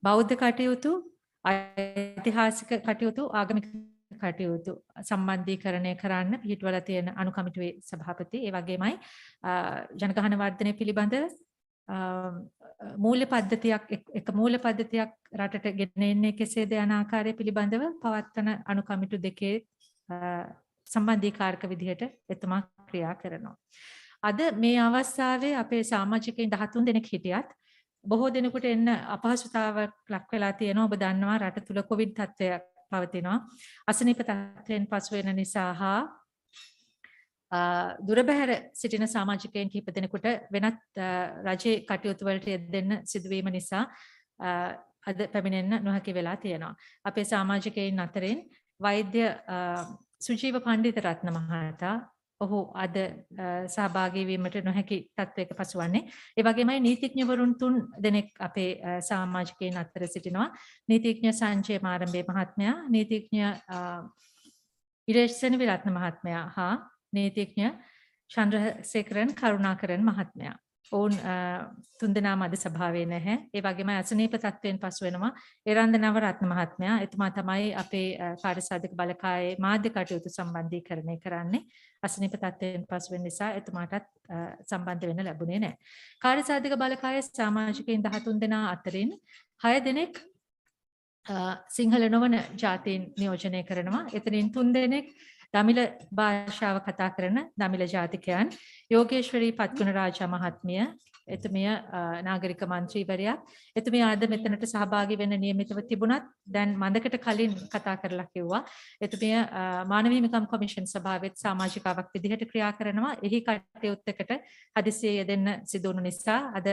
බෞද්ධ කටයුතු, ඓතිහාසික කටයුතු, ආගමික කටයුතු සම්බන්ධීකරණය කරන්න පිටවල තියෙන අනුකමිටුවේ සභාපති, ඒ වගේමයි ජනගහන වර්ධනය පිළිබඳ මූල්‍ය පද්ධතියක් එක මූල්‍ය පද්ධතියක් රටට ගෙන එන්නේ කෙසේද යන ආකාරය පිළිබඳව පවත්වන අනුකමිටු දෙකේ සම්බන්ධීකාරක විදිහට එතුමා ක්‍රියා කරනවා. අද මේ අවස්ථාවේ අපේ සමාජිකයින් 13 දෙනෙක් හිටියත් බොහෝ දෙනෙකුට එන්න අපහසුතාවක් ලක් වෙලා තියෙනවා. ඔබ දන්නවා රට තුල කොවිඩ් තත්ත්වයක් පවතිනවා. අසනීප තත්ත්වයෙන් පසු වෙන නිසා හා දුරබැහැර සිටින සමාජිකයන් කිහිප දෙනෙකුට වෙනත් රජයේ කටයුතු වලට යෙදෙන්න සිදුවීම නිසා අද පැමිණෙන්න නොහැකි වෙලා තියෙනවා. අපේ සමාජිකයන් අතරින් වෛද්‍ය සුජීව පණ්ඩිත රත්න මහතා ඔහු අද සහභාගී වීමට නොහැකි තත්වයක පසුවන්නේ. ඒ වගේමයි නීතිඥවරුන් 3 දෙනෙක් අපේ සමාජිකයන් අතර සිටිනවා. නීතිඥ සංජය මාරම්බේ මහත්මයා, නීතිඥ ඉරේෂ් සෙනවිරත්න මහත්මයා හා නීතිඥ චන්ද්‍රසේකරන් කරුණාකරන් මහත්මයා. ඔවුන් 3 දෙනාම අද සභාවේ නැහැ. ඒ වගේම අසනීප තත්ත්වයෙන් පසු වෙනවා එරන්ද නවරත්න මහත්මයා. එතුමා තමයි අපේ කාර්යසාධක බලකායේ මාධ්‍ය කටයුතු සම්බන්ධීකරණය කරන්නේ. අසනීප තත්ත්වයෙන් පසු වෙන නිසා එතුමාටත් සම්බන්ධ වෙන්න ලැබුණේ නැහැ. කාර්යසාධක බලකායේ සමාජිකයින් 13 දෙනා අතරින් 6 දෙනෙක් සිංහල නොවන ජාතීන් නියෝජනය කරනවා. එතනින් 3 දෙනෙක් දමිළ භාෂාව කතා කරන දමිළ ජාතිකයන්. යෝගේශ්වරී පත්ගුණරාජා මහත්මිය, එතුමිය නාගරික මන්ත්‍රීවරයා. එතුමිය අද මෙතනට සහභාගී වෙන්න නියමිතව තිබුණත් දැන් මන්දකට කලින් කතා කරලා කිව්වා. එතුමිය මානව හිමිකම් කොමිෂන් සභාවෙත් සමාජිකාවක් විදිහට ක්‍රියා කරනවා. එහි කටයුත්තකට හදිසියේ යෙදෙන්න සිදු වුණු නිසා අද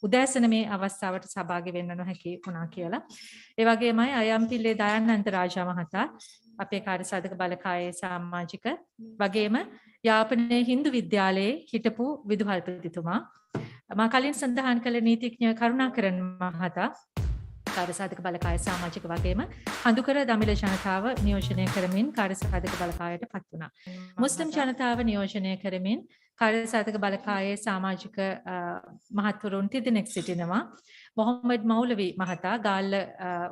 උදෑසන මේ අවස්ථාවට සහභාගී වෙන්න නොහැකි වුණා කියලා. ඒ වගේමයි අයම්පිල්ලේ දයානන්ද රාජා මහතා අපේ කාර්යසාධක බලකායේ සමාජික, වගේම යාපනයේ හින්දු විද්‍යාලයේ හිටපු විදුහල්පතිතුමා, මා කලින් සඳහන් කළ නීතිඥ කරුණාකරන් මහතා කාර්යසාධක බලකායේ සමාජික, වගේම හඳුකර දමිළ ජනතාව නියෝජනය කරමින් කාර්යසාධක බලකායට පත් වුණා. මුස්ලිම් ජනතාව නියෝජනය කරමින් කාර්යසාධක බලකායේ සමාජික මහත්වරුන් 3 දෙනෙක් සිටිනවා. මොහම්මඩ් මෞලවි මහතා ගාල්ල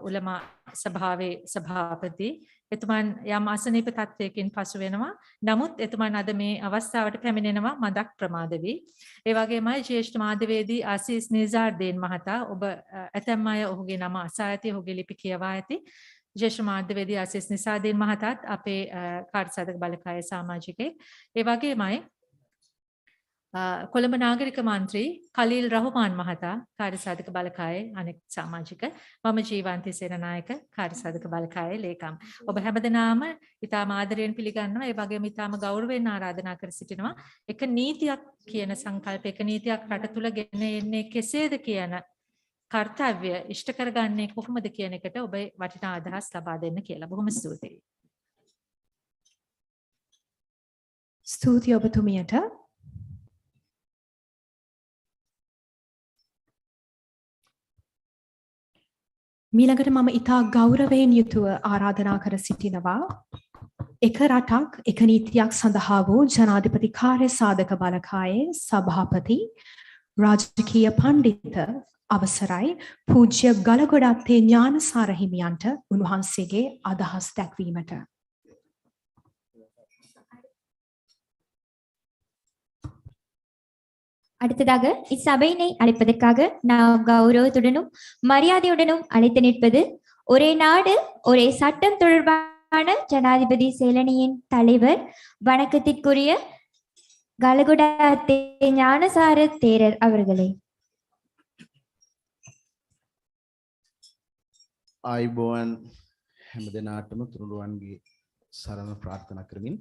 උලමා සභාවේ සභාපති. එතුමන් යම් අසනීප තත්වයකින් පසු වෙනවා. නමුත් එතුමන් අද මේ අවස්ථාවට පැමිණෙනවා මදක් ප්‍රමාද වී. ඒ වගේමයි ජ්‍යෙෂ්ඨ මාධ්‍යවේදී ආසීස් නිසාර්දීන් මහතා, ඔබ ඇතැම් අය ඔහුගේ නම අසා ඇති, ඔහුගේ ලිපි කියවා ඇති. ජ්‍යෙෂ්ඨ මාධ්‍යවේදී ආසීස් නිසාර්දීන් මහතාත් අපේ කාර්යසාධක බලකායේ සමාජිකයෙක්. ඒ වගේමයි කොළඹ නාගරික මන්ත්‍රී කලීල් රහමාන් මහතා කාර්යසාධක බලකායේ අනෙක් සමාජික. මම ජීවන්ති සේනානායක කාර්යසාධක බලකායේ ලේකම්. ඔබ හැමදෙනාම ඉතාම ආදරයෙන් පිළිගන්නවා. ඒ වගේම ඉතාම ගෞරවයෙන් ආරාධනා කර සිටිනවා. එක නීතියක් කියන සංකල්ප, එක නීතියක් රට තුල ගෙන එන්නේ කෙසේද කියන කාර්යය ඉෂ්ට කරගන්නේ කොහොමද කියන එකට ඔබේ වටිනා අදහස් ලබා දෙන්න කියලා. බොහොම ස්තුතියි. ස්තුතියි ඔබතුමියට. මීළඟට මම ඉතා ගෞරවයෙන් යුතුව ආරාධනා කර සිටිනවා එක රටක් එක නීතියක් සඳහා වූ ජනාධිපති කාර්යසාධක බලකායේ සභාපති රාජකීය පණ්ඩිත අවසරයි පූජ්‍ය ගලගොඩත්තේ ඥානසාර හිමියන්ට උන්වහන්සේගේ අදහස් දැක්වීමට. அடுத்ததாக இச்சபையினை அழைப்பதற்காக நாம் கௌரவத்துடனும் மரியாதையுடனும் அழைத்து நிற்பது ஒரே நாடு ஒரே சட்டம் தொடர்பான ஜனாதிபதி செயலணியின் தலைவர் வணக்கத்திற்குரிய கலகுடத்தே ஞானசார தேரர் அவர்களே. ආයිබෝවන් හැම දෙනාටම තුනුරුවන්ගේ සරණ ප්‍රාර්ථනා කරමින්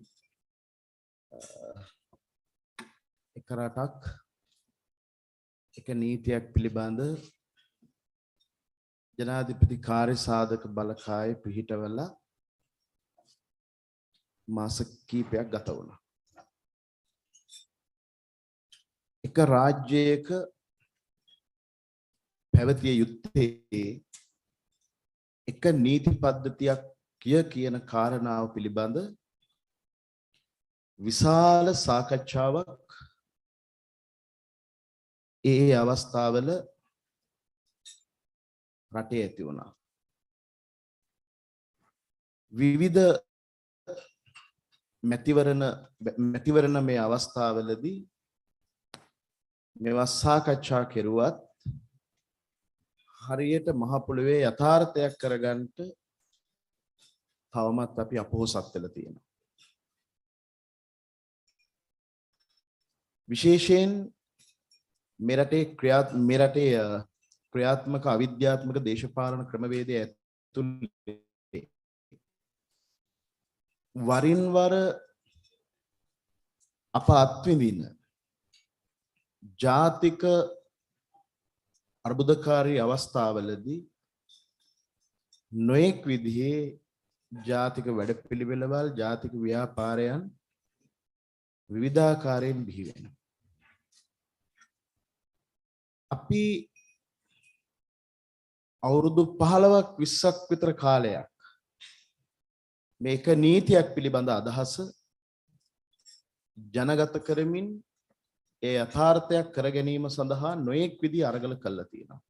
එක රටක් එක නීතියක් පිළිබඳ ජනාධිපති කාර්යසාධක බලකායේ පිහිටවලා මාස කිහිපයක් ගත වුණා. එක රාජ්‍යයක පැවතිය යුත්තේ එක නීති පද්ධතියක් කියන කාරණාව පිළිබඳ විශාල සාකච්ඡාවක් ඒ අවස්ථාවල රටේ ඇති වුණා. විවිධ මැතිවරණ මේ අවස්ථාවලදී මේවා සාකච්ඡා කෙරුවත් හරියට මහ පොළොවේ යථාර්ථයක් කරගන්න තවමත් අපි අපොහොසත් වෙලා තියෙනවා. විශේෂයෙන් මේ රටේ ක්‍රියාත්මක අවිද්‍යාත්මක දේශපාලන ක්‍රමවේදය ඇතුළේ වරින් වර අප අත්විඳින ජාතික අර්බුදකාරී අවස්ථාවලදී නොඑක් විදිහේ ජාතික වැඩපිළිවෙළවල් ජාතික ව්‍යාපාරයන් විවිධාකාරයෙන් බිහි වෙනවා. අපි අවුරුදු 15ක් 20ක් විතර කාලයක් මේක නීතියක් පිළිබඳ අදහස ජනගත කරමින් ඒ යථාර්ථයක් කර ගැනීම සඳහා නොයෙක් විදි අරගල කළා තියෙනවා.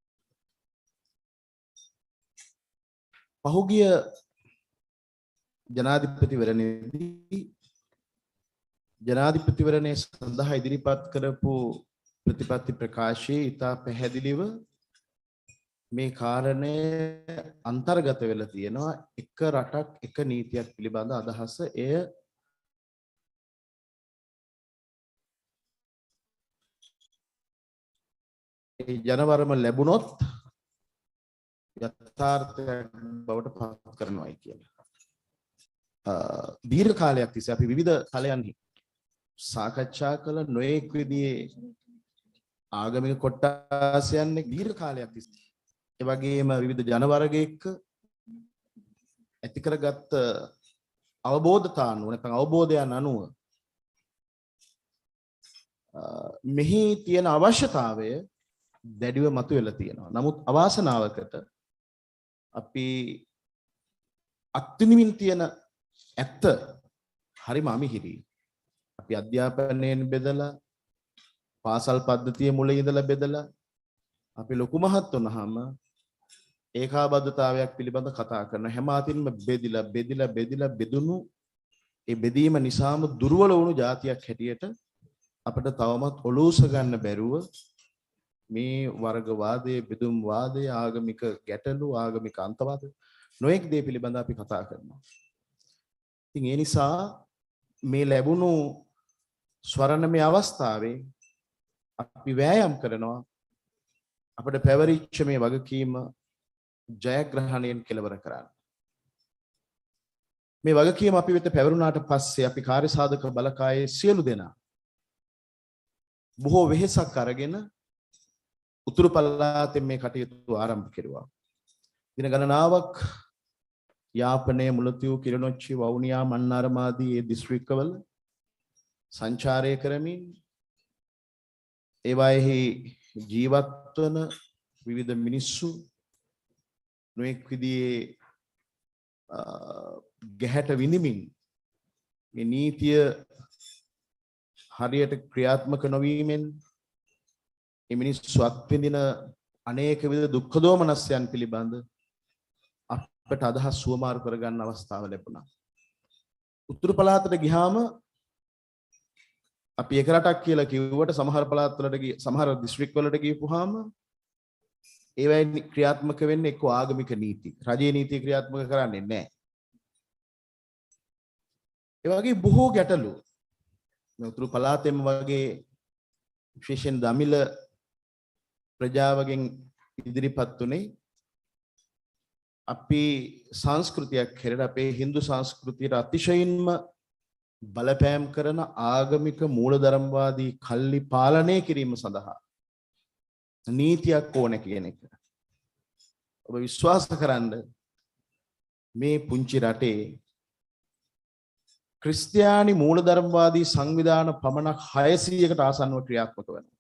පහුගිය ජනාධිපතිවරණයේදී ජනාධිපතිවරණය සඳහා ඉදිරිපත් කරපු ප්‍රතිපත්ති ප්‍රකාශයේ ඉතා පැහැදිලිව මේ කාරණය අන්තර්ගත වෙලා තියෙනවා. එක රටක් එක නීතියක් පිළිබඳ අදහස එය ජනවරම ලැබුණොත් යථාර්ථයක් බවට පත් කරනවායි කියලා. දීර්ඝ කාලයක් තිස්සේ අපි විවිධ තලයන්හි සාකච්ඡා කළ නොයෙක් විදිහේ ආගමික කොට්ටාසයන් දීර්ඝ කාලයක් තිස්සේ ඒ වගේම විවිධ ජනවර්ගයක ඇති කරගත් අවබෝධතාවුන නැත්නම් අවබෝධයන් අනුව මෙහි තියෙන අවශ්‍යතාවය දැඩිව මතුවෙලා තියෙනවා. නමුත් අවාසනාවකට අපි අත්විඳින්න තියෙන ඇත්ත හරිම අමිහිරි. අපි අධ්‍යාපනයෙන් බෙදලා පාසල් පද්ධතිය මුල ඉඳලා බෙදලා අපි ලොකු මහත් වුණාම ඒකාබද්ධතාවයක් පිළිබඳ කතා කරන හැම අතින්ම බෙදුණු ඒ බෙදීම නිසාම දුර්වල වුණු જાතියක් හැටියට අපිට තවමත් ඔලූස ගන්න බැරුව මේ වර්ගවාදයේ බෙදුම් වාදයේ ආගමික ගැටලු ආගමික අන්තවාද නොඑක් දේ පිළිබඳ අපි කතා කරනවා. ඉතින් ඒ නිසා මේ ලැබුණු ස්වර්ණමය අවස්ථාවේ අපි වෑයම් කරනවා අපිට පැවරිච්ච මේ වගකීම ජයග්‍රහණයෙන් කෙලවර කරන්න. මේ වගකීම අපි වෙත පැවරුණාට පස්සේ අපි කාර්යසාධක බලකායේ සියලු දෙනා බොහෝ වෙහෙසක් අරගෙන උතුරු පළාතෙන් මේ කටයුතු ආරම්භ කෙරුවා. දින ගණනාවක් යාපනයේ මුලතිව් කිරණොච්චි වවුනියා මන්නාරම ආදී ඒ දිස්ත්‍රික්කවල සංචාරය කරමින් ඒවාෙහි ජීවත් වන විවිධ මිනිස්සු නොඑක් විදිහේ ගැහැට විඳිමින් මේ නීතිය හරියට ක්‍රියාත්මක නොවීමෙන් මේ මිනිස්සු අත්විඳින අනේක විද දුක්ඛ දෝමනස්යන් පිළිබඳ අපට අදහස් සුවමාරු කරගන්න අවස්ථාව ලැබුණා. උතුරු පළාතට ගියාම අපි එක රටක් කියලා කිව්වට සමහර පළාත්වලට සමහර දිස්ත්‍රික් වලට ගිහපුවාම ඒවැයි ක්‍රියාත්මක වෙන්නේ එක්ක ආගමික නීති. රජයේ නීති ක්‍රියාත්මක කරන්නේ නැහැ. ඒ වගේ බොහෝ ගැටලු උතුරු පළාතෙම වගේ විශේෂයෙන් දමිළ ප්‍රජාවගෙන් ඉදිරිපත් උනේ අපි සංස්කෘතියක් හැරෙට අපේ Hindu සංස්කෘතියට අතිශයින්ම බලපෑම් කරන ආගමික මූලධර්මවාදී කල්ලි පාලනය කිරීම සඳහා නීතියක් ඕන කියන එක. ඔබ විශ්වාස කරන්න මේ පුංචි රටේ ක්‍රිස්තියානි මූලධර්මවාදී සංවිධාන පමණක් 600කට ආසන්නව ක්‍රියාත්මක වෙනවා.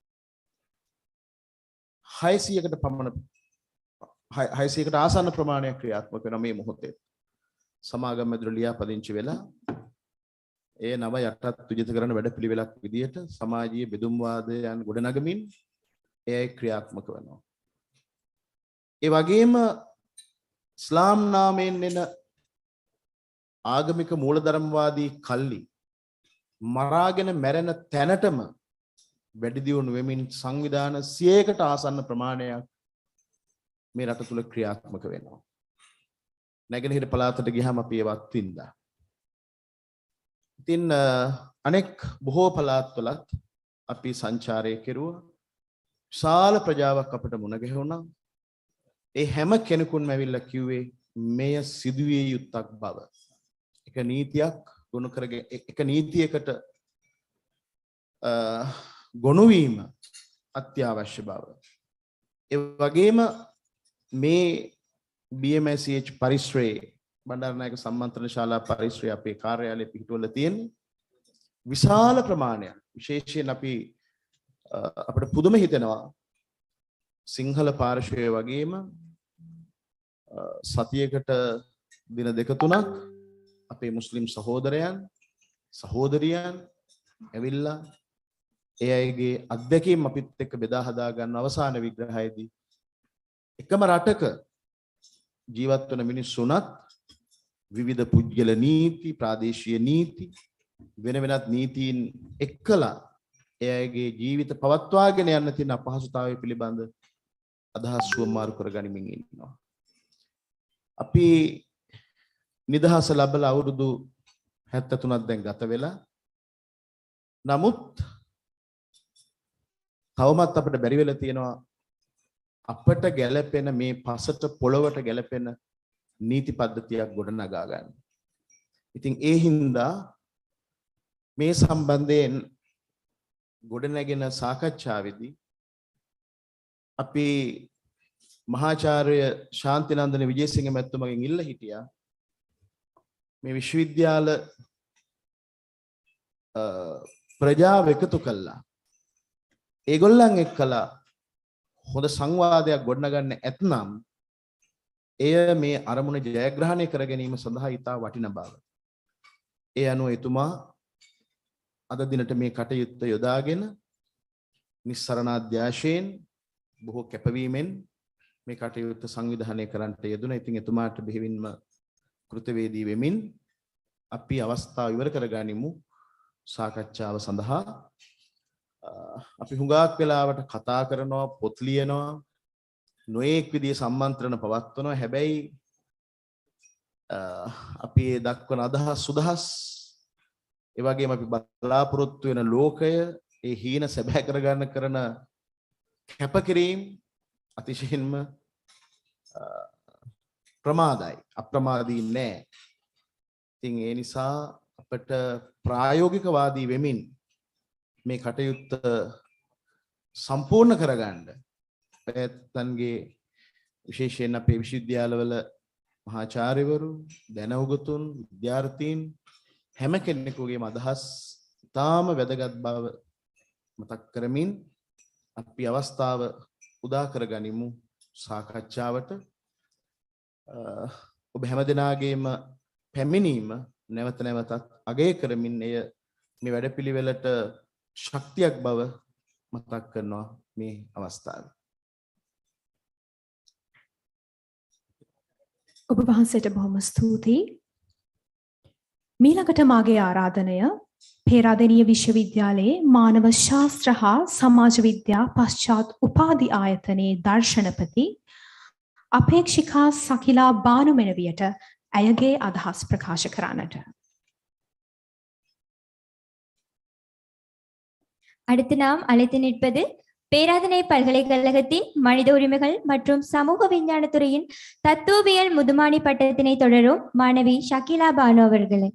600කට ආසන්න ප්‍රමාණයක් ක්‍රියාත්මක වෙන මේ මොහොතේ සමාගම් මැදුර ලියාපදිංචි වෙලා ඒ නව යටත් තුජිත කරන වැඩපිළිවෙලක් විදියට සමාජීය බෙදුම් වාදයන් ගොඩනගමින් ඒ ක්‍රියාත්මක වෙනවා. ඒ වගේම ඉස්ලාම් නාමයෙන් එන ආගමික මූලධර්මවාදී කල්ලි මරාගෙන මැරෙන තැනටම වැඩි දියුණු වෙමින් සංවිධාන 100කට ආසන්න ප්‍රමාණයක් මේ රට තුල ක්‍රියාත්මක වෙනවා. නැගෙනහිර පළාතට ගියාම අපි ඒවත් වින්දා. ඉතින් අනෙක් බොහෝ පළාත්වලත් අපි සංචාරය කෙරුවා. විශාල ප්‍රජාවක් අපිට මුණ ගැහුණා. ඒ හැම කෙනෙකුන්ම ඇවිල්ලා කිව්වේ මෙය සිදුවිය යුත්තක් බව. එක නීතියක් ගොනු කරගෙන එක නීතියකට ගොනු වීම අත්‍යවශ්‍ය බව. ඒ වගේම මේ BMSH පරිශ්‍රයේ බණ්ඩාරනායක සම්මන්ත්‍රණ ශාලා පරිශ්‍රයේ අපේ කාර්යාලය පිහිටුවල තියෙන විශාල ප්‍රමාණයක් විශේෂයෙන් අපි අපිට පුදුම හිතෙනවා සිංහල පාර්ශ්වය වගේම සතියකට දින දෙක තුනක් අපේ මුස්ලිම් සහෝදරයන් සහෝදරියන් ඇවිල්ලා ඒ අයගේ අත්දැකීම් අපිත් එක්ක බෙදා හදා ගන්න අවසාන විග්‍රහයේදී එකම රටක ජීවත් වන මිනිස්සුන්ත් විවිධ පුද්ගල නීති ප්‍රාදේශීය නීති වෙන වෙනත් නීතීන් එක්කලා ඒ අයගේ ජීවිත පවත්වාගෙන යන්න තියෙන අපහසුතාවය පිළිබඳ අදහස් සුවමාරු කරගනිමින් ඉන්නවා. අපි නිදහස ලැබලා අවුරුදු 73ක් දැන් ගත වෙලා නමුත් තවමත් අපිට බැරි වෙලා තියෙනවා අපට ගැළපෙන මේ පසට පොළවට ගැළපෙන නීති පද්ධතියක් ගොඩනගා ගන්න. ඉතින් ඒ හින්දා මේ සම්බන්ධයෙන් ගොඩනැගෙන සාකච්ඡාවේදී අපි මහාචාර්ය ශාන්තිනන්දන විජේසිංහ මැතිතුමගෙන් ඉල්ලා හිටියා මේ විශ්වවිද්‍යාල ප්‍රජාව එකතු කළා ඒගොල්ලන් එක්කලා හොඳ සංවාදයක් ගොඩනගන්න ඇතනම් එය මේ අරමුණ ජයග්‍රහණය කර ගැනීම සඳහා ඉතා වටිනා බව. ඒ අනුව එතුමා අද දිනට මේ කටයුත්ත යොදාගෙන නිස්සරණාධ්‍යාශයෙන් බොහෝ කැපවීමෙන් මේ කටයුත්ත සංවිධානය කරන්නට යෙදුණා. ඉතින් එතුමාට බෙහෙවින්ම කෘතවේදී වෙමින් අපි අවස්ථාව ඉවර කරගනිමු සාකච්ඡාව සඳහා. අපි හුඟක් වෙලාවට කතා කරනවා පොත් ලියනවා නොඑක් විදිහේ සම්මන්ත්‍රණ පවත්වනවා. හැබැයි අපි දක්වන අදහස් සුදහස් ඒ වගේම අපි බලාපොරොත්තු වෙන ලෝකය ඒ හීන සැබෑ කරගන්න කරන කැපකිරීම අතිශයින්ම ප්‍රමාදයි අප්‍රමාදී නෑ. ඉතින් ඒ නිසා අපට ප්‍රායෝගිකවාදී වෙමින් මේ කටයුත්ත සම්පූර්ණ කරගන්න පැත්තන්ගේ විශේෂයෙන් අපේ විශ්වවිද්‍යාලවල මහාචාර්යවරු දැනුගතුන් විද්‍යාර්ථීන් හැම කෙනෙකුගේම අදහස් ඉතාම වැදගත් බව මතක් කරමින් අපි අවස්ථාව උදා කරගනිමු සාකච්ඡාවට. ඔබ හැමදෙනාගේම පැමිණීම නැවත නැවතත් අගය කරමින් එය මේ වැඩපිළිවෙලට ශක්තියක් බව මතක් කරනවා මේ අවස්ථාවේ. ඔබ වහන්සේට බොහොම ස්තුතියි. මීළඟට මාගේ ආරාධනය පේරාදෙණිය විශ්වවිද්‍යාලයේ මානව ශාස්ත්‍ර හා සමාජ විද්‍යා පශ්චාත් උපාධි ආයතනයේ දර්ශනපති අපේක්ෂිකා සකිලා බානුමෙනවියට ඇයගේ අදහස් ප්‍රකාශ කරන්නට. அடுத்து நாம் அழைத்து நிற்பது பேராதனை பல்கலைக்கழகத்தின் மனித உரிமைகள் மற்றும் சமூக விஞ்ஞானத்துறையின் தத்துவவியல் முதுமாணி பட்டத்தினை தொடரும் மாணவி ஷகிலா பானு அவர்களை.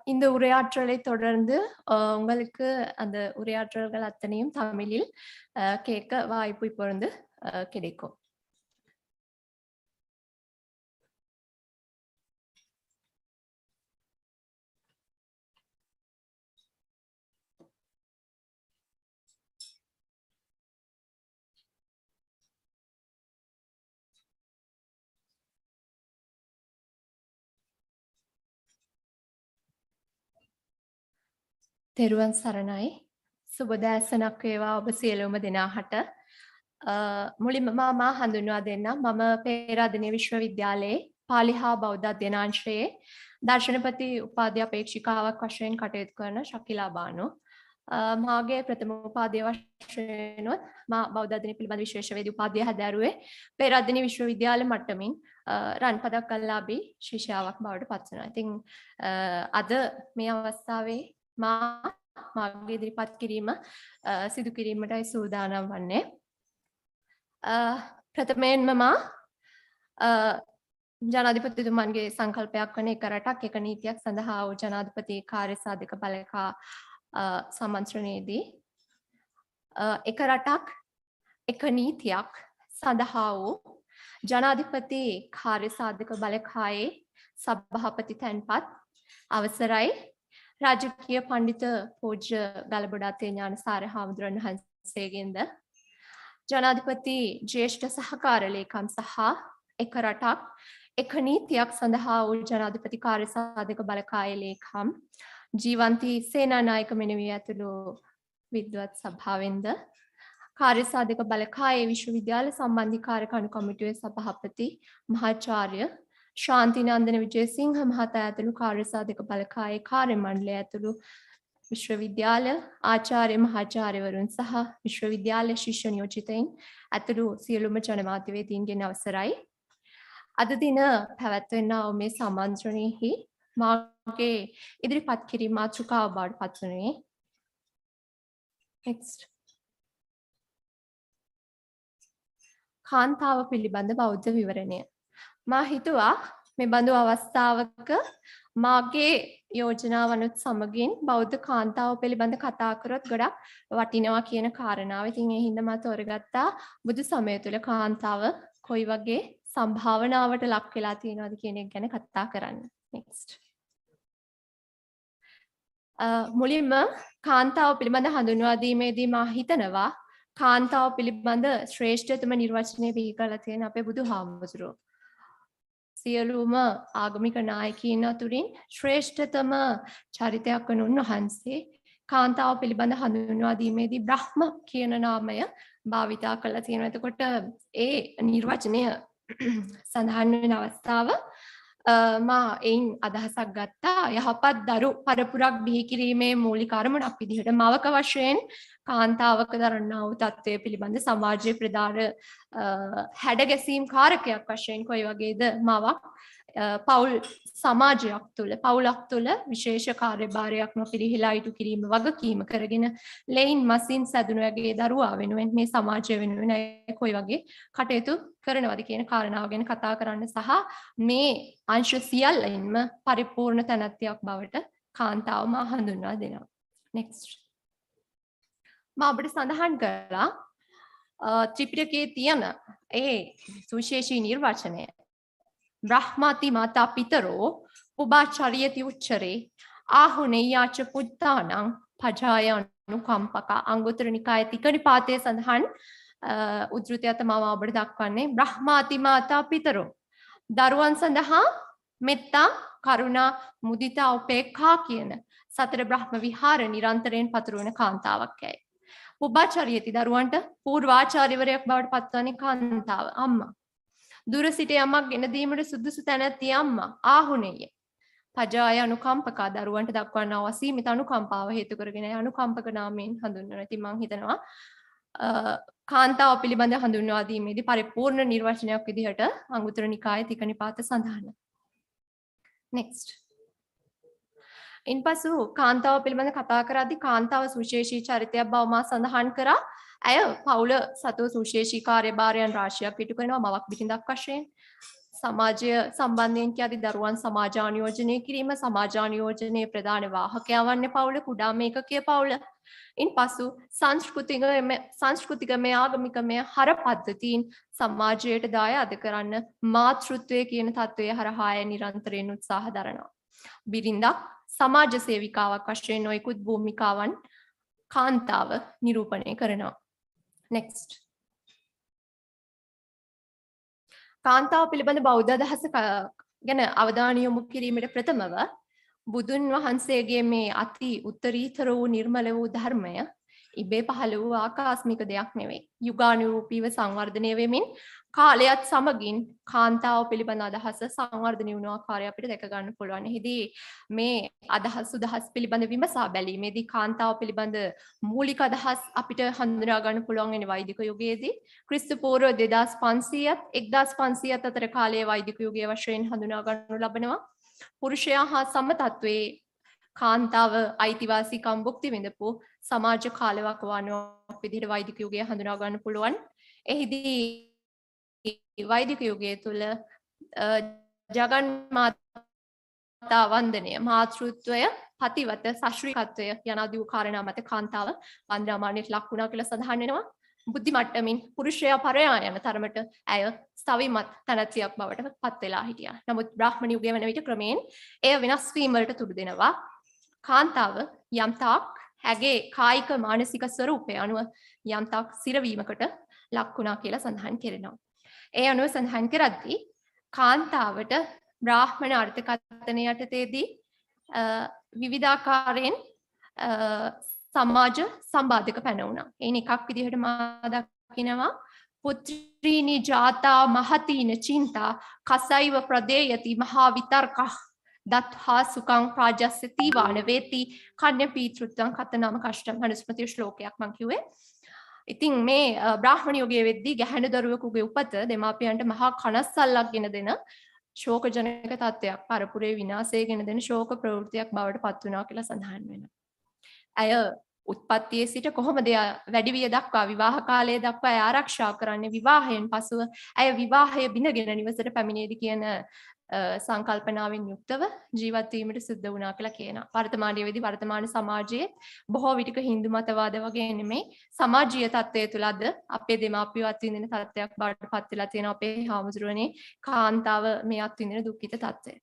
இந்த உரையாற்றலை தொடர்ந்து உங்களுக்கு அந்த உரையாற்றல்கள் அத்தனையும் தமிழில் கேட்க வாய்ப்பு இப்பொழுது கிடைக்கும். තෙරුවන් සරණයි. සුබ දැසනක් වේවා ඔබ සියලුම දෙනාට. මුලින්ම මම හඳුන්වා දෙන්නම්. මම පේරාදෙණිය විශ්වවිද්‍යාලයේ පාලි හා බෞද්ධ අධ්‍යනාංශයේ දර්ශනපති උපාධි අපේක්ෂිකාවක් වශයෙන් කටයුතු කරන ශකිලා බානු. මාගේ ප්‍රථම උපාධිය වශයෙන් මා බෞද්ධ අධ්‍යයන පිළිබඳ විශේෂ උපාධිය හැදෑරුවේ පේරාදෙණිය විශ්වවිද්‍යාල මට්ටමින් රන් පදක් අල්ලාබී ශිෂ්‍යාවක් බවට පත් වෙනවා. ඉතින් අද මේ අවස්ථාවේ මාගේ ඉදිරිපත් කිරීම සිදු කිරීමටයි සූදානම් වන්නේ. ප්‍රථමයෙන්ම මා ජනාධිපතිතුමන්ගේ සංකල්පයක් වන එක රටක් එක නීතියක් සඳහා වූ ජනාධිපති කාර්ය සාධක බලකා සමන්ත්‍රණයේදී එක රටක් එක නීතියක් සඳහා වූ ජනාධිපති කාර්ය සාධක බලකායේ සභාපති තැන්පත් අවසරයි රාජකීය පඬිත පූජ්‍ය ගලබොඩාතේ ඥානසාර හාමුදුරන් වහන්සේගෙන්ද ජනාධිපති ජ්‍යෙෂ්ඨ සහකාර ලේකම් සහ එක රටක් එක නීතියක් සඳහා වූ ජනාධිපති කාර්ය සාධක බලකායේ ලේකම් ජීවන්ති සේනානායක මෙනවිය ඇතුළු විද්වත් සභාවෙන්ද කාර්ය සාධක බලකායේ විශ්වවිද්‍යාල සම්බන්ධීකාර කණු කමිටුවේ සභාපති මහාචාර්ය ශාන්තිනන්දන විජේසිංහ මහතා ඇතුළු කාර්ය සාධක බලකායේ කාර්ය මණ්ඩලය ඇතුළු විශ්වවිද්‍යාල ආචාර්ය මහාචාර්යවරුන් සහ විශ්වවිද්‍යාල ශිෂ්‍ය නියෝජිතයින් ඇතුළු සියලුම ජනමාධ්‍යවේදීන්ගෙන් අවසරයි. අද දින පැවැත්වෙනා වූ මේ සම්මන්ත්‍රණයෙහි මාගේ ඉදිරිපත් කිරීම මාතෘකාව බවට පත් වනුයේ. Next. කාන්තාව පිළිබඳ බෞද්ධ විවරණය. මා හිතුවා මේ බඳු අවස්ථාවක මාගේ යෝජනාවනුත් සමගින් බෞද්ධ කාන්තාව පිළිබඳ කතා කරොත් ගොඩක් වටිනවා කියන කාරණාව. ඉතින් ඒ හින්දා මා තෝරගත්තා බුදු සමය තුළ කාන්තාව කොයි වගේ සම්භාවනාවට ලක් වෙලා තියෙනවද කියන එක ගැන කතා කරන්න. Next. මුලින්ම කාන්තාව පිළිබඳ හඳුන්වා දීමේදී මා හිතනවා කාන්තාව පිළිබඳ ශ්‍රේෂ්ඨතම නිර්වචනය බිහි කරලා තියෙන අපේ බුදුහාමුදුරුවෝ. සියලුම ආගමික නායකයින් අතුරින් ශ්‍රේෂ්ඨතම චරිතයක් වන උන්වහන්සේ කාන්තාව පිළිබඳ හඳුන්වා දීමේදී බ්‍රහ්ම කියන නාමය භාවිතා කරලා තියෙනවා. එතකොට ඒ නිර්වචනය සඳහන් වෙන අවස්ථාව මා එයින් අදහසක් ගත්තා. යහපත් දරු පරපුරක් බිහි කිරීමේ මූලික අරමුණක් විදිහට මවක වශයෙන් කාන්තාවක දරන්නා වූ තත්ත්වය පිළිබඳ සමාජයේ ප්‍රධාන හැඩගැසීම් කාරකයක් වශයෙන් කොයි වගේද මවක් පවුල් සමාජයක් තුළ පවුලක් තුළ විශේෂ කාර්යභාරයක් නොපිරිහිලා ඉටු කිරීම වගකීම කරගෙන ලෙයින් මසින් සැදුණු වගේ දරුවා වෙනුවෙන් මේ සමාජය වෙනුවෙන් කොයි වගේ කටයුතු කරනවද කියන කාරණාව ගැන කතා කරන්න සහ මේ අංශ සියල්ලින්ම පරිපූර්ණ තැනැත්තියක් බවට කාන්තාව මා හඳුන්වා දෙනවා. Next. මම අපිට සඳහන් කළා ත්‍රිපිටකයේ තියෙන ඒ සුවිශේෂී නිර්වචනය බ්‍රහ්මාති මාතා පිතරෝ උභාචරියති උච්චරේ ආහුනේයාච පුත්තානං පජාය අනුකම්පක අංගුත්තර නිකායේ තික නිපාතයේ සඳහන් උද්ෘතය තමයි ඔබට දක්වන්නේ බ්‍රහ්මාති මාතා පිතරෝ දරුවන් සඳහා මෙත්තා කරුණා මුදිතා උපේක්ඛා කියන සතර බ්‍රහ්ම විහාර නිරන්තරයෙන් පතුරවන කාන්තාවක් ඇයි. උභාචරියති දරුවන්ට පූර්වාචාර්යවරයෙක් බවට පත්වන්නේ කාන්තාව අම්මා. දුර සිට යමක් ගෙන දීමට සුදුසු තැනැත්ති අම්මා ආහුනේය. පජාය අනුකම්පකා දරුවන්ට දක්වන්නා වූ අසීමිත අනුකම්පාව හේතු කරගෙන අනුකම්පක නාමයෙන් හඳුන්වනවා. ඉතින් මම හිතනවා කාන්තාව පිළිබඳ හඳුන්වා දීමේදී පරිපූර්ණ නිර්වචනයක් විදිහට අංගුත්තර නිකායේ තික නිපාත සඳහන්. next ඉන්පසු කාන්තාව පිළිබඳ කතා කරද්දී කාන්තාව සුවිශේෂී චරිතයක් බව මා සඳහන් කරා. ඇය පවුල සතුව සුවිශේෂී කාර්යභාරයන් රාශියක් ඉටු කරනවා මවක් බිරිඳක් වශයෙන්. සමාජය සම්බන්ධයෙන් කියද්දී දරුවන් සමාජානුයෝජනය කිරීම සමාජානුයෝජනයේ ප්‍රධාන වාහකයා වන්නේ පවුල කුඩා මේකකයේ පවුල. ඉන්පසු සංස්කෘතිකමය ආගමිකමය හර පද්ධතීන් සමාජයට දායාද කරන්න මාතෘත්වය කියන තත්වය හරහා නිරන්තරයෙන් උත්සාහ දරනවා. බිරිඳක් සමාජ සේවිකාවක් වශයෙන් නොයෙකුත් භූමිකාවන් කාන්තාව නිරූපණය කරනවා. next කාන්තාව පිළිබඳ බෞද්ධ අදහස ගැන අවධානය යොමු කිරීමට ප්‍රථමව බුදුන් වහන්සේගේ මේ අති උත්තරීතර වූ නිර්මල වූ ධර්මය ඉබේ පහළ වූ ආකස්මික දෙයක් නෙවෙයි. යුගානුරූපීව සංවර්ධනය වෙමින් කාලයත් සමගින් කාන්තාව පිළිබඳ අදහස සංවර්ධනය වුණු ආකාරය අපිට දැක ගන්න පුළුවන්. එහිදී මේ අදහස් පිළිබඳ විමසා බැලීමේදී කාන්තාව පිළිබඳ මූලික අදහස් අපිට හඳුනා ගන්න පුළුවන් වෙන වෛදික යුගයේදී ක්‍රිස්තු පූර්ව 2500ත් 1500ත් අතර කාලයේ වෛදික යුගයේ වශයෙන් හඳුනා ගන්නු ලබනවා. පුරුෂයා හා සමතත්වයේ කාන්තාව අයිතිවාසිකම් භුක්ති විඳපු සමාජ කාලවකවානුවක් විදිහට වෛදික යුගය හඳුනා ගන්න පුළුවන්. එහිදී වෛදික යුගය තුළ ජගන් මාතා වන්දනය මාතෘත්වය පතිවත සශ්‍රීකත්වය යනාදී වූ කාරණා මත කාන්තාව වන්දනාමානයට ලක් වුණා කියලා සඳහන් වෙනවා. බුද්ධි මට්ටමින් පුරුෂයා පරයා යන තරමට ඇය ස්තවිමත් තනත්තියක් බවට පත් වෙලා හිටියා. නමුත් බ්‍රාහ්මණ යුගය වන විට ක්‍රමයෙන් එය වෙනස් වීම වලට තුඩු දෙනවා. කාන්තාව යම්තාක් ඇගේ කායික මානසික ස්වරූපය අනුව යම්තාක් සිරවීමකට ලක් වුණා කියලා සඳහන් කරනවා. ඒ අනුව සඳහන් කරද්දී කාන්තාවට බ්‍රාහ්මණ අර්ථකථන යටතේදී විවිධාකාරයෙන් සමාජ සම්බාධක පැන වුණා. එයින් එකක් විදිහට මා දකිනවා පුත්‍රීනි ජාතා මහතීන චින්තා කසයිව ප්‍රදේයති මහා විතර්කා දත්හා සුකං ප්‍රාජස්සති වාන වේති කන්‍ය පීතෘත්වං කතනම කෂ්ඨං අනුස්මෘති ශ්ලෝකයක් මම කිව්වේ. ඉතින් මේ බ්‍රාහ්මණ යුගයේ වෙද්දී ගැහැණු දරුවෙකුගේ උපත දෙමාපියන්ට මහා කනස්සල්ලක් ගෙන දෙන ශෝකජනක තත්ත්වයක් පරපුරේ විනාශය ගෙන දෙන ශෝක ප්‍රවෘත්තියක් බවට පත් වුණා කියලා සඳහන් වෙනවා. ඇය උත්පත්තියේ සිට කොහොමද වැඩිවිය දක්වා විවාහ කාලය දක්වා ආරක්ෂා කරන්නේ විවාහයෙන් පසුව ඇය විවාහය බිඳගෙන නිවසට පැමිණේදි කියන සංකල්පනාවෙන් යුක්තව ජීවත් වීමට සිද්ධ වුණා කියලා කියනවා. වර්තමානයේදී වර්තමාන සමාජයේ බොහෝ විටක හින්දු මතවාද වගේ නෙමෙයි සමාජීය තත්ත්වය තුළ අද අපේ දෙමාපියෝ අත්විඳින තත්ත්වයක් බවට පත් වෙලා තියෙනවා. අපේ හාමුදුරුවනේ කාන්තාව මේ අත්විඳින දුක්ඛිත තත්ත්වය.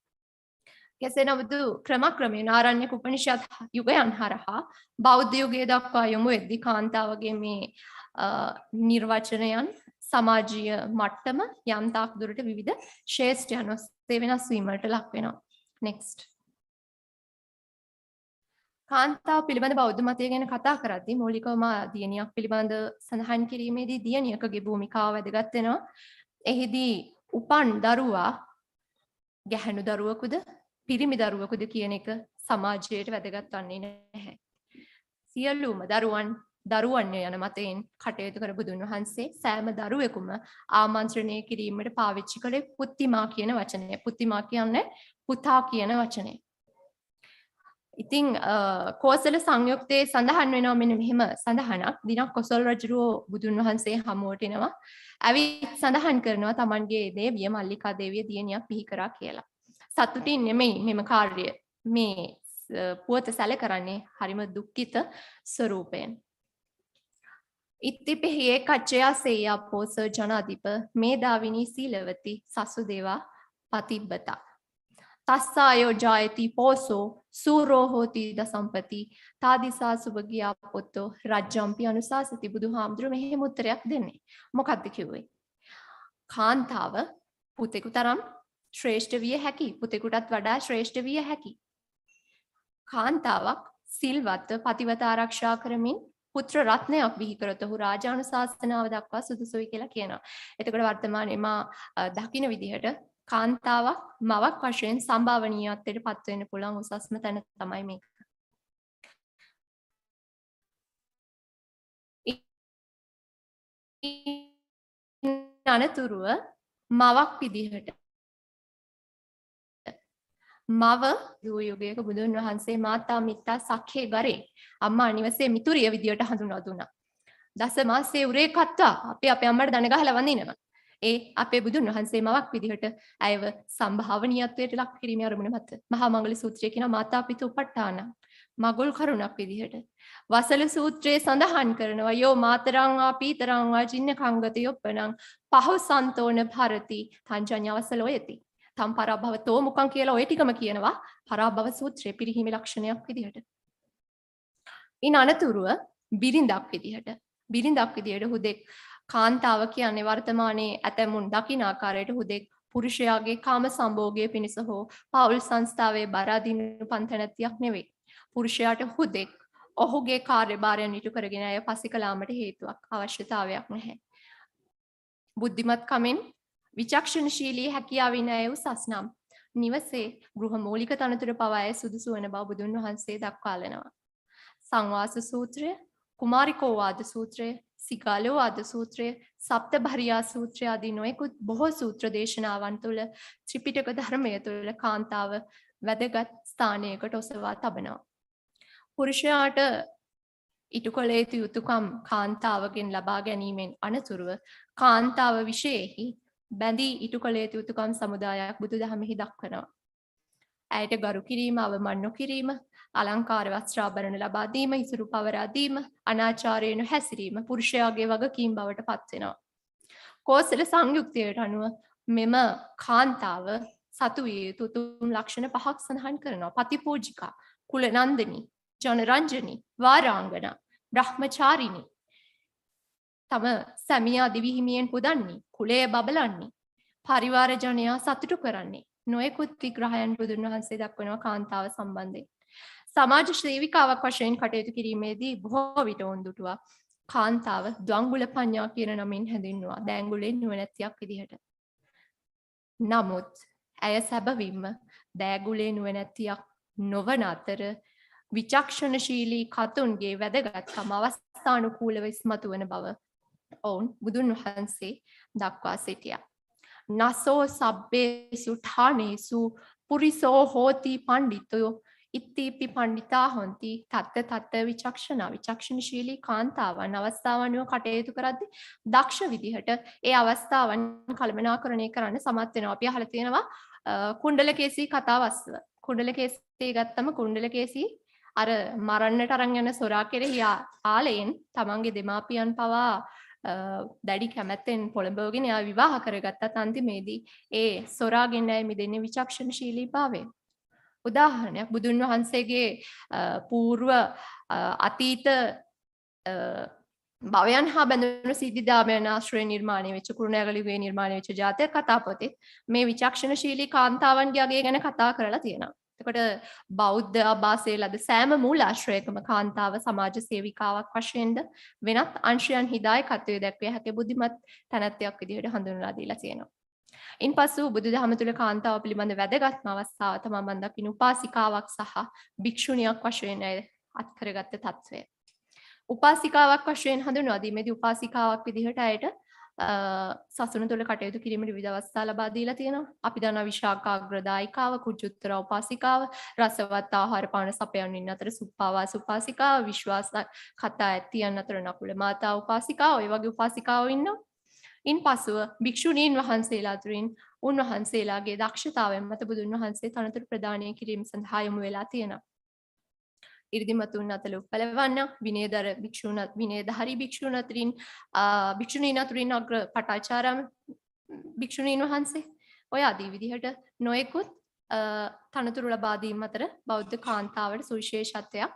කෙසේ නමුත් ක්‍රමක්‍රමයෙන් ආරණ්‍යක උපනිෂද් යුගයන් හරහා බෞද්ධ යුගයේ දක්වා යොමු වෙද්දී කාන්තාවගේ මේ නිර්වචනයන් සමාජීය මට්ටම යම්තාක් දුරට විවිධ ශ්‍රේෂ්ඨයන් ඔස්සේ වෙනස් වීමට ලක් වෙනවා. next කාන්තාව පිළිබඳ බෞද්ධ මතය ගැන කතා කරද්දී මූලිකවම දියණියක් පිළිබඳ සඳහන් කිරීමේදී දියණියකගේ භූමිකාව වැදගත් වෙනවා. එහිදී උපන් දරුවා ගැහැණු දරුවෙකුද පිරිමි දරුවෙකුද කියන එක සමාජයට වැදගත් වන්නේ නැහැ. සියලුම දරුවන් යන මතයෙන් කටයුතු කර බුදුන් වහන්සේ සෑම දරුවෙකුම ආමන්ත්‍රණය කිරීමට පාවිච්චි කළේ පුත්තිමා කියන වචනය. පුත්තිමා කියන්නේ පුතා කියන වචනය. ඉතින් කෝසල සංයුක්තයේ සඳහන් වෙනවා මෙන්න මෙහෙම සඳහනක්. දිනක් කොසල් රජුරෝ බුදුන් වහන්සේ හමුවට එනවා. ඇවිත් සඳහන් කරනවා තමන්ගේ දේවිය මල්ලිකා දේවිය දියණියක් බිහි කරා කියලා. සතුටින් නෙමෙයි මෙම කාර්යය මේ පුවත සැල කරන්නේ හරිම දුක්ඛිත ස්වරූපයෙන්. ඉත්තිපිහියේ කච්චයා සේයා පෝස ජනාධිප මේදාවිනී සීලවති සසුදේවා පතිබ්බතා තස්සායෝ ජායති පෝසෝ සූරෝ හෝති දසම්පති තාදිසා සුභගියා පොත්තෝ රජ්ජම්පි අනුශාසති බුදුහාමුදුරුවෝ මෙහෙම උත්තරයක් දෙන්නේ. මොකක්ද කිව්වේ? කාන්තාව පුතෙකු තරම් ශ්‍රේෂ්ඨ විය හැකි. පුතෙකුටත් වඩා ශ්‍රේෂ්ඨ විය හැකි. කාන්තාවක් සිල්වත්ව පතිවත ආරක්ෂා කරමින් පුත්‍ර රත්නයක් බිහි කරත ඔහු රාජානුශාසනාව දක්වා සුදුසුයි කියලා කියනවා. එතකොට වර්තමානයේ මා දකින්න විදිහට කාන්තාවක් මවක් වශයෙන් සම්භාවනීයත්වයට පත් වෙන්න පුළුවන් උසස්ම තැන තමයි මේක. අනතුරුව මවක් විදිහට මව යුගයක බුදුන් වහන්සේ මාතා මිත්තා සඛේ ගරේ අම්මා නිවසේ මිතුරිය විදියට හඳුන්වා දුන්නා. දස මාසේ උරේ කත්තා අපේ අම්මට දන ගහලා වඳිනවා. ඒ අපේ බුදුන් වහන්සේ මවක් විදිහට ඇයව සම්භාවනීයත්වයට ලක් කිරීමේ අරමුණ මත මහා මංගල සූත්‍රයේ කියන මාතා පිතු උපට්ඨාන මගුල් කරුණක් විදිහට වසල සූත්‍රයේ සඳහන් කරනවා යෝ මාතරං වා පීතරං වා ජින්න කංගත යොප්පනං පහු සන්තෝන භරති තංජඤ්ඤ වසලෝයති තම් පරාභවතෝ මුකං කියලා ඔය ටිකම කියනවා පරාභව සූත්‍රයේ පිරිහීමේ ලක්ෂණයක් විදිහට. ඉන් අනතුරුව බිරිඳක් විදිහට හුදෙක් කාන්තාව කියන්නේ වර්තමානයේ ඇතැමුන් දකින ආකාරයට හුදෙක් පුරුෂයාගේ කාම සම්භෝගයේ පිණිස හෝ පෞල් සංස්ථාවේ බර අදින්නු පන්තනතියක් නෙවෙයි. පුරුෂයාට හුදෙක් ඔහුගේ කාර්යභාරයන් ඉටු කරගෙන අය පසිකලාමට හේතුවක් අවශ්‍යතාවයක් නැහැ. බුද්ධිමත් කමෙන් විචක්ෂණශීලී හැකියාවින් අය උසස් නම් නිවසේ ගෘහ මූලික තනතුර පවා අය සුදුසු වන බව බුදුන් වහන්සේ දක්වාලනවා. සංවාස සූත්‍රය, කුමාරිකෝවාද සූත්‍රය, සිකාලෝවාද සූත්‍රය, සප්තභරියා සූත්‍රය ආදී නොයෙකුත් බොහෝ සූත්‍ර දේශනාවන් තුළ ත්‍රිපිටක ධර්මය තුළ කාන්තාව වැදගත් ස්ථානයකට ඔසවා තබනවා. පුරුෂයාට ඉටු කළ යුතු යුතුකම් කාන්තාවගෙන් ලබා ගැනීමෙන් අනතුරුව කාන්තාව විශේෂෙහි බැඳී ඉටු කළ යුතු යුතුකම් සමුදායක් බුදුදහමෙහි දක්වනවා. ඇයට ගරු කිරීම, අවමන් නොකිරීම, අලංකාර වස්ත්‍රාභරණ ලබා දීම, ඉසුරු පවරා දීම, අනාචාරයෙන් හැසිරීම පුරුෂයාගේ වගකීම් බවට පත් වෙනවා. කෝසල සංයුක්තයට අනුව මෙම කාන්තාව සතු විය යුතු උතුම් ලක්ෂණ 5ක් සඳහන් කරනවා. පතිපූජිකා, කුලනන්දිනී, ජනරංජනී, වාරාංගනා, බ්‍රහ්මචාරිණී. තම සැමියා දිවිහිමියෙන් පුදන්නේ, කුලය බබලන්නේ, පරිවාර ජනයා සතුටු කරන්නේ. නොයෙකුත් විග්‍රහයන් බුදුන් වහන්සේ දක්වනවා කාන්තාව සම්බන්ධයෙන්. සමාජ සේවිකාවක් වශයෙන් කටයුතු කිරීමේදී බොහෝ විට ඔවුන්දුටුවා කාන්තාව ද්වංගුල පඤ්ඤා කියන නමින් හැඳින්වුවා. දෑංගුලේ නුවණැතියක් විදිහට. නමුත් ඇය සැබවින්ම දෑගුලේ නුවණැතියක් නොවන අතර විචක්ෂණශීලී කතුන්ගේ වැදගත්කම අවස්ථානුකූලව ඉස්මතු වන බව ඔවුන් බුදුන් වහන්සේ දක්වා සිටියා. නසෝ සබ්බේසු ඨානේසු පුරිසෝ හෝති පණ්ඩිතයෝ ඉත්තිපි පණ්ඩිතා හොන්ති තත්ත විචක්ෂණ විචක්ෂණශීලී කාන්තාවන් අවස්ථාවන්ව කටයුතු කරද්දී දක්ෂ විදිහට ඒ අවස්ථාවන් කළමනාකරණය කරන්න සමත් වෙනවා. අපි අහලා තියෙනවා කුණ්ඩලකේසී කතාවස්ව. කුණ්ඩලකේසී ගත්තම කුණ්ඩලකේසී අර මරන්නට අරන් යන සොරා කෙරෙහි ආලයෙන් තමන්ගේ දෙමාපියන් පවා දැඩි කැමැත්තෙන් පොළඹවගෙන එයා විවාහ කරගත්තත් අන්තිමේදී ඒ සොරාගෙන් ඇය මිදෙන්නේ විචක්ෂණශීලී භාවයෙන්. උදාහරණයක් බුදුන් වහන්සේගේ పూర్ව අතීත භවයන් හා බැඳුණු සිද්ධාමයන් ආශ්‍රය නිර්මාණය වෙච්ච කුරුණෑගල යුගයේ නිර්මාණය වෙච්ච ජාතක කතා පොතේ මේ විචක්ෂණශීලී කාන්තාවන්ගේ අගය ගැන කතා කරලා තියෙනවා. එතකොට බෞද්ධ ආభాසයේ ලද සෑම මූලාශ්‍රයකම කාන්තාව සමාජ සේවිකාවක් වශයෙන්ද වෙනත් අංශයන් හිදායකත්වයේ දැක්විය හැකි බුද්ධිමත් තැනැත්තියක් විදිහට හඳුන්වලා දීලා තියෙනවා. ඉන්පසු බුදුදහම තුළ කාන්තාව පිළිබඳ වැදගත්ම අවස්ථාව තමයි මම දකින උපාසිකාවක් සහ භික්ෂුණියක් වශයෙන් අත් කරගත්ත තත්වය. උපාසිකාවක් වශයෙන් හඳුන්වා දීමේදී උපාසිකාවක් විදිහට ඇයට සසුන තුළ කටයුතු කිරීමට විවිධ අවස්ථා ලබා දීලා තියෙනවා. අපි දන්නා විශාකාග්‍රදායිකාව, කුජුත්තර උපාසිකාව, රසවත් ආහාර පාන සපයන්නින් අතර සුප්පාවාස උපාසිකාව, විශ්වාස කතා ඇත්තියන් අතර නකුල මාතා උපාසිකාව, ඔය වගේ උපාසිකාවෝ ඉන්නවා. ඉන්පසුව භික්ෂුණීන් වහන්සේලා අතරින් උන්වහන්සේලාගේ දක්ෂතාවයෙන් මත බුදුන් වහන්සේ තනතුරු ප්‍රදානය කිරීම සඳහා යොමු වෙලා තියෙනවා. ඉරිදිමතුන් අතර උපලවන්න විනයදර භික්ෂුණ විනයධාරී භික්ෂුණ අතරින් භික්ෂුණීන් අතරින් අග්‍ර පටාචාරාම භික්ෂුණීන් වහන්සේ ඔය ආදී විදිහට නොයෙකුත් තනතුරු ලබා දීම අතර බෞද්ධ කාන්තාවට සුවිශේෂත්වයක්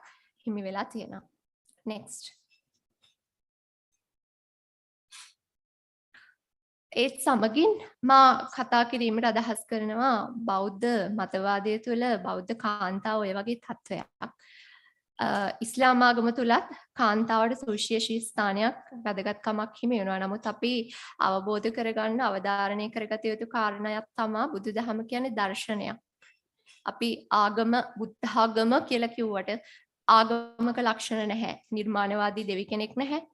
හිමි වෙලා තියෙනවා. next ඒත් සමගින් මා කතා කිරීමට අදහස් කරනවා බෞද්ධ මතවාදය තුළ බෞද්ධ කාන්තාව ඔය වගේ තත්ත්වයක්. ඉස්ලාම් ආගම තුලත් කාන්තාවට සුවිශේෂී ස්ථානයක් වැදගත්කමක් හිමි වෙනවා. නමුත් අපි අවබෝධ කරගන්න අවධාරණය කරගත යුතු කාරණයක් තමයි බුදුදහම කියන්නේ දර්ශනයක්. අපි ආගම බුද්ධාගම කියලා කිව්වට ආගමක ලක්ෂණ නැහැ. නිර්මාණවාදී දෙවි කෙනෙක් නැහැ.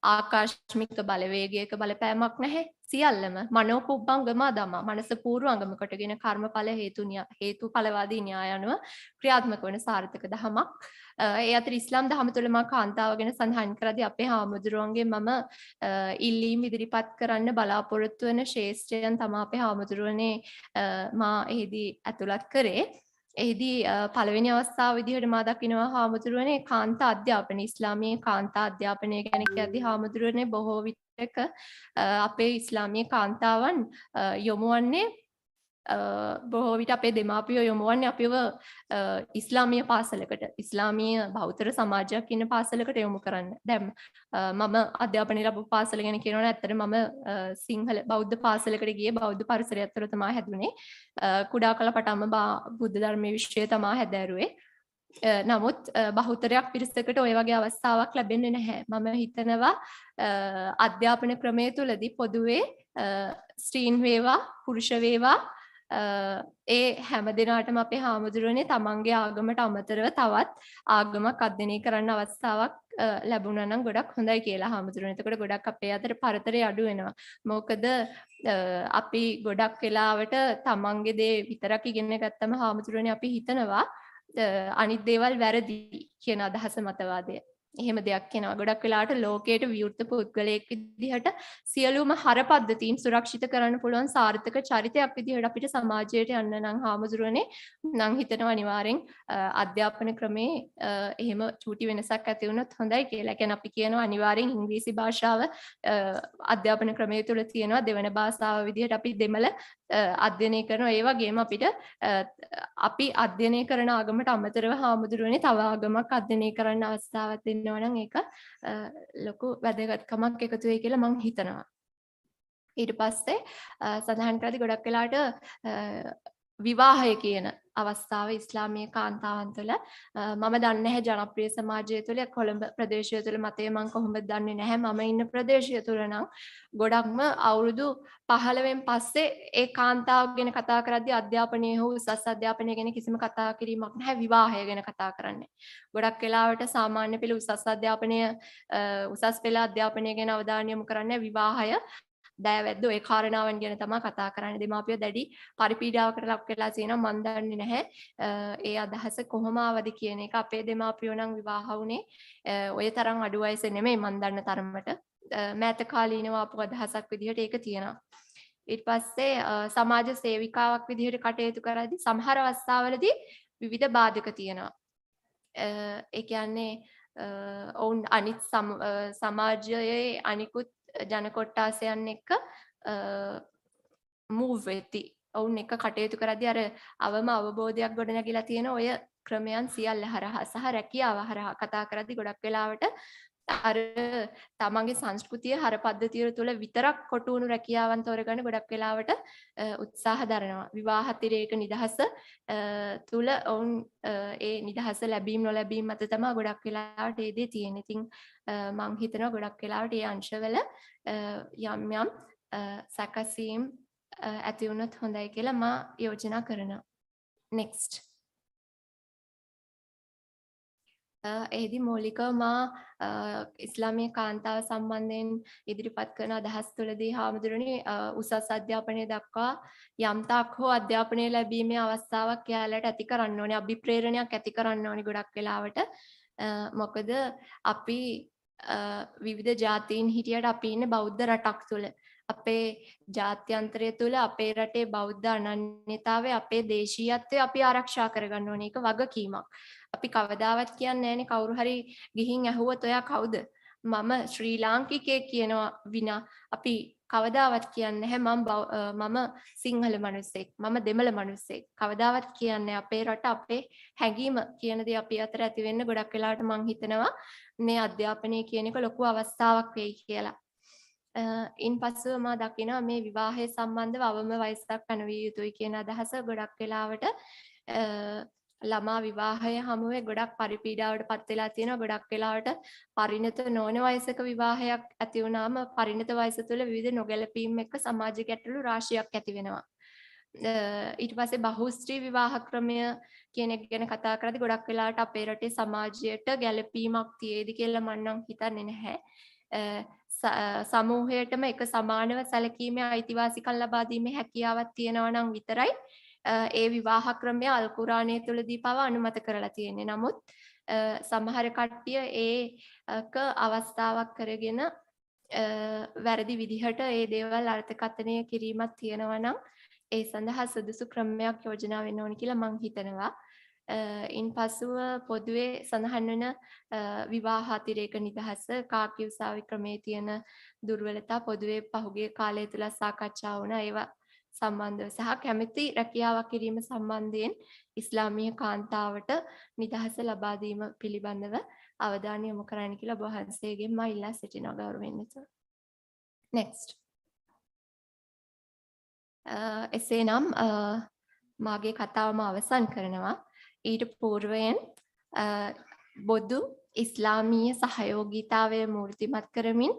ආකාශමික බලවේගයක බලපෑමක් නැහැ. සියල්ලම මනෝපුබ්බංගම ධම්ම මනස පූර්වංගම කොටගෙන කර්මඵල හේතුඵලවාදී න්‍යාය අනුව ක්‍රියාත්මක වන සාර්ථක දහමක්. ඒ අතර ඉස්ලාම් දහම තුළ මා කාන්තාව ගැන සඳහන් කරද්දී අපේ හාමුදුරුවන්ගේ මම ඉල්ලීම් ඉදිරිපත් කරන්න බලාපොරොත්තු වෙන ශේෂ්ත්‍රයන් තමයි අපේ හාමුදුරුවනේ මා එහිදී ඇතුළත් කරේ. එහිදී පළවෙනි අවස්ථාව විදිහට මා දකිනවා හාමුදුරුවනේ කාන්තා අධ්‍යාපනය ඉස්ලාමීය කාන්තා අධ්‍යාපනය ගැන කියද්දී හාමුදුරුවනේ බොහෝ විටක අපේ ඉස්ලාමීය කාන්තාවන් යොමුවන්නේ බොහෝ විට අපේ දෙමාපියෝ යොමුවන්නේ අපිව ඉස්ලාමීය පාසලකට ඉස්ලාමීය බෞද්ධ සමාජයක් ඉන්න පාසලකට යොමු කරන්න. දැන් මම අධ්‍යාපනය ලැබපු පාසල ගැන කියනවනේ ඇත්තට මම සිංහල බෞද්ධ පාසලකට ගියේ බෞද්ධ පරිසරයක් තුළ තමයි හැදුනේ. කුඩා කල පටන්ම බුද්ධ ධර්මයේ විශ්ය තමයි හැදෑරුවේ. නමුත් බහුතරයක් පිරිසකට ඔය වගේ අවස්ථාවක් ලැබෙන්නේ නැහැ. මම හිතනවා අධ්‍යාපන ක්‍රමය තුළදී පොදුවේ ස්ත්‍රීන් වේවා පුරුෂ වේවා ඒ හැම දිනාටම අපේ හාමුදුරුවනේ තමන්ගේ ආගමට අමතරව තවත් ආගමක් අධ්‍යයනය කරන්න අවස්ථාවක් ලැබුණා නම් ගොඩක් හොඳයි කියලා හාමුදුරුවනේ. එතකොට ගොඩක් අපේ අතර පරතරය අඩු වෙනවා. මොකද අපි ගොඩක් වෙලාවට තමන්ගේ දේ විතරක් ඉගෙන ගත්තම හාමුදුරුවනේ අපි හිතනවා අනිත් දේවල් වැරදි කියන අදහස මතවාදය. එහෙම දෙයක් වෙනවා. ගොඩක් වෙලාවට ලෝකයට විවෘත පුද්ගලයෙක් විදිහට සියලුම හර පද්ධතීන් සුරක්ෂිත කරන්න පුළුවන් සාර්ථක චරිතයක් විදිහට අපිට සමාජයට යන්න නම් හාමුදුරුවනේ නම් හිතනවා අනිවාර්යෙන් අධ්‍යාපන ක්‍රමේ එහෙම චූටි වෙනසක් ඇති වුණොත් හොඳයි කියලා. කියන්නේ අපි කියනවා අනිවාර්යෙන් ඉංග්‍රීසි භාෂාව අධ්‍යාපන ක්‍රමය තුළ තියෙනවා දෙවන භාෂාව විදිහට අපි දෙමළ අධ්‍යයනය කරනවා. ඒ වගේම අපිට අපි අධ්‍යයනය කරන ආගමට අමතරව හාමුදුරුවනේ තව ආගමක් අධ්‍යයනය කරන්න අවස්ථාවක් දෙනවා නම් ඒක ලොකු වැදගත්කමක් එකතු වෙයි කියලා මම හිතනවා. ඊට පස්සේ සඳහන් කරද්දී ගොඩක් වෙලාවට විවාහය කියන අවස්ථාව ඉස්ලාමීය කාන්තාවන් තුළ මම දන්නේ නැහැ ජනප්‍රිය සමාජය තුළ කොළඹ ප්‍රදේශය තුළ මතය මම කොහොමද දන්නේ නැහැ. මම ඉන්න ප්‍රදේශය තුළ නම් ගොඩක්ම අවුරුදු 15න් පස්සේ ඒ කාන්තාව ගැන කතා කරද්දී අධ්‍යාපනයේ හෝ උසස් අධ්‍යාපනය ගැන කිසිම කතා කිරීමක් නැහැ. විවාහය ගැන කතා කරන්නේ. ගොඩක් වෙලාවට සාමාන්‍ය පෙළ උසස් පෙළ අධ්‍යාපනය ගැන අවධානය යොමු කරන්නේ විවාහය දයවැද්දෝ ඒ කාරණාවන් ගැන තමයි කතා කරන්නේ. දෙමාපියෝ දැඩි පරිපීඩාවකට ලක් වෙලා තියෙනවා. මන් දන්නේ නැහැ ඒ අදහස කොහොම ආවද කියන එක. අපේ දෙමාපියෝ නම් විවාහ වුණේ ඔය තරම් අඩු වයසේ නෙමෙයි මන් දන්න තරමට. මෑත කාලීනව ආපු අදහසක් විදිහට ඒක තියෙනවා. ඊට පස්සේ සමාජ සේවිකාවක් විදිහට කටයුතු කරද්දී සමහර අවස්ථාවලදී විවිධ බාධක තියෙනවා. ඒ කියන්නේ ඔවුන් අනිත් සමාජයේ අනිකුත් ජන කොට්ටාසයන් එක්ක මූව් වෙති. ඔවුන් එක කටයුතු කරද්දී අර අවම අවබෝධයක් ගොඩනැගිලා තියෙන ඔය ක්‍රමයන් සියල්ල හරහා සහ රැකියාව හරහා කතා කරද්දී ගොඩක් වෙලාවට අර තමන්ගේ සංස්කෘතිය හර පද්ධතිය තුළ විතරක් කොටුණු රැකියාවන් තෝරගන්න ගොඩක් වෙලාවට උත්සාහ දරනවා. විවාහතිරේක නිදහස තුළ ඔවුන් ඒ නිදහස ලැබීම නොලැබීම මත තමයි ගොඩක් වෙලාවට ඒ දේ තියෙන්නේ. ඉතින් මම හිතනවා ගොඩක් වෙලාවට මේ අංශවල යම් යම් සැකසීම් ඇති වුණොත් හොඳයි කියලා මා යෝජනා කරනවා. next එහිදී මූලිකව මා ඉස්ලාමීය කාන්තාව සම්බන්ධයෙන් ඉදිරිපත් කරන අදහස් තුළදී හාමුදුරනේ උසස් අධ්‍යාපනය දක්වා යම් තාක් හෝ අධ්‍යාපනය ලැබීමේ අවස්ථාවක් යාලට ඇති කරන්න ඕනේ. අභිප්‍රේරණයක් ඇති කරන්න ඕනේ ගොඩක් වෙලාවට. මොකද අපි විවිධ ජාතීන් හිටියට අපි ඉන්නේ බෞද්ධ රටක් තුළ. අපේ ජාත්‍යන්තරය තුළ අපේ රටේ බෞද්ධ අනන්‍යතාවය අපේ දේශීයත්වය අපි ආරක්ෂා කරගන්න ඕන එක වගකීමක්. අපි කවදාවත් කියන්නේ නැහැනේ කවුරු හරි ගිහින් ඇහුවොත් ඔයා කවුද? මම ශ්‍රී ලාංකිකයෙක් කියනවා විනා අපි කවදාවත් කියන්නේ නැහැ මම සිංහල මිනිස්සෙක් මම දෙමළ මිනිස්සෙක් කවදාවත් කියන්නේ අපේ රට අපේ හැඟීම කියන දේ අපි අතර ඇති වෙන්න ගොඩක් වෙලාවට මම හිතනවා මේ අධ්‍යාපනය කියන එක ලොකු අවස්ථාවක් වෙයි කියලා. ඉන් පසුව මා දකිනවා මේ විවාහය සම්බන්ධව අවම වයසක් පැනවිය යුතුයි කියන අදහස ගොඩක් වෙලාවට ළමා විවාහය හමුවේ ගොඩක් පරිපීඩාවට පත් වෙලා තියෙනවා. ගොඩක් වෙලාවට පරිණත නොවන වයසක විවාහයක් ඇති වුණාම පරිණත වයස තුළ විවිධ නොගැලපීම් එක්ක සමාජ ගැටලු රාශියක් ඇති වෙනවා. ඊට පස්සේ බහුස්ත්‍රී විවාහ ක්‍රමය කියන එක ගැන කතා කරද්දී ගොඩක් වෙලාවට අපේ රටේ සමාජයට ගැළපීමක් තියේද කියලා මම නම් හිතන්නේ නැහැ. සමූහයටම එක සමානව සැලකීමේ අයිතිවාසිකම් ලබා දීමේ හැකියාවක් තියෙනවා නම් විතරයි ඒ විවාහ ක්‍රමය අල් කුරානය තුලදී පවා අනුමත කරලා තියෙන්නේ. නමුත් සමහර කට්ටිය ඒක අවස්ථාවක් කරගෙන වැරදි විදිහට ඒ දේවල් අර්ථකථනය කිරීමක් තියෙනවා නම් ඒ සඳහා සුදුසු ක්‍රමයක් යෝජනා වෙන්න ඕනි කියලා මම හිතනවා. ඉන් පසුව පොදුවේ සඳහන් වෙන විවාහ අතිරේක නිදහස කාකි උසාවි ක්‍රමයේ තියෙන දුර්වලතා පොදුවේ පහුගිය කාලය තුල සාකච්ඡා වුණා. ඒවා සම්බන්ධව සහ කැමැති රැකියාවක් කිරීම සම්බන්ධයෙන් ඉස්ලාමීය කාන්තාවට නිදහස ලබා දීම පිළිබඳව අවධානය යොමු කරන්න කියලා ඔබ වහන්සේගෙන් මා ඉල්ලා සිටිනවා ගෞරවයෙන් යුතුව. next එසේනම් මාගේ කතාවම අවසන් කරනවා. ඊට పూర్වයෙන් බොදු ඉස්ලාමීය සහයෝගීතාවය මූර්තිමත් කරමින්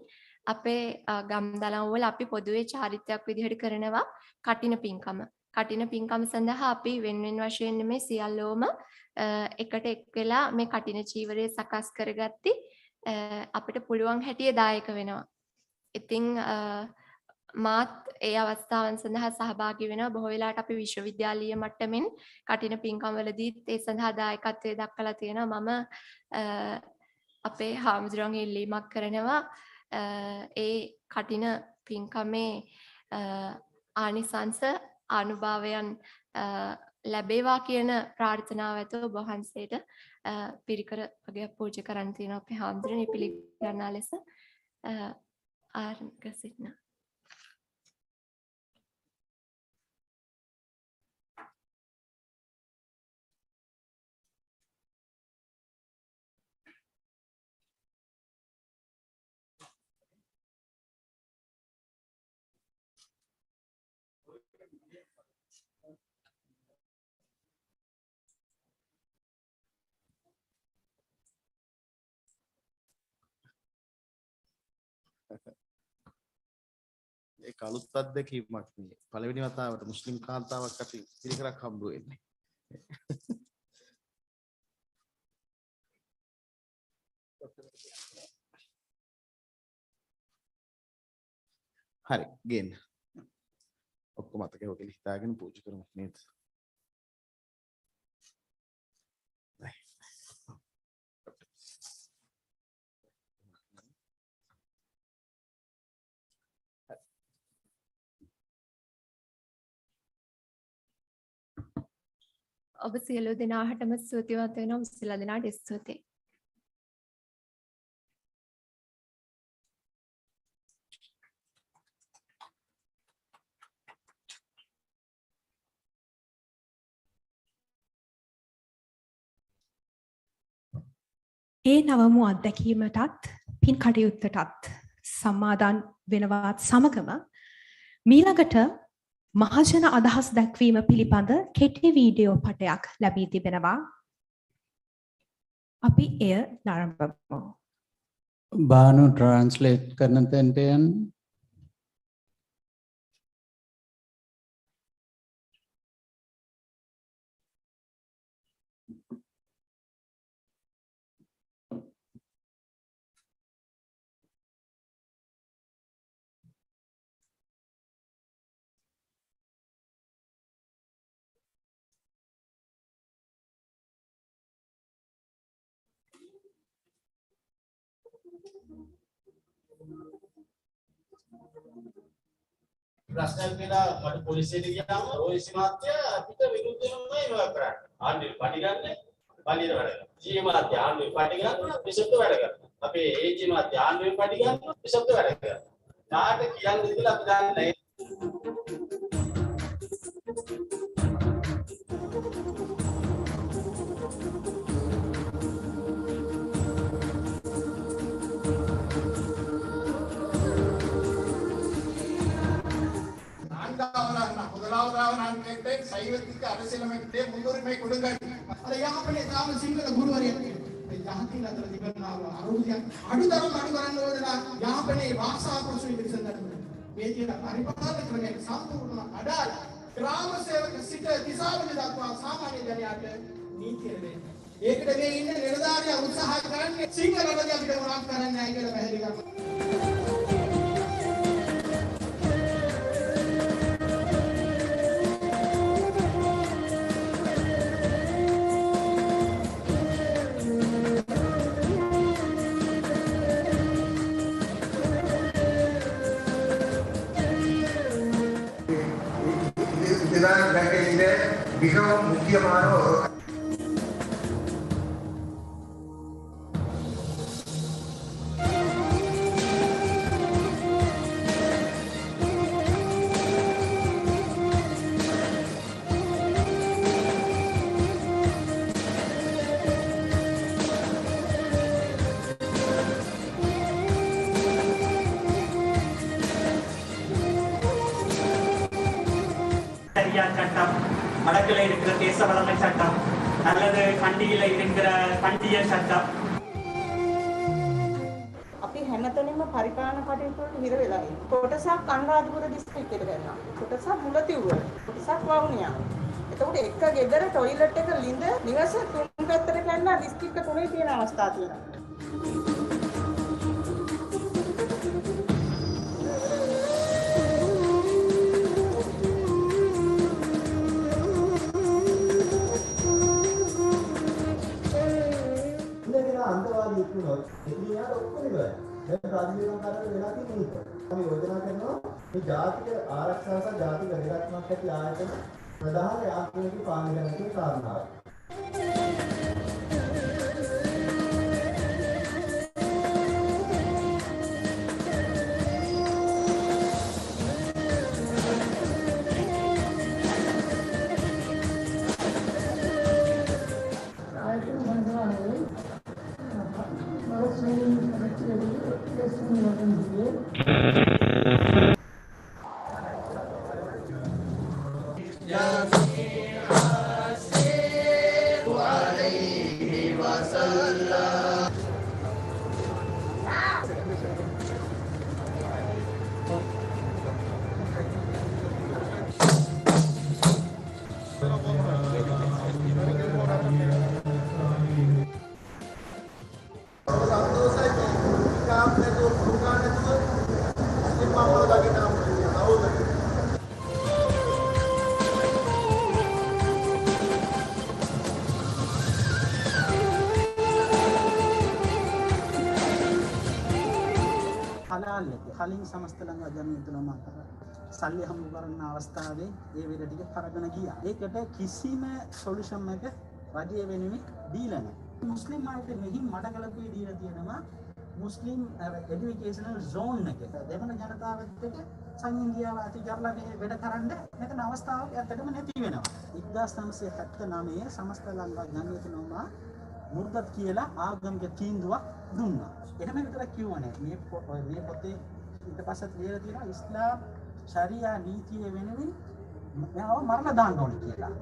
අපේ ගම්දලව් වල අපි පොදුවේ චාරිත්‍රාක් විදිහට කරනවා කටින පින්කම. කටින පින්කම සඳහා අපි වෙන වශයෙන් මේ සියල්ලෝම එකට එක් වෙලා මේ කටින චීවරය සකස් කරගatti අපිට පුළුවන් හැටියේ දායක වෙනවා. ඉතින් මාත් ඒ අවස්ථාවන් සඳහා සහභාගී වෙනවා. බොහෝ වෙලාවට අපි විශ්වවිද්‍යාලීය මට්ටමින් කටින පින්කම් වලදීත් ඒ සඳහා දායකත්වයේ දක්වලා තියෙනවා. මම අපේ හාමුදුරුවන්ගේ ඉල්ලීමක් කරනවා ඒ කටින පින්කමේ ආනිසංස අනුභවයන් ලැබේවා කියන ප්‍රාර්ථනාව ඇතුව ඔබ වහන්සේට පිරිකර වගේ පූජා කරන්න තියෙනවා. අපේ හාමුදුරුවනේ පිළිගන්නා ලෙස ආරම්භ කරන්න. ඒ කලුත් අත්දැකීමක් නේ. පළවෙනි වතාවට මුස්ලිම් කාන්තාවක් අපි පිළිකරක් හම්බ වෙන්නේ. හරි ගේන්න. ඔක්කොම අතකේ ඔකේ හිතාගෙන පූජා කරමු නේද? ඔබ සියලු දෙනාටම ස්තුතිවන්ත වෙනවා. සියලු දෙනාට ස්තුතියි. ඒ නවමු අත්දැකීමටත් පින් කටයුත්තටත් සම්මාදන් වෙනවත් සමගම මීළඟට මහජන අදහස් දැක්වීම පිළිබඳ කෙටි වීඩියෝ පටයක් ලැබී තිබෙනවා. අපි එය නරඹමු. බානු ට්‍රාන්ස්ලේට් කරන තැනට යන්න. ප්‍රශ්නයක් වෙලා මට පොලිසියට ගියාම ඔය සීමාත්‍ය අපිට විරුද්ධවමයි මේවා කරන්නේ. ආණ්ඩුවේ පඩි ගන්න පඩියට වැඩ කරනවා. සීමාත්‍ය ආණ්ඩුවේ පඩි ගන්න විසුද්ධ වැඩ කරනවා. අපේ ඒ සීමාත්‍ය ආණ්ඩුවේ පඩි ගන්න විසුද්ධ වැඩ කරනවා. කාට කියන්නේ කියලා අපි දන්නේ නැහැ. முதலாவதாக சைவத்துக்கு அரசியலமைப்பே முன்னுரிமை கொடுங்க. அதை யாப்பனே தாம சிங்கள குருவரியன் ජාතිල අතර තිබෙනා අරුදියක් අඩුතරම් අඩු කරන්න ඕන යාපනයේ භාෂා ප්‍රශ්න විසඳන්න මේ කියන පරිපාලන ක්‍රමයේ සම්පූර්ණ අඩාල ග්‍රාම සේවක සිට දිසාවල දක්වා සාමාන්‍ය ජනයාට නීතිය වෙන්නේ. ඒකට මේ ඉන්න නිලධාරියා උත්සාහ කරන්නේ සිංහල රජය අපිට මොනවක් කරන්නේ නැහැ කියලා පැහැදිලි කරනවා. மிகவும் முக்கியமான ஒரு சட்டம், வடக்கில் இருக்கிற தேச வளமை சட்டம் அல்லது கண்டியில் இருக்கிற கண்டியல் சட்டம். අපි හැමතැනම පරිපාලන කටයුතු වලට හිර වෙලා ඉන්නේ. කොටසක් අනුරාධපුර දිස්ත්‍රික්කයට ගන්නවා. කොටසක් මුලතිව්ව. කොටසක් වවුනියා. එතකොට එක ගෙදර টয়ලට් එක ලිඳ නිවස තුන් පැත්තට කැල්ලා දිස්ත්‍රික්ක තුනේ තියෙන අවස්ථා තියෙනවා. එදිනෙකට ඔක්කොම ඉවරයි. දැන් රාජ්‍යයෙන් කරන්නේ වෙලා තියෙන එක. අපි යෝජනා කරනවා මේ ජාතික ආරක්ෂා සහ ජාතික රැකවරණයක් ඇති ආයතන ප්‍රධාන යාන්ත්‍රික පාලනය කරන කාරණාව. කලින් සමස්ත ලංකා ජනහිතනම අතර සල්ලි හම්බ කරන අවස්ථාවේ ඒ වේද ටික කරගෙන ගියා. ඒකට කිසිම සොලියුෂන් එක රජය වෙනුවෙන් දීලා නැහැ. මුස්ලිම් අයට මෙහි මඩකලපුවේ දීලා තියෙනවා මුස්ලිම් එඩියුකේෂනල් සෝන් එක. දෙවන ජනතාවත් එක්ක සංහිඳියාව ඇති කරලා මේ වැඩ කරන්න මෙතන අවස්ථාවක් ඇත්තටම නැති වෙනවා. 1979 සමස්ත ලංකා ජනහිතනම මුර්තද් කියලා ආගමික තීන්දුවක් දුන්නා. එහෙම විතරක් කිව්වා නෑ. මේ පොතේ ඊට පස්සෙත් ලියලා තියෙනවා ඉස්ලාම් ශරියා නීතිය වෙනුවෙන් මෙයාව මරණ දාන්න ඕනේ කියලා.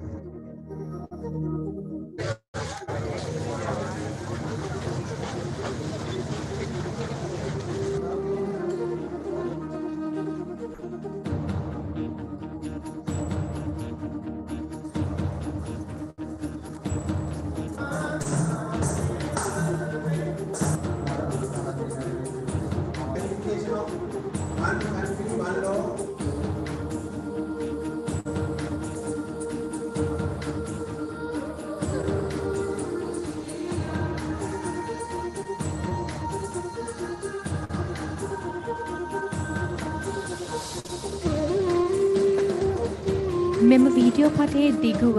මෙම වීඩියෝ පටයේ දිගුව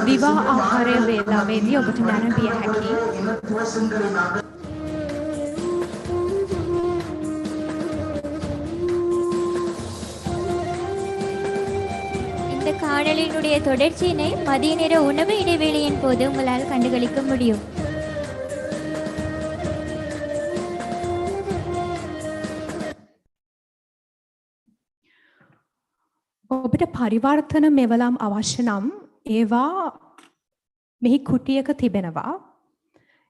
විවාහ ආහාරය වේලාවේදී ඔබට නැරඹිය හැකි இந்த காணொளியினுடைய தொடர்ச்சியினை மதிய நேர உணவு இடைவேளையின் போது உங்களால் கண்டுகளிக்க முடியும். ඔබට පරිවර්තන මෙවලම් අවශ්‍ය නම් ඒවා මෙහි කුටියක තිබෙනවා.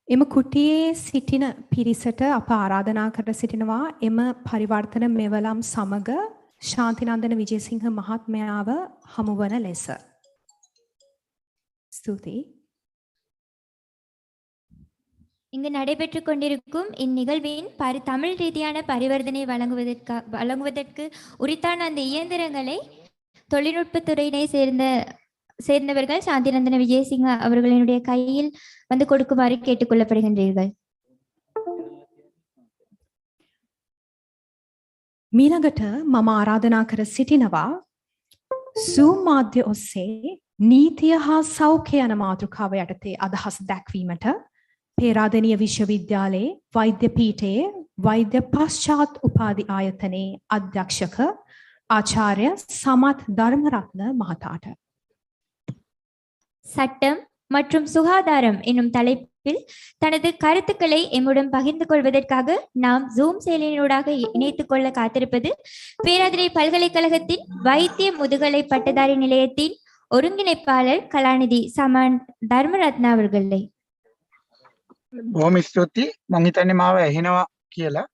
එම කුටියේ සිටින පිරිසට අප ආරාධනා කර සිටිනවා එම පරිවර්තන මෙවලම් සමග ශාන්තිනන්දන විජේසිංහ මහත්මයාව හමුවන ලෙස. ස්තුතියි. இங்கு நடைபெற்று கொண்டிருக்கும் இந்நிகழ்வின் தமிழ் ரீதியான பரிவர்த்தனை வழங்குவதற்கு உரித்தான அந்த இயந்திரங்களை தொழில்நுட்பத்துறையினை சேர்ந்தவர்கள் சாந்திநந்தன விஜயசிங்க அவர்களினுடைய கையில் வந்து கொடுக்குமாறு கேட்டுக்கொள்ளப்படுகின்றீர்கள். මීළඟට මම ආරාධනා කර සිටිනවා Zoom මාධ්‍ය ඔස්සේ නීතිය හා සෞඛ්‍ය යන මාතෘකාව යටතේ අදහස් දැක්වීමට පේරාදෙණිය විශ්වවිද්‍යාලයේ වෛද්‍ය පීඨයේ වෛද්‍ය පශ්චාත් උපාධි ආයතනයේ අධ්‍යක්ෂක ආචාර්ය සමත් ධර්මරත්න මහතාට சட்டம் மற்றும் சுகாதாரம் என்னும் தலைப்பில் தனது கருத்துக்களை எம்முடன் பகிர்ந்து கொள்வதற்காக நாம் ஜூம் செயலினூடாக இணைத்துக் கொள்ள காத்திருப்பது பேராதனை பல்கலைக்கழகத்தின் வைத்திய முதுகலை பட்டதாரி நிலையத்தின் ஒருங்கிணைப்பாளர் கலாநிதி சமன் தர்மரத்னா அவர்களே. බොහොම ස්තුතියි. මං හිතන්නේ මාව ඇහෙනවා කියලා.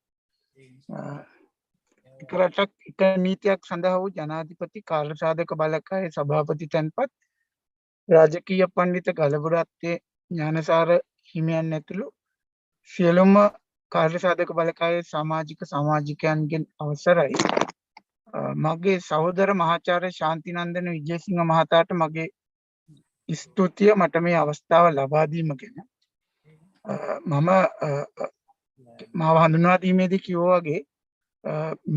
එක රටක් එක නීතියක් සඳහා වූ ජනාධිපති කාර්යසාධක බලකායේ සභාපති තැන්පත් රාජකීය පඬිත ගලබුරත්තේ ඥානසාර හිමියන් ඇතුළු සියලුම කාර්යසාධක බලකායේ සමාජිකයන්ගෙන් අවසරයි. මගේ සහෝදර මහාචාර්ය ශාන්තිනන්දන විජේසිංහ මහතාට මගේ ස්තුතිය මට මේ අවස්ථාව ලබා දීම ගැන. මම මාව හඳුන්වා දීමේදී කිව්වා වගේ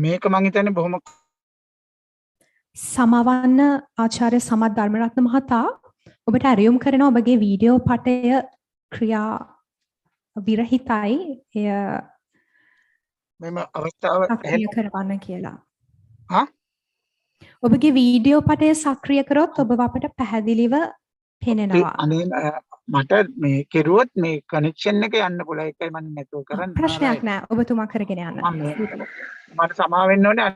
මේක මං හිතන්නේ බොහොම සමවන්න ආචාර්ය සමත් ධර්මරත්න මහතා ඔබට ඇරයුම් කරන ඔබගේ වීඩියෝ පටය ක්‍රියා විරහිතයි එය මෙම අවස්ථාව සක්‍රිය කරවන්න කියලා. හා ඔබගේ වීඩියෝ පටය සක්‍රිය කරොත් ඔබ අපට පැහැදිලිව පෙනෙනවා. අනේ මට මේ කෙරුවොත් මේ කනෙක්ෂන් එක යන්න පුළුවන් ඒකයි මම නැතුව කරන්නේ. ප්‍රශ්නයක් නෑ ඔබතුමා කරගෙන යන්න. මට සමා වෙන්න ඕනේ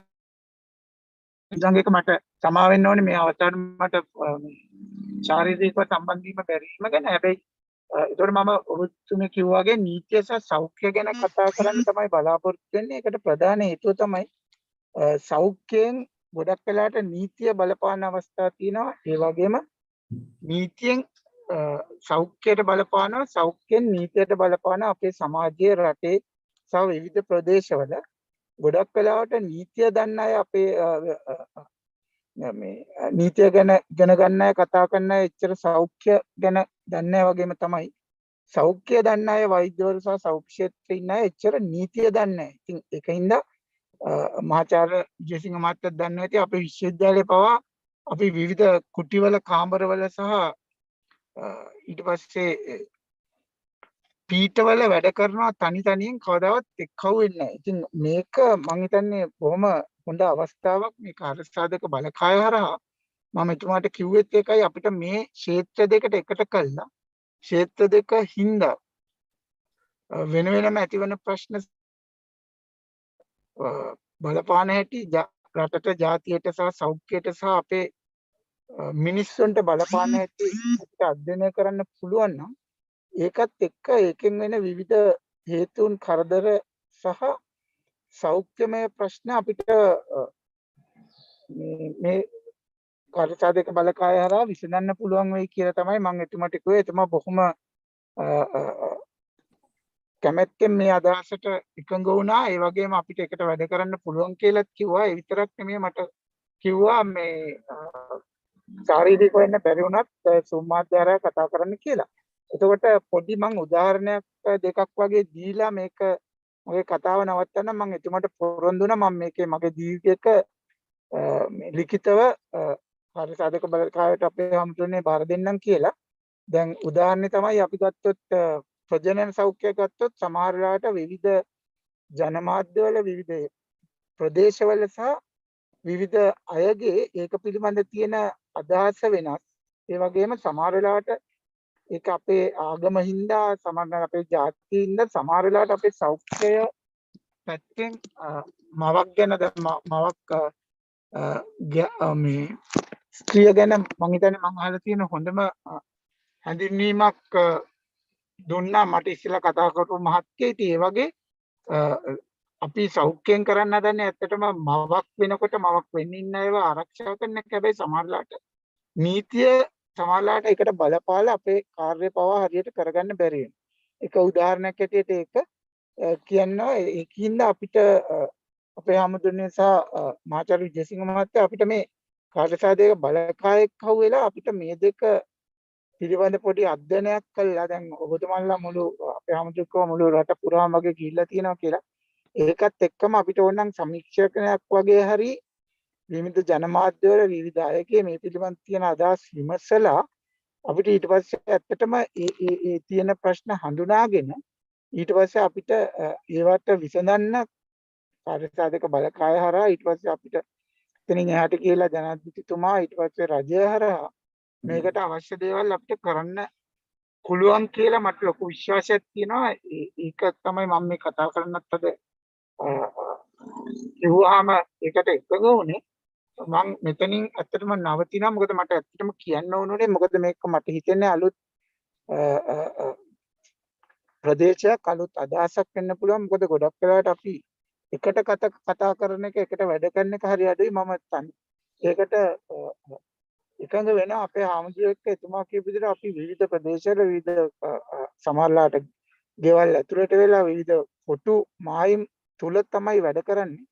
ඊළඟ එක මට සමා වෙන්න ඕනේ මේ අවස්ථාවට මට ශාරීරිකව සම්බන්ධ වීම බැරි වීම ගැන. හැබැයි ඒතකොට මම ඔබතුමී කිව්වා වගේ නීතිය සහ සෞඛ්‍ය ගැන කතා කරන්න තමයි බලාපොරොත්තු වෙන්නේ. ඒකට ප්‍රධාන හේතුව තමයි සෞඛ්‍යයෙන් ගොඩක් වෙලාට නීතිය බලපාන අවස්ථා තියෙනවා. ඒ වගේම නීතියෙන් සෞඛ්‍යයට බලපානවා, සෞඛ්‍යයෙන් නීතියට බලපාන අපේ සමාජයේ රටේ සහ විවිධ ප්‍රදේශවල ගොඩක් වෙලාවට නීතිය දන්න අය අපේ මේ නීතිය ගැන ඉගෙන ගන්න අය කතා කරන අය එච්චර සෞඛ්‍ය ගැන දන්නේ නැහැ වගේම තමයි සෞඛ්‍ය දන්න අය වෛද්‍යවරු සහ සෞඛ්‍ය ක්ෂේත්‍රයේ ඉන්න අය එච්චර නීතිය දන්නේ නැහැ. ඉතින් ඒකින්ද මහාචාර්ය විජේසිංහ මහත්තයා දන්නවා ඇති අපේ විශ්වවිද්‍යාලයේ පවා අපි විවිධ කුටිවල කාමරවල සහ ඊට පස්සේ පීඨවල වැඩ කරනවා තනි තනියෙන් කවදාවත් එක්කව වෙන්නේ නැහැ. ඉතින් මේක මම හිතන්නේ බොහොම හොඳ අවස්ථාවක් මේ කාර්යසාධක බලකාය හරහා මම එතුමාට කිව්වෙත් ඒකයි අපිට මේ ක්ෂේත්‍ර දෙකට එකට කළා ක්ෂේත්‍ර දෙක හින්දා වෙන වෙනම ඇතිවන ප්‍රශ්න බලපාන හැටි රටට ජාතියට සහ සෞඛ්‍යයට සහ අපේ මිනිස්සුන්ට බලපාන හැටි අපිට අධ්‍යයනය කරන්න පුළුවන් නම් ඒකත් එක්ක ඒකෙන් වෙන විවිධ හේතුන් කරදර සහ සෞඛ්‍යමය ප්‍රශ්න අපිට මේ කාර්යසාධක බලකාය හරහා විසඳන්න පුළුවන් වෙයි කියලා තමයි මම එතුමාට කිව්වේ. එතුමා බොහොම කැමැත්තෙන් මේ අදහසට එකඟ වුණා. ඒ වගේම අපිට එකට වැඩ කරන්න පුළුවන් කියලාත් කිව්වා. ඒ විතරක් නෙමෙයි මට කිව්වා මේ ශාරීරිකව වෙන්න බැරි වුණත් Zoom මාධ්‍යය කතා කරන්න කියලා. එතකොට පොඩි මම උදාහරණයක් දෙකක් වගේ දීලා මේක මගේ කතාව නවත්තන්න මම එතුමාට පොරොන්දු වුණා මම මේකේ මගේ දීර්ඝයක ලිඛිතව කාර්ය සාධක බලකායට අපේ හැමතුනේ බාර දෙන්නම් කියලා. දැන් උදාහරණේ තමයි අපි ගත්තොත් ප්‍රජනන සෞඛ්‍ය ගත්තොත් සමහර වෙලාවට විවිධ ජනමාධ්‍යවල විවිධ ප්‍රදේශවල සහ විවිධ අයගේ ඒක පිළිබඳ තියෙන අදහස වෙනස්. ඒ වගේම සමහර වෙලාවට ඒක අපේ ආගම හින්දා සමහර අපේ ජාතිය හින්දා සමහර වෙලාවට අපේ සෞඛ්‍යය පැත්තෙන් මවක් ගැන මවක් මේ ස්ත්‍රිය ගැන මම හිතන්නේ මම අහලා තියෙන හොඳම හැඳින්වීමක් දුන්නා මට ඉස්සෙල්ලා කතා කරපු මහත්කේ. ඉතින් ඒ වගේ අපි සෞඛ්‍යයෙන් කරන්න හදන්නේ ඇත්තටම මවක් වෙනකොට මවක් වෙන්න ඉන්න ඒව ආරක්ෂා කරන එක. හැබැයි සමහරලාට නීතිය සමහරලාට ඒකට බලපාලා අපේ කාර්ය පවා හරියට කරගන්න බැරි වෙනවා. එක උදාහරණයක් ඇටියට ඒක කියනවා. ඒකින්ද අපිට අපේ හැමදෙන්නේ සහ මහාචාර්ය විජේසිංහ මහත්තයා අපිට මේ කාර්ය සාධක බලකායෙක් හවු වෙලා අපිට මේ දෙක පිළිබඳ පොඩි අධ්‍යයනයක් කළා. දැන් ඔබතුමන්ලා මුළු අපේ හැමදෙකම මුළු රට පුරාම වගේ ගිහිල්ලා තියෙනවා කියලා. ඒකත් එක්කම අපිට ඕනනම් සමීක්ෂණයක් වගේ හරි විවිධ ජනමාධ්‍යවල විවිධ අයගේ මේ පිළිබඳ තියෙන අදහස් විමසලා අපිට ඊට පස්සේ ඇත්තටම ඒ තියෙන ප්‍රශ්න හඳුනාගෙන ඊට පස්සේ අපිට ඒවට විසඳන්න කාර්ය සාධක බලකාය හරහා ඊට පස්සේ අපිට එතනින් එහාට කියලා ජනාධිපතිතුමා ඊට පස්සේ රජය හරහා මේකට අවශ්‍ය දේවල් අපිට කරන්න පුළුවන් කියලා මට ලොකු විශ්වාසයක් තියෙනවා. ඒක තමයි මම මේ කතා කරන්නත් අද කිව්වහම ඒකට එකඟ වුණේ. මම මෙතනින් ඇත්තටම නවතිනවා. මොකද මට ඇත්තටම කියන්න ඕනේ. මොකද මේක මට හිතෙන්නේ අලුත් ප්‍රදේශයක් අලුත් අදහසක් වෙන්න පුළුවන්. මොකද ගොඩක් වෙලාවට අපි එකට කතා කරන එක එකට වැඩ කරන එක හරි අඩුයි. මම ඒකට එකඟ වෙනවා. අපේ හාමුදුරුවෝ එක්ක එතුමා කියපු විදිහට අපි විවිධ ප්‍රදේශවල විවිධ සමහරලාට ගෙවල් ඇතුළට වෙලා විවිධ කොටු මායිම් තුල තමයි වැඩ කරන්නේ.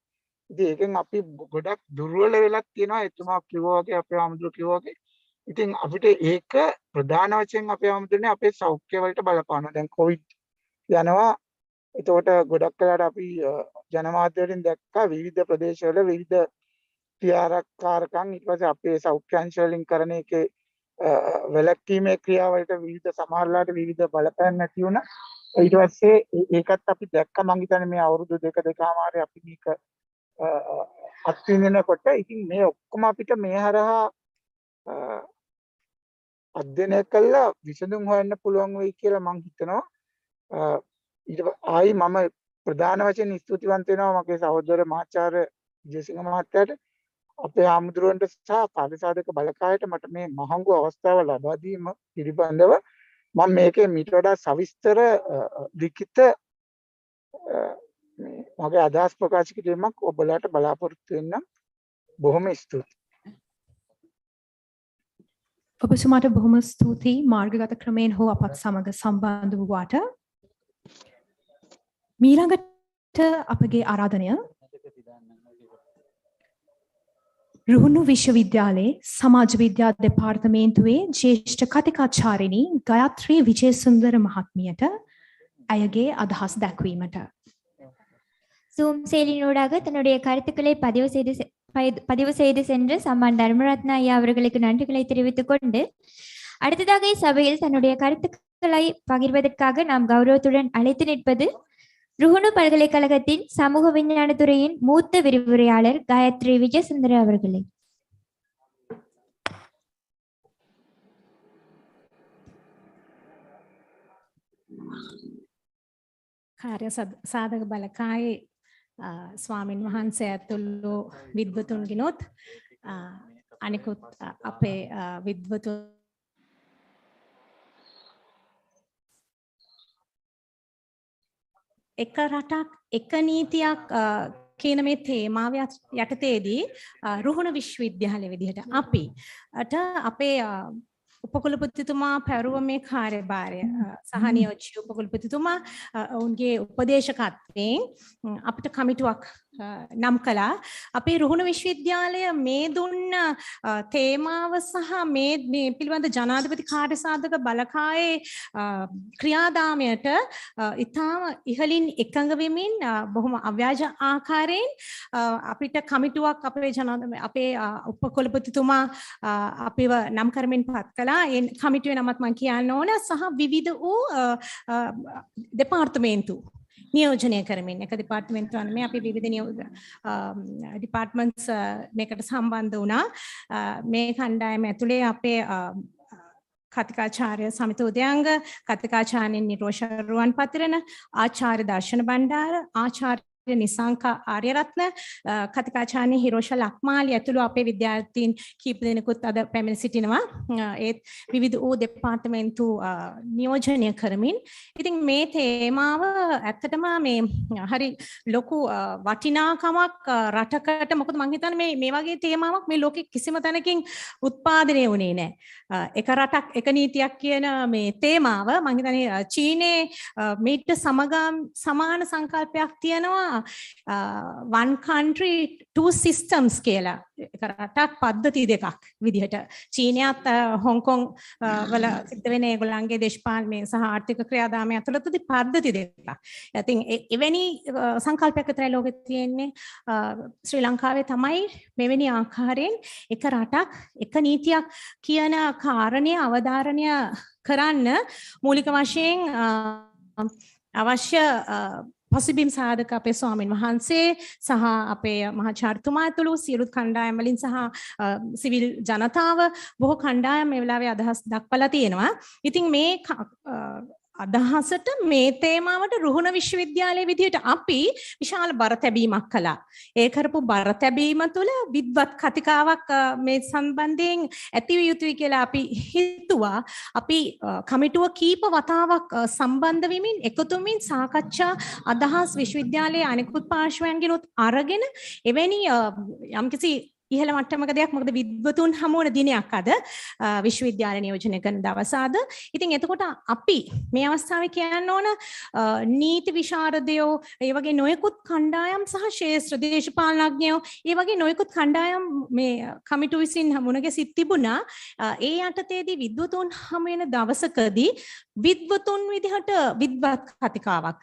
ඉතින් ඒකෙන් අපි ගොඩක් දුර්වල වෙලක් තියෙනවා. එතුමා කිව්වා වගේ අපේ හාමුදුරුවෝ කිව්වා වගේ. ඉතින් අපිට ඒක ප්‍රධාන වශයෙන් අපේ හාමුදුරුවනේ අපේ සෞඛ්‍ය වලට බලපානවා. දැන් කොවිඩ් යනවා. එතකොට ගොඩක් වෙලාවට අපි ජනමාධ්‍ය වලින් දැක්කා විවිධ ප්‍රදේශවල විවිධ ක්‍රියාකාරකම් ඊට පස්සේ අපේ සෞඛ්‍ය අංශ වලින් කරන එකේ වැළැක්වීමේ ක්‍රියාවලට විවිධ සමහරලාට විවිධ බලපෑම් නැති වුණා. ඊට පස්සේ ඒකත් අපි දැක්කා. මං හිතන්නේ මේ අවුරුදු දෙකමාරේ අපි මේක අත්විඳිනකොට ඉතින් මේ ඔක්කොම අපිට මේ හරහා අධ්‍යයනය කළා විසඳුම් හොයන්න පුළුවන් වෙයි කියලා මං හිතනවා. ඊට ආයි මම ප්‍රධාන වශයෙන් ස්තුතිවන්ත වෙනවා මගේ සහෝදර මහාචාර්ය විජේසිංහ මහත්තයාට අපේ ආමුදුරන්ට සහ කාර්ය සාධක බලකායට මට මේ මහඟු අවස්ථාව ලබා දීම පිළිබඳව මම මේකේ මීට වඩා සවිස්තර ලිඛිත මගේ අදහස් ප්‍රකාශ කිරීමක් ඔබලාට බලාපොරොත්තු වෙන්න. බොහොම ස්තුතියි. ඔබතුමාට බොහොම ස්තුතියි මාර්ගගත ක්‍රමයෙන් හෝ අපත් සමග සම්බන්ධ වූවාට. මීළඟට අපගේ ආරාධනය රුහුණු විශ්වවිද්‍යාලයේ සමාජ විද්‍යා දෙපාර්තමේන්තුවේ ජ්‍යෙෂ්ඨ කතිකාචාර්යිනී ගයත්‍රී විජේසුන්දර මහත්මියට ඇයගේ අදහස් දැක්වීමට. Zoom செயலினூடாக தன்னுடைய கருத்துக்களை பதிவு செய்து சென்று சம்மான் தர்மரத்னா ஐயா அவர்களுக்கு நன்றிகளை தெரிவித்துக் கொண்டு அடுத்ததாக சபையில் தன்னுடைய கருத்துக்களை பகிர்வதற்காக நாம் கௌரவத்துடன் அழைத்து நிற்பது ருஹுணு பல்கலைக்கழகத்தின் சமூக விஞ்ஞான துறையின் மூத்த விரிவுரையாளர் காயத்ரி விஜயசுந்தர அவர்களை. කාර්ය සාධක බලකායේ ස්වාමින් වහන්සේ ඇතුළු විද්වතුන්ගිනොත් අනිකුත් අපේ විද්වතුන් එක රටක් එක නීතියක් කියන මේ තේමාව යටතේදී රුහුණ විශ්වවිද්‍යාලය විදිහට අපේ උපකුලපතිතුමා පැවරුව මේ කාර්යභාරය සහ නියෝජ්‍ය උපකුලපතිතුමා ඔවුන්ගේ උපදේශකත්වයෙන් අපිට කමිටුවක් නම් කළා. අපේ රුහුණු විශ්වවිද්‍යාලය මේ දුන්න තේමාව සහ මේ පිළිබඳ ජනාධිපති කාර්යසාධක බලකායේ ක්‍රියාදාමයට ඉතාම ඉහළින් එකඟ වෙමින් බොහොම අව්‍යාජ ආකාරයෙන් අපිට කමිටුවක් අපේ උපකුලපතිතුමා අපිව නම් කරමින් පත් කළා. ඒ කමිටුවේ නමත් මම කියන්න ඕන සහ විවිධ වූ දෙපාර්තමේන්තු නියෝජනය කරමින් එක දෙපාර්තමේන්තුවක් නෙමෙයි අපි විවිධ ඩිපාර්ට්මන්ට්ස් මේකට සම්බන්ධ වුණා. මේ කණ්ඩායම ඇතුලේ අපේ කතිකාචාර්ය සමිත උදයංග, කතිකාචාර්යන් නිරෝෂ රුවන්පතිරණ, ආචාර්ය දර්ශන බණ්ඩාර, ආචාර්ය නිසංක ආර්යරත්න, කතිකාචාර්ය හිරෝෂ ලක්මාලි ඇතුළු අපේ විද්‍යාර්ථීන් කීප දෙනෙකුත් අද පැමිණ සිටිනවා. ඒත් විවිධ වූ දෙපාර්තමේන්තු නියෝජනය කරමින්. ඉතින් මේ තේමාව ඇත්තටම මේ හරි ලොකු වටිනාකමක් රටකට. මොකද මම හිතන්නේ මේ වගේ තේමාවක් මේ ලෝකෙ කිසිම තැනකින් උත්පාදනය වුණේ නැහැ. එක රටක් එක නීතියක් කියන මේ තේමාව මම හිතන්නේ චීනයේ මීට සමාන සංකල්පයක් තියෙනවා. one country two systems කියලා. එක රටක් පද්ධති දෙකක් විදිහට චීනයත් හොංකොං වල සිද්ධ වෙන ඒගොල්ලන්ගේ දේශපාලන සහ ආර්ථික ක්‍රියාදාමය ඇතුළතදී පද්ධති දෙකක්. ඉතින් එවැනි සංකල්පයක් විතරයි ලෝකෙ තියෙන්නේ. ශ්‍රී ලංකාවේ තමයි මෙවැනි ආකාරයෙන් එක රටක් එක නීතියක් කියන කාරණය අවධාරණය කරන්න මූලික වශයෙන් අවශ්‍ය පසුබිම් සාධක අපේ ස්වාමීන් වහන්සේ සහ අපේ මහාචාර්යතුමා ඇතුළු සියලු කණ්ඩායම් වලින් සහ සිවිල් ජනතාව බොහෝ කණ්ඩායම් මේ වෙලාවේ අදහස් දක්වලා තියෙනවා. ඉතින් මේ අදහසට මේ තේමාවට රුහුණ විශ්වවිද්‍යාලයේ විදිහට අපි විශාල බර තැබීමක් කළා. ඒ කරපු බර තැබීම තුළ විද්වත් කතිකාවක් මේ සම්බන්ධයෙන් ඇති විය යුතුයි කියලා අපි හිතුවා. අපි කමිටුව කීප වතාවක් සම්බන්ධ වෙමින් එකතු වෙමින් සාකච්ඡා අදහස් විශ්වවිද්‍යාලයේ අනෙකුත් පාර්ශවයන්ගෙනුත් අරගෙන එවැනි යම්කිසි ඉහළ මට්ටමක දෙයක්. මොකද විද්වතුන් හමු වන දිනයක් අද විශ්වවිද්‍යාල නියෝජනය කරන දවස අද. ඉතින් එතකොට අපි මේ අවස්ථාවේ කියන්න ඕන නීති විශාරදයෝ, ඒ වගේ නොයෙකුත් කණ්ඩායම් සහ ශාස්ත්‍ර දේශපාලනඥයෝ, ඒ වගේ නොයෙකුත් කණ්ඩායම් මේ කමිටු විසින් මුණ ගැසී තිබුණා. ඒ යටතේදී විද්වතුන් හමු වෙන දවසකදී විද්වතුන් විදිහට විද්වත් කතිකාවක්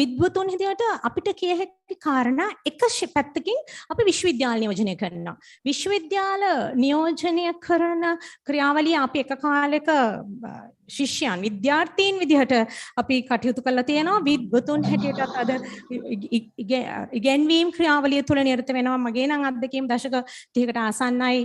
විද්වතුන් විදිහට අපිට කිය හැකි කාරණා එක පැත්තකින් අපි විශ්වවිද්‍යාල නියෝජනය කරනවා. විශ්වවිද්‍යාල නියෝජනය කරන ක්‍රියාවලිය අපි එක කාලයක ශිෂ්‍යයන් විද්‍යාර්ථීන් විදිහට අපි කටයුතු කරලා තියෙනවා. විද්වතුන් හැටියටත් අද ඉගෙනවීම් ක්‍රියාවලිය තුළ නිරත වෙනවා. මගේ නම් අත්දැකීම් දශක 30කට ආසන්නයි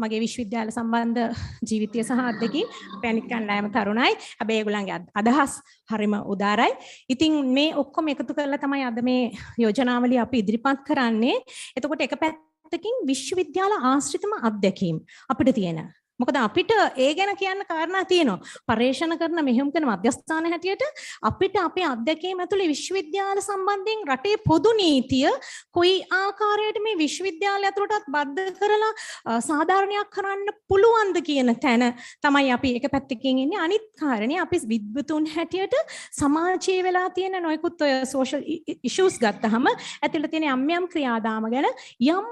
මගේ විශ්වවිද්‍යාල සම්බන්ධ ජීවිතය සහ අත්දැකීම්. අපේ අනිත් කණ්ඩායම තරුණයි. හැබැයි ඒගොල්ලන්ගේ අදහස් හරිම උදාරයි. ඉතින් මේ ඔක්කොම එකතු කරලා තමයි අද මේ යෝජනාවලිය අපි ඉදිරිපත් කරන්නේ. එතකොට එක පැත්තකින් විශ්වවිද්‍යාල ආශ්‍රිතම අත්දැකීම් අපිට තියෙන. මොකද අපිට ඒ ගැන කියන්න කාරණා තියෙනවා. පර්යේෂණ කරන මෙහෙම කරන මධ්‍යස්ථාන හැටියට අපිට අපේ අත්දැකීම් ඇතුලේ විශ්වවිද්‍යාල සම්බන්ධයෙන් රටේ පොදු නීතිය කොයි ආකාරයට මේ විශ්වවිද්‍යාල ඇතුළටත් බද්ධ කරලා සාධාරණයක් කරන්න පුළුවන්ද කියන තැන තමයි අපි එක පැත්තකින් ඉන්නේ. අනිත් කාරණේ අපි විද්වතුන් හැටියට සමාජයේ වෙලා තියෙන නොයෙකුත් ඔය සෝෂල් ඉෂුස් ගත්තහම ඇතුළේ තියෙන යම් ක්‍රියාදාම ගැන යම්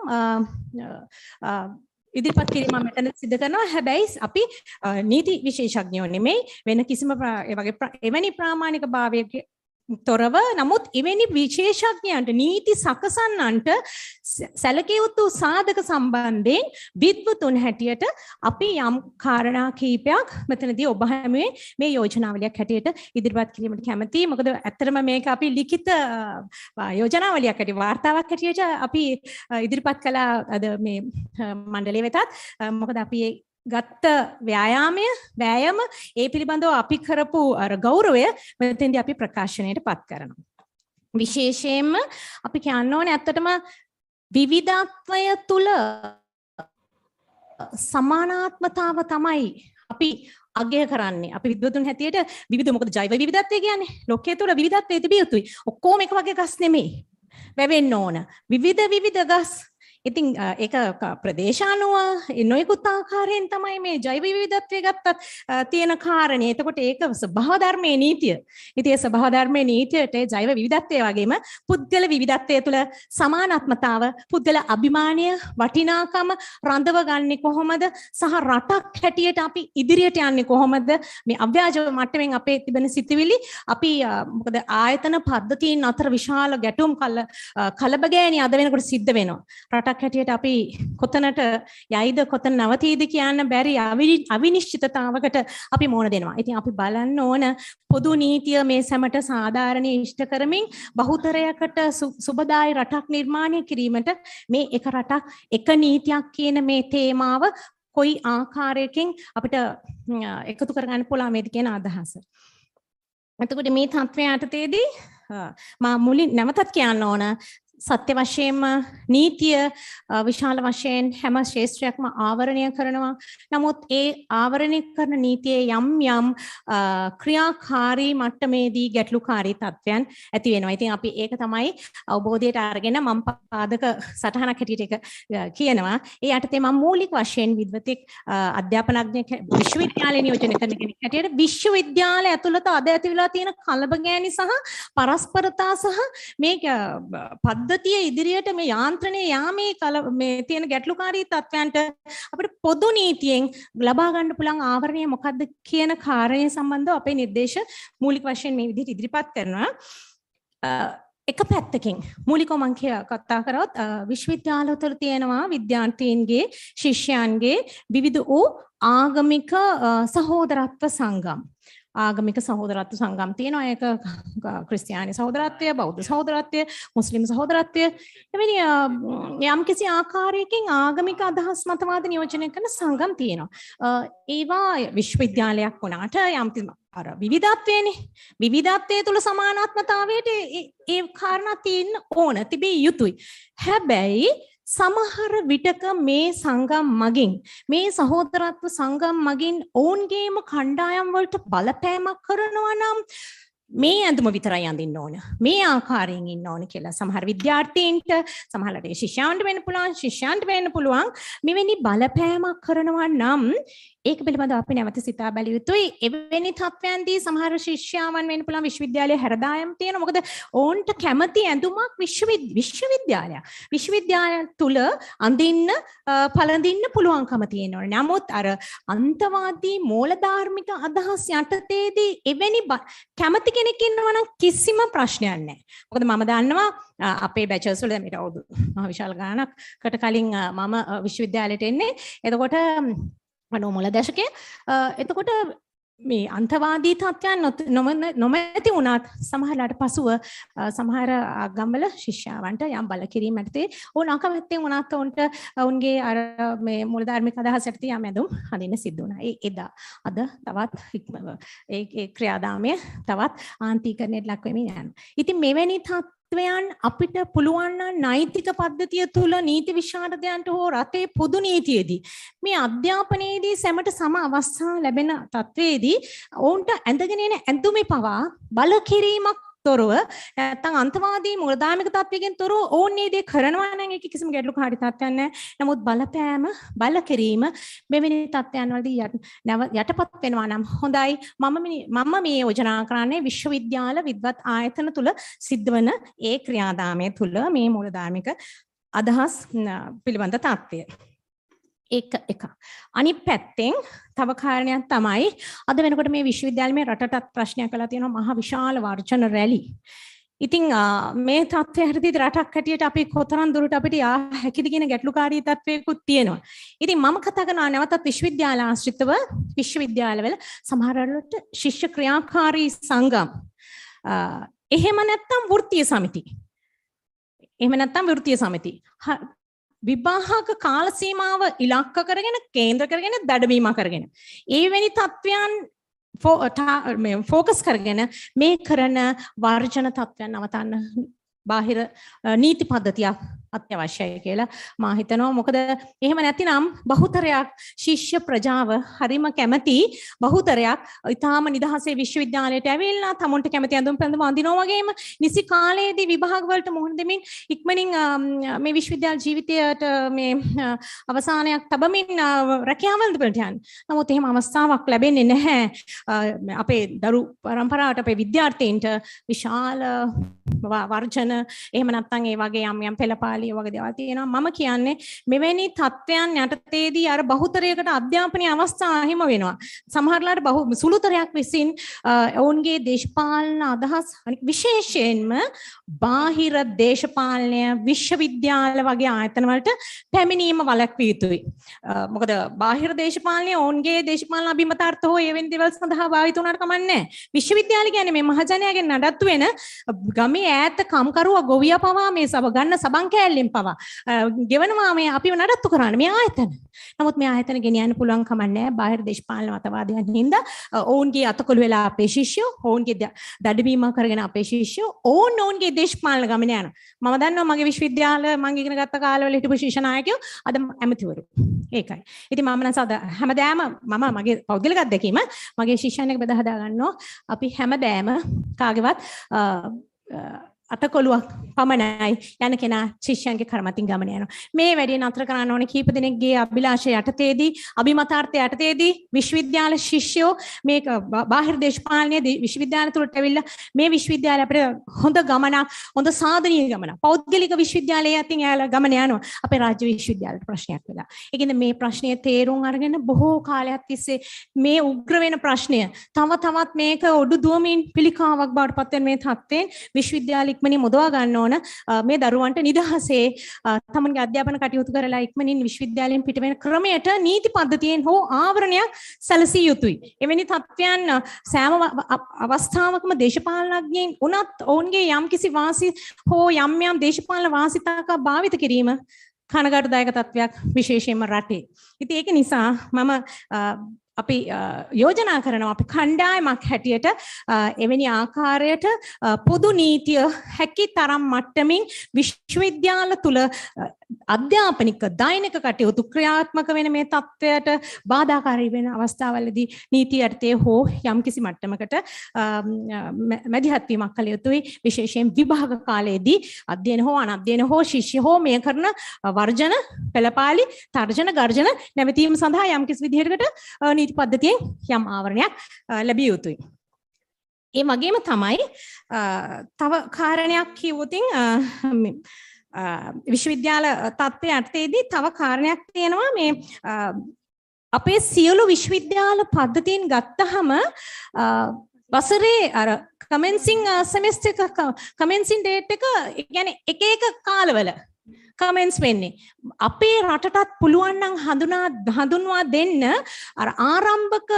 ඉදිරිපත් කිරීම මෙතන සිදු කරනවා. හැබැයි අපි නීති විශේෂඥයෝ නෙමෙයි, වෙන කිසිම එවැනි ප්‍රාමාණික භාවයක තොරව නමුත් එවැනි විශේෂඥයන්ට නීති සකසන්නන්ට සැලකිය යුතු සාධක සම්බන්ධයෙන් විද්වතුන් හැටියට අපි යම් කාරණා කීපයක් මෙතනදී ඔබ හැමුවේ මේ යෝජනාවලියක් හැටියට ඉදිරිපත් කිරීමට කැමතියි. මොකද ඇත්තටම මේක අපි ලිඛිත යෝජනාවලියක් හැටියට වාර්තාවක් හැටියට අපි ඉදිරිපත් කළා අද මේ මණ්ඩලය වෙතත්. මොකද අපි ගත්ත වෑයම ඒ පිළිබඳව අපි කරපු ගෞරවය මෙතෙන්දී අපි ප්‍රකාශනයට පත් කරනවා. විශේෂයෙන්ම අපි කියන්න ඕනේ ඇත්තටම විවිධත්වය තුල සමානාත්මතාව තමයි අපි අගය කරන්නේ. අපි විද්වතුන් හැටියට විවිධ මොකද ජෛව විවිධත්වය කියන්නේ ලෝකයේ තුල විවිධත්වය තිබිය යුතුයි. ඔක්කොම එක වගේ ගස් නෙමෙයි. වැවෙන්න ඕන. විවිධ ගස් ඉතින් ඒක ප්‍රදේශානුව නොයෙකුත් ආකාරයෙන් තමයි මේ ජෛව විවිධත්වය ගත්තත් තියෙන කාරණේ. එතකොට ඒක ස්වභාව ධර්මයේ නීතිය. ඉතින් ඒ ස්වභාව ධර්මයේ නීතියට ජෛව විවිධත්වය වගේම පුද්ගල විවිධත්වය තුළ සමානාත්මතාව, පුද්ගල අභිමානය, වටිනාකම රඳව ගන්නේ කොහොමද? සහ රටක් හැටියට අපි ඉදිරියට යන්නේ කොහොමද? මේ අව්‍යාජ මට්ටමින් අපේ තිබෙන සිතිවිලි අපි මොකද ආයතන පද්ධතීන් අතර විශාල ගැටුම් කලබගෑනි අද වෙනකොට සිද්ධ වෙනවා. රටක් හැටියට අපි කොතනට යයිද කොතන නවතීද කියන්න බැරි අවිනිශ්චිතතාවකට අපි මුහුණ දෙනවා. ඉතින් අපි බලන්න ඕන පොදු නීතිය මේ සැමට සාධාරණීය ඉෂ්ට කරමින් බහුතරයකට සුබදායි රටක් නිර්මාණය කිරීමට මේ එක රටක් එක නීතියක් කියන මේ තේමාව කොයි ආකාරයකින් අපිට එකතු කරගන්න පුළුවන් මේද කියන අදහස. එතකොට මේ තත්ත්වය යටතේදී මා මුලින් නැවතත් කියන්න ඕන සත්‍ය වශයෙන්ම නීතිය විශාල වශයෙන් හැම ශාස්ත්‍රයක්ම ආවරණය කරනවා. නමුත් ඒ ආවරණය කරන නීතියේ යම් යම් ක්‍රියාකාරී මට්ටමේදී ගැටලුකාරී තත්ත්වයන් ඇති වෙනවා. ඉතින් අපි ඒක තමයි අවබෝධයට අරගෙන මම පාදක සටහනක් හැටියට ඒක කියනවා. ඒ යටතේ මම මූලික වශයෙන් විද්වතෙක් අධ්‍යාපනඥයෙක් විශ්වවිද්‍යාලය නියෝජනය කරන කෙනෙක් හැටියට විශ්වවිද්‍යාලය ඇතුළත අද ඇති වෙලා තියෙන කලබගෑනි සහ පරස්පරතා සහ මේ පද්ධතිය ඉදිරියට මේ යාන්ත්‍රණය යාමේ මේ තියෙන ගැටලුකාරී තත්ත්වයන්ට අපිට පොදු නීතියෙන් ලබා ගන්න පුළුවන් ආවරණය මොකක්ද කියන කාරණය සම්බන්ධව අපේ නිර්දේශ මූලික වශයෙන් මේ විදිහට ඉදිරිපත් කරනවා. එක පැත්තකින් මූලිකව මම කතා කරොත් විශ්වවිද්‍යාල තුළ තියෙනවා විද්‍යාර්ථීන්ගේ ශිෂ්‍යයන්ගේ විවිධ වූ ආගමික සහෝදරත්ව සංගම්. ආගමික සහෝදරත්ව සංගම් තියෙනවා. ඒක ක්‍රිස්තියානි සහෝදරත්වය, බෞද්ධ සහෝදරත්වය, මුස්ලිම් සහෝදරත්වය. එවැනි යම්කිසි ආකාරයකින් ආගමික අදහස් මතවාද නියෝජනය කරන සංගම් තියෙනවා. ඒවා විශ්වවිද්‍යාලයක් වුණාට යම් අර විවිධත්වයනේ. විවිධත්වයේ තුල සමානාත්මතාවයට ඒ කාරණා තියෙන්න ඕන, තිබිය යුතුයි. හැබැයි සමහර විටක මේ සංගම් මගින් මේ සහෝදරත්ව සංගම් මගින් ඔවුන්ගේම කණ්ඩායම් වලට බලපෑමක් කරනවා නම් මේ ඇඳුම විතරයි අඳින්න ඕන, මේ ආකාරයෙන් ඉන්න ඕන කියලා සමහර විද්‍යාර්ථීන්ට, සමහරට ශිෂ්‍යයන්ට වෙන්න පුළුවන්, ශිෂ්‍යයන්ට වෙන්න පුළුවන් මෙවැනි බලපෑමක් කරනවා නම් ඒක පිළිබඳව අපි නැවත සිතා බැලිය යුතුයි. එවැනි තත්ත්වයන්දී සමහර ශිෂ්‍යාවන් වෙන්න පුළුවන් විශ්වවිද්‍යාලයේ හැරදායම් තියෙනවා. මොකද ඕන්ට කැමති ඇඳුමක් විශ්වවිද්‍යාලය තුල අඳින්න පළඳින්න පුළුවන්කම තියෙනවා. නමුත් අර අන්තවාදී මූලධාර්මික අදහස් යටතේදී එවැනි කැමති කෙනෙක් ඉන්නවා නම් කිසිම ප්‍රශ්නයක් නැහැ. මොකද මම දන්නවා අපේ බැචලර්ස් වල මේට අවුරුදු මහ විශාල ගාණක්කට කලින් මම විශ්වවිද්‍යාලයට එන්නේ. එතකොට මුල දශකයේ එතකොට මේ අන්තවාදී තත්ත්වයන් නොමැති වුණත් සමහරලාට පසුව සමහර ආගම්වල ශිෂ්‍යාවන්ට යම් බලකිරීම යටතේ ඕන අකමැත්තෙන් වුණත් උන්ට උන්ගේ අර මේ මූලධර්මික අදහස් යටතේ යම් ඇඳුම් අඳින්න සිද්ධ වුණා. එදා අද තවත් ඒ ක්‍රියාදාමය තවත් ආන්තීකරණයට ලක් වෙමින් යනවා. ඉතින් මෙවැනි තත්ත්වයන් අපිට පුළුවන් නම් නෛතික පද්ධතිය තුල නීති විශාරදයන්ට හෝ රටේ පොදු නීතියේදී මේ අධ්‍යාපනයේදී සැමට සම අවස්ථා ලැබෙන තත්ත්වයේදී ඔවුන්ට ඇඳගෙන එන ඇඳුමේ පවා බලකිරීමක් තොරව නැත්නම් අන්තවාදී මූලධාර්මික තත්ත්වයකින් තොරව ඕන් මේ දේ කරනවා නම් ඒක කිසිම ගැටලුකාරී තත්ත්වයක් නැහැ. නමුත් බලපෑම, බලකිරීම මෙවැනි තත්ත්වයන් වලදී යටපත් වෙනවා නම් හොඳයි. මම මේ යෝජනා කරන්නේ විශ්වවිද්‍යාල විද්වත් ආයතන තුල සිද්ධවන ඒ ක්‍රියාදාමය තුල මේ මූලධාර්මික අදහස් පිළිබඳ තත්ත්වය. එක අනිත් පැත්තෙන් තව කාරණයක් තමයි අද වෙනකොට මේ විශ්වවිද්‍යාලේ මේ රටටත් ප්‍රශ්නයක් වෙලා තියෙනවා මහ විශාල වර්ජන රැලි. ඉතින් මේ තත්ත්වය හරියට රටක් හැටියට අපි කොතරම් දුරට අපිට යා හැකිද කියන ගැටලුකාරී තත්ත්වයකුත් තියෙනවා. ඉතින් මම කතා කරනවා නැවතත් විශ්වවිද්‍යාල ආශ්‍රිතව විශ්වවිද්‍යාලවල සමහර වෙලාවට ශිෂ්‍ය ක්‍රියාකාරී සංගම් එහෙම නැත්නම් වෘත්තීය සමිති විභාග කාල සීමාව ඉලක්ක කරගෙන කේන්ද්‍ර කරගෙන දඩමීම කරගෙන ඒවැනි තත්ත්වයන් ෆෝකස් කරගෙන මේ කරන වර්ජන තත්ත්වයන් නවතන්න බාහිර නීති පද්ධතියක් අත්‍යවශ්‍යයි කියලා මා හිතනවා. මොකද එහෙම නැතිනම් බහුතරයක් ශිෂ්‍ය ප්‍රජාව හරිම කැමති බහුතරයක් ඊටාම නිදහසේ විශ්වවිද්‍යාලයට ඇවිල්ලා තමුන්ට කැමති ඇඳුම් පැළඳුම් අඳිනවා වගේම නිසි කාලයේදී විභාග වලට මුහුණ දෙමින් ඉක්මනින් මේ විශ්වවිද්‍යාල ජීවිතයට මේ අවසානයක් තබමින් රැකියාවල් වලට යන. නමුත් එහෙම අවස්ථාවක් ලැබෙන්නේ නැහැ. අපේ දරු පරම්පරාවට අපේ විද්‍යාර්ථීන්ට විශාල වර්ජන එහෙම නැත්නම් ඒ වගේ යම් පෙළපාලිය වගේ දේවල් තියෙනවා. මම කියන්නේ මෙවැනි තත්ත්වයන් යටතේදී අර බහුතරයකට අධ්‍යාපනීය අවස්ථා හිම වෙනවා. සමහරලාට සුළුතරයක් විසින් ඔවුන්ගේ දේශපාලන අදහස් විශේෂයෙන්ම බාහිර දේශපාලනය විශ්වවිද්‍යාල වගේ ආයතන වලට පැමිණීම වළක්විය යුතුයි. මොකද බාහිර දේශපාලනය ඔවුන්ගේ දේශපාලන අභිමතාර්ථ හෝ එවැනි දේවල් සඳහා භාවිත වුණාට කමක් නැහැ. විශ්වවිද්‍යාල කියන්නේ මේ මහජනයාගෙන් නඩත්තු වෙන ගමේ ඈත කම්කරුවා ගොවියා පවා මේ ගන්න සබන් කෑල්ලෙන් පවා ගෙවනවා මේ අපිව නඩත්තු කරන්න මේ ආයතන. නමුත් මේ ආයතන ගෙනියන්න පුළුවන් කමක් නැහැ බාහිර දේශපාලන මතවාදයන් හින්දා. ඔවුන්ගේ අතකොළු වෙලා අපේ ශිෂ්‍යෝ, ඔවුන්ගේ දඩබීම කරගෙන අපේ ශිෂ්‍යෝ ඔවුන්ගේ දේශපාලන ගමන යනවා. මම දන්නවා මගේ විශ්වවිද්‍යාල මම ඉගෙන ගත්ත කාලවල හිටපු ශිෂ්‍ය නායකයෝ අද ඇමතිවරු. ඒකයි. ඉතින් මම නම් හැමදාම මම මගේ පෞද්ගලික අත්දැකීම මගේ ශිෂ්‍යයන් එක්ක බෙදා හදා ගන්නවා. අපි හැමදාම කාගේවත් අතකොළුවක් පමණයි යන කෙනා ශිෂ්‍යයන්ගේ කර්මතින් ගමන යනවා. මේ වැඩේ නතර කරන්න ඕනේ කීප දෙනෙක්ගේ අභිලාෂය යටතේදී අභිමතාර්ථය යටතේදී විශ්වවිද්‍යාල ශිෂ්‍යෝ මේක බාහිර දේශපාලනයේ විශ්වවිද්‍යාල තුලට ඇවිල්ලා මේ විශ්වවිද්‍යාලය අපිට හොඳ ගමනක් හොඳ සාධනීය ගමනක් පෞද්ගලික විශ්වවිද්‍යාලයේ අතින් යාලා ගමන යනවා අපේ රාජ්‍ය විශ්වවිද්‍යාලයට ප්‍රශ්නයක් වෙලා. ඒකින්ද මේ ප්‍රශ්නය තේරුම් අරගෙන බොහෝ කාලයක් තිස්සේ මේ උග්‍ර වෙන ප්‍රශ්නය තවත් මේක ඔඩු දුවමින් පිළිකාවක් බවට පත් වෙන මේ තත්ත්වයෙන් විශ්වවිද්‍යාල ඉක්මනින් මුදවා ගන්න ඕන මේ දරුවන්ට නිදහසේ තමන්ගේ අධ්‍යාපන කටයුතු කරලා ඉක්මනින් විශ්වවිද්‍යාලයෙන් පිට වෙන ක්‍රමයට නීති පද්ධතියෙන් හෝ ආවරණයක් සැලසිය යුතුයි. එවැනි තත්ත්වයන් සෑම අවස්ථාවකම දේශපාලනඥයින් උනත් ඔවුන්ගේ යම්කිසි වාසි හෝ යම් දේශපාලන වාසිතාවක් භාවිත කිරීම කනගාටුදායක තත්ත්වයක් විශේෂයෙන්ම රටේ. ඉතින් ඒක නිසා මම අපි යෝජනා කරනවා අපි කණ්ඩායමක් හැටියට එවැනි ආකාරයට පොදු නීතිය හැකි තරම් මට්ටමින් විශ්වවිද්‍යාල තුල අධ්‍යාපනික දෛනික කටයුතු ක්‍රියාත්මක වෙන මේ තත්ත්වයට බාධාකාරී වෙන අවස්ථාවලදී නීතිය යටතේ හෝ යම්කිසි මට්ටමකට මැදිහත් වීමක් කළ යුතුයි. විශේෂයෙන් විභාග කාලයේදී අධ්‍යයන හෝ අනධ්‍යයන හෝ ශිෂ්‍ය හෝ මේ කරන වර්ජන පෙළපාලි තර්ජන ගර්ජන නැවතීම සඳහා යම්කිසි විදිහකට නීති පද්ධතියෙන් යම් ආවරණයක් ලැබිය යුතුයි. ඒ වගේම තමයි තව කාරණයක් කිව්වොතින් විශ්වවිද්‍යාල තත්ත්වය යටතේදී තව කාරණයක් තියෙනවා මේ අපේ සියලු විශ්වවිද්‍යාල පද්ධතීන් ගත්තහම වසරේ අර කමෙන්සින් සෙමෙස්ටර් එක කමෙන්සින් ඩේට් එක يعني එක කාලවල කමෙන්ට්ස් වෙන්නේ අපේ රටටත් පුළුවන් නම් හඳුන්වා දෙන්න අර ආරම්භක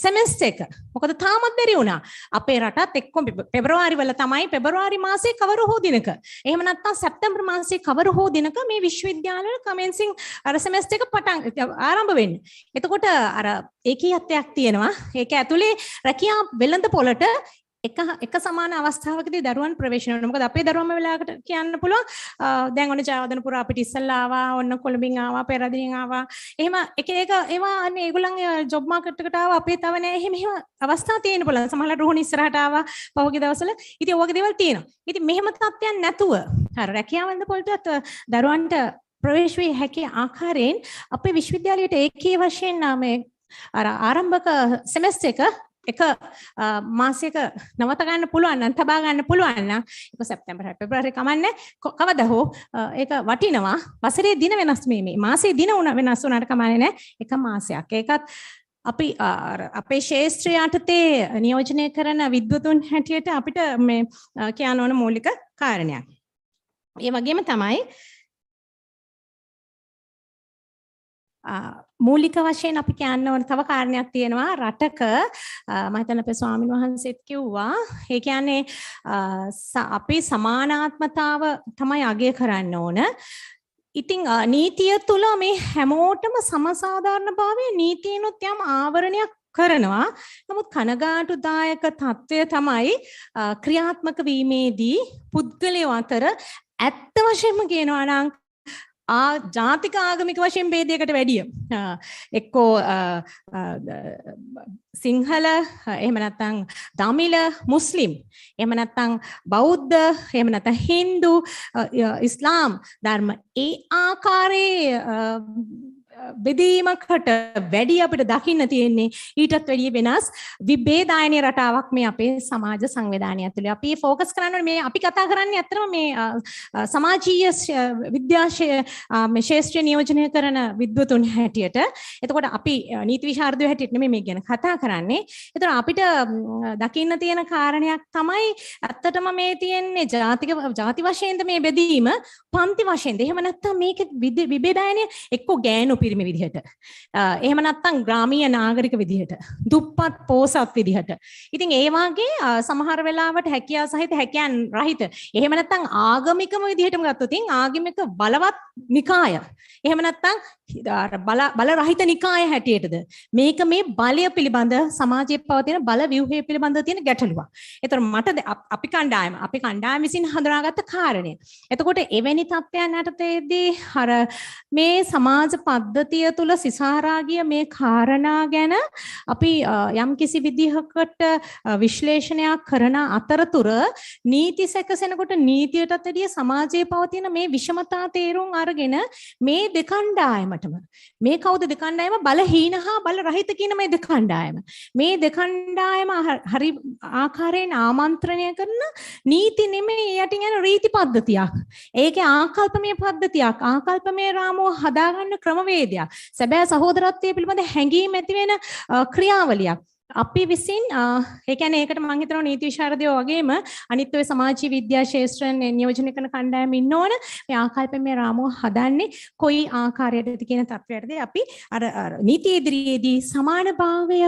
සෙමෙස්ටර් එක. මොකද තාමත් බැරි වුණා. අපේ රටත් එක්කම පෙබරවාරි වල තමයි පෙබරවාරි මාසේ කවර හෝ දිනක. එහෙම නැත්නම් සැප්තැම්බර් මාසේ කවර හෝ දිනක මේ විශ්වවිද්‍යාලවල කමෙන්සින් අර සෙමෙස්ටර් එක ආරම්භ වෙන්නේ. එතකොට අර ඒකීයත්වයක් තියෙනවා. ඒක ඇතුලේ රැකියා වෙළඳ පොළට එක සමාන අවස්ථාවකදී දරුවන් ප්‍රවේශ වෙනවා. මොකද අපේ දරුවම වෙලාවකට කියන්න පුළුවන් දැන් ඔන්න ජයවර්ධනපුර අපිට ඉස්සල්ලා ආවා, ඔන්න කොළඹින් ආවා, පෙරදිනින් ආවා. එහෙම එක ඒවා අනේ ඒගොල්ලන්ගේ ජොබ් මාකට් එකට ආවා, අපේ තව නෑ. එහෙම අවස්ථා තියෙන්න පුළුවන්. සමහරවිට රුහුණ ඉස්සරහට ආවා පහුගිය දවස්වල. ඉතින් ඔයගේ දේවල් තියෙනවා. ඉතින් මෙහෙම තත්ත්වයන් නැතුව අර රැකියාවන්ද පොළටත් දරුවන්ට ප්‍රවේශ වී හැකි ආකාරයෙන් අපේ විශ්වවිද්‍යාලයට ඒකී වශයෙන් මේ අර ආරම්භක සෙමෙස්ටර් එක මාසයක නවත ගන්න පුළුවන් නම් තබා ගන්න පුළුවන් නම් ඒක සැප්තැම්බර් පෙබරවාරි කමන්නේ කවදා හෝ ඒක වටිනවා. වසරේ දින වෙනස් මේ මාසයේ දින වෙනස් වුණාට කමන්නේ නැහැ. එක මාසයක්. ඒකත් අපි අපේ ශාස්ත්‍රය යටතේ නියෝජනය කරන විද්වතුන් හැටියට අපිට මේ කියන්න ඕන මූලික කාරණයක්. ඒ වගේම තමයි මූලික වශයෙන් අපි කියන්න ඕන තව කාරණයක් තියෙනවා රටක මම හිතන්නේ අපේ ස්වාමීන් වහන්සේත් කිව්වා ඒ කියන්නේ අපි සමානාත්මතාව තමයි අගය කරන්න ඕන. ඉතින් නීතිය තුල මේ හැමෝටම සමසාධාරණ භාවයේ නීතියනොත් යම් ආවරණයක් කරනවා. නමුත් කනගාටුදායක తත්වය තමයි ක්‍රියාත්මක වීමේදී පුද්ගලයෝ අතර ඇත්ත වශයෙන්ම කියනවා නම් ජාතික ආගමික වශයෙන් ભેදයකට වැඩිය එක්කෝ සිංහල එහෙම නැත්නම් දමිළ මුස්ලිම් එහෙම නැත්නම් බෞද්ධ එහෙම නැත්නම් හින්දු ඉස්ලාම් ධර්ම ඒ ආකාරයේ බෙදීමකට වැඩි අපිට දකින්න තියෙන්නේ ඊටත් වැඩිය වෙනස් විභේදායනීය රටාවක් මේ අපේ සමාජ සංවිධානය ඇතුලේ. අපි ફોකස් කරන්නේ මේ අපි කතා කරන්නේ අත්‍තරම මේ සමාජීය විද්‍යා ශාස්ත්‍රීය නියෝජනය කරන විද්වතුන් හැටියට. එතකොට අපි නීති විශාරදයෝ හැටියට නෙමෙයි මේ ගැන කතා කරන්නේ. එතකොට අපිට දකින්න තියෙන කාරණයක් තමයි ඇත්තටම මේ තියෙන්නේ ಜಾති වශයෙන්ද මේ බෙදීම පන්ති වශයෙන්ද. එහෙම නැත්නම් මේක විභේදායනීය එක්ක ගෑනු පිරිමි විදිහට. එහෙම නැත්නම් ග්‍රාමීය නාගරික විදිහට. දුප්පත් පෝසත් විදිහට. ඉතින් ඒ වගේ සමහර වෙලාවට හැකියාව සහිත හැකියන් රහිත. එහෙම නැත්නම් ආගමිකම විදිහටම ගත්තොත් ආගමික බලවත් නිකාය. එහෙම නැත්නම් බල රහිත නිකාය හැටියටද මේක මේ බලය පිළිබඳ සමාජයේ පවතින බල ව්‍යුහය පිළිබඳ තියෙන ගැටලුවක්. ඒතර මට අපි කණ්ඩායම විසින් හඳුනාගත්ත කාරණය. එතකොට එවැනි තත්ත්වයන් යටතේදී අර මේ සමාජ පද්ධතිය තුල සිසාරා ගිය මේ කාරණා ගැන අපි යම්කිසි විදිහකට විශ්ලේෂණයක් කරන අතරතුර නීති සැකසෙනකොට නීතියටත් වැඩිය සමාජයේ පවතින මේ විෂමතා තේරුම් අරගෙන මේ දෙකණ්ඩායමටම මේ කවුද දෙකණ්ඩායම බලහීන හා බල රහිත කියන මේ දෙකණ්ඩායම මේ දෙකණ්ඩායම හරි ආකාරයෙන් ආමන්ත්‍රණය කරන නීති නෙමෙයි යටින් යන රීති පද්ධතියක්. ඒකේ ආකල්පමය පද්ධතියක් ආකල්පමය රාමුව හදාගන්න ක්‍රමවේදයක්. සැබෑ සහෝදරත්වයේ පිළිබඳ හැඟීම් ඇති වෙන ක්‍රියාවලියක්. අපි විසින් ඒ කියන්නේ ඒකට මම හිතනවා නීති විශාරදයෝ වගේම අනිත් ඔය සමාජීය විද්‍යා ශාස්ත්‍රයෙන් නියෝජනය කරන කණ්ඩායම ඉන්න ඕන මේ ආකල්පමය රාමුව හදන්නේ කොයි ආකාරයකටද කියන තත්ත්වයටද අපි අර නීති ඉදිරියේදී සමානභාවය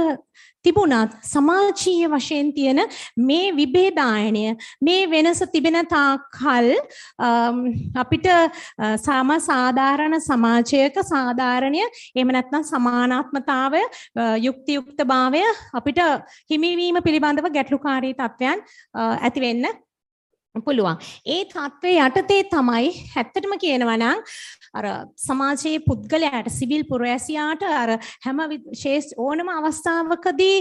තිබුණත් සමාජීය වශයෙන් තියෙන මේ විභේදායනය මේ වෙනස තිබෙන තාක්කල් අපිට සාධාරණ සමාජයක සාධාරණය එහෙම නැත්නම් සමානාත්මතාවය යුක්තියුක්තභාවය අපිට හිමිවීම පිළිබඳව ගැටලුකාරී තත්ත්වයන් ඇති වෙන්න පුළුවන්. ඒ තත්ත්වයේ යටතේ තමයි ඇත්තටම කියනවා නම් අර සමාජයේ පුද්ගලයාට සිවිල් පුරවැසියාට අර හැම ඕනම අවස්ථාවකදී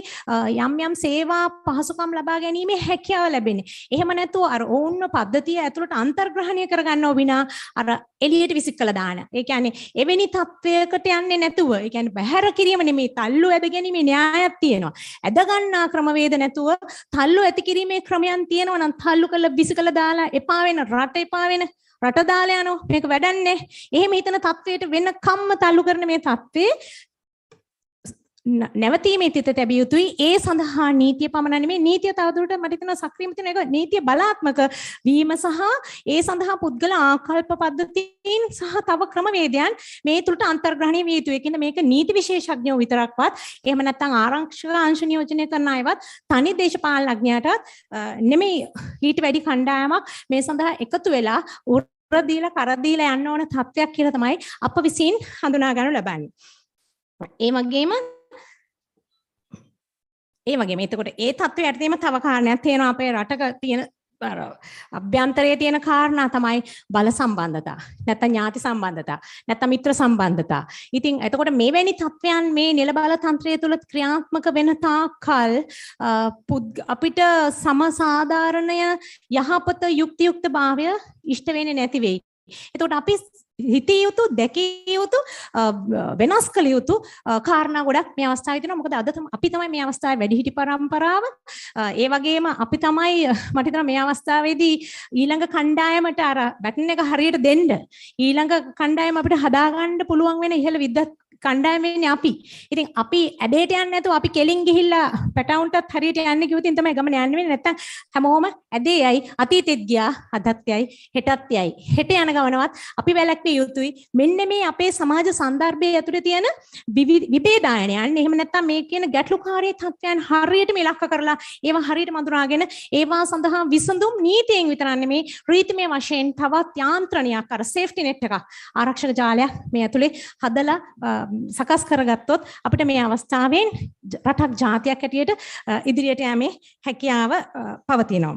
යම් සේවා පහසුකම් ලබා ගැනීමේ හැකියාව ලැබෙන්නේ. එහෙම නැතුව අර ඕන්න පද්ධතිය ඇතුළට අන්තර්ග්‍රහණය කරගන්නව විනා අර එළියට විසිකලා දාන. ඒ කියන්නේ එවැනි තත්වයකට යන්නේ නැතුව, ඒ කියන්නේ බහැර කිරීම නෙමෙයි තල්ලු ඇද ගැනීමේ න්‍යායක් තියෙනවා. ඇද ගන්නා ක්‍රමවේද නැතුව තල්ලු ඇති කිරීමේ ක්‍රමයන් තියෙනවා නම් තල්ලු කළ විසිකලා දාලා එපා වෙන රට එපා වෙන රට දාලා යනවා මේක වැඩන්නේ. එහෙම හිතන තත්වයට වෙන කම්ම තල්ලු කරන මේ තත්වේ නැවතීමේ තිත තැබිය යුතුයි. ඒ සඳහා නීතිය පමණ නෙමෙයි නීතිය තවදුරටත් මට හිතෙනවා සක්‍රියම තියෙන එක නීතිය බලාත්මක වීම සහ ඒ සඳහා පුද්ගල ආකල්ප පද්ධතීන් සහ තව ක්‍රමවේදයන් මේ තුලට අන්තර්ග්‍රහණය විය යුතුයි. ඒකින්ද මේක නීති විශේෂඥයෝ විතරක්වත් එහෙම නැත්නම් ආරක්ෂක අංශ නියෝජනය කරන අයවත් තනි දේශපාලනඥයාටත් නෙමෙයි ඊට වැඩි කණ්ඩායමක් මේ සඳහා එකතු වෙලා උරදීලා කරදීලා යන්න ඕන තත්ත්වයක් කියලා තමයි අප විසින් හඳුනා ගන්න ලබන්නේ. ඒ වගේම එතකොට ඒ තත්ත්වයට යටතේම තව කාරණයක් තියෙනවා අපේ රටක තියෙන අභ්‍යන්තරයේ තියෙන කාරණා තමයි බල සම්බන්ධතා නැත්නම් ඥාති සම්බන්ධතා නැත්නම් මිත්‍ර සම්බන්ධතා. ඉතින් එතකොට මෙවැනි තත්ත්වයන් මේ නිල බල තන්ත්‍රය තුළ ක්‍රියාත්මක වෙන තාක්කල් අපිට සමසාධාරණය යහපත යුක්තියුක්ත භාවය ඉෂ්ට වෙන්නේ නැති වෙයි. එතකොට අපි හිතිය යුතු දැකිය යුතු වෙනස් කළ යුතු කාරණා ගොඩක් මේ අවස්ථාවේ තියෙනවා. මොකද අද අපි තමයි මේ අවස්ථාවේ වැඩිහිටි පරම්පරාව. ඒ වගේම අපි තමයි මට හිතෙනවා මේ අවස්ථාවේදී ඊළඟ කණ්ඩායමට අර බැටන් එක හරියට දෙන්න ඊළඟ කණ්ඩායම අපිට හදාගන්න පුළුවන් වෙන ඉහළ විද්වත් කණ්ඩායම වෙන්නේ අපි. ඉතින් අපි ඇදේට යන්නේ නැතුව අපි කෙලින් ගිහිල්ලා පැටවුන්ටත් හරියට යන්නේ කිව්වොත් තමයි ගමන යන්නේ වෙන්නේ. නැත්තම් හැමෝම ඇදේයයි අතීතෙත් ගියා අදත් යයි හෙටත් යයි. හෙට යන ගමනවත් අපි වැළැක්විය යුතුයි. මෙන්න මේ අපේ සමාජ සන්දර්භයේ ඇතුලේ තියෙන විභේදායනයන් එහෙම නැත්තම් මේ කියන ගැටලුකාරී තත්ත්වයන් හරියටම ඉලක්ක කරලා ඒවා හරියට මඳුනාගෙන ඒවා සඳහා විසඳුම් නීතියෙන් විතරක් නෙමේ රීතිමය වශයෙන් තවත් යාන්ත්‍රණයක් අර සේෆ්ටි net එකක් ආරක්ෂක ජාලයක් මේ ඇතුලේ හදලා සකස් කරගත්තොත් අපිට මේ අවස්ථාවෙන් රටක් ජාතියක් හැටියට ඉදිරියට යෑමේ හැකියාව පවතිනවා.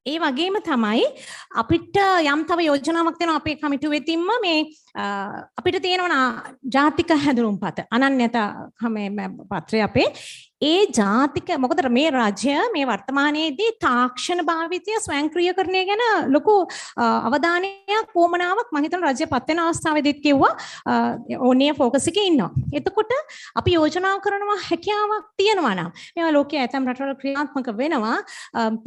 ඒ වගේම තමයි අපිට යම් තව යෝජනාවක් තියෙනවා අපේ කමිටුවේ තින්ම මේ අපිට තියෙනවා ජාතික හැඳුනුම්පත අනන්‍යතා පත්‍රය අපේ ඒ ජාතික මොකද මේ රාජ්‍ය මේ වර්තමානයේදී තාක්ෂණ භාවිතය ස්වයංක්‍රීයකරණය ගැන ලොකු අවධානයක් වොමනාවක් මම හිතන රාජ්‍ය පත් වෙන අවස්ථාවේදීත් කිව්වා ඕනේ ફોකස් එකේ ඉන්නවා. එතකොට අපි යෝජනා කරනවා හැකියාවක් තියෙනවා නම් මේවා ලෝකයේ ඇතම් රටවල ක්‍රියාත්මක වෙනවා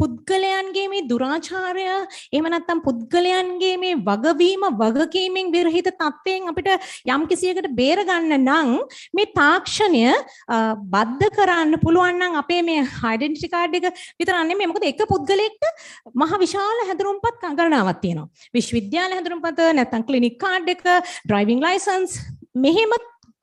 පුද්ගලයන්ගේ මේ දුරාචාරය එහෙම නැත්නම් පුද්ගලයන්ගේ මේ වගවීම වගකීමෙන් විරහිත තත්ත්වයෙන් අපිට යම් කිසියකට බේර ගන්න නම් මේ තාක්ෂණය බද්ධ කරන්න පුළුවන් නම් අපේ මේ ඩෙන්ටිටි කාඩ් එක විතරක් නෙමෙයි මොකද එක පුද්ගලයෙක්ට මහ විශාල හැඳුනුම්පත් ගණනාවක් තියෙනවා විශ්වවිද්‍යාල හැඳුනුම්පත නැත්නම් ක්ලිනික් කාඩ් එක ඩ්‍රයිවිං ලයිසන්ස් මෙහෙම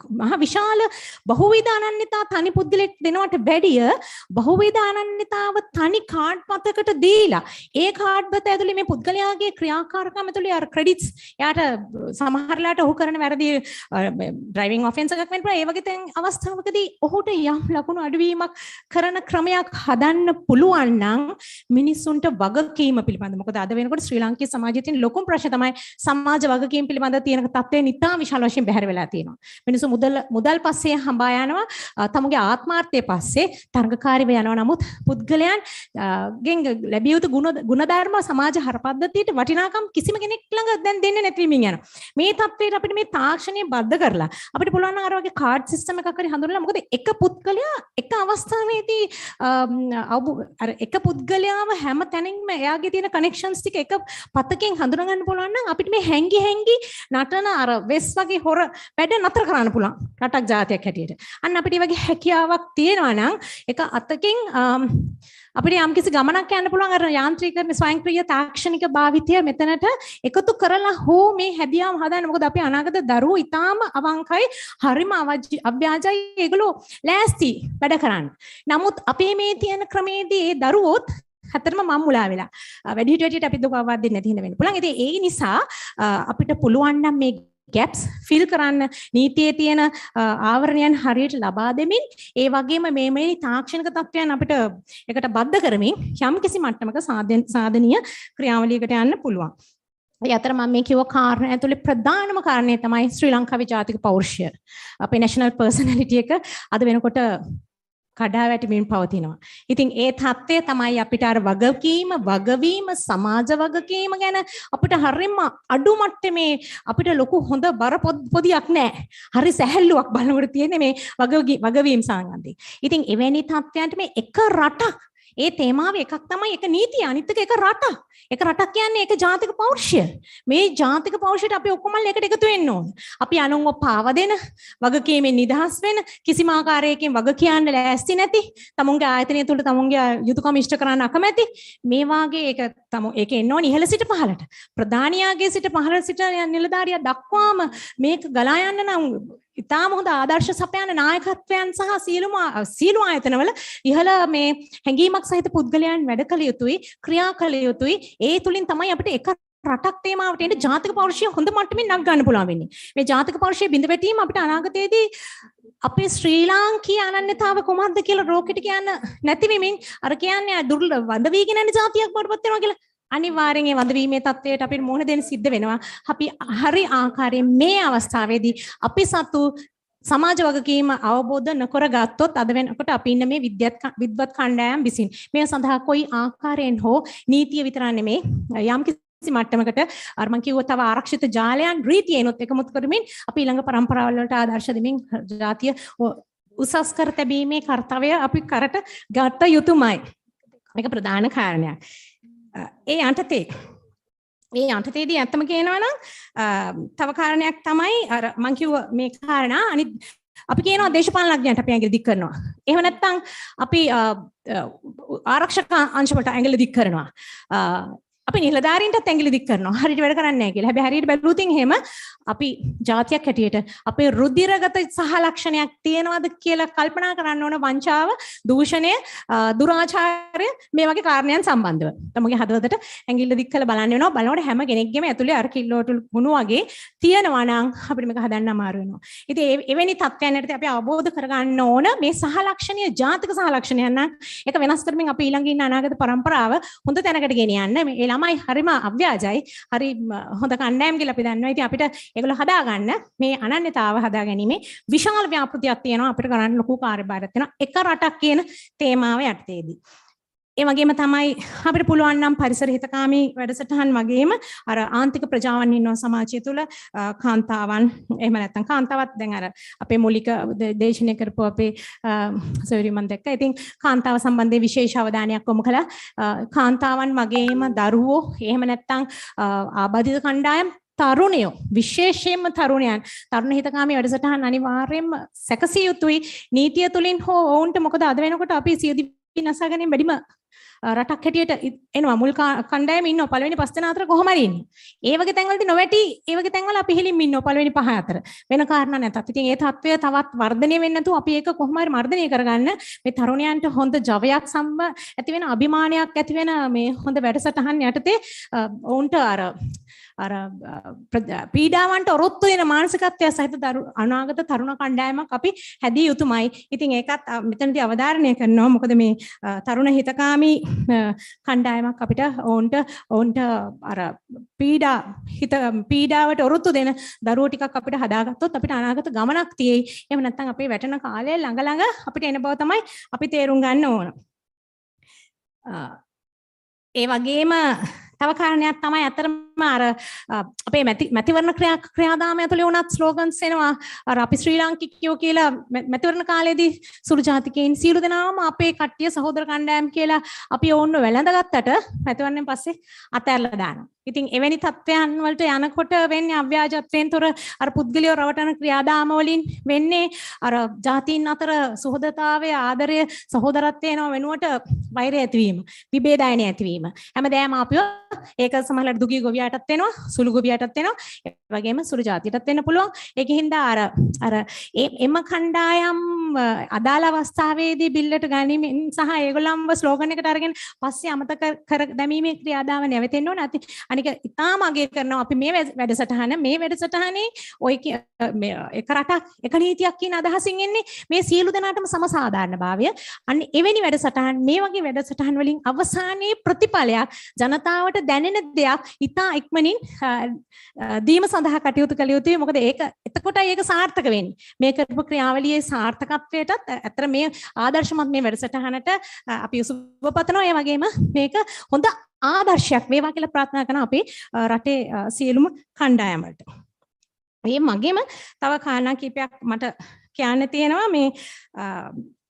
මහ විශාල බහුවිධ අනන්‍යතා තනි පුද්ගලෙක් දෙනවට වැඩිය බහුවිධ අනන්‍යතාව තනි කාඩ් පතකට දීලා ඒ කාඩ් පත ඇතුලේ මේ පුද්ගලයාගේ ක්‍රියාකාරකම් ඇතුලේ අර ක්‍රෙඩිට්ස් යාට සමහරලාට ඔහු කරන වැරදි ඩ්‍රයිවිං ඔෆෙන්ස් එකක් වෙන්න පුළුවන් ඒ වගේ තැන් අවස්ථාවකදී ඔහුට යම් ලකුණු අඩුවීමක් කරන ක්‍රමයක් හදන්න පුළුවන් නම් මිනිස්සුන්ට වගකීම පිළිබඳ මොකද අද වෙනකොට ශ්‍රී ලාංකේය සමාජයේ තියෙන ලොකුම ප්‍රශ්න තමයි සමාජ වගකීම් පිළිබඳ තියෙන තත්ත්වය නිතා විශාල වශයෙන් බැහැර වෙලා තියෙනවා මිනිස්සු මුදල් පස්සේ හඹා යනවා තමුගේ ආත්මාර්ථය පස්සේ තරඟකාරීව යනවා නමුත් පුද්ගලයන් ගෙන් ලැබිය යුතු ගුණධර්ම සමාජ හරපද්ධතියට වටිනාකම් කිසිම කෙනෙක් ළඟ දැන් දෙන්නේ නැති වෙමින් යනවා මේ තත්ත්වයට අපිට මේ තාක්ෂණය බද්ධ කරලා අපිට පුළුවන් නම් අර වගේ කාඩ් සිස්ටම් එකක් හරි හඳුනලා මොකද එක පුද්ගලයා එක අවස්ථාවේදී අර එක පුද්ගලයාව හැම තැනින්ම එයාගේ තියෙන කනෙක්ෂන්ස් ටික එක පතකින් හඳුනා ගන්න පුළුවන් නම් අපිට මේ හැංගි නටන අර වෙස් වගේ හොර වැඩ නතර කරන්න පුළුවන් රටක් ජාතියක් හැටියට. අන්න අපිට මේ වගේ හැකියාවක් තියෙනවා නම් එක අතකින් අපිට යම්කිසි ගමනක් යන්න පුළුවන් අර යාන්ත්‍රීකරණ ස්වයංක්‍රීය තාක්ෂණික භාවිතය මෙතනට එකතු කරලා හෝ මේ හැදියාව හදාන්න මොකද අපි අනාගත දරුවෝ ඊටාම අවංකයි හරිම අව්‍යාජයි ඒගොල්ලෝ ලෑස්ති වැඩ කරන්න. නමුත් අපේ මේ තියෙන ක්‍රමේදී ඒ දරුවෝත් හතරම මම මුලා වෙලා වැඩිහිටියට අපි දුකවත් දෙන්නේ නැති හින්දා වෙන්න පුළුවන්. ඉතින් ඒ නිසා අපිට පුළුවන් නම් මේ gaps fill කරන්න නීතියේ තියෙන ආවරණයන් හරියට ලබා දෙමින් ඒ වගේම මේ තාක්ෂණික තත්ත්වයන් අපිට එකට බද්ධ කරමින් යම් කිසි මට්ටමක සාධනීය ක්‍රියාවලියකට යන්න පුළුවන්. ඒ අතර මම මේ කිව්ව කාරණා ඇතුලේ ප්‍රධානම කාරණේ තමයි ශ්‍රී ලංකාවේ ජාතික පෞරුෂය. අපේ national personality එක අද වෙනකොට කඩා වැටෙමින් පවතිනවා. ඉතින් ඒ தත්ත්වය තමයි අපිට අර වගවීම සමාජ වගකීම ගැන අපිට හරියම අඩු මට්ටමේ අපිට ලොකු හොඳ බර පොදියක් නැහැ. හරි සැහැල්ලුවක් බලනකොට තියෙන්නේ මේ වගවීම් සාංගන්දී. ඉතින් එවැනි தත්ත්වයන්ට මේ එක රටක් ඒ තේමාව එකක් තමයි එක නීතිය අනිත් එක රටක්. එක රටක් කියන්නේ ඒක ජාතික පෞරුෂය. මේ ජාතික පෞරුෂයට අපි ඔක්කොම එකට එකතු වෙන්න ඕන. අපි අනුන්ව පාව දෙන, වගකීමෙන් නිදහස් වෙන, කිසිම ආකාරයකින් වග කියන්න ලෑස්ති නැති, තමුන්ගේ ආයතනය තුළ තමුන්ගේ යුතුයකම් ඉෂ්ට කරන්න අකමැති. මේ වාගේ ඒක එන්න ඕන ඉහළ සිට පහළට. ප්‍රධානියාගේ සිට පහළ සිට නිලධාරියා දක්වාම මේක ගලා යන්න නම් ඉතාම හොඳ ආදර්ශ සපයන නායකත්වයන් සහ සීලු ආයතනවල ඉහළ මේ හැඟීමක් සහිත පුද්ගලයන් වැඩ කළ යුතුයි ක්‍රියා කළ යුතුයි ඒ තුලින් තමයි අපිට එක රටක් තේමාවට එන්න ජාතික පෞරුෂය හොඳ මට්ටමින් නක් ගන්න පුළුවන් වෙන්නේ මේ ජාතික පෞරුෂය බිඳ වැටීම අපිට අනාගතයේදී අපේ ශ්‍රී ලාංකීය අනන්‍යතාව කොහොමද කියලා රෝකෙට කියන්න නැති වෙමින් අර කියන්නේ දුර්ලභ වඳ වීගෙන යන ජාතියක් බවටපත් වෙනවා කියලා අනිවාර්යෙන් ඒ වඳවීමේ තත්වයට අපිට මුහුණ දෙන්න සිද්ධ වෙනවා. අපි හරි ආකාරයෙන් මේ අවස්ථාවේදී අපි සතු සමාජ වගකීම අවබෝධ නොකර ගත්තොත් අද වෙනකොට අපි ඉන්න මේ විද්වත් කණ්ඩායම් විසින් මේ සඳහා කොයි ආකාරයෙන් හෝ නීතිය විතර නෙමේ යම් කිසි මට්ටමකට අර මම කිව්වා තව ආරක්ෂිත ජාලයන් රීතියනොත් එකමුත් කරමින් අපි ඊළඟ પરම්පරාවල් වලට ආදර්ශ දෙමින් ජාතිය උසස් කර තැබීමේ කාර්යය අපි කරට ගත යුතුමයි. මේක ප්‍රධාන කාරණයක්. ඒ අන්තතේදී ඇත්තම කියනවා නම් තව කාරණයක් තමයි අර මම කිව්ව මේ කාරණා අනිත් අපි කියනවා දේශපාලනඥයන්ට අපි ඇඟිලි දික් කරනවා. එහෙම නැත්නම් අපි ආරක්ෂක අංශ වලට ඇඟිලි දික් කරනවා. අපි නිලධාරීන්ටත් ඇඟිලි දික් කරනවා. හරියට වැඩ කරන්නේ නැහැ කියලා. හැබැයි හරියට බැලුවොත් එහෙම අපි ජාතියක් හැටියට අපේ රුධිරගත සහ ලක්ෂණයක් තියෙනවද කියලා කල්පනා කරන්න ඕන වංචාව, දූෂණය, දුරාචාරය මේ වගේ කාරණයන් සම්බන්ධව. තමගේ හදවතට ඇඟිල්ල දික් කරලා බලන්න වෙනවා. බලනකොට හැම කෙනෙක්ගේම ඇතුලේ අර කිල්ලෝටු ගුණ වගේ තියෙනවා නම් අපිට මේක හදන්න අමාරු වෙනවා. ඉතින් එවැනි තත්ත්වයන් යටතේ අපි අවබෝධ කරගන්න ඕන මේ සහලක්ෂණීය ජාතික සහලක්ෂණයන් නම් ඒක වෙනස් කරමින් අපි ඊළඟ ඉන්න අනාගත පරම්පරාව හොඳ තැනකට ගෙනියන්න. මේ ළමයි හරිම අව්‍යාජයි. හරි හොඳ කණ්ඩායම් කියලා අපි දන්නවා. ඉතින් අපිට ඒගොල්ලෝ හදාගන්න මේ අනන්‍යතාව හදාගැනීමේ විශාල ව්‍යාපෘතියක් තියෙනවා. අපිට කරන්න ලොකු කාර්යභාරයක් තියෙනවා. එක රටක් කියන තේමාව යටතේදී. ඒ වගේම තමයි අපිට පුළුවන් නම් පරිසර හිතකාමී වැඩසටහන් වගේම අර ආන්තික ප්‍රජාවන් ඉන්නවා සමාජය තුළ කාන්තාවන් එහෙම නැත්නම් කාන්තාවත් දැන් අර අපේ මූලික දේශනය කරපු අපේ සෝරි මම දැක්කා. ඉතින් කාන්තාව සම්බන්ධයෙන් විශේෂ අවධානයක් යොමු කළා. කාන්තාවන් වගේම දරුවෝ එහෙම නැත්නම් ආබාධිත කණ්ඩායම් තරුණයෝ විශේෂයෙන්ම තරුණයන් තරුණ හිතකාමී වැඩසටහන් අනිවාර්යයෙන්ම සැකසිය යුතුයි. නීතිය තුලින් හෝ ඔවුන්ට මොකද අද වෙනකොට අපි සියදි නසා ගැනීම බැරිම රටක් හැටියට එනවා. මුල් කණ්ඩායම ඉන්නවා පළවෙනි 5 දෙනා අතර කොහොම හරි ඉන්නේ. ඒ වගේ තැන්වලදී නොවැටි ඒ වගේ තැන්වල අපි හිලින් ඉන්නවා පළවෙනි 5 අතර. වෙන කාරණා නැතත්. ඉතින් ඒ තත්ත්වය තවත් වර්ධනය වෙන්නේ නැතුව අපි ඒක කොහොම හරි මර්ධනය කරගන්න මේ තරුණයන්ට හොඳ ජවයක් සම්බ ඇති වෙන අභිමානයක් ඇති වෙන මේ හොඳ වැඩසටහන් යටතේ ඔවුන්ට අර පීඩාවන්ට ඔරොත්තු වෙන මානසිකත්වය සහිත අනාගත තරුණ කණ්ඩායමක් අපි හැදිය යුතුමයි. ඉතින් ඒකත් මෙතනදී අවධාරණය කරනවා. මොකද මේ තරුණ හිතකාමී කණ්ඩායමක් අපිට ඔවුන්ට අර පීඩාවට ඔරොත්තු දෙන දරුවෝ ටිකක් අපිට හදාගත්තොත් අපිට අනාගත ගමනක් තියෙයි. එහෙම නැත්නම් අපේ වැටෙන කාලය ළඟ අපිට එන බව තමයි අපි තේරුම් ගන්න ඕන. ඒ වගේම තව කාරණයක් තමයි අතරම අර අපේ මැතිවරණ ක්‍රියාදාමය ඇතුලේ වුණත් ස්ලෝගන්ස් එනවා. අර අපි ශ්‍රී ලාංකිකයෝ කියලා මැතිවරණ කාලේදී සුළු ජාතිකයින් සියලු දෙනාම අපේ කට්ටිය සහෝදර කණ්ඩායම් කියලා අපි ඕන්න වැළඳගත්තට මැතිවරණයෙන් පස්සේ අතහැරලා දානවා. ඉතින් එවැනි තත්ත්වයන් වලට යනකොට වෙන්නේ අව්‍යාජත්වයෙන් තොර අර පුද්ගලියෝ රවටන ක්‍රියාදාම වලින් වෙන්නේ අර ජාතීන් අතර සහෝදරතාවය ආදරය සහෝදරත්වය යන වෙනුවට වෛරය ඇතිවීම විභේදයන ඇතිවීම හැමදාම අපිව ඒක සමහරවිට දුගී ගොවියාටත් වෙනවා සුළු ගොවියාටත් වෙනවා ඒ වගේම සුළු ජාතියටත් වෙන්න පුළුවන් ඒකින්ද අර එම කණ්ඩායම් අදාළ අවස්ථාවේදී බිල්ලට ගැනීමෙන් සහ ඒගොල්ලන්ව ස්ලෝගන් එකට අරගෙන පස්සේ අමතක කර දැමීමේ ක්‍රියාදාම නැවතෙන්න ඕන අනික ඉතාම අගය කරනවා අපි මේ වැඩසටහනේ ඔය එක රටක් එක නීතියක් කියන අදහසින් එන්නේ මේ සියලු දෙනාටම සමසාධාරණභාවය අන්න එවැනි වැඩසටහන් මේ වගේ වැඩසටහන් වලින් අවසානයේ ප්‍රතිඵලයක් ජනතාවට දැනෙන දෙයක් ඉතා ඉක්මනින් දීම සඳහා කටයුතු කළ යුතුයි මොකද ඒක එතකොටයි ඒක සාර්ථක වෙන්නේ මේ කරපු ක්‍රියාවලියේ සාර්ථකත්වයටත් අතර මේ ආදර්ශමත් මේ වැඩසටහනට අපි සුබපතනවා ඒ වගේම මේක හොඳ ආදර්ශයක් වේවා කියලා ප්‍රාර්ථනා කරන අපේ රටේ සියලුම කණ්ඩායම් වලට. මේ මගේම තව කාරණා කීපයක් මට කියන්න තියෙනවා මේ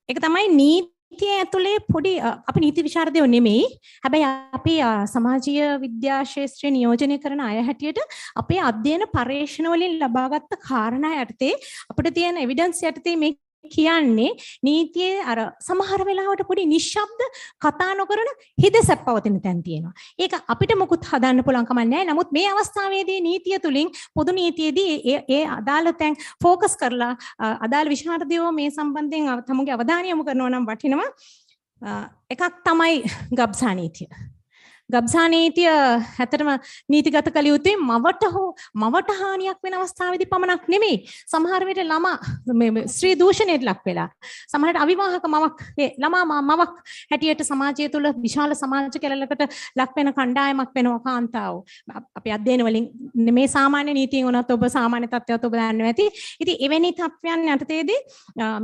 ඒක තමයි නීතිය ඇතුලේ පොඩි අපි නීති විශාරදයෝ නෙමෙයි. හැබැයි අපි සමාජීය විද්‍යා ශාස්ත්‍රය නියෝජනය කරන අය හැටියට අපේ අධ්‍යයන පරීක්ෂණ වලින් ලබාගත් කාරණා යටතේ අපිට තියෙන එවිඩන්ස් යටතේ මේ කියන්නේ නීතියේ අර සමහර වෙලාවට පොඩි නිශ්ශබ්ද කතා නොකරන හිදසක් පවතින තැන් තියෙනවා. ඒක අපිට මොකුත් හදන්න පුළුවන් කමක් නැහැ. නමුත් මේ අවස්ථාවේදී නීතිය තුලින් පොදු නීතියේදී ඒ අදාළ තැන් ફોකස් කරලා අදාළ විශාරදයෝ මේ සම්බන්ධයෙන් තමුගේ අවධානය යොමු කරනවා නම් වටිනවා. එකක් තමයි ගබ්සා නීතිය. ගබ්සා නීතිය ඇත්තටම නීතිගත කළ යුතුයි මවට හානියක් වෙන අවස්ථාවේදී පමණක් නෙමෙයි සමහර වෙලට ළමා මේ ස්ත්‍රී දූෂණයට ලක් වෙලා සමහරට අවිවාහක මවක් ළමා මවක් හැටියට සමාජය තුළ විශාල සමාජ කැලලකට ලක් වෙන කණ්ඩායමක් වෙනවා කාන්තාවෝ අපි අධ්‍යයන වලින් මේ සාමාන්‍ය නීතියෙන් උනත් ඔබ සාමාන්‍ය තත්ත්වයට ඔබ දන්නවා ඇති ඉතින් එවැනි තත්ත්වයන් යටතේදී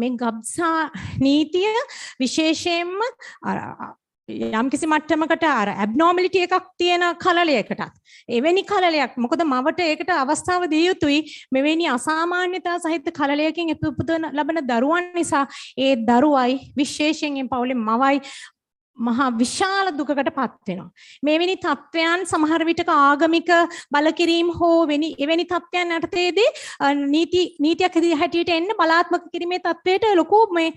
මේ ගබ්සා නීතිය විශේෂයෙන්ම යම් කිසි මට්ටමකට අර ඇබ්නෝමැලිටි එකක් තියෙන කලලයකටත් එවැනි කලලයක් මොකද මවට ඒකට අවස්ථාව දිය යුතුයි මෙවැනි අසාමාන්‍යතා සහිත කලලයකින් උපදින ලබන දරුවන් නිසා ඒ දරුවයි විශේෂයෙන් පවුලේ මවයි මහා විශාල දුකකට පත් වෙනවා. මෙවැනි තත්ත්වයන් සමහර විටක ආගමික බලකිරීම හෝ එවැනි තත්ත්වයන් යටතේදී නීතියක් හැටියට එන්න බලාත්මක කිරීමේ තත්ත්වයට ලොකු මේ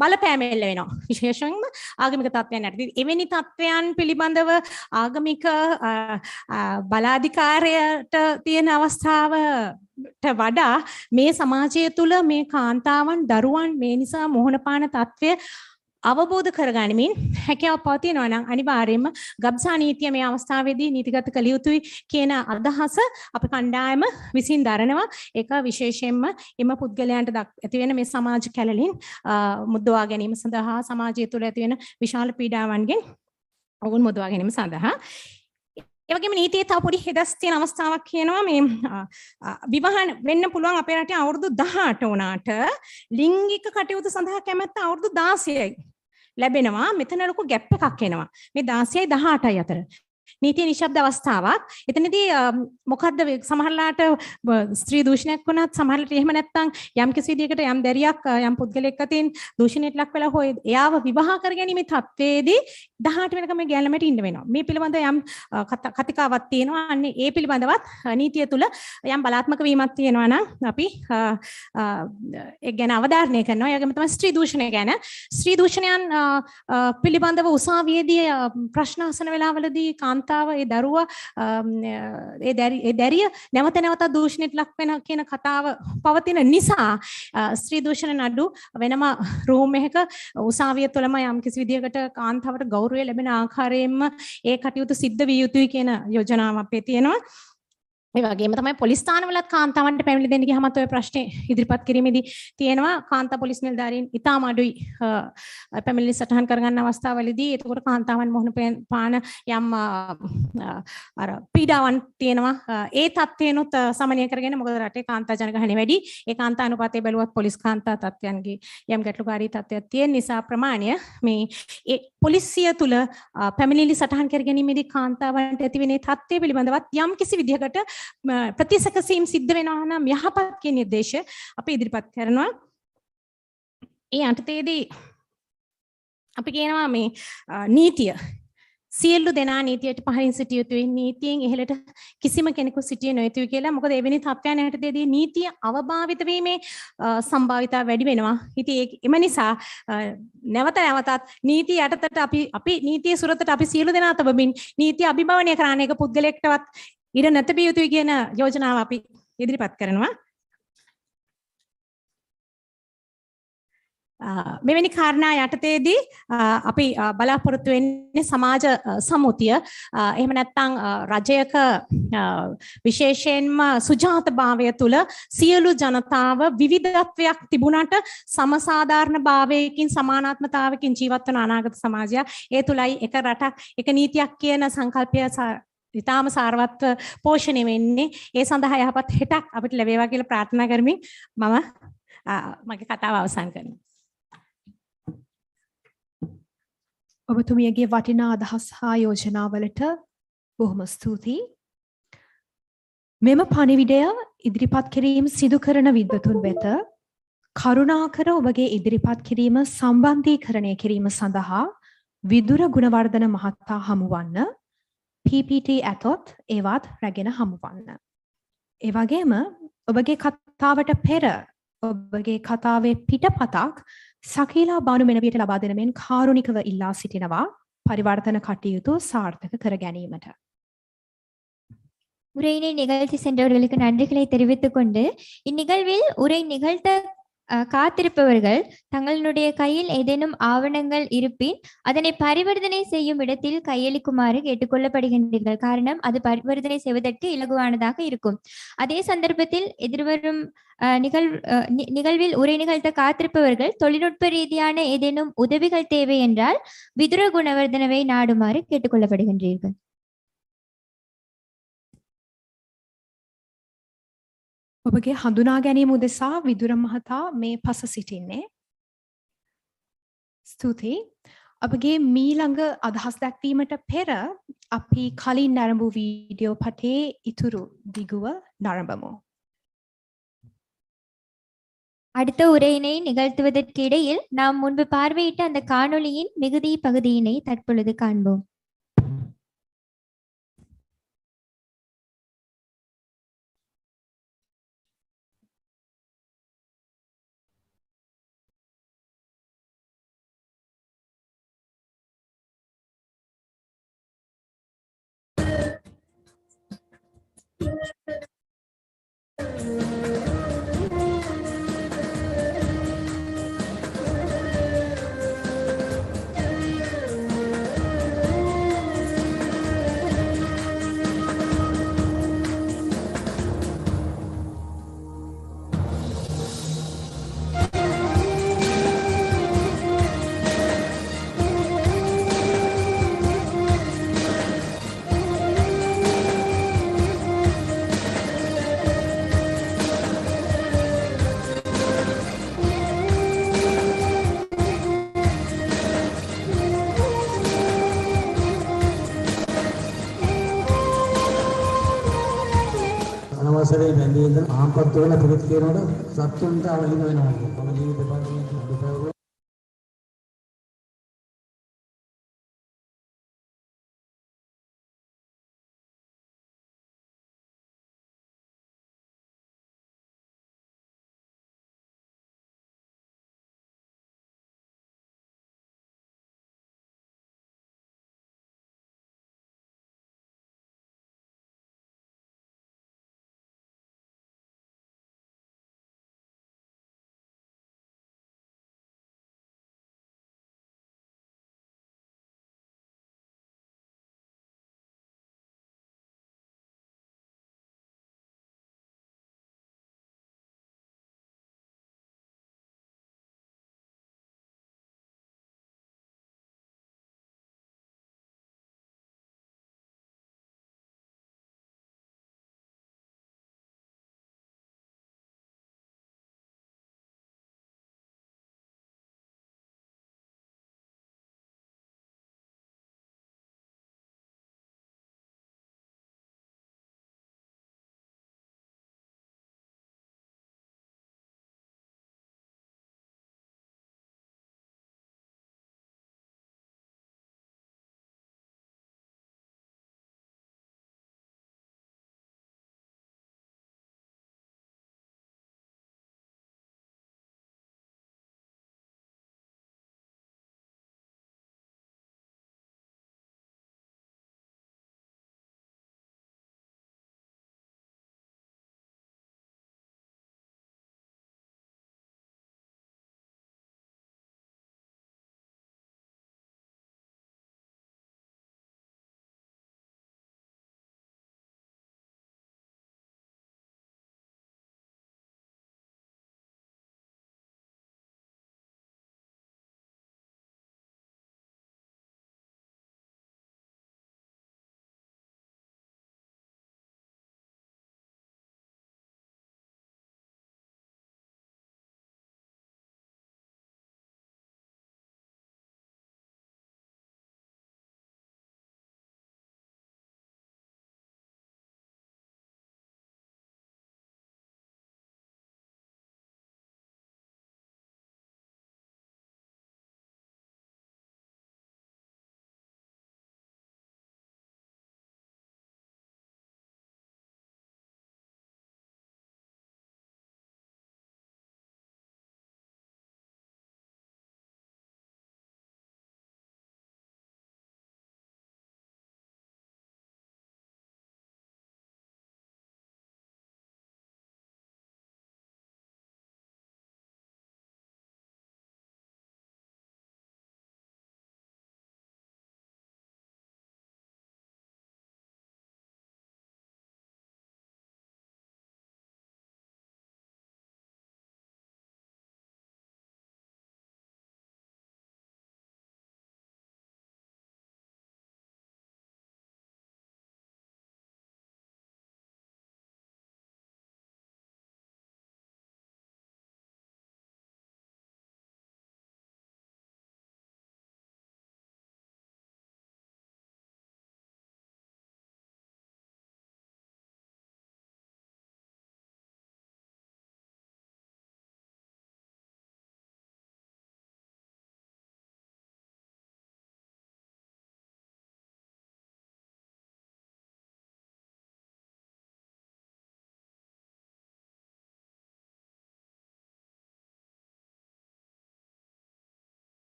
බලපෑම එල්ල වෙනවා. විශේෂයෙන්ම ආගමික තත්ත්වයන් යටතේදී එවැනි තත්ත්වයන් පිළිබඳව ආගමික බලාධිකාරයට තියෙන අවස්ථාවට වඩා මේ සමාජය තුළ මේ කාන්තාවන් දරුවන් මේ නිසා මොහොන පාන තත්ත්වය අවබෝධ කරගනිමින් හැකියාව පවතිනවා නම් අනිවාර්යයෙන්ම ගබ්සා නීතිය මේ අවස්ථාවේදී නීතිගත කළ යුතුයි කියන අදහස අපේ කණ්ඩායම විසින් දරනවා. ඒක විශේෂයෙන්ම එම පුද්ගලයන්ට ඇති වෙන මේ සමාජ කැළලින් මුදවා ගැනීම සඳහා සමාජය තුළ ඇති වෙන විශාල පීඩාවන්ගෙන් ඔවුන් මුදවා ගැනීම සඳහා ඒ වගේම නීතියේ තව පොඩි හෙදස් තියෙන අවස්ථාවක් කියනවා මේ විවාහ වෙන්න පුළුවන් අපේ රටේ අවුරුදු 18 වුණාට ලිංගික කටයුතු සඳහා කැමැත්ත අවුරුදු 16යි ලැබෙනවා. මෙතන ලොකු ગેප් එකක් එනවා. මේ 16යි 18යි අතර. නීතිය නිශ්ශබ්ද අවස්ථාවක්. එතනදී මොකද්ද සමහරලාට ස්ත්‍රී දූෂණයක් වුණත් සමහරලාට එහෙම නැත්නම් යම් කිසි විදියකට යම් දැරියක් යම් පුද්ගලෙක් අතින් දූෂණයට ලක් වෙලා හොය එයාව විවාහ කරගැනීමේ තත්ත්වයේදී 18 වෙනකම් මේ ගෑල්ලමට ඉන්න වෙනවා. මේ පිළිබඳ යම් කතිකාවක් තියෙනවා. අන්නේ ඒ පිළිබඳවත් නීතිය තුල යම් බලාත්මක වීමක් තියෙනවා නම් අපි ඒ ගැන අවධාරණය කරනවා. ඒ වගේම තමයි ස්ත්‍රී දූෂණය ගැන. ස්ත්‍රී දූෂණයන් පිළිබඳව උසාවියේදී ප්‍රශ්න අහන වෙලාවලදී කාන්තාව ඒ දරුවා ඒ දැරිය නැවත නැවත දූෂණයට ලක් වෙන කියන කතාව පවතින නිසා ස්ත්‍රී දූෂණ නඩු වෙනම රූම් එකක උසාවිය තුළම යම් කිසි විදියකට කාන්තාවට ගෞරවය ලැබෙන ආකාරයෙන්ම ඒ කටයුතු සිද්ධ විය යුතුයි කියන යෝජනාවක් අපේ තියෙනවා. ඒ වගේම තමයි පොලිස් ස්ථානවලත් කාන්තාවන්ට පැමිණිලි දෙන්න ගියමත් ඔය ප්‍රශ්නේ ඉදිරිපත් කිරීමේදී තියෙනවා. කාන්තා පොලිස් නිලධාරීන් ඉතාම අඩුයි පැමිණිලි සටහන් කරගන්න අවස්ථාවවලදී. ඒකෝට කාන්තාවන් මොහොන පාන යම් අර පීඩාවන් තියෙනවා. ඒ තත්ත්වයනොත් සමනය කරගෙන මොකද රටේ කාන්තා ජනගහනය වැඩි. ඒ කාන්තා අනුපාතය බැලුවත් පොලිස් කාන්තා තත්ත්වයන්ගේ යම් ගැටලුකාරී තත්ත්වයක් තියෙන නිසා ප්‍රමාණය මේ ඒ පොලිසිය තුල පැමිණිලි සටහන් කර ගැනීමේදී කාන්තාවන්ට ඇතිවෙන තත්ත්වය පිළිබඳවත් යම් කිසි විදිහකට ප්‍රතිසකසීම් සිද්ධ වෙනවා නම් යහපත් කියන නිර්දේශ අපි ඉදිරිපත් කරනවා. ඒ අන්තයේදී අපි කියනවා මේ නීතිය සියලු දෙනා නීතියට පහරින් සිටිය යුතුයි. නීතියෙන් ඉහළට කිසිම කෙනෙකු සිටිය නොයුතුයි කියලා. මොකද එවැනි තත්ත්වයන් යටතේදී නීතිය අවභාවිත වීමේ සම්භාවිතාව වැඩි වෙනවා. ඉතින් එම නිසා නැවත නැවතත් නීතිය යටතට අපි නීතිය සුරතට අපි සියලු දෙනා තබමින් නීතිය අභිභවනය කරන එක පුද්ගලයෙක්ටවත් ඉර නැතබිය යුතුයි කියන යෝජනාව අපි ඉදිරිපත් කරනවා. මෙවැනි කාරණා යටතේදී අපි බලාපොරොත්තු වෙන්නේ සමාජ සම්මුතිය එහෙම නැත්නම් රජයක විශේෂයෙන්ම සුජාතභාවය තුළ සියලු ජනතාව විවිධත්වයක් තිබුණාට සමසාධාරණ භාවයකින් සමානාත්මතාවකින් ජීවත් වන අනාගත සමාජයක් ඒ තුලයි එක රටක් එක නීතියක් කියන සංකල්පය ඉතාම සාරවත්ව පෝෂණය වෙන්නේ. ඒ සඳහා යහපත් හෙටක් අපිට ලැබේවා කියලා ප්‍රාර්ථනා කරමින් මම මගේ කතාව අවසන් කරනවා. ඔබතුමියගේ වටිනා අදහස් හා යෝජනාවලට බොහොම ස්තුතියි. මෙම පණිවිඩය ඉදිරිපත් කිරීම සිදු කරන විද්වතුන් වෙත කරුණාකර ඔබගේ ඉදිරිපත් කිරීම සම්බන්ධීකරණය කිරීම සඳහා විදුර ගුණවර්ධන මහතා හමුවන්න. PPT ඇතොත් ඒවත් රැගෙන හමුවන්න. ඒ වගේම ඔබගේ කතාවට පෙර ඔබගේ කතාවේ පිටපතක් සකීලා බානු මෙනවියට ලබා දෙන මෙන් කාරුණිකව ඉල්ලා සිටිනවා පරිවර්තන කටයුතු සාර්ථක කර ගැනීමට. உரையினை நிகழ்ச்சி சென்றவர்களுக்கு நன்றிகளை தெரிவித்துக் கொண்டு இந்நிகழ்வில் உரை நிகழ்த்த காத்திருப்பவர்கள் தங்களுடைய கையில் ஏதேனும் ஆவணங்கள் இருப்பின் அதனை பரிவர்த்தனை செய்யும் இடத்தில் கையளிக்குமாறு கேட்டுக்கொள்ளப்படுகின்றீர்கள். காரணம் அது பரிவர்த்தனை செய்வதற்கு இலகுவானதாக இருக்கும். அதே சந்தர்ப்பத்தில் எதிர்வரும் நிகழ்வில் உரை நிகழ்த்த காத்திருப்பவர்கள் தொழில்நுட்ப ரீதியான ஏதேனும் உதவிகள் தேவை என்றால் விதுர குணவர்தனவை நாடுமாறு கேட்டுக்கொள்ளப்படுகின்றீர்கள். ඔබගේ හඳුනා ගැනීම උදෙසා විදුර මහතා මේ පස සිටින්නේ. ස්තුතියි. අපගේ මීළඟ අදහස් දැක්වීමට පෙර අපි කලින් නැරඹු වීඩියෝ පටේ ඉතුරු දිගුව නරඹමු. அடுத்த உரையினை நிகழ்த்துவதற்கு இடையில் நாம் முன்பு பார்வையிட்ட அந்த காணொளியின் மிகுதி பகுதியினை தற்பொழுது காண்போம். අනවසරේ බැඳී ඉඳන් ආම්පත් වල පිළිත් කියනකොට සත්තුන්ට අවලින වෙනවා කියන්නේ. මම ජීවිත දෙපාර්තමේන්තුවේ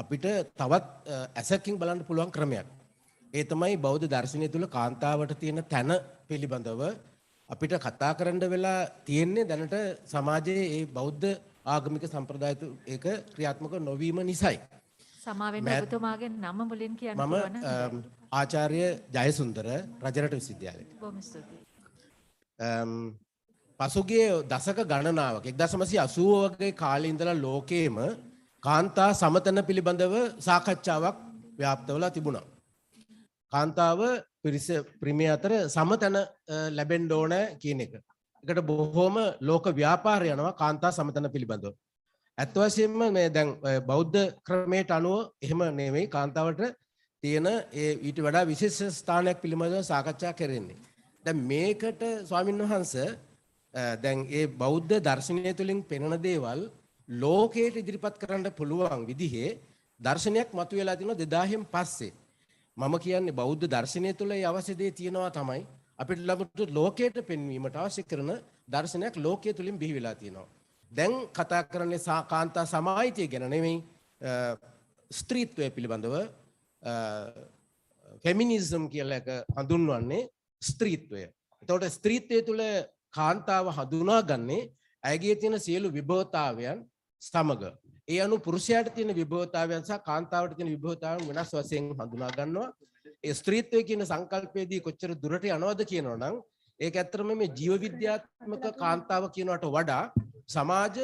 අපිට තවත් ඇසකින් බලන්න පුළුවන් ක්‍රමයක්. ඒ තමයි බෞද්ධ දර්ශනය තුළ කාන්තාවට තියෙන තැන පිළිබඳව අපිට කතා කරන්න වෙලා තියෙන්නේ දැනට සමාජයේ ඒ බෞද්ධ ආගමික සම්ප්‍රදාය ඒක ක්‍රියාත්මක නොවීම නිසායි. සමාවෙන්න ඔබතුමාගේ නම මුලින් කියන්න මම පුළුවන් නම් ආචාර්ය ජයසුන්දර රජරට විශ්වවිද්‍යාලයේ. බොහොම ස්තුතියි. පසුගිය දශක ගණනාවක් 1980 වගේ කාලේ ඉඳලා ලෝකයේම කාන්තා සමතන පිළිබඳව සාකච්ඡාවක් ව්‍යාප්ත වෙලා තිබුණා. කාන්තාව පිරිමේ අතර සමතන ලැබෙන්න ඕන කියන එක. ඒකට බොහොම ලෝක ව්‍යාපාරය යනවා කාන්තා සමතන පිළිබඳව. ඇත්ත වශයෙන්ම මේ දැන් බෞද්ධ ක්‍රමයට අනුව එහෙම නෙමෙයි කාන්තාවට තියෙන ඒ ඊට වඩා විශේෂ ස්ථානයක් පිළිබඳව සාකච්ඡා කරන්නේ. දැන් මේකට ස්වාමින්වහන්සේ දැන් ඒ බෞද්ධ දර්ශනය තුළින් පෙනෙන දේවල් ලෝකයට ඉදිරිපත් කරන්න පුළුවන් විදිහේ දර්ශනයක් මතුවලා තිනවා 2000න් පස්සේ. මම කියන්නේ බෞද්ධ දර්ශනය තුළ ඒ අවශ්‍ය දේ තියෙනවා තමයි අපිට ළඟට ලෝකයට පෙන්වීමට අවශ්‍ය කරන දර්ශනයක් ලෝකයේ තුලින් බිහි වෙලා තියෙනවා. දැන් කතා කරන්නේ කාන්තා සමාහිතය ගැන නෙමෙයි ස්ත්‍රීත්වය පිළිබඳව ෆෙමිනිසම් කියලා එක හඳුන්වන්නේ ස්ත්‍රීත්වය. එතකොට ස්ත්‍රීත්වය තුළ කාන්තාව හඳුනාගන්නේ ඇයගේ තියෙන සියලු විභවතාවයන් සමග. ඒ අනුව පුරුෂයාට තියෙන විභවතාවයන් සහ කාන්තාවට තියෙන විභවතාවයන් වෙනස් වශයෙන් හඳුනා ගන්නවා. ඒ ස්ත්‍රීත්වය කියන සංකල්පයේදී කොච්චර දුරට යනවද කියනවා නම් ඒක ඇත්තටම මේ ජීව විද්‍යාත්මක කාන්තාව කියනවට වඩා සමාජ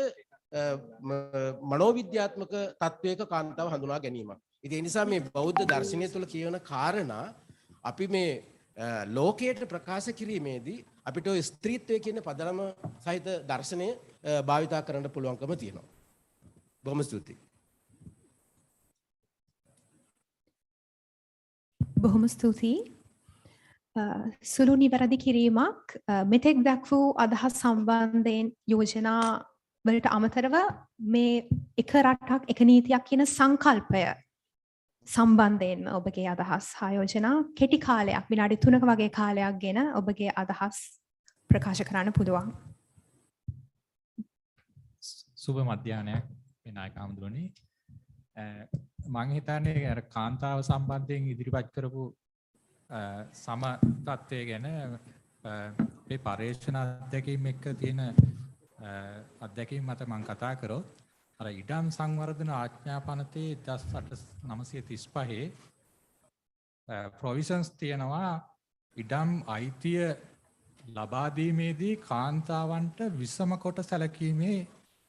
මනෝවිද්‍යාත්මක තත්වයක කාන්තාව හඳුනා ගැනීමක්. ඉතින් ඒ නිසා මේ බෞද්ධ දර්ශනය තුළ කියන කාරණා අපි මේ ලෝකයට ප්‍රකාශ කිරීමේදී අපිට ඔය ස්ත්‍රීත්වය කියන පදනම සහිත දර්ශනය භාවිතා කරන්න පුළුවන්කම තියෙනවා. බොහොම ස්තුතියි. බොහොම ස්තුතියි. සුළු නිවැරදි කිරීමක් මෙතෙක් දැක් වූ අදහස් සම්බන්ධයෙන් යෝජනා වලට අමතරව මේ එක රටක් එක නීතියක් කියන සංකල්පය සම්බන්ධයෙන් ඔබගේ අදහස් හා යෝජනා කෙටි කාලයක් විනාඩි 3ක වගේ කාලයක් ගෙන ඔබගේ අදහස් ප්‍රකාශ කරන්න පුළුවන්. සුබ මධ්‍යහ්නයක් විනායක හඳුරන්නේ. මම හිතන්නේ අර කාන්තාව සම්බන්ධයෙන් ඉදිරිපත් කරපු සම තත්ත්වය ගැන මේ පරීක්ෂණ අධ්‍යක්ීම් එක්ක තියෙන අධ්‍යක්ීම් මත මම කතා කරොත් අර ඉඩම් සංවර්ධන ආඥා පනතේ 1935 ප්‍රොවිෂන්ස් තියෙනවා ඉඩම් අයිතිය ලබා දීමේදී කාන්තාවන්ට විසම කොට සැලකීමේ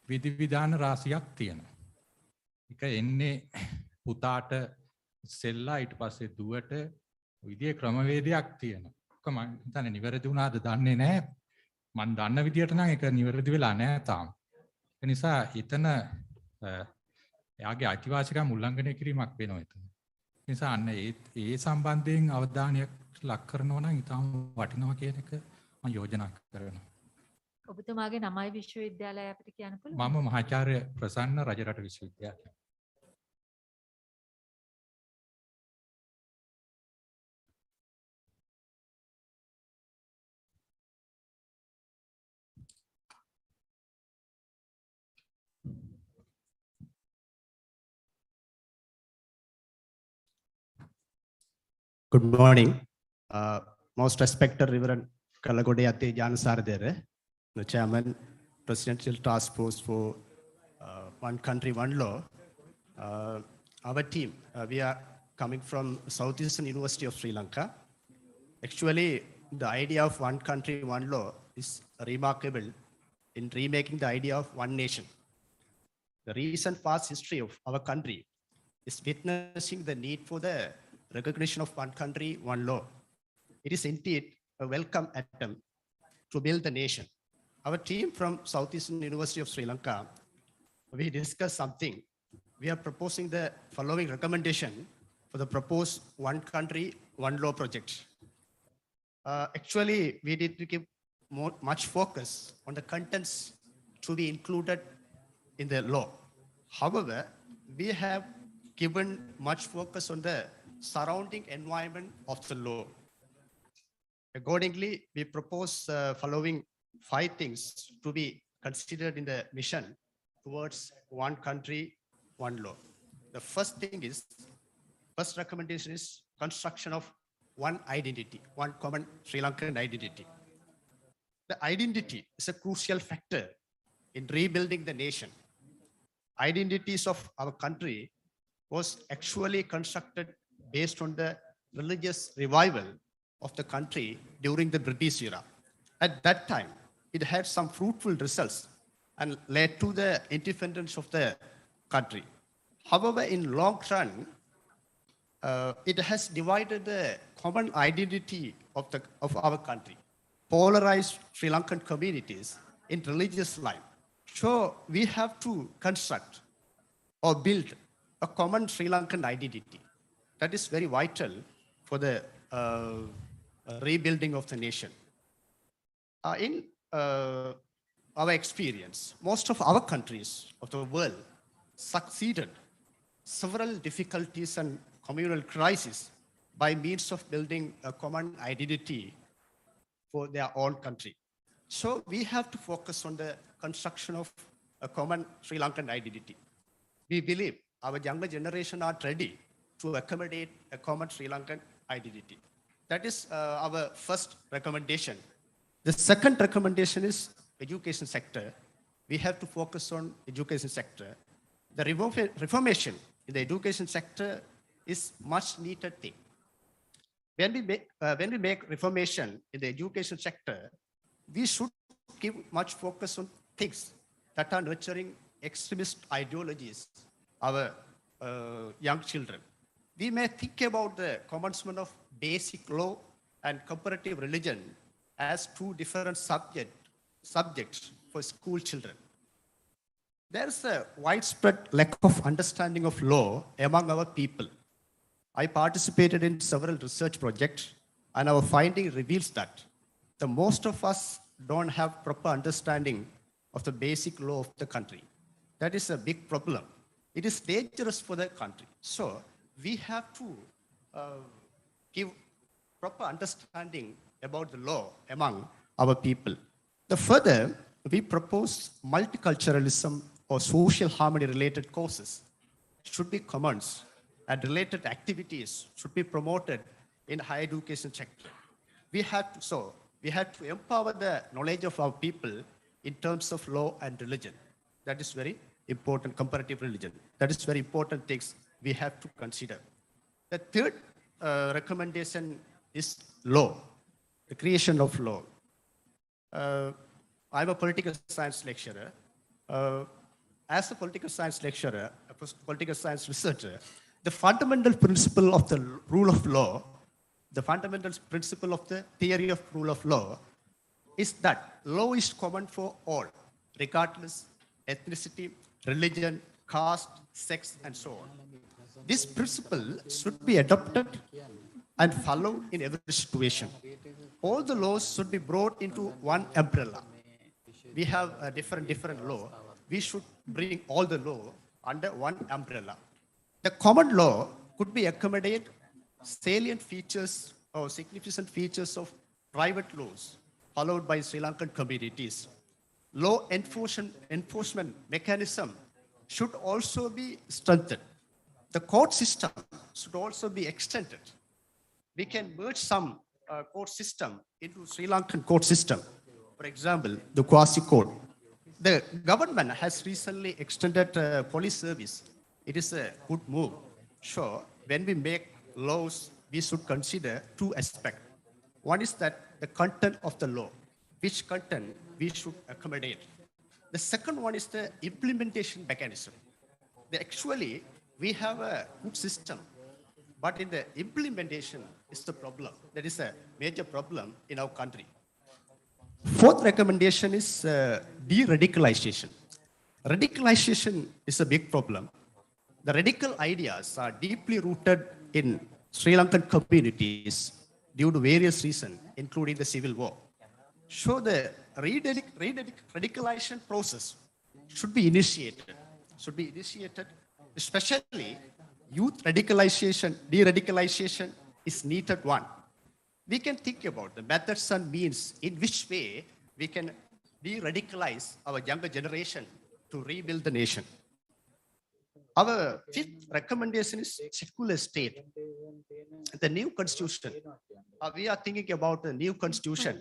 විධිවිධාන රාශියක් තියෙනවා. ඒක එන්නේ පුතාට ඉස්සෙල්ලා ඊට පස්සේ දුවට විදිහේ ක්‍රමවේදයක් තියෙනවා. ඔක මම හිතන්නේ නිවැරදි වුණාද දන්නේ නැහැ. මම දන්න විදිහට නම් ඒක නිවැරදි වෙලා නැහැ තාම. ඒ නිසා එතන එයාගේ අයිතිවාසිකම් උල්ලංඝනය කිරීමක් වෙනවා එතන. ඒ නිසා අන්න ඒ සම්බන්ධයෙන් අවධානයක් ලක් කරනවා නම් ඊටම වටිනවා කියන එක මම යෝජනා කරනවා. ඔබතුමාගේ නමයි විශ්වවිද්‍යාලය අපිට කියන්න පුළුවන්? මම මහාචාර්ය ප්‍රසන්න Rajarata විශ්වවිද්‍යාලය. Good morning. Most respected Reverend Kalagode Ate Janasardere, the Chairman, Presidential Task Force for One Country, One Law. Our team, we are coming from Southeastern University of Sri Lanka. Actually, the idea of one country, one law is remarkable in remaking the idea of one nation. The recent past history of our country is witnessing the need for the recognition of one country, one law. It is indeed a welcome attempt to build the nation. Our team from Southeastern University of Sri Lanka, we discussed something. We are proposing the following recommendation for the proposed one country, one law project. Actually, we did give much focus on the contents to be included in the law. However, we have given much focus on the surrounding environment of the law. Accordingly, we propose following 5 things to be considered in the mission towards one country, one law. The first recommendation is construction of one identity, one common Sri Lankan identity. The identity is a crucial factor in rebuilding the nation. Identities of our country was actually constructed based on the religious revival of the country during the British era. At that time, it had some fruitful results and led to the independence of the country. However, in long run, it has divided the common identity of our country, polarized Sri Lankan communities in religious line. So we have to construct or build a common Sri Lankan identity. That is very vital for the rebuilding of the nation. In our experience, most of our countries of the world succeeded several difficulties and communal crises by means of building a common identity for their own country. So we have to focus on the construction of a common Sri Lankan identity. We believe our younger generation are ready to accommodate a common Sri Lankan identity. That is our first recommendation. The second recommendation is education sector. We have to focus on education sector. The reformation in the education sector is much needed thing. When we make reformation in the education sector, we should give much focus on things that are nurturing extremist ideologies, our young children. We may think about the commencement of basic law and comparative religion as two different subjects for school children. There is a widespread lack of understanding of law among our people. I participated in several research projects, and our finding reveals that the most of us don't have proper understanding of the basic law of the country. That is a big problem. It is dangerous for the country. So we have to give proper understanding about the law among our people. The further, we propose multiculturalism or social harmony related courses should be commenced and related activities should be promoted in higher education sector. We have to empower the knowledge of our people in terms of law and religion. That is very important, comparative religion. That is very important things we have to consider. The third recommendation is law, the creation of law. I'm a political science lecturer. As a political science lecturer, a political science researcher, the fundamental principle of the rule of law, the fundamental principle of the theory of rule of law is that law is common for all, regardless ethnicity, religion, caste, sex, and so on. This principle should be adopted and followed in every situation. All the laws should be brought into one umbrella. We have a different law. We should bring all the law under one umbrella. The common law could be accommodate salient features or significant features of private laws followed by Sri Lankan communities. Law enforcement mechanism should also be strengthened. The court system should also be extended. We can merge some court system into Sri Lankan court system. For example, the quasi-court. The government has recently extended police service. It is a good move. Sure, when we make laws, we should consider two aspects. One is that the content of the law, which content we should accommodate. The second one is the implementation mechanism. Actually, we have a good system, but in the implementation is the problem. That is a major problem in our country. Fourth recommendation is de-radicalization. Radicalization is a big problem. The radical ideas are deeply rooted in Sri Lankan communities due to various reasons, including the civil war. So the radicalization process should be initiated, especially youth radicalization, de-radicalization is needed one. We can think about the methods and means in which way we can de-radicalize our younger generation to rebuild the nation. Our fifth recommendation is secular state. The new constitution. We are thinking about the new constitution.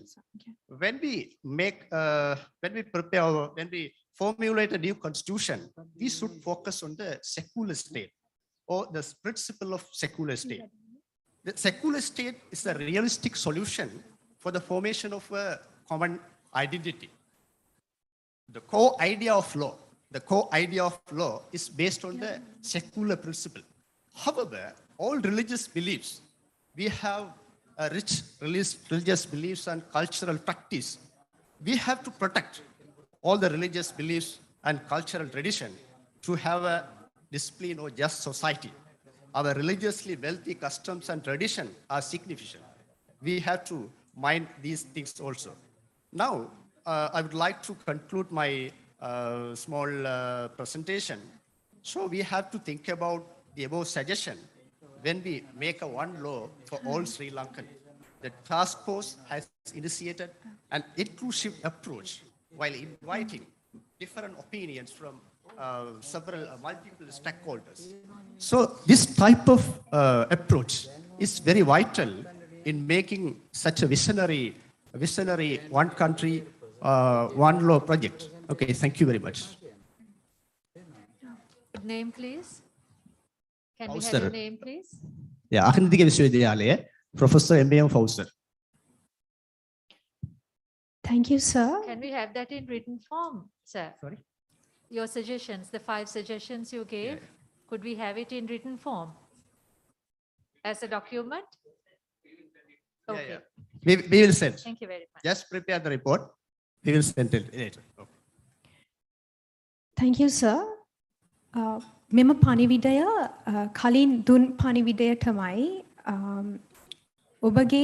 When we formulate a new constitution, we should focus on the secular state or the principle of secular state. The secular state is a realistic solution for the formation of a common identity. The core idea of law is based on the secular principle. However, all religious beliefs, we have a rich religious beliefs and cultural practice. We have to protect all the religious beliefs and cultural tradition to have a disciplined or just society. Our religiously wealthy customs and tradition are significant. We have to mind these things also. Now, I would like to conclude my small presentation. So we have to think about the above suggestion when we make a one law for all Sri Lankan. The task force has initiated an inclusive approach while inviting different opinions from multiple stakeholders. So this type of approach is very vital in making such a visionary one country, one law project. Okay, thank you very much. Name, please. Can we have Fauser. your name, please? Yeah, අහින්දික විශ්වවිද්‍යාලයේ Professor M.B.M. Fauser. Thank you, sir. Can we have that in written form, sir? Sorry? Your suggestions, the 5 suggestions you gave, could we have it in written form? As a document? Okay. We will send. Thank you very much. Just prepare the report. We will send it later. Okay. Thank you, sir. මෙම පණිවිඩය කලින් දුන් පණිවිඩයටමයි ඔබගේ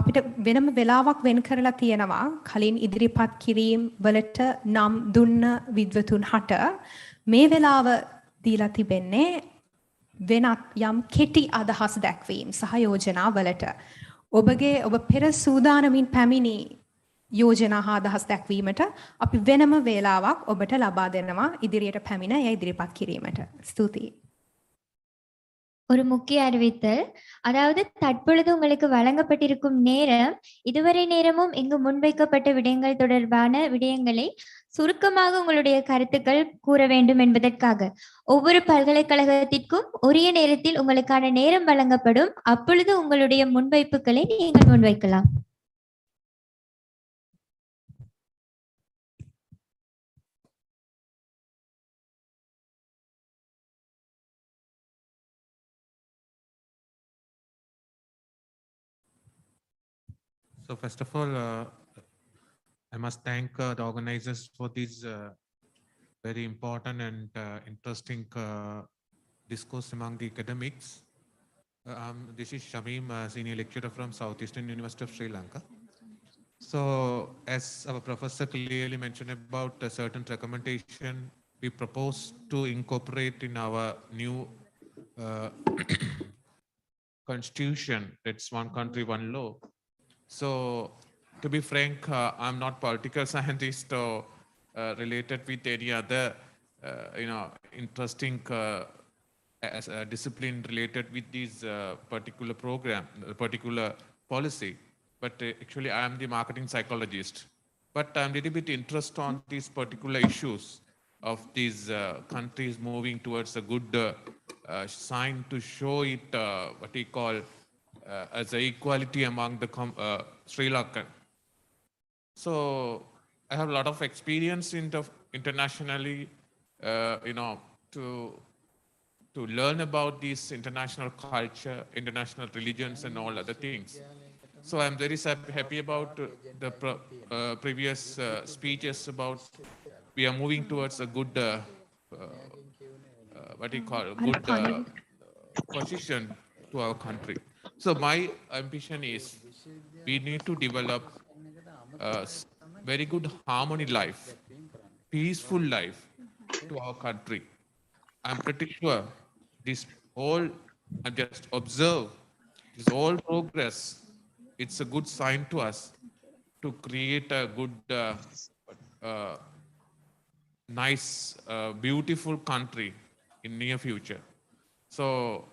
අපිට වෙනම වෙලාවක් වෙන් කරලා තියෙනවා කලින් ඉදිරිපත් කිරීම වලට නම් දුන්න විද්වතුන් හට මේ වෙලාව දීලා තිබෙන්නේ වෙනත් යම් කෙටි අදහස් දැක්වීම සහ යෝජනා වලට ඔබ පෙර සූදානමින් පැමිණි යෝජනා හා අදහස් දැක්වීමට අපි වෙනම වේලාවක් ඔබට ලබා දෙනවා ඉදිරියට පැමිණ එය ඉදිරිපත් කිරීමට. ස්තුතියි. ஒரு முக்கிய அறிவித்தல், அதாவது தற்பொழுது உங்களுக்கு வழங்கப்பட்டிருக்கும் நேரம் இதுவரை நேரமும் இங்கு முன்வைக்கப்பட்ட விடயங்கள் தொடர்பான விடயங்களை சுருக்கமாக உங்களுடைய கருத்துக்கள் கூற வேண்டும் என்பதற்காக ஒவ்வொரு பல்கலைக்கழகத்திற்கும் உரிய நேரத்தில் உங்களுக்கான நேரம் வழங்கப்படும். அப்பொழுது உங்களுடைய முன்வைப்புகளை நீங்கள் முன்வைக்கலாம். So first of all, I must thank the organizers for this very important and interesting discourse among the academics. This is Shamim, senior lecturer from Southeastern University of Sri Lanka. So as our professor clearly mentioned about a certain recommendation, we propose to incorporate in our new constitution. It's one country, one law. So, to be frank, I'm not political scientist or related with any other, interesting discipline related with this particular program, particular policy. But actually, I am the marketing psychologist. But I'm a little bit interested on these particular issues of these countries moving towards a good sign to show it, what we call, as a equality among the Sri Lankan. So I have a lot of experience internationally, to learn about this international culture, international religions, and all other things. So I'm very happy about the previous speeches about we are moving towards a good, good position to our country. So my ambition is we need to develop a very good harmony life, peaceful life to our country. I'm pretty sure this all, I just observe this all progress. It's a good sign to us to create a good, nice, beautiful country in near future. So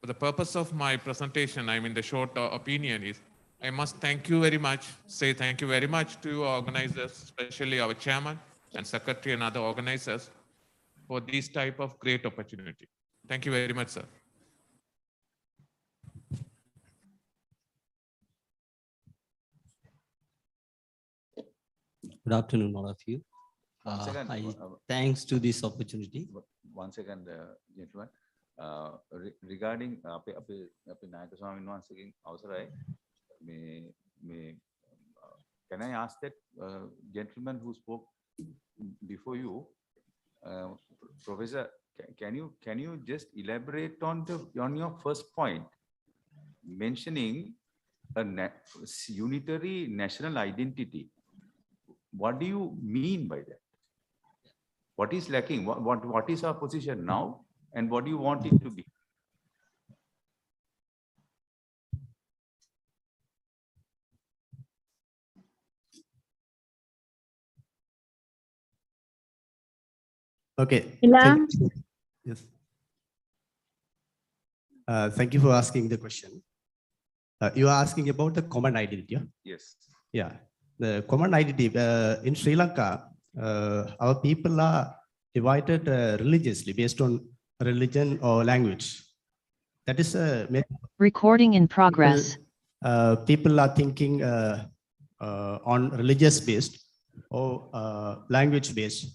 the purpose of my presentation, I mean the short opinion is, I must thank you very much, say thank you very much to organizers, especially our chairman and secretary and other organizers for this type of great opportunity. Thank you very much, sir. Good afternoon, all of you. Once again, Thanks to this opportunity. Once again, gentlemen, regarding අපේ නායක ස්වාමීන් වහන්සේගෙන් අවසරයි මේ can I ask that gentleman who spoke before you, Professor, can you just elaborate on your first point, mentioning a unitary national identity? What do you mean by that? What is lacking? What is our position now, and what do you want it to be? Okay. Yes. Thank you for asking the question. You are asking about the common identity. Yeah? Yes. Yeah. The common identity in Sri Lanka, our people are divided religiously based on religion or language. That is a recording in progress. People are thinking on religious based or language based.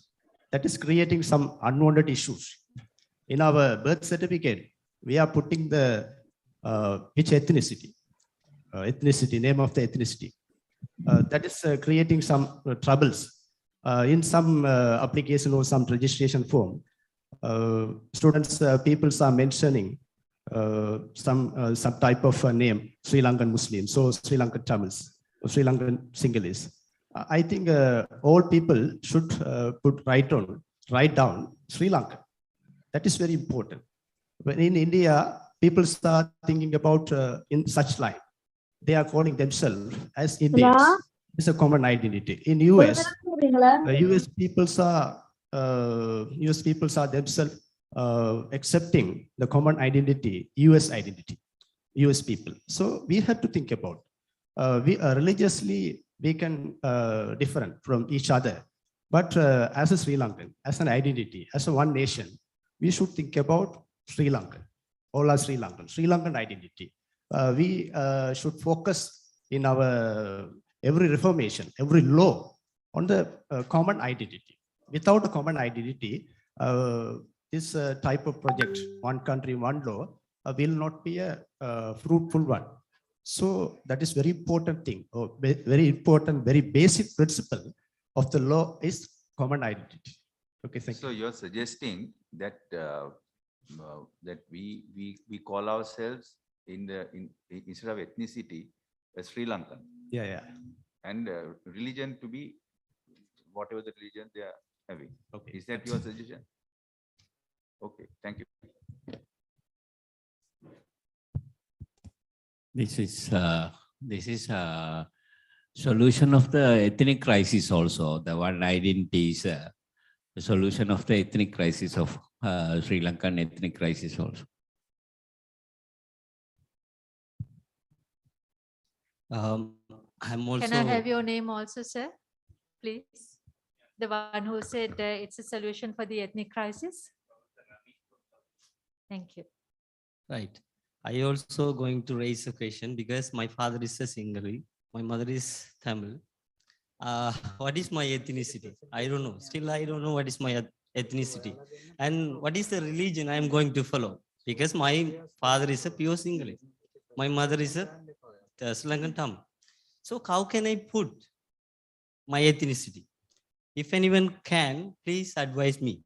That is creating some unwanted issues. In our birth certificate, we are putting the which ethnicity, name of the ethnicity. That is creating some troubles. In some application or some registration form, students, people are mentioning some type of name, Sri Lankan Muslims, so Sri Lankan Tamils, or Sri Lankan Sinhalese. I think all people should write down Sri Lanka. That is very important. But in India, people start thinking about in such line. They are calling themselves as Indians. It's a common identity. In US, US peoples are themselves accepting the common identity, US identity, US people. So we have to think about we religiously we can different from each other, but as a Sri Lankan, as an identity, as a one nation, we should think about Sri Lankan. All are Sri Lankan identity. We should focus in our every reformation, every law on the common identity. Without a common identity, this type of project, one country, one law, will not be a fruitful one. So that is very important thing, or very important, very basic principle of the law is common identity. Okay, thank you. So you're suggesting that that we call ourselves instead of ethnicity as Sri Lankan. Yeah, yeah. And religion to be whatever the religion they are having. Okay. Is that your suggestion? Okay, thank you. This is a solution of the ethnic crisis also. The one identity is the solution of the ethnic crisis of Sri Lankan ethnic crisis also. I'm also. Can I have your name also, sir? Please. The one who said it's a solution for the ethnic crisis. Thank you. Right. I also going to raise a question because my father is a Sinhalese, my mother is Tamil. What is my ethnicity? I don't know. Still, I don't know what is my ethnicity and what is the religion I am going to follow, because my father is a pure Sinhalese, my mother is a Sri Lankan Tamil. So how can I put my ethnicity? If anyone can, please advise me.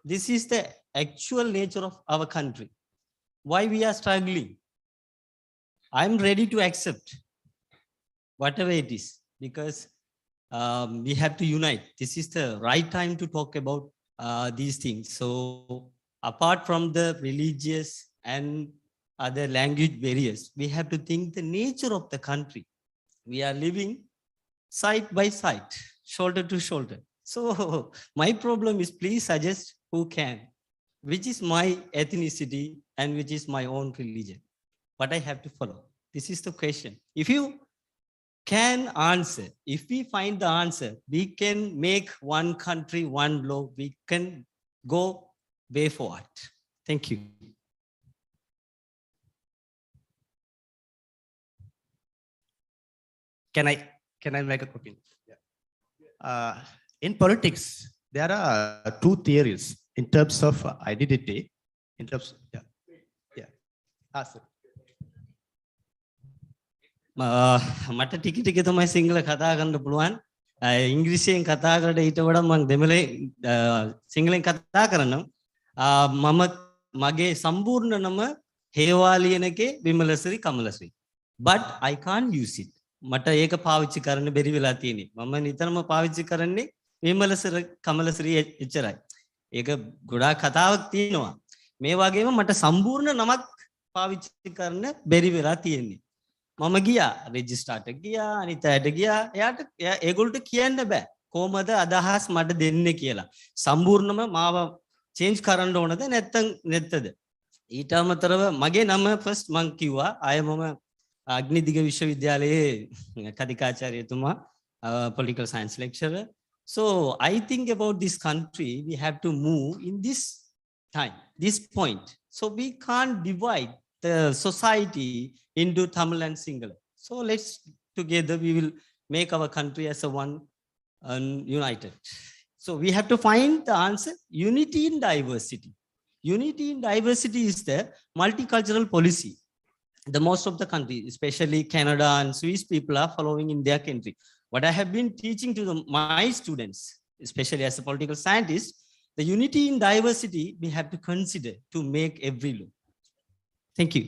This is the actual nature of our country. Why we are struggling? I'm ready to accept whatever it is, because we have to unite. This is the right time to talk about these things. So apart from the religious and other language barriers, we have to think the nature of the country. We are living side by side, shoulder to shoulder. So my problem is, please suggest who can. which is my ethnicity and which is my own religion. What I have to follow? This is the question. If you can answer, if we find the answer, we can make one country, one law, we can go way forward. Thank you. Can I make a opinion? In politics, there are two theories in terms of identity. In terms, sir. මට ටික ටික තමයි සිංහල කතා කරන්න පුළුවන්. ඉංග්‍රීසියෙන් කතා කරලා ඊට වඩා මම දෙමළෙන් සිංහලෙන් කතා කරනවා. මම මගේ සම්පූර්ණ නම හේවාලියනකේ විමලශ්‍රී කමලශ්‍රී. But I can't use it. මට ඒක පාවිච්චි කරන්න බැරි වෙලා තියෙන්නේ. මම නිතරම පාවිච්චි කරන්නේ විමලශ්‍රී කමලශ්‍රී එච්චරයි. ඒක ගොඩාක් කතාවක් තියෙනවා. මේ වගේම මට සම්පූර්ණ නමක් පාවිච්චි කරන්න බැරි වෙලා තියෙන්නේ. මම ගියා රෙජිස්ටාර්ට ගියා අනිතයට ගියා එයාට ඒගොල්ලන්ට කියන්න බෑ කොහමද අදහස් මට දෙන්නේ කියලා සම්පූර්ණම මාව චේන්ජ් කරන්න ඕනද නැත්තද ඊට අමතරව මගේ නම ෆස්ට් මං කිව්වා ආය මම අග්නිදිග විශ්වවිද්‍යාලයේ කතිකාචාර්යතුමා political science lecturer. So I think about this country we have to move in this time, this point. So we can't divide the society into Tamil and Sinhala. So let's together we will make our country as a one united. So we have to find the answer, unity in diversity. Unity in diversity is the multicultural policy. The most of the country, especially Canada and Swiss people are following in their country. What I have been teaching to my students, especially as a political scientist, the unity in diversity we have to consider to make every law. Thank you.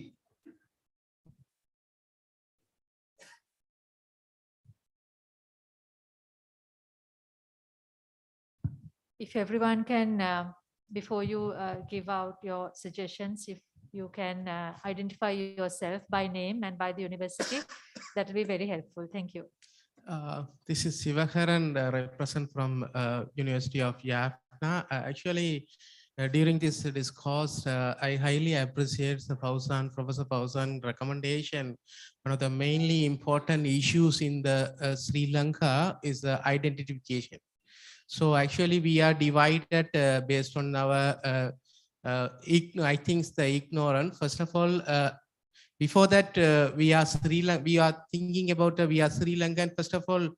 If everyone can, before you give out your suggestions, if you can identify yourself by name and by the university, that will be very helpful. Thank you. This is Sivakaran, represent from University of Jaffna. Actually, during this discourse, I highly appreciate the Professor Fawzan recommendation. One of the mainly important issues in the Sri Lanka is the identification. So actually we are divided based on our, I think the ignorance. First of all, before that, we are thinking about we are Sri Lankan. First of all,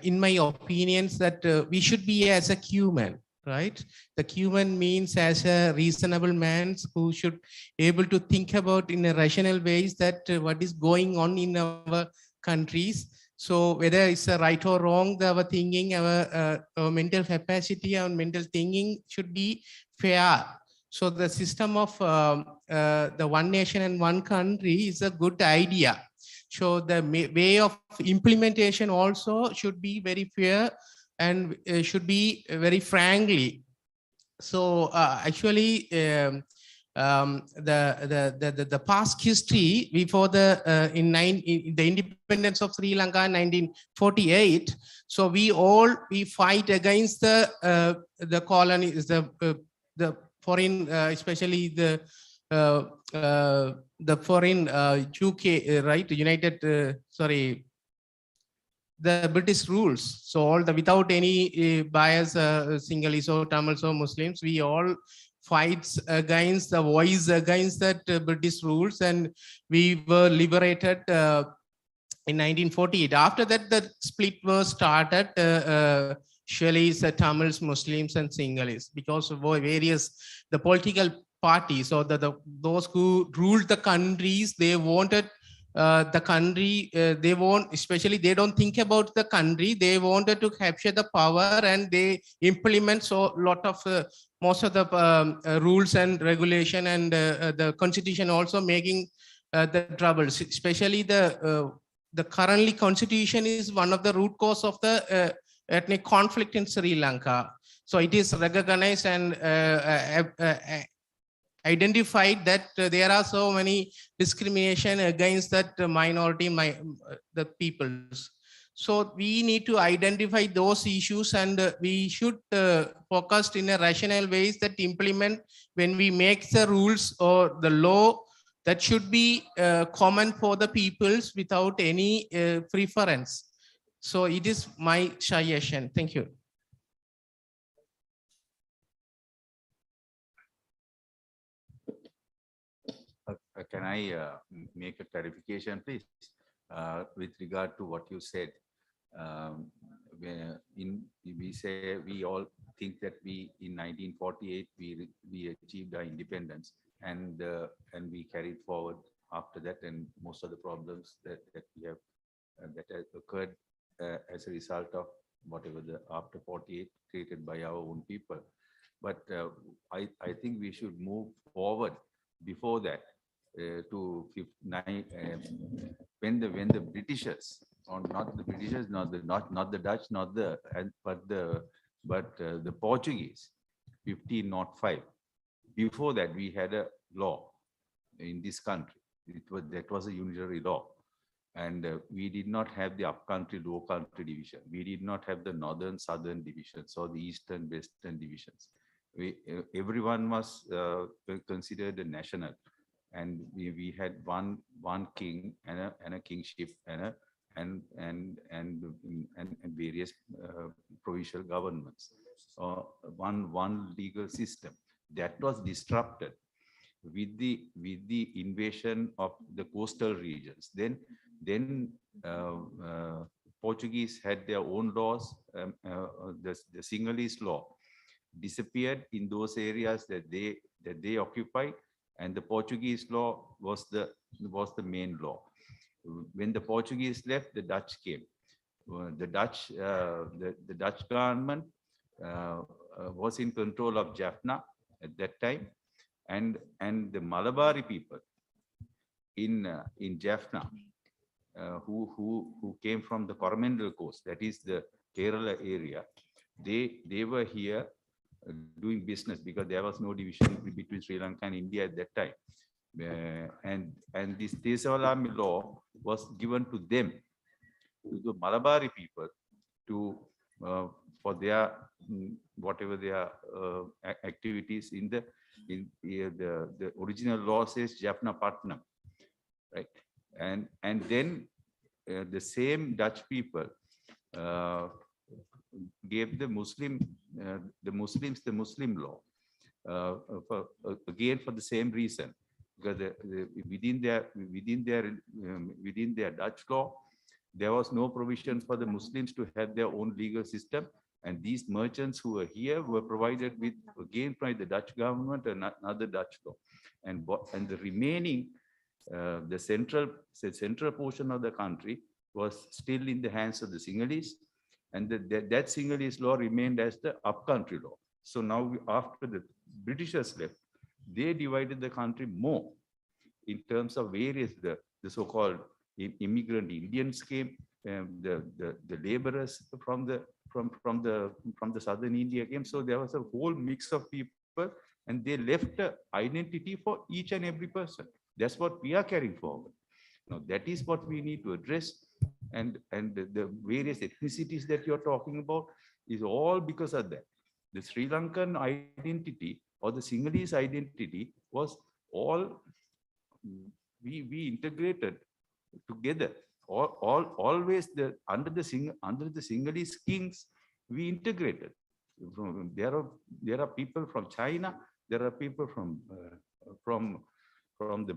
in my opinions, that we should be as a human, right? The human means as a reasonable man who should able to think about in a rational ways that what is going on in our countries. So whether it's right or wrong, our thinking, our mental capacity, our mental thinking should be fair. So the system of the one nation and one country is a good idea. So the way of implementation also should be very fair and should be very frankly. So actually, the past history before the independence of Sri Lanka in 1948. So we fight against the colonies, the foreign, especially the foreign UK, right? The British rules. So all without any bias, Sinhalese or Tamils or Muslims, we all fights against the voice against that British rules, and we were liberated in 1948. After that, the split was started. Surely Tamils, Muslims, and Sinhalese, because of various the political parties or those who ruled the countries, they wanted the country. Especially they don't think about the country. They wanted to capture the power, and they implement most of the rules and regulation, and the constitution also making the troubles. Especially the currently constitution is one of the root cause of the ethnic conflict in Sri Lanka. So it is recognized and identified that there are so many discrimination against that minority, the peoples. So we need to identify those issues, and we should focus in a rational ways that implement when we make the rules or the law that should be common for the peoples without any preference. So it is my suggestion. Thank you. Can I make a clarification, please, with regard to what you said? We say we all think that we in 1948 we achieved our independence, and we carried forward after that, and most of the problems that we have that have occurred as a result of whatever the after 48 created by our own people. But I think we should move forward before that to when the Britishers, or not the Britishers, not the Dutch, but the Portuguese, 1505. Before that, we had a law in this country. That was a unitary law, and we did not have the upcountry, low country division. We did not have the northern, southern divisions or the eastern, western divisions. Everyone was considered a national, and we had one king and a kingship and various provincial governments. One legal system that was disrupted with the invasion of the coastal regions. Then Portuguese had their own laws. The Sinhalese law disappeared in those areas that they occupied, and the Portuguese law was the main law. When the Portuguese left, the Dutch came. The Dutch government was in control of Jaffna at that time, and the Malabari people in Jaffna, who came from the Coromandel coast, that is the Kerala area, they were here doing business because there was no division between Sri Lanka and India at that time. And this Desavalami law was given to them, to the Malabari people, to for their whatever their activities in the original law says Jaffna Patnam, right? And then the same Dutch people gave the Muslims the Muslim law again for the same reason, because within their Dutch law there was no provision for the Muslims to have their own legal system, and these merchants who were here were provided with, again by the Dutch government, another Dutch law, and the remaining the central portion of the country was still in the hands of the Sinhalese, and that Sinhalese law remained as the upcountry law. So now, after the Britishers left, they divided the country more in terms of various the so-called immigrant Indians came, the laborers from the southern India came. So there was a whole mix of people, and they left an identity for each and every person. That's what we are carrying forward. Now that is what we need to address, and the various ethnicities that you're talking about is all because of that. The Sri Lankan identity or the Sinhalese identity was all we integrated together. Always under the Sinhalese kings we integrated. There are people from China, there are people from the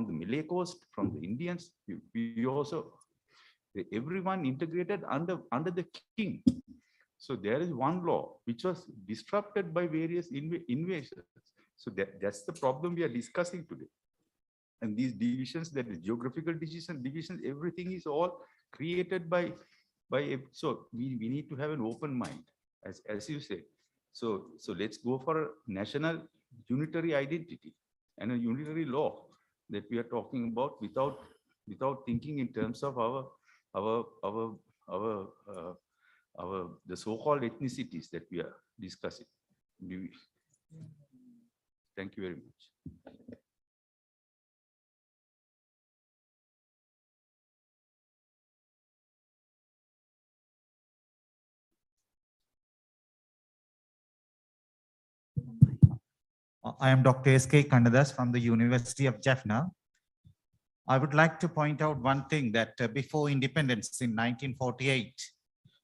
Malay coast, from the Indians. We also, everyone integrated under the king. So there is one law which was disrupted by various invasions. So that's the problem we are discussing today. And these divisions, that is geographical divisions, everything is all created by so we need to have an open mind, as you say. So let's go for a national unitary identity and a unitary law that we are talking about, without thinking in terms of the so-called ethnicities that we are discussing. Thank you very much. I am Dr. S.K. Kandadas from the University of Jaffna. I would like to point out one thing that before independence in 1948,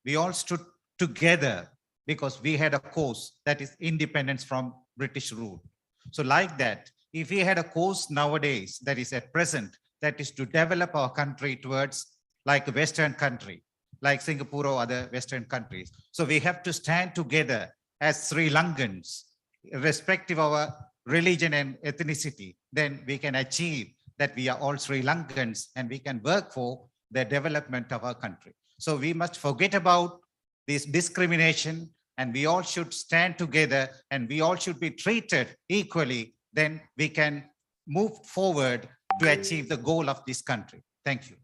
we all stood together because we had a cause that is independence from British rule. So like that, if we had a cause nowadays that is at present, that is to develop our country towards like a Western country, like Singapore or other Western countries. So we have to stand together as Sri Lankans, irrespective of our religion and ethnicity, then we can achieve that we are all Sri Lankans and we can work for the development of our country. So we must forget about this discrimination and we all should stand together and we all should be treated equally. Then we can move forward to achieve the goal of this country. Thank you.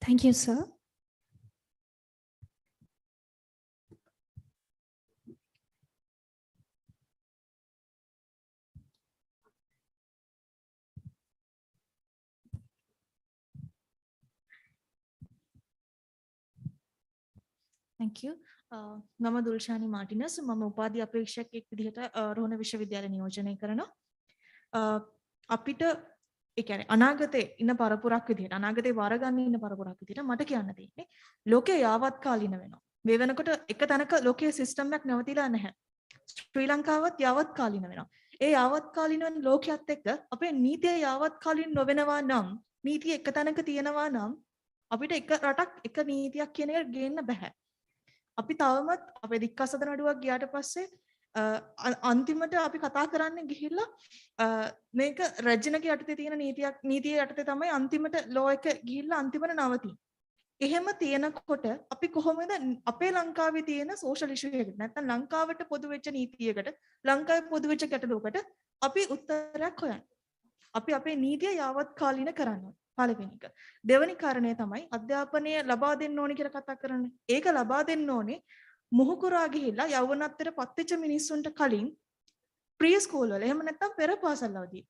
Thank you, sir. Thank you. මම දුල්ෂානි මාටිනස් මම උපාධි අපේක්ෂකයෙක් විදිහට රෝහණ විශ්වවිද්‍යාලය නියෝජනය කරනවා. අපිට ඒ කියන්නේ අනාගතේ ඉන්න පරපුරක් විදිහට අනාගතේ වරගන්න ඉන්න පරපුරක් විදිහට මට කියන්න තියෙන්නේ ලෝකේ යාවත් කාලීන වෙනවා. මේ වෙනකොට එක තැනක ලෝකයේ සිස්ටම් එකක් නැවතිලා නැහැ. ශ්‍රී ලංකාවත් යාවත් කාලීන වෙනවා. ඒ යාවත් කාලීන වෙන ලෝකයේත් එක්ක අපේ නීතිය යාවත් කාලීන නොවෙනවා නම් නීතිය එක තැනක තියෙනවා නම් අපිට එක රටක් එක නීතියක් කියන එක ගේන්න බෑ. අපි තවමත් අපේ දික්කසදන අඩුවක් ගියාට පස්සේ අන්තිමට අපි කතා කරන්නේ ගිහිල්ලා මේක රැජිනගේ යටතේ තියෙන නීතිය යටතේ තමයි අන්තිමට ලෝ එක ගිහිල්ලා අන්තිමට නවතින්නේ. එහෙම තියෙනකොට අපි කොහොමද අපේ ලංකාවේ තියෙන සෝෂල් ඉෂුව එකකට නැත්නම් ලංකාවට පොදු වෙච්ච නීතියකට ලංකාවේ පොදු වෙච්ච ගැටලුවකට අපි උත්තරයක් හොයන්නේ. අපි අපේ නීතිය යාවත් කාලීන කරන්න ඕනේ. පළවෙනි එක. දෙවෙනි කාරණය තමයි අධ්‍යාපනය ලබා දෙන්න ඕනි කියලා කතා කරන්නේ. ඒක ලබා දෙන්න ඕනේ මුහුකුරා ගිහිල්ලා යෞවනත්වයට පත්වෙච්ච මිනිස්සුන්ට කලින් ප්‍රී ස්කූල් වල එහෙම නැත්නම් පෙර පාසල්වලදී.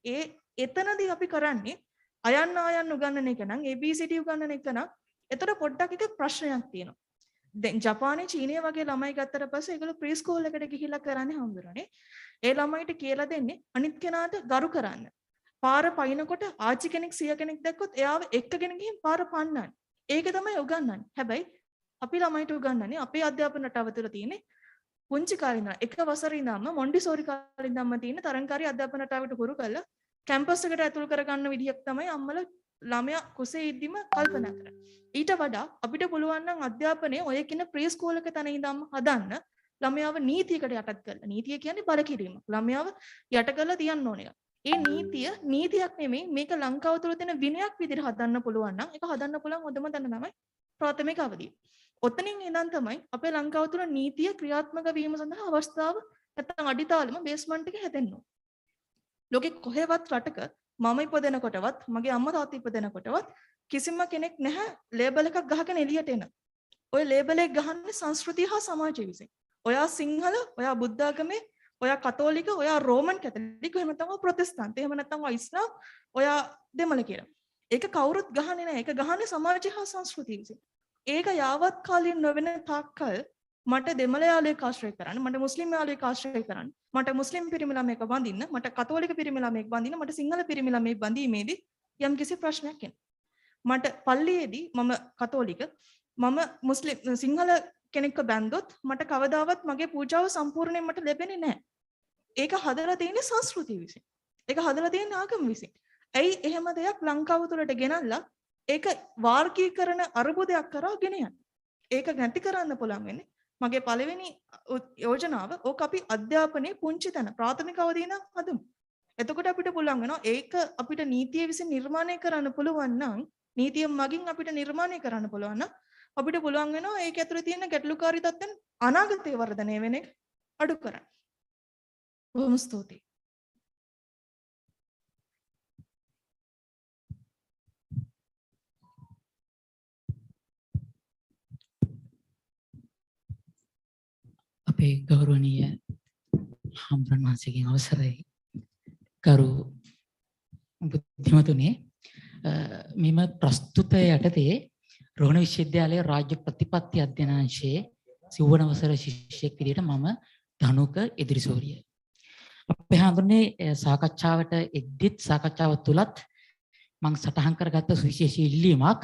එතනදී අපි කරන්නේ අයන්න ආයන්න උගන්වන එක නම් ABCD උගන්වන එක නම් එතන පොඩ්ඩක් එක ප්‍රශ්නයක් තියෙනවා. දැන් ජපානයේ චීනය වගේ ළමයි ගත්තට පස්සේ ඒගොල්ලෝ ප්‍රී ස්කූල් එකට ගිහිල්ලා කරන්නේ හම්බුරනේ. ඒ ළමයිට කියලා දෙන්නේ අනිත් කෙනාට ගරු කරන්න. පාර පයින්නකොට ආච්චි කෙනෙක් සිය කෙනෙක් දැක්කොත් එයාව එක්කගෙන ගිහින් පාර පන්නන්න. ඒක තමයි උගන්වන්නේ. හැබැයි අපි ළමයිට උගන්වන්නේ අපේ අධ්‍යාපන රටාව තුළ තියෙන්නේ පුංචි කාලේ ඉඳන් එක වසරේ ඉඳන්ම මොන්ටිසෝරි කාලේ ඉඳන්ම තියෙන තරංකාරී අධ්‍යාපන රටාවට හුරු කරලා කැම්පස් එකට ඇතුල් කරගන්න විදියක් තමයි අම්මලා ළමයා කුසේ ඉද්දිම කල්පනා කරන්නේ. ඊට වඩා අපිට පුළුවන් නම් අධ්‍යාපනය ඔය කියන ප්‍රී ස්කූල් එක තැන ඉඳන්ම හදන්න ළමයාව නීතියකට යටත් කරලා. නීතිය කියන්නේ බල කිරීම. ළමයාව යට කරලා තියන්න ඕනේ. ඒ නීතිය නීතියක් නෙමෙයි මේක ලංකාව තුළ තියෙන විනයක් විදිහට හදන්න පුළුවන් නම් ඒක හදන්න පුළුවන් හොඳම තැන තමයි ප්‍රාථමික අවධිය. ඔතනින් ඉඳන් තමයි අපේ ලංකාව තුළ නීතිය ක්‍රියාත්මක වීම සඳහා අවස්ථාව නැත්නම් අඩිතාලම බේස්මන්ට් එක හැදෙන්න ඕනේ. ලෝකෙ කොහෙවත් රටක මම ඉපදෙනකොටවත් මගේ අම්මා තාත්තා ඉපදෙනකොටවත් කිසිම කෙනෙක් නැහැ ලේබල් එකක් ගහගෙන එළියට එන. ඔය ලේබල් එක ගහන්නේ සංස්කෘතිය හා සමාජය විසින්. ඔයා සිංහල, ඔයා බුද්ධ ආගමේ, ඔයා කතෝලික, ඔයා රෝමන් කැතලික්, එහෙම නැත්නම් ඔයා ප්‍රොටෙස්ටන්ට්, එහෙම නැත්නම් ඔයා ඉස්ලාම්, ඔයා දෙමළ කියලා. ඒක කවුරුත් ගහන්නේ නැහැ. ඒක ගහන්නේ සමාජය හා සංස්කෘතිය විසින්. ඒක යාවත් කාලීන නොවන තාක්කල් මට දෙමළ යාළුවෙක් ආශ්‍රය කරන්න, මට මුස්ලිම් යාළුවෙක් ආශ්‍රය කරන්න, මට මුස්ලිම් පිරිමි ළමයෙක් වඳින්න, මට කතෝලික පිරිමි ළමයෙක් වඳින්න, මට සිංහල පිරිමි ළමයෙක් වඳීමේදී යම් කිසි ප්‍රශ්නයක් එනවා. මට පල්ලියේදී මම කතෝලික, මම මුස්ලිම් සිංහල කෙනෙක්ව බැන්දොත් මට කවදාවත් මගේ පූජාව සම්පූර්ණයෙන් මට ලැබෙන්නේ නැහැ. ඒක හදලා තියෙන්නේ සංස්කෘතිය විසින්. ඒක හදලා තියෙන්නේ ආගම විසින්. ඇයි එහෙම දෙයක් ලංකාව තුළට ගෙනල්ලා ඒක වාර්ගීකරණ අරුබුදයක් කරා ගෙන යන්නේ. ඒක නැති කරන්න පුළුවන් වෙන්නේ මගේ පළවෙනි යෝජනාව ඕක අපි අධ්‍යාපනයේ පුංචි තැන ප්‍රාථමික අවධිය ඉඳන් හදමු. එතකොට අපිට පුළුවන් වෙනවා ඒක අපිට නීතිය විසින් නිර්මාණය කරන්න පුළුවන් නම් නීතිය මගින් අපිට නිර්මාණය කරන්න පුළුවන් නම් අපිට පුළුවන් වෙනවා ඒක ඇතුලේ තියෙන ගැටලුකාරී තත්ත්වයන් අනාගතයේ වර්ධනය වෙන එක අඩු කරන්න. බොහොම ස්තුතියි. අපේ ගෞරවනීය හාමුදුරන් වහන්සේගෙන් අවසරයි කරු බුද්ධිමතුනේ මෙම ප්‍රස්තුත යටතේ රෝහණ විශ්වවිද්‍යාලයේ රාජ්‍ය ප්‍රතිපත්ති අධ්‍යනාංශයේ සිව්වනවසර ශිෂ්‍යෙක් විදිහට මම ධනුක ඉදිරිසෝරිය. අපේ හඳුන්නේ සාකච්ඡාවට එද්දිත් සාකච්ඡාව තුලත් මම සටහන් කරගත්ත සුවිශේෂී ඉල්ලීමක්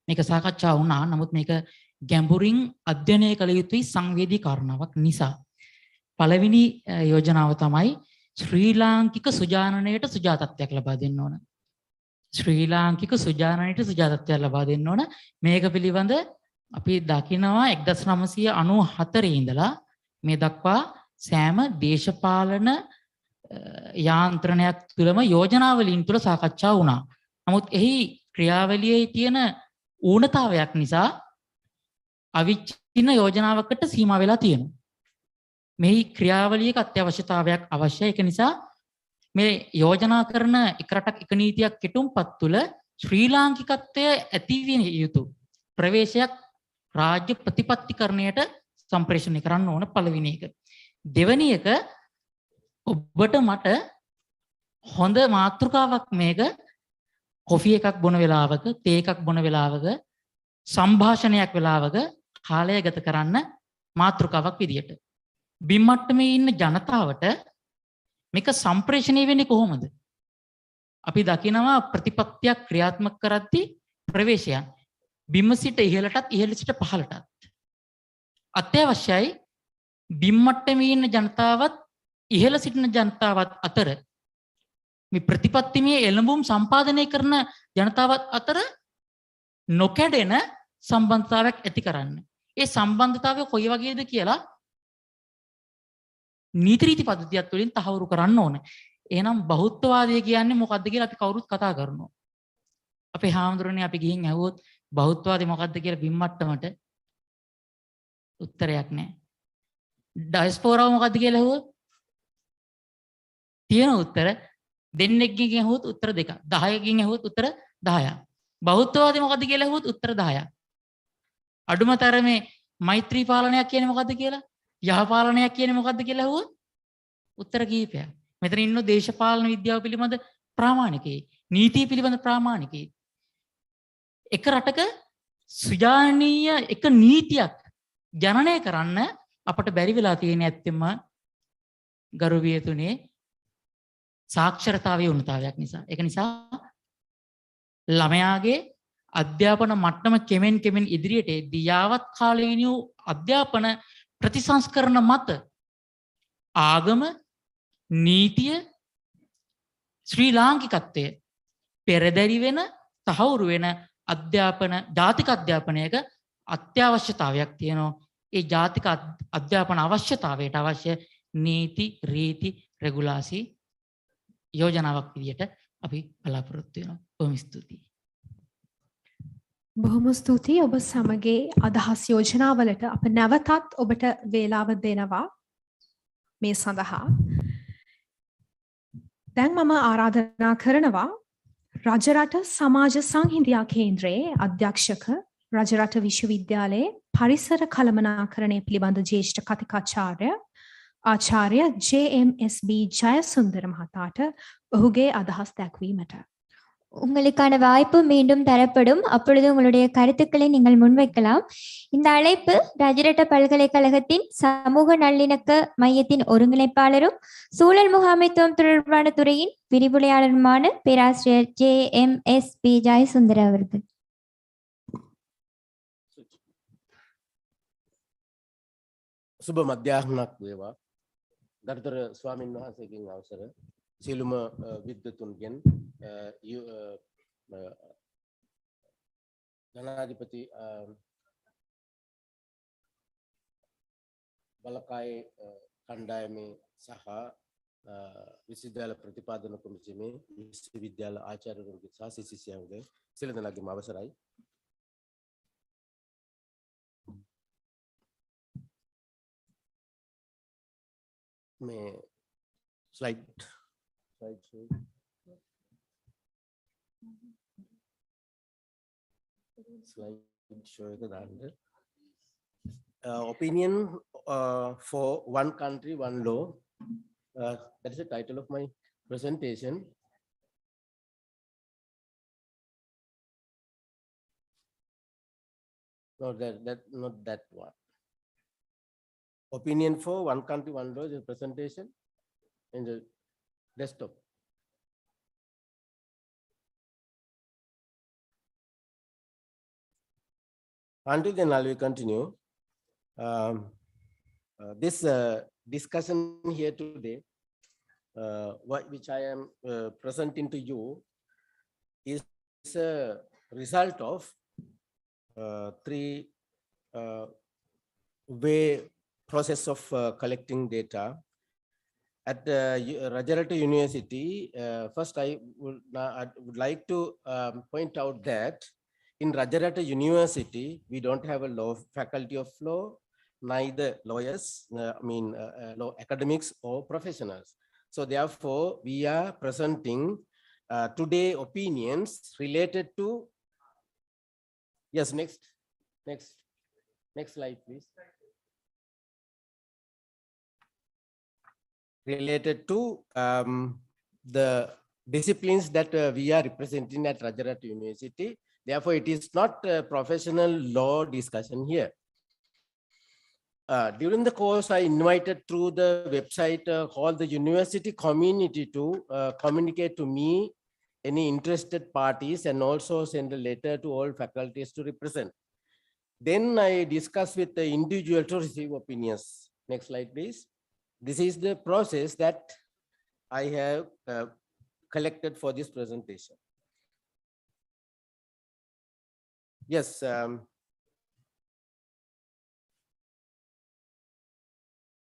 මේක සාකච්ඡා වුණා. නමුත් මේක ගැඹුරින් අධ්‍යයනය කළ යුතුයි සංවේදී කාරණාවක් නිසා. පළවෙනි යෝජනාව තමයි ශ්‍රී ලාංකික සුජානනයට සුජාතත්වයක් ලබා දෙන්න ඕන. ශ්‍රී ලාංකික සුජානනයට සුජාතත්වයක් ලබා දෙන්න ඕන. මේක පිළිබඳ අපි දකිනවා 1994 ඉඳලා මේ දක්වා සෑම දේශපාලන යාන්ත්‍රණයක් තුළම යෝජනාවලින් තුළ සාකච්ඡා වුණා. නමුත් එහි ක්‍රියාවලියේ තියෙන ඌනතාවයක් නිසා අවිච්ඡින්න යෝජනාවකට සීමා වෙලා තියෙනවා. මේ ක්‍රියාවලියක අත්‍යවශ්‍යතාවයක් අවශ්‍යයි. ඒක නිසා මේ යෝජනා කරන එක රටක් එක නීතියක් කෙටුම්පත් තුළ ශ්‍රී ලාංකිකත්වය ඇති විය යුතු ප්‍රවේශයක් රාජ්‍ය ප්‍රතිපත්තිකරණයට සම්ප්‍රේෂණය කරන්න ඕන පළවෙනි එක. දෙවෙනි එක ඔබට මට හොඳ මාතෘකාවක් මේක කොෆි එකක් බොන වෙලාවක තේ එකක් බොන වෙලාවක සංഭാෂණයක් වෙලාවක කාලය ගත කරන්න මාතෘකාවක් විදියට. බිම් මට්ටමේ ඉන්න ජනතාවට මේක සම්ප්‍රේෂණය වෙන්නේ කොහොමද? අපි දකිනවා ප්‍රතිපත්තියක් ක්‍රියාත්මක කරද්දී ප්‍රවේශයන් බිම සිට ඉහළටත් ඉහළ සිට පහළටත් අත්‍යවශ්‍යයි. බිම් මට්ටමේ ඉන්න ජනතාවත් ඉහළ සිටින ජනතාවත් අතර මේ ප්‍රතිපත්තිමය එළඹුම් සම්පාදනය කරන ජනතාවත් අතර නොකැඩෙන සම්බන්ධතාවයක් ඇති කරන්න. ඒ සම්බන්ධතාවය කොයි වගේද කියලා නීති රීති පද්ධතියක් තුළින් තහවුරු කරන්න ඕන. එහෙනම් බෞද්ධවාදය කියන්නේ මොකක්ද කියලා අපි කවුරුත් කතා කරනවා. අපේ හාමුදුරනේ අපි ගිහින් ඇහුවොත් බෞද්ධවාදය මොකක්ද කියලා බිම් මට්ටමට උත්තරයක් නැහැ. ඩයස්පෝරාව මොකක්ද කියලා ඇහුවොත් තියෙන උත්තර දෙන්නෙක්ගෙන් ඇහුවොත් උත්තර දෙකක්. 10කින් ඇහුවොත් උත්තර 10ක්. බෞද්ධවාදී මොකද්ද කියලා ඇහුවොත් උත්තර 10ක්. අඩුම තරමේ මෛත්‍රී පාලනයක් කියන්නේ මොකද්ද කියලා? යහපාලනයක් කියන්නේ මොකද්ද කියලා ඇහුවොත් උත්තර කීපයක්. මෙතන ඉන්න දේශපාලන විද්‍යාව පිළිබඳ ප්‍රාමාණිකයි. නීතිය පිළිබඳ ප්‍රාමාණිකයි. එක රටක සුජානීය එක නීතියක් ජනනය කරන්න අපට බැරි වෙලා තියෙන ඇත්තෙම ගරුවියතුනේ සාක්ෂරතාවයේ උන්නතාවයක් නිසා. ඒක නිසා ළමයාගේ අධ්‍යාපන මට්ටම කෙමෙන් ඉදිරියට එද්දී යාවත් කාලීන වූ අධ්‍යාපන ප්‍රතිසංස්කරණ මත ආගම නීතිය ශ්‍රී ලාංකිකත්වය පෙරදරි වෙන තහවුරු වෙන අධ්‍යාපන ජාතික අධ්‍යාපනයක අත්‍යවශ්‍යතාවයක් තියෙනවා. ඒ ජාතික අධ්‍යාපන අවශ්‍යතාවයට අවශ්‍ය නීති රීති රෙගුලාසි යෝජනාවක් විදියට අපි බලාපොරොත්තු වෙනවා. බොහොම ස්තුතියි. බොහොම ස්තුතියි ඔබ සමගේ අදහස් යෝජනාවලට අප නැවතත් ඔබට වේලාව දෙනවා මේ සඳහා. දැන් මම ආරාධනා කරනවා රජරට සමාජ සංහිඳියා කේන්ද්‍රයේ අධ්‍යක්ෂක රජරට විශ්වවිද්‍යාලයේ පරිසර කළමනාකරණය පිළිබඳ ජ්‍යෙෂ්ඨ කතිකාචාර්ය ආචාර්ය JMSB ජයසුන්දර மகத்தாට ඔහුගේ අදහස් දැක්වීමට. உங்களுக்கான வாய்ப்பு மீண்டும் தரப்படும். அப்பொழுது உங்களுடைய கருத்துக்களை நீங்கள் முன்வைக்கலாம். இந்த அழைப்பு ராஜரட்ட பல்கலைக்கழகத்தின் சமூக நல்லிணக்க மையத்தின் ஒருங்கிணைப்பாளரும் சூழல் முகாமைத்துவம் தொடர்பான துறையின் விரிவுரையாளருமான பேராசிரியர் JMSB ஜெயசுந்தர் அவர்கள். සුබ මධ්‍යාහ්නක් වේවා. ගරුතර ස්වාමීන් වහන්සේගෙන් අවසර සියලුම විද්වතුන්ගෙන් ජනාධිපති බලකායේ කණ්ඩායමේ සහ විශ්වවිද්‍යාල ප්‍රතිපාදන කොමිසමේ විශ්වවිද්‍යාල ආචාර්යවරුන්ගේ සහ සිසිසියන්ගේ සියලු දෙනාගේම අවසරයි. මේ slide show. Slide show එක දාන්න. Opinion for one country, one law. That is the title of my presentation. No, not that one. Opinion for one country, one law is presentation in the desktop. Until then, I will continue. This discussion here today, which I am presenting to you, is a result of three-way process of collecting data. At Rajaratnam University, first I would like to point out that in Rajaratnam University, we don't have a law faculty of law, neither lawyers, law academics or professionals. So therefore, we are presenting today opinions related to, yes, next slide, please. Related to the disciplines that we are representing at Rajaratnam University. Therefore, it is not a professional law discussion here. During the course, I invited through the website all the university community to communicate to me any interested parties and also send a letter to all faculties to represent. Then I discussed with the individual to receive opinions. Next slide, please. This is the process that I have collected for this presentation. Yes.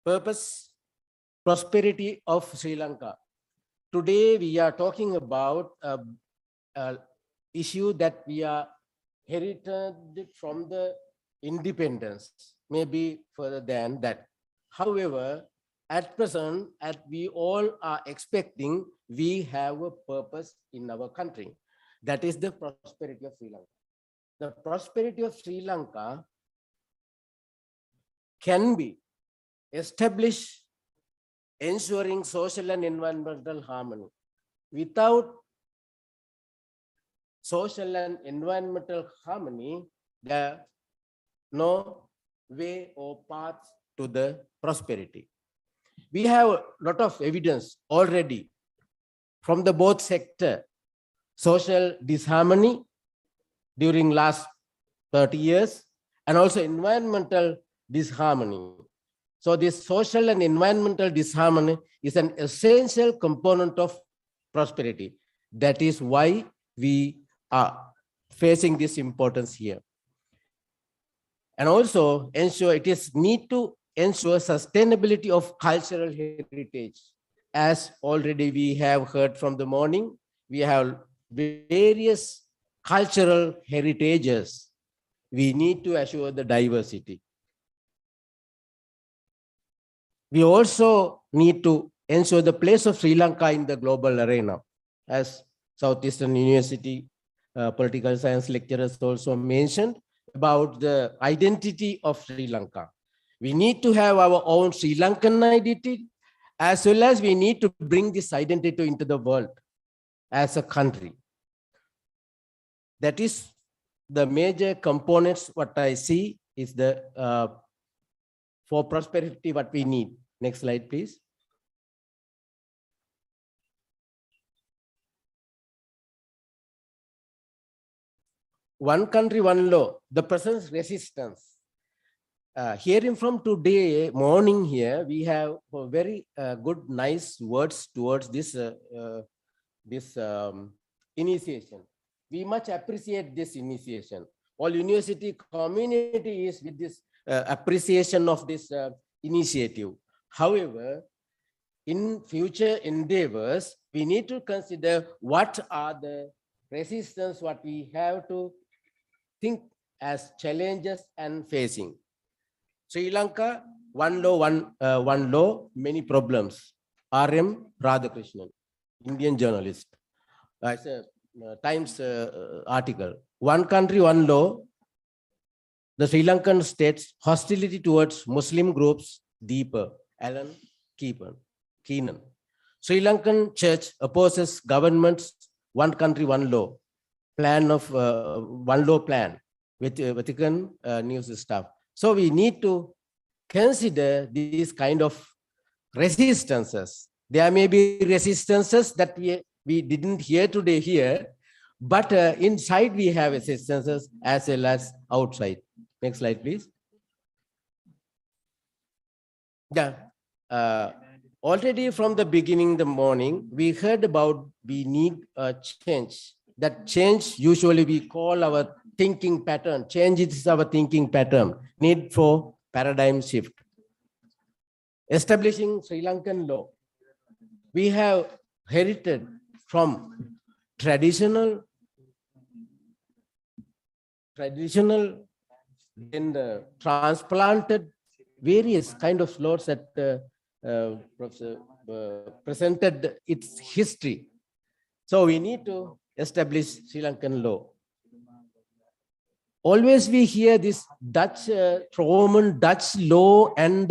Purpose, prosperity of Sri Lanka. Today we are talking about an issue that we are inherited from the independence, maybe further than that. However, at present, as we all are expecting, we have a purpose in our country. That is the prosperity of Sri Lanka. The prosperity of Sri Lanka can be established ensuring social and environmental harmony. Without social and environmental harmony, there is no way or path to the prosperity. We have a lot of evidence already from the both sector, social disharmony during last 30 years and also environmental disharmony. So this social and environmental disharmony is an essential component of prosperity. That is why we are facing this importance here. And also ensure it is need to ensure sustainability of cultural heritage. As already we have heard from the morning, we have various cultural heritages. We need to assure the diversity. We also need to ensure the place of Sri Lanka in the global arena. As Southeastern University political science lecturers also mentioned about the identity of Sri Lanka. We need to have our own Sri Lankan identity, as well as we need to bring this identity into the world as a country. That is the major components. What I see is the for prosperity what we need. Next slide, please. One country, one law. The present resistance. Hearing from today morning here, we have very good, nice words towards this initiation. We much appreciate this initiation. All university community is with this appreciation of this initiative. However, in future endeavors, we need to consider what are the resistance, what we have to think as challenges and facing. Sri Lanka, one law, many problems. R.M. Radhakrishnan, Indian journalist. It's a Times article. One country, one law. The Sri Lankan state's hostility towards Muslim groups deeper. Alan Keenan. Sri Lankan church opposes government's one country, one law plan of one law plan, with Vatican news stuff. So we need to consider these kind of resistances. There may be resistances that we didn't hear today here, but inside we have resistances as well as outside. Next slide, please. Yeah. Already from the beginning, the morning, we heard about we need a change. That change usually we call our thinking pattern. Change is our thinking pattern. Need for paradigm shift. Establishing Sri Lankan law. We have herited from traditional and transplanted various kind of laws that Professor presented its history. So we need to establish Sri Lankan law. Always we hear this Dutch, Roman Dutch law and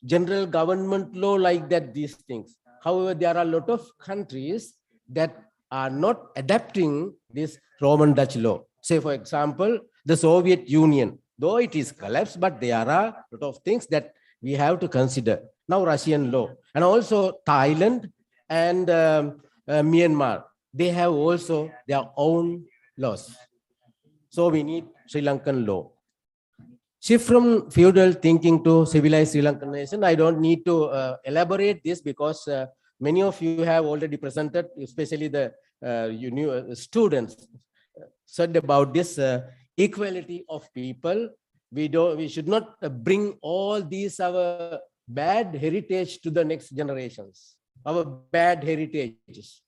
general government law like that, these things. However, there are a lot of countries that are not adapting this Roman Dutch law. Say, for example, the Soviet Union, though it is collapsed, but there are a lot of things that we have to consider. Now, Russian law, and also Thailand and Myanmar, they have also their own laws. So we need Sri Lankan law. Shift from feudal thinking to civilized Sri Lankan nation. I don't need to elaborate this because many of you have already presented, especially the students said about this equality of people. We should not bring all these our bad heritage to the next generations. Our bad heritages.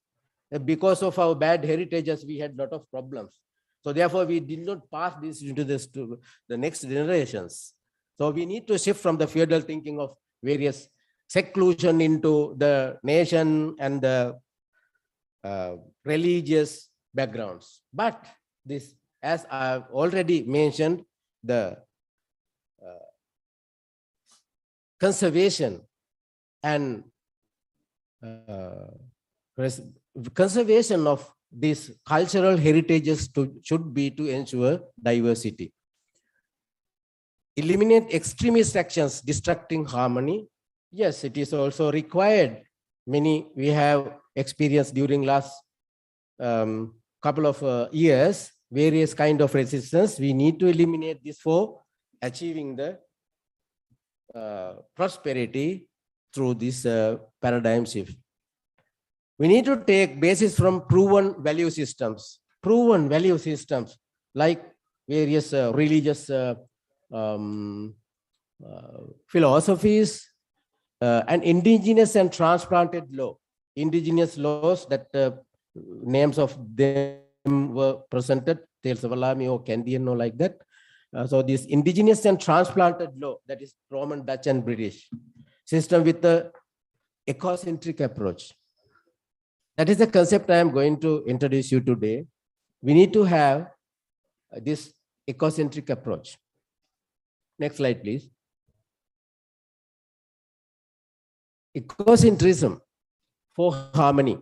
Because of our bad heritages, we had a lot of problems. So therefore, we did not pass this into to the next generations. So we need to shift from the feudal thinking of various seclusion into the nation and the religious backgrounds. But this, as I've already mentioned, the conservation and conservation of these cultural heritages should be to ensure diversity. Eliminate extremist actions destructing harmony. Yes, it is also required. Many we have experienced during last couple of years, various kind of resistance. We need to eliminate this for achieving the prosperity through this paradigm shift. We need to take basis from proven value systems like various religious philosophies and indigenous and transplanted law. Indigenous laws that names of them were presented, Telsavalami or Candian or like that. So this indigenous and transplanted law, that is Roman, Dutch and British system with the ecocentric approach. That is the concept I am going to introduce you today. We need to have this ecocentric approach. Next slide, please. Ecocentrism for harmony.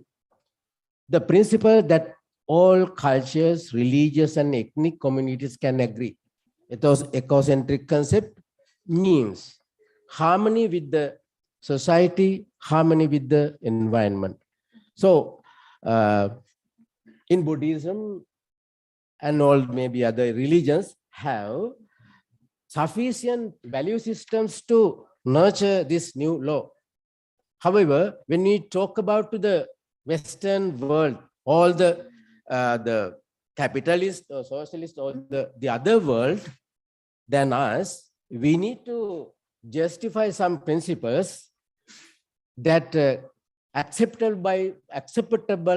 The principle that all cultures, religious and ethnic communities can agree. Ethos ecocentric concept means harmony with the society, harmony with the environment. So in Buddhism and all maybe other religions have sufficient value systems to nurture this new law. However, when we talk about to the Western world, all the capitalist or socialist or the other world than us, we need to justify some principles that acceptable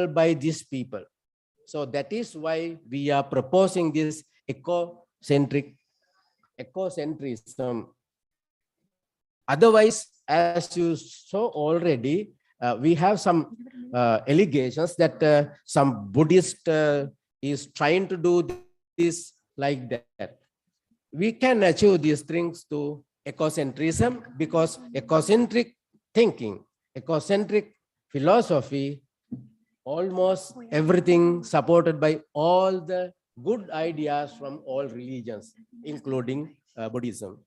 by these people. So that is why we are proposing this ecocentrism. Otherwise, as you saw already, we have some allegations that some Buddhist is trying to do this like that. We can achieve these things to ecocentrism because ecocentric thinking, ecocentric philosophy, almost everything supported by all the good ideas from all religions, including Buddhism.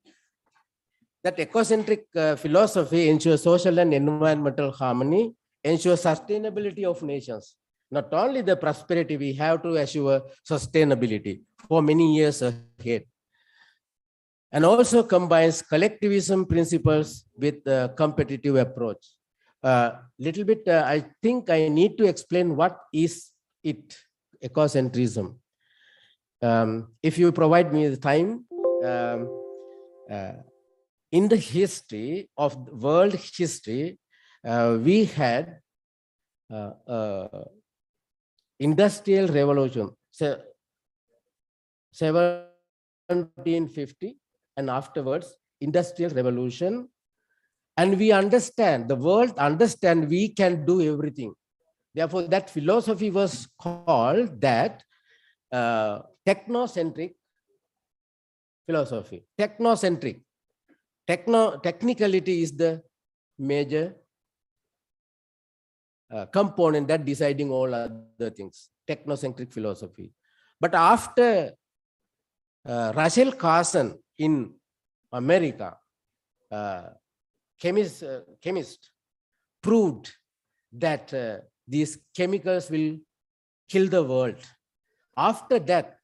That ecocentric philosophy ensures social and environmental harmony, ensures sustainability of nations. Not only the prosperity, we have to assure sustainability for many years ahead. And also combines collectivism principles with the competitive approach. Little bit, I think I need to explain what is it, ecocentrism. If you provide me the time, in the history of world history, we had industrial revolution, 1750, and afterwards industrial revolution. And we understand, the world understand we can do everything. Therefore, that philosophy was called that technocentric philosophy. Technocentric. Technicality is the major component that deciding all other things. Technocentric philosophy. But after Rachel Carson in America, chemist proved that these chemicals will kill the world. After that,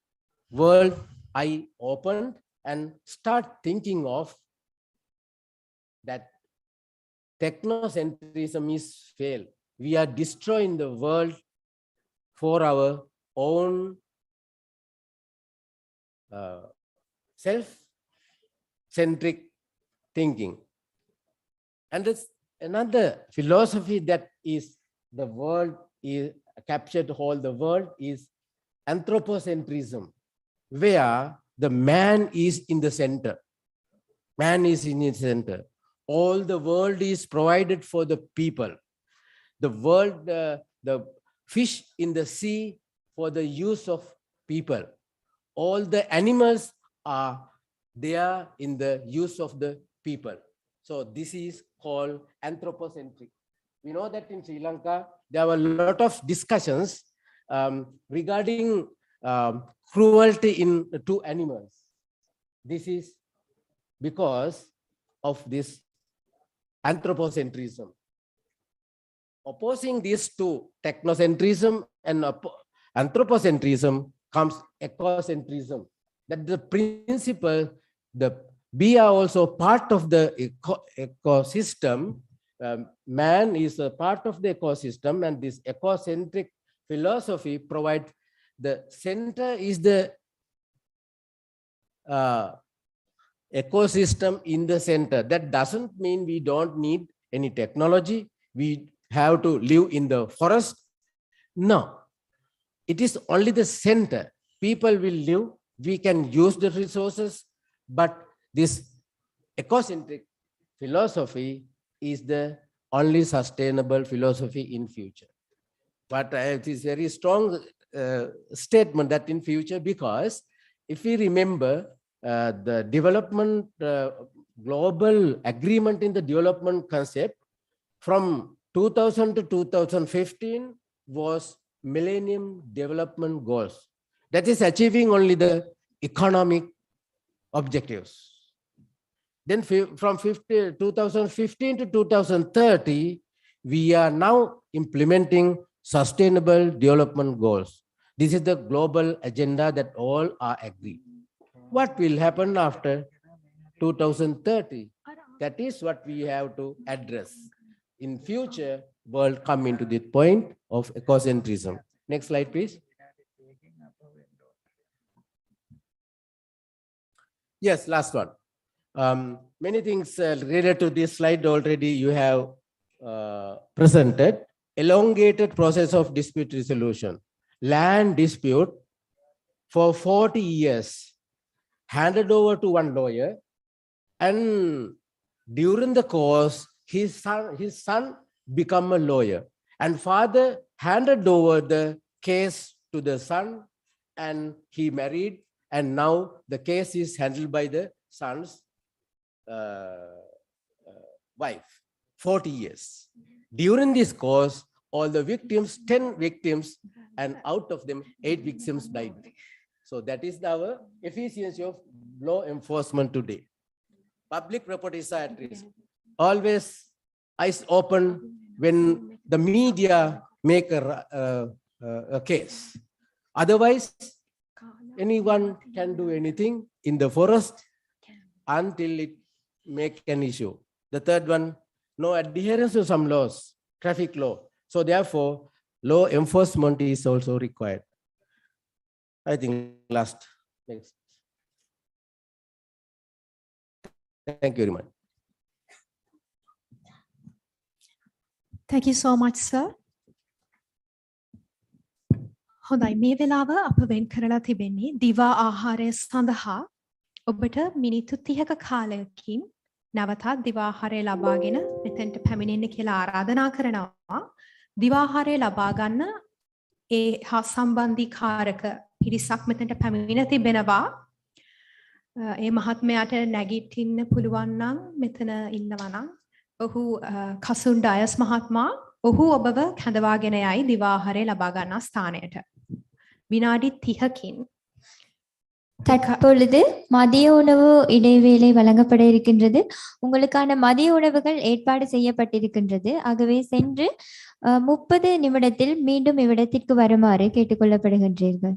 world eye opened and start thinking of that technocentrism is failed. We are destroying the world for our own self-centric thinking. And there's another philosophy that is the world is captured whole the world is anthropocentrism, where the man is in the center. Man is in its center. All the world is provided for the people. The world, the fish in the sea for the use of people. All the animals are there in the use of the people. So this is called anthropocentric. We know that in Sri Lanka, there were a lot of discussions regarding cruelty to animals. This is because of this anthropocentrism. Opposing these two, technocentrism and anthropocentrism, comes ecocentrism. That the principle, we are also part of the ecosystem. Man is a part of the ecosystem, and this ecocentric philosophy provides the center is the ecosystem in the center. That doesn't mean we don't need any technology. We have to live in the forest. No, it is only the center. People will live. We can use the resources, but this ecocentric philosophy is the only sustainable philosophy in future. But it is very strong statement that in future, because if we remember the development, global agreement in the development concept from 2000 to 2015 was Millennium Development Goals. That is achieving only the economic objectives. Then from 2015 to 2030, we are now implementing Sustainable Development Goals. This is the global agenda that all are agreed. What will happen after 2030? That is what we have to address. In future, world come into the point of ecocentrism. Next slide, please. Yes, last one. Many things related to this slide already you have presented. Elongated process of dispute resolution. Land dispute for 40 years, handed over to one lawyer, and during the course, his son become a lawyer, and father handed over the case to the son, and he married, and now the case is handled by the son's wife. 40 years. During this course, all the victims, 10 victims, and out of them, 8 victims died. So that is our efficiency of law enforcement today. Public properties are at risk. Always eyes open when the media make a case. Otherwise, anyone can do anything in the forest until it make an issue. The third one, no adherence to some laws, traffic law. So therefore, law enforcement is also required. I think last. Next. Thank you very much. Thank you so much, sir. හොඳයි මේ වෙලාව අප වෙන් කරලා තිබෙන්නේ දිවා ආහාරය සඳහා ඔබට මිනිත්තු 30ක කාලයකින් නැවතත් දිවා ආහාරය ලබාගෙන මෙතෙන්ට පැමිණෙන්න කියලා ආරාධනා කරනවා. දිවා ආහාරය ලබා ගන්න ඒ හා සම්බන්ධීකාරක පිරිසක් මෙතෙන්ට පැමිණ තිබෙනවා. ඒ මහත්මයාට නැගිටින්න පුළුවන් නම් මෙතන ඉන්නවා නම් ඔහු කසුන් ඩයස් මහත්මයා ඔහු ඔබව කැඳවාගෙන යයි දිවා ආහාරය ලබා ගන්නා ස්ථානයට. வினாடி 30කින් தற்பொழுது மதிய உணவு இடைவேளை வழங்கப்பட இருக்கின்றது. உங்களுக்கான மதிய உணவுகள் ஏற்பாடு செய்யப்பட்டிருக்கின்றது. ஆகவே சென்று 30 நிமிடத்தில் மீண்டும் இவ்விடத்திற்கு வருமாறு கேட்டுக்கொள்ளப்படுகின்றீர்கள்.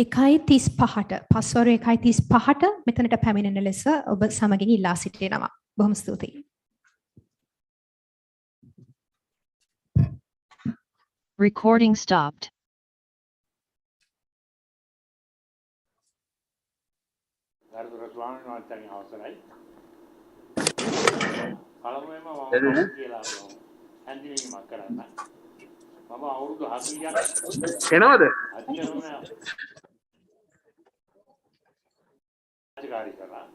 1:35ට පස්වරු 1:35ට මෙතනට පැමිණෙන ලෙස ඔබ සමගින් ඉල්ලා සිටිනවා. බොහොම ස්තුතියි. Recording stopped. ගරුතර ස්වාමීන් වහන්සේගේ අවසරයි. පළමුවෙන්ම මම කියලා හැඳින්වීමක් කරන්න. මම අවුරුදු 40ක් එනවද? අධිකාරී කරා.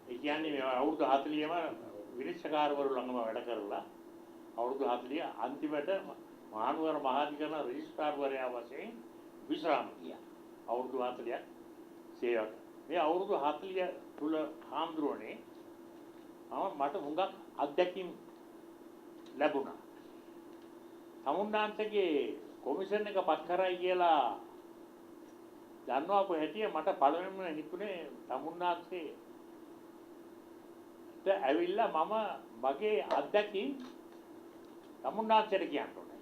ඒ කියන්නේ මේ අවුරුදු 40ම විනිශ්චයකාරවරු ළඟම වැඩ කරලා අවුරුදු 40 අන්තිමට මහනුවර මහාධිකරණ රෙජිස්ට්‍රාර්වරයා වශයෙන් විශ්‍රාම ගියා. අවුරුදු 40ක් සේවක. මේ අවුරුදු 40 තුල හාමුදුරනේ මට හුඟක් අත්දැකීම් ලැබුණා. තමුන්නාන්සේගේ කොමිෂන් එක පත් කරයි කියලා දන්නවා කොහෙටිය මට පළවෙනිම හිතුනේ තමුන්නාන්සේ ඇවිල්ලා මම මගේ අත්දැකීම් තමුන්නාන්සේට කියන්න ඕනේ.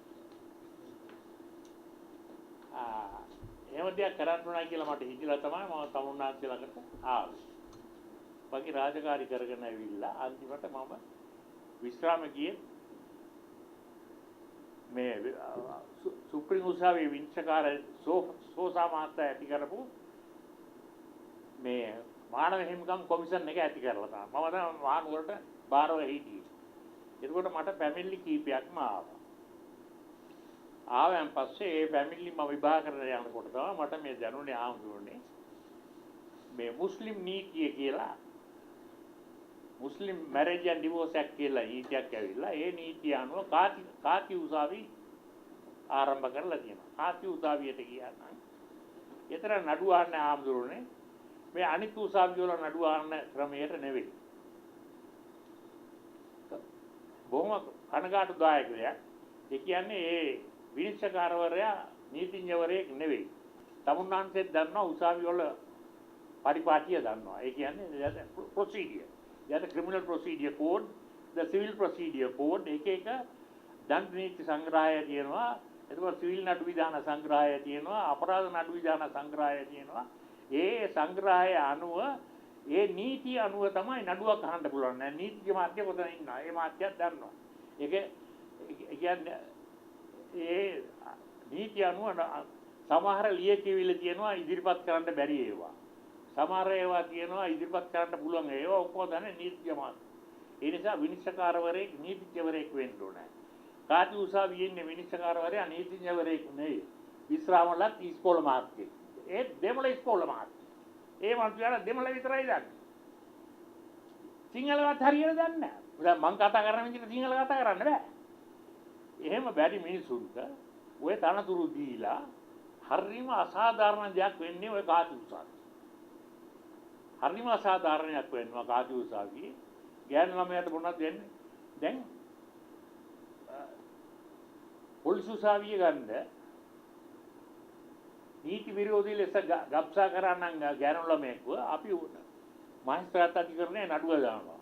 එහෙම දෙයක් කරන්න ඕනයි කියලා මට හිතිලා තමයි මම තමුන්නාන්සේ ළඟට ආවේ. මගේ රාජකාරී කරගෙන ඇවිල්ලා අන්තිමට මම විශ්‍රාම ගියේ මේ සුප්‍රීම උසාවියේ විනිශ්චයකාර සෝසා මහත්තයා ඇති කරපු මේ මානව හිමිකම් කොමිෂන් එක ඇති කරලා තමයි. මම දැන් මහනුවරට බාරව හිටියේ. එතකොට මට ෆැමිලි කීපයක්ම ආවා. ආවෙන් පස්සේ ඒ ෆැමිලි මම විභාග කරලා යනකොට තමයි මට මේ දැනුනේ ආමුදුනේ මේ මුස්ලිම් නීතිය කියලා මුස්ලිම් මැරේජ් ඇන්ඩ් ඩිවෝර්ස් ඇක්ට් කියලා නීතියක් ඇවිල්ලා ඒ නීතිය අනුව කාති උසාවි ආරම්භ කරලා තියෙනවා. කාති උසාවියට ගියා නම් ඒතර නඩු අහන්න ආමුදුනේ මේ අනිත් උසාවි වල නඩු අහන්න ක්‍රමයට නෙවෙයි. බොහොම කනගාටුදායක දෙයක්. ඒ කියන්නේ ඒ විනිශ්චයකාරවරයා නීතිඥවරයෙක් නෙවෙයි. තමුන්නාන්සෙත් දන්නවා උසාවි වල පරිපාටිය දන්නවා. ඒ කියන්නේ procedure. the criminal procedure code, the civil procedure code එක එක දඬු නීති සංග්‍රහය තියෙනවා. එතකොට සිවිල් නඩු විධාන සංග්‍රහය තියෙනවා. අපරාධ නඩු විධාන සංග්‍රහය තියෙනවා. ඒ සංග්‍රහය අනුව ඒ නීති අනුව තමයි නඩුවක් අහන්න පුළුවන්. නීතිඥ මාත්‍ය කොතන ඉන්නවා? ඒ මාත්‍යයක් දන්නවා. ඒක කියන්නේ ඒ නීති අනුව සමහර ලියකියවිලි තියෙනවා ඉදිරිපත් කරන්න බැරි ඒවා. සමහර ඒවා තියෙනවා ඉදිරිපත් කරන්න පුළුවන් ඒවා ඔක්කොම දන්නේ නීතිඥ මාත්‍ය. ඒ නිසා විනිශ්චයකාරවරයෙක් නීතිඥවරයෙක් වෙන්න ඕනේ. කාති උසාවියේ ඉන්නේ විනිශ්චයකාරවරයා නීතිඥවරයෙක් නෙවෙයි. විශ්‍රාමලත් ඉස්කෝල මාත්‍යෙක්. ඒ දෙමළ ඉස්කෝල මාත්‍ය. ඒ මන්ත්‍රීලා දෙමළ විතරයි දන්නේ. සිංහලවත් හරියට දන්නේ නැහැ. මං කතා කරන විදිහට සිංහල කතා කරන්න බෑ. එහෙම බැරි මිනිසුන්ට ඔය තනතුරු දීලා හරිම අසාධාරණ දෙයක් වෙන්නේ ඔය කාති උසාවියේ. හරිම අසාධාරණයක් වෙනවා කාති උසාවියේ. ගෑනු ළමයාට මොනවද දෙන්නේ? දැන් පොලිස් උසාවිය ගන්න නීති විරෝධී ලෙස ගබ්සා කරන්න ගෑනු ළමයෙක්ව අපි මහේස්ත්‍රාත් අධිකරණයේ නඩුව දානවා.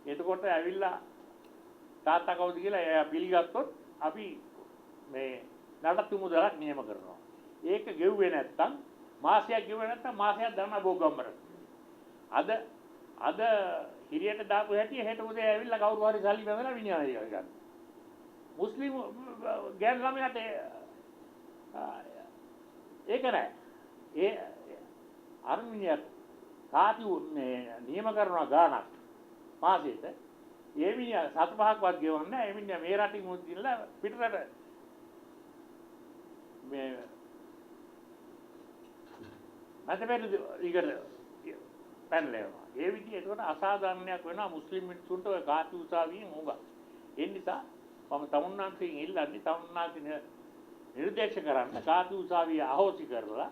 එතකොට ඇවිල්ලා තාත්තා කවුද කියලා එයා පිළිගත්තොත් අපි මේ නඩත්තු මුදලක් නියම කරනවා. ඒක ගෙව්වේ නැත්තම් මාසයක් ගෙවුවේ නැත්තම් මාසයක් දානවා බෝගම්බර. අද හිරියට දාපු හැටි හෙට උදේ ඇවිල්ලා කවුරු හරි සල්ලි බඳලා විඤ්ඤාණය ගන්න. මුස්ලිම් ගෑනු ළමයාට ඒක නෑ. ඒ අර්මිනියක් කාටි මේ නියම කරනවා ගානක් මාසෙට. ඒ මිනිහා 7-5ක්වත් ගෙවන්නේ නෑ. ඒ මිනිහා මේ රටින් මුදිලා පිටරට මේ මතපෙට ඉගර පැනලෙනවා. ඒ විදිහට ඒකට අසාධාරණයක් වෙනවා මුස්ලිම් මිනිස්සුන්ට ඔය කාටි උසාවියෙන් උඟා. ඒ නිසා මම තමුන්නාන්සේගෙන් ඉල්ලන්නේ තමුන්නාන්සේ නිර්දේශ කරන්න කාටි උසාවිය අහෝසි කරලා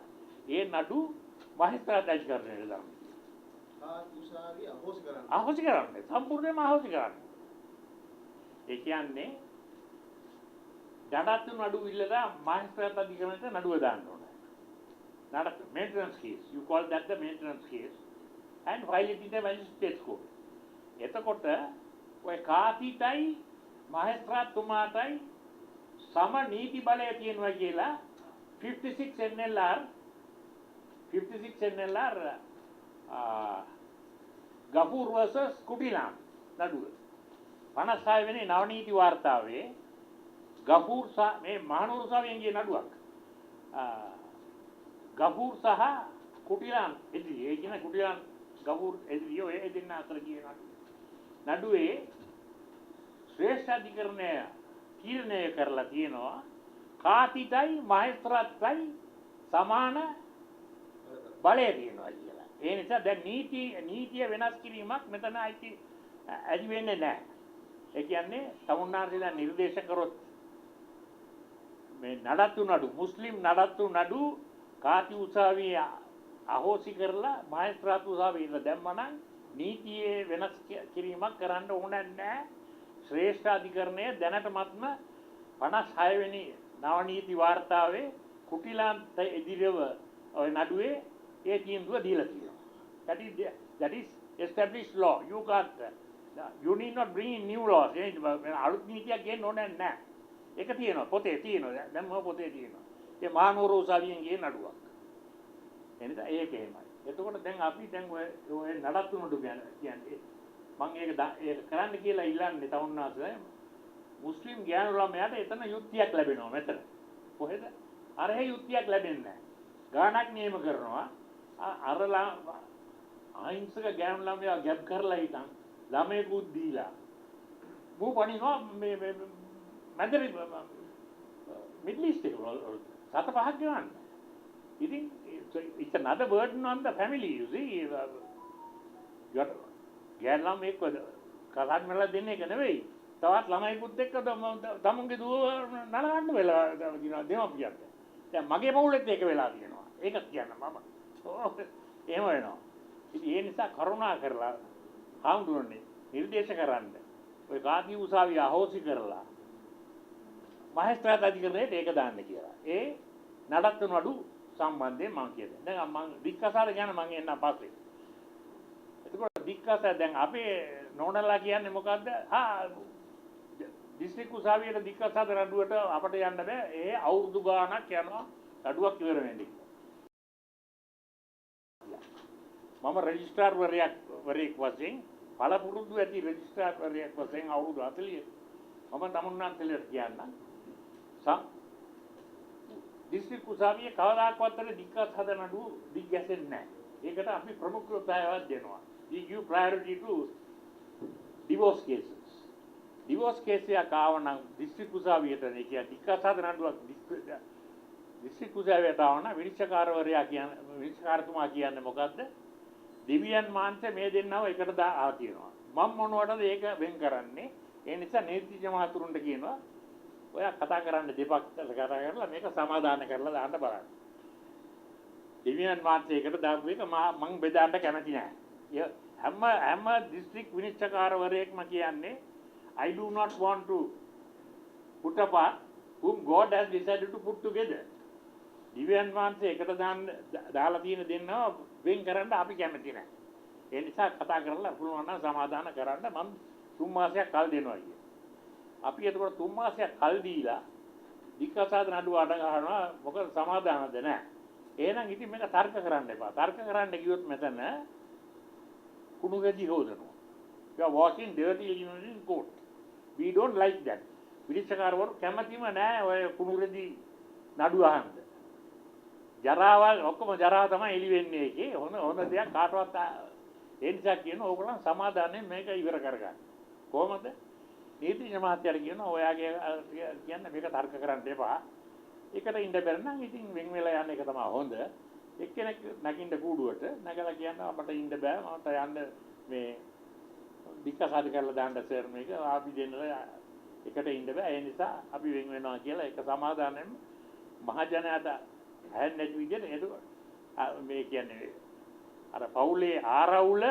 ඒ නඩු මහේස්ත්‍රාත් අධිකරණයට දාන්න. කාටි උසාවිය අහෝසි කරන්න. සම්පූර්ණයෙන්ම අහෝසි කරන්න. ඒ කියන්නේ නඩත්තු නඩු ඉල්ලලා මහේස්ත්‍රාත් අධිකරණයට නඩුව දාන්න ඕනේ. නඩත්තු maintenance case. You call that the maintenance case and file it in the magistrate court. එතකොට ඔය කාටිටයි මහේස්ත්‍රාත්තුමාටයි සම නීති බලය තියෙනවා කියලා 56 NLR ගෆූර් vs කුටිලාන් නඩුව 56 වෙනි නව නීති වාර්තාවේ ගෆූර් මේ මහනුවර උසාවියෙන් ගිය නඩුවක් ගෆූර් සහ කුටිලාන් එදිරිය ඒ කියන කුටිලාන් ගෆූර් එදිරිය ඔය දෙන්න අතර ගිය නඩුවේ ශ්‍රේෂ්ඨ අධිකරණය තීරණය කරලා තියෙනවා කාටිටයි මහේස්ත්‍රාත්ටයි සමාන බලය තියෙනවා කියලා. ඒ නිසා දැන් නීතිය වෙනස් කිරීමක් මෙතන ඇති වෙන්නේ නැහැ. ඒ කියන්නේ තමුන්නාන්සේලා නිර්දේශ කරොත් මේ නඩත්තු නඩු මුස්ලිම් නඩත්තු නඩු කාටි උසාවිය අහෝසි කරලා මහේස්ත්‍රාත් උසාවියට දැම්මනම් නීතියේ වෙනස් කිරීමක් කරන්න ඕනේ නැහැ. ශ්‍රේෂ්ඨ අධිකරණය දැනටමත්ම 56 වෙනි නව නීති වාර්තාවේ කුටිලාන්ත ඉදිරියව ඔය නඩුවේ ඒ තීන්දුව දීලා තියෙනවා. That is established law. You need not bring in new laws. අලුත් නීතියක් ගේන්න ඕනේ නැහැ. ඒක තියෙනවා පොතේ තියෙනවා. දැන් මොකද පොතේ තියෙනවා. ඒ මහනුවර උසාවියෙන් ගිය නඩුවක්. එනිසා ඒක එහෙමයි. එතකොට දැන් අපි දැන් ඔය නඩත්තු නඩු කියන්නේ මම ඒක කරන්න කියලා ඉල්ලන්නේ තවුන්නාසේ මුස්ලිම් ගෑනු ළමයාට එතන යුක්තියක් ලැබෙනවා මෙතන. කොහෙද? අරහේ යුක්තියක් ලැබෙන්නේ නැහැ. ගානක් නියම කරනවා. අහිංසක ගෑනු ළමයා ගැබ් කරලා හිටන් ළමයෙකුත් දීලා. මූ පණිනවා මේ මැදරි මිඩල් ඊස්ට් එක වල 7-5ක් ගන්න. ඉතින් it's another burden on the family, you see. ගෑනු ළමයෙක් කලන් වල දෙන එක නෙවෙයි. තවත් ළමයිකුත් එක්ක තමුන්ගේ දුව නලගන්න වෙලා කියනවා දෙමපියන්ට. දැන් මගේ පවුලෙත් ඒක වෙලා තියෙනවා. ඒක කියන්න මම. එහෙම වෙනවා. ඉතින් ඒ නිසා කරුණා කරලා හාමුදුරනේ නිර්දේශ කරන්න. ඔය කාටි උසාවිය අහෝසි කරලා මහේස්ත්‍රාත් අධිකරණයට ඒක දාන්න කියලා. ඒ නඩත්තු නඩු සම්බන්ධයෙන් මම කියනවා. දැන් මම දික්කසාර ගැන මම එන්න පස්සේ. එතකොට දික්කසාර දැන් අපේ නෝනලා කියන්නේ මොකද්ද? දිස්ත්‍රික් උසාවියට දික්කසාර නඩුවට අපට යන්න බෑ. ඒ අවුරුදු ගාණක් යනවා නඩුවක් ඉවර වෙන්නේ. මම රෙජිස්ට්‍රාර් වරයෙක් වශයෙන් පළපුරුදු ඇති රෙජිස්ට්‍රාර් වරයෙක් වශයෙන් අවුරුදු 40 මම තමුන්නාන්සේලට කියන්නම්. දිස්ත්‍රික් උසාවියේ කවදාකවත් දික්කසාර නඩුව දිග්ගැසෙන්නේ නැහැ. ඒකට අපි ප්‍රමුඛතාවයක් දෙනවා. We give priority to divorce cases. Divorce case එක ආවනම් දිස්ත්‍රික් උසාවියට ඒ කියන්නේ දික්කසාර නඩුවක් දිස්ත්‍රික් උසාවියට ආවනම් විනිශ්චයකාරතුමා කියන්නේ මොකද්ද? දෙවියන් මාන්සේ මේ දෙන්නව එකට දාලා තියෙනවා. මම මොනවටද ඒක වෙන් කරන්නේ? ඒ නිසා නීතිඥ මහතුරුන්ට කියනවා ඔයා කතා කරන්න දෙපැත්තට කතා කරලා මේක සමාදාන කරලා දාන්න බලන්න. දෙවියන් මාන්සේකට දාපු එක මම බෙදන්න කැමති නැහැ. හැම දිස්ත්‍රික් විනිශ්චයකාරවරයෙක්ම කියන්නේ I do not want to put apart whom God has decided to put together. දිව්‍යන් වහන්සේ එකට දාලා තියෙන දෙන්නා වෙන් කරන්න අපි කැමති නැහැ. ඒ නිසා කතා කරලා පුළුවන් නම් සමාදාන කරන්න මම 3 මාසයක් කල් දෙනවා කිය. අපි එතකොට 3 මාසයක් කල් දීලා දික්කසාද නඩුව අඩ ගන්නවා මොකද සමාදානද නැහැ. එහෙනම් ඉතින් මේක තර්ක කරන්න එපා. තර්ක කරන්න ගියොත් මෙතන කුණු ගැදි හොදනවා. You are walking dirty in court. We don't like that. විනිශ්චයකාරවරු කැමතිම නැහැ ඔය කුණු ගැදි නඩුව අහන්න. ජරාවල් ඔක්කොම ජරාව තමයි එළි වෙන්නේ ඒකේ. හොන දෙයක් කාටවත් ඒ නිසා කියන ඕගොල්ලන් සමාදානයෙන් මේක ඉවර කරගන්න. කොහොමද? නීතිඥ මහත්තයාට කියනවා ඔයාගේ කියන්න මේක තර්ක කරන්න එපා. ඒකට ඉන්න බැර නම් ඉතින් වෙන් වෙලා යන්න එක තමයි හොඳ. එක්කෙනෙක් නැගින්න කූඩුවට නැගලා කියනවා අපට ඉන්න බෑ මට යන්න මේ දික්කසාද කරලා දාන්න සර් මේක අපි දෙන්න එකට ඉන්න බෑ ඒ නිසා අපි වෙන් වෙනවා කියලා ඒක සමාදානයෙන් මහජනයාට හැන් නැති විදිහට ඒක මේ කියන්නේ අර පවුලේ ආරවුල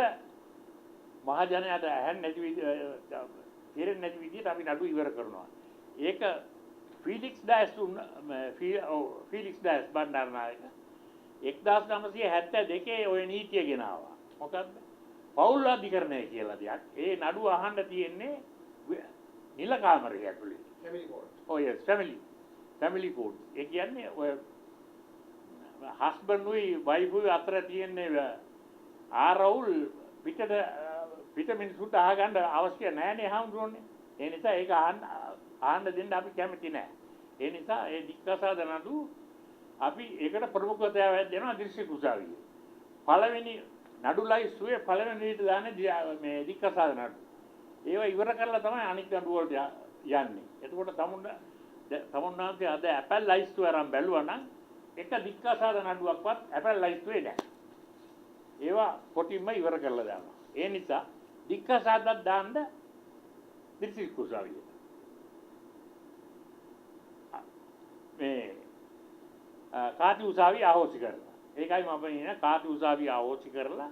මහජනයාට හැන් නැති විදිහට තේරෙන්නේ නැති විදිහට අපි නඩු ඉවර කරනවා. ඒක ෆීලික්ස් ඩයස් බණ්ඩාරනායක 1972 ඔය නීතිය ගෙනාවා. මොකද්ද? පෞල් අධිකරණය කියලා දෙයක්. ඒ නඩුව අහන්න තියෙන්නේ නිල කාමරය ඇතුලේ. Family code. ඔය ෆැමිලි කෝඩ්. ඒ කියන්නේ ඔය හස්බන්ඩ් උයි වයිෆ් උයි අතර තියෙන්නේ ආරවුල් පිට මිනිස්සුන්ට අහගන්න අවශ්‍ය නැහැනේ හම්දුන්නේ. ඒ නිසා ඒක ආන්න දෙන්න අපි කැමති නැහැ. ඒ නිසා ඒ දික්කසාද නඩු අපි ඒකට ප්‍රමුඛතාවයක් දෙනවා දිස්ත්‍රික් උසාවියේ. පළවෙනි නඩු ලයිස්තුවේ පළවෙනි විදිහට දාන්නේ මේ දික්කසාද නඩු. ඒවා ඉවර කරලා තමයි අනිත් නඩු වලට යන්නේ. එතකොට තමුන්නාන්සේ අද ඇපල් ලයිස්තුව අරන් බැලුවා නම් එක දික්කසාද නඩුවක්වත් ඇපල් ලයිස්තුවේ නැහැ. ඒවා කොටින්ම ඉවර කරලා දානවා. ඒ නිසා දික්කසාදක් දාන්න දිස්ත්‍රික් උසාවියේ. මේ කාති උසාවිය අහෝසි කරලා. ඒකයි මම කියන්නේ කාති උසාවිය අහෝසි කරලා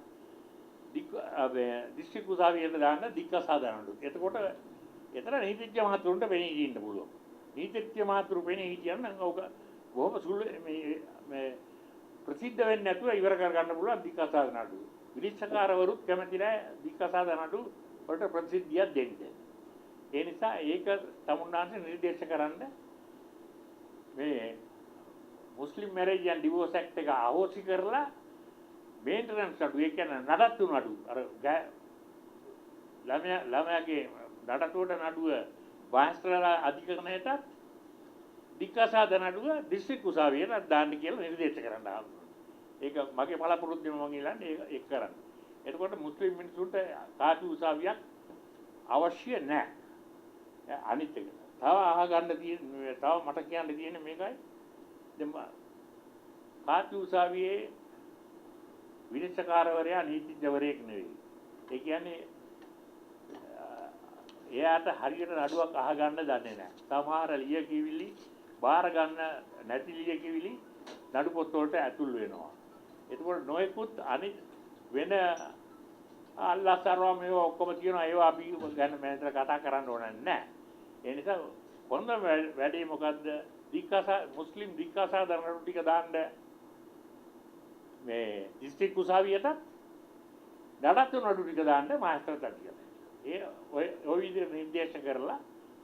දිස්ත්‍රික් උසාවියට දාන්න දික්කසාද නඩු. එතකොට එතන නීතිඥ මහතුරුන්ට වෙණී ඉන්න පුළුවන්. නීතිඥ මහතුරු වෙණී හිටියනම් ඕක බොහොම සුළු මේ ප්‍රසිද්ධ වෙන්නේ නැතුව ඉවර කර ගන්න පුළුවන් දික්කසාද නඩු. විනිශ්චයකාරවරුත් කැමති නැහැ දික්කසාද නඩු වලට ප්‍රසිද්ධියක් දෙන්න. ඒ නිසා ඒක තමුන්නාන්සේ නිර්දේශ කරන්න මේ මුස්ලිම් මැරේජ් ඇන්ඩ් ඩිවෝස් ඇක්ට් එක අහෝසි කරලා මේන්ටනන්ස් නඩු ඒ කියන්නේ නඩත්තු නඩු අර ළමයාගේ නඩත්තුවට නඩුව වාස්ත්‍රලා අධිකරණයට දික්කසාද නඩුව දිස්ත්‍රික් උසාවියට දාන්න කියලා නිර්දේශ කරන්න ආවා. ඒක මගේ බලාපොරොත්තුම මම ඉල්ලන්නේ ඒක කරන්න. එතකොට මුස්ලිම් මිනිසුන්ට කාති උසාවියක් අවශ්‍ය නැහැ. අනිත් එක තව අහගන්න තියෙන තව මට කියන්න තියෙන්නේ මේකයි. දැන් කාති උසාවියේ විනිශ්චයකාරවරයා නීතිඥවරයෙක් නෙවෙයි. ඒ කියන්නේ එයාට හරියට නඩුවක් අහගන්න දන්නේ නැහැ. සමහර ලියකියවිලි බාර ගන්න නැති ලියකියවිලි නඩු පොත් වලට ඇතුල් වෙනවා. එතකොට නොයෙකුත් අනිත් වෙන අල්ලාහතරවා මේවා ඔක්කොම තියෙනවා. ඒවා අපි ගැන මෑතර කතා කරන්න ඕනේ නැහැ. ඒ නිසා හොඳ වැඩේ මොකද්ද? මුස්ලිම් දික්කසාද නඩු ටික දාන්න මේ දිස්ත්‍රික් උසාවියට නඩත්තු නඩු ටික දාන්න මහේස්ත්‍රාත් අධිකරණයට. ඒ ඔය විදිහට නිර්දේශ කරලා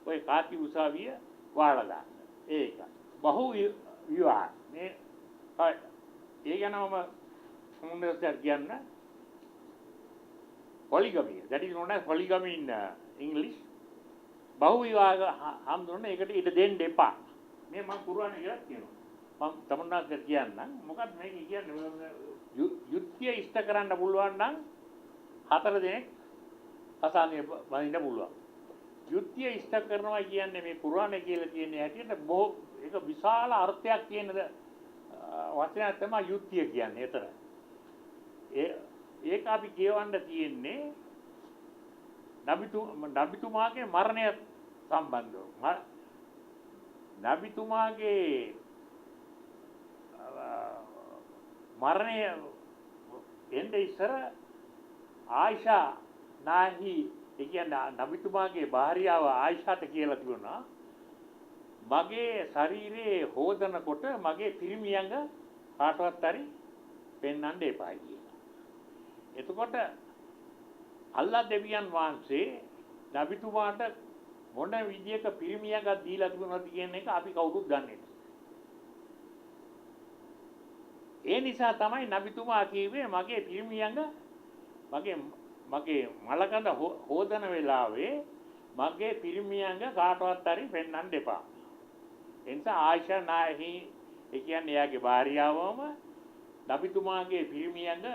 ඔය කාති උසාවිය වාලා දාන්න. ඒක බහු විවාහ මේ ඒ ගැනම සම්මුතියට කියන්න polygamy that is known as polygamy in English. බහු විවාහ හම්දුනේ ඒකට ඉඩ දෙන්න එපා. මේ මම කුර්ආනේ කියලා කියනවා. මම තමුන්නාට කියන්නම් මොකක්ද මේක කියන්නේ යුද්ධය ඉෂ්ට කරන්න පුළුවන් නම් 4 දෙනෙක් අසානිය බඳින්න පුළුවන්. යුද්ධය ඉෂ්ට කරනවා කියන්නේ මේ කුර්ආනේ කියලා කියන්නේ හැටියට බොහෝ ඒක විශාල අර්ථයක් තියෙන වචනයක් තමයි යුද්ධය කියන්නේ. ඒතර ඒක අපි කියවන්න තියෙන්නේ නබිතුමාගේ මරණය සම්බන්ධව. නබිතුමාගේ මරණය එන්නේ ඉස්සර ආයිෂා නාහි ඒ කියන්නේ නබිතුමාගේ භාර්යාව ආයිෂාට කියලා තිබුණා මගේ ශරීරයේ හොදනකොට මගේ පිරිමියංග කාටවත් හරි පෙන්වන්න එපායි කියලා. එතකොට අල්ලා දෙවියන් වහන්සේ නබිතුමාට මොන විදියක පිරිමියංගක් දීලා තිබුණාද කියන එක අපි කවුරුත් දන්නේ නැහැ. ඒ නිසා තමයි නබිතුමා කිව්වේ මගේ පිරිමියංග මගේ මලකඳ හොදන වෙලාවේ මගේ පිරිමියංග කාටවත් හරි පෙන්වන්න එපා. ඒ නිසා ආයිෂා නායහි ඒ කියන්නේ එයාගේ භාර්යාවම නබිතුමාගේ පිරිමියංග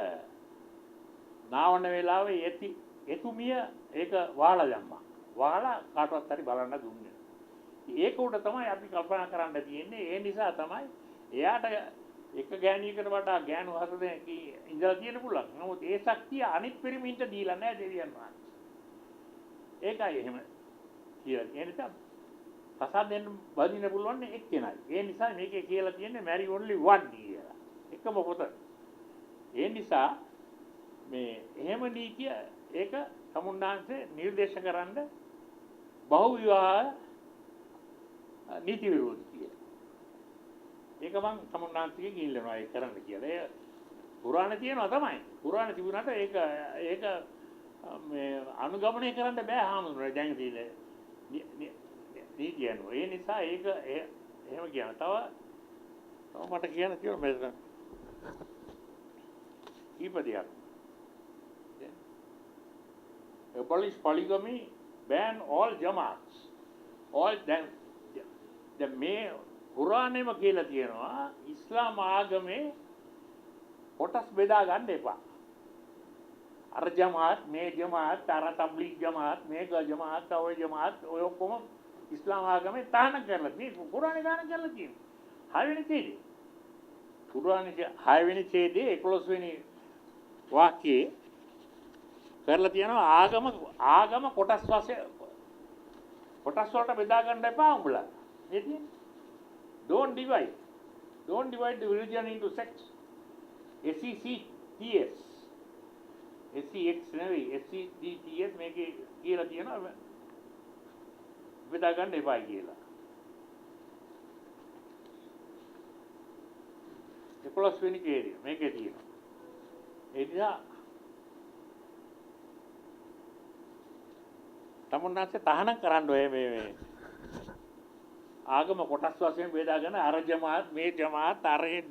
නාවන වෙලාවේ එතුමිය ඒක වහලා දැම්මා. වහලා කාටවත් හරි බලන්න දුන්නේ. ඒක උඩ තමයි අපි කල්පනා කරන්න තියෙන්නේ. ඒ නිසා තමයි එයාට එක ගෑණියකට වඩා ගෑනු 4 දෙනෙක් ඉඳලා තියෙන පුළුවන්. නමුත් ඒ ශක්තිය අනිත් පිරිමින්ට දීලා නැහැ දෙවියන් වහන්සේ. ඒකයි එහෙම කියලා. ඒ නිසා ප්‍රසාදයෙන් බදින්න පුළුවන් එක්කෙනයි. ඒ නිසා මේකේ කියලා තියෙන්නේ marry only one කියලා. එකම පොත. ඒ නිසා මේ එහෙම නීතිය ඒක සමුන්නාංශේ නිර්දේශ කරන්න බහු විවාහ නීති විරෝධී. ඒක මම සමුන්නාංශිකේ ගිහිල්ලා ඒක කරන්න කියලා. ඒ පුරාණ තියෙනවා තමයි. පුරාණ තිබුණාට ඒක මේ අනුගමනය කරන්න බෑ හාමුදුරුවෝ දැන් තියෙන්නේ. නීතිය අනුව. ඒ නිසා ඒක එහෙම කියන. තව මට කියන්න තියෙනවා මෙතන. කීපදියක්. Abolish polygamy, ban all jamaats. All the may පුරාණෙම කියලා තියෙනවා ඉස්ලාම් ආගමේ කොටස් බෙදා ගන්න එපා. අර ජමාත් මේ ජමාත් අර තබ්ලිග් ජමාත් මේක ජමාත් ඔය ජමාත් ඔය ඔක්කොම ඉස්ලාම් ආගමේ තහනම් කරලා තියෙනවා. පුරාණේ තහනම් කරලා තියෙනවා. 6 වෙනි ඡේදය. පුරාණේ 6 වෙනි ඡේදයේ 11 වෙනි වාක්‍යයේ කරලා තියෙනවා ආගම කොටස් වශයෙන් කොටස් වලට බෙදා ගන්න එපා උඹලා. ඒ තියෙන්නේ Don't divide the religion into sects. SECTS. SEX නෙවෙයි SECTS මේකේ කියලා තියෙනවා බෙදා ගන්න එපා කියලා. 11 වෙනි ඡේදය මේකේ තියෙනවා. ඒ නිසා තමුන්නාසේ තහනම් කරන්න ඔය මේ ආගම කොටස් වශයෙන් බෙදාගෙන අර ජමාත් මේ ජමාත් අර එහෙම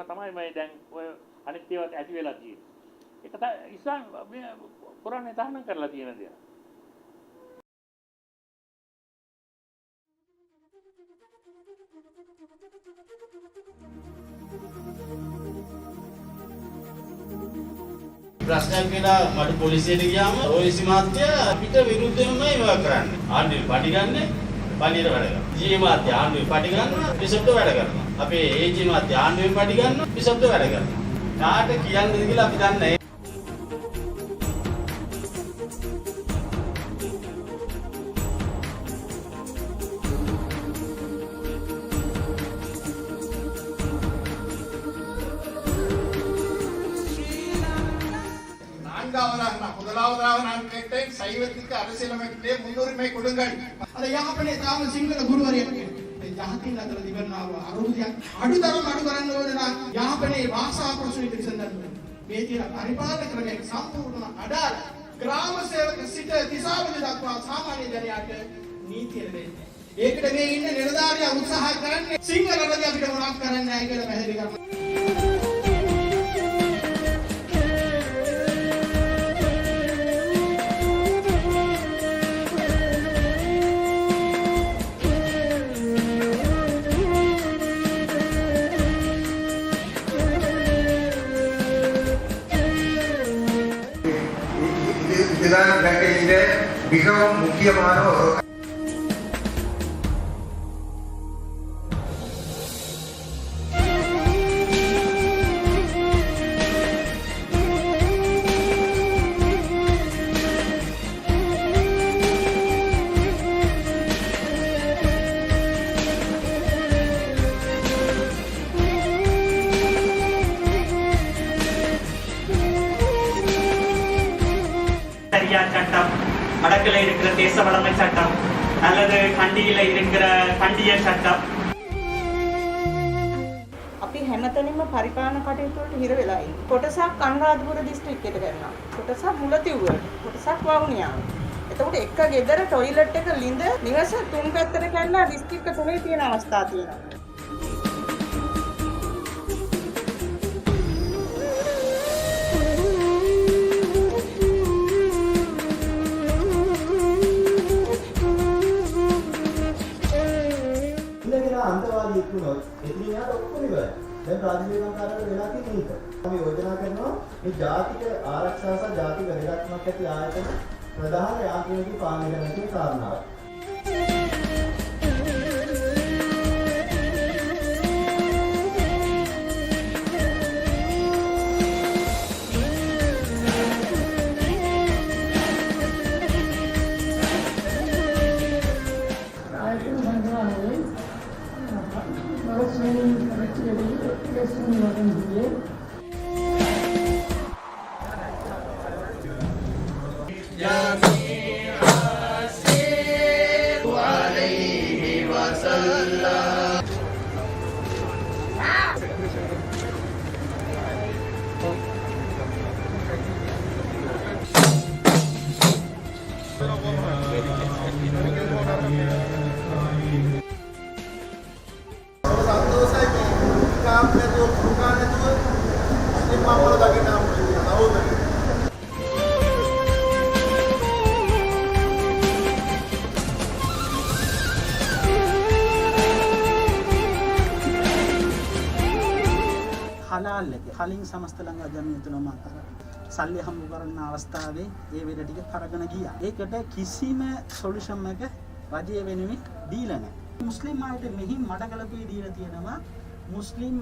තමයි මම දැන් ඔය අනිත් ඒවාත් ඇති වෙලා තියෙන්නේ. ඒක තමයි ඉස්ලාම් පුරාණේ තහනම් කරලා තියෙන දේ. ප්‍රශ්නයක් කියලා මඩු පොලිසියට ගියාම පොලිසි මාත්‍ය අපිට විරුද්ධවමයි ඒවා කරන්නේ. ආණ්ඩුවේ පඩි ගන්න පඩියට වැඩ කරනවා. ජී මාත්‍ය ආණ්ඩුවේ පඩි ගන්නවා බිෂප්ට වැඩ කරනවා. අපේ ඒජී මාත්‍ය ආණ්ඩුවේ පඩි ගන්නවා බිෂප්ට වැඩ කරනවා. කාට කියන්නද කියලා අපි දන්නේ නැහැ. முதலாவதாக நான் கேட்டேன் சைவத்துக்கு அரசியலமைப்பிலே முன்னுரிமை கொடுங்கள். அதை யாப்பனே தாම සිංහල ගුරුවරයෙක් ජාතින් අතර දිවන්නාව අරුදියක් අඩුතරම් අඩු කරන්න ඕන නම් යාපනයේ භාෂා ප්‍රශ්න පිළිසඳන්න මේ තියෙන පරිපාලන ක්‍රමයේ සම්පූර්ණ අඩාල ග්‍රාම සේවක සිට දිසාවලි දක්වා සාමාන්‍ය ජනයාට නීතිය දෙන්නේ. ඒකට මේ ඉන්න නිලධාරියා උත්සාහ කරන්නේ සිංහල රජය අපිට මොනවක් කරන්නේ නැහැ කියලා පැහැදිලි කරනවා. இதுதான் கங்கையில மிகவும் முக்கியமான ஒரு சட்டம் வடக்கில் இருக்கிற தேச வளமை சட்டம் அல்லது கண்டியில் இருக்கிற கண்டிய சட்டம். අපි හැමතැනින්ම පරිපාලන කටයුතු වලට හිර වෙලා ඉන්නේ. කොටසක් අනුරාධපුර දිස්ත්‍රික්කයට කරනවා. කොටසක් මුලතිව්වට. කොටසක් වවුනියාවට. එතකොට එක ගෙදර টয়ලට් එක ළිඳ නිවස තුන් පැත්තට කැඩලා දිස්ත්‍රික්ක තුනේ තියෙන අවස්ථා තියෙනවා. අන්තවාදී ඉක්ුණොත් එතනින් යාට ඔක්කොම ඉවරයි. දැන් රාජ්‍ය සංකාරවල වෙලා තියෙන එක. අපි යෝජනා කරනවා මේ ජාතික ආරක්ෂා සහ ජාතික වැදගත්කමක් ඇති ආයතන ප්‍රධාන යාන්ත්‍රිකව පාලනය කරන කියන කාරණාව. කලින් සමස්ත ලංකා ජනහිතනම සල්ලි හම්බ කරන අවස්ථාවේ ඒ වෙලට ටික කරගෙන ගියා. ඒකට කිසිම සොලියුෂන් එක රජය වෙනුවෙන් දීලා නැහැ. මුස්ලිම් අයට මෙහි මඩකලපේ දීලා තියෙනවා මුස්ලිම්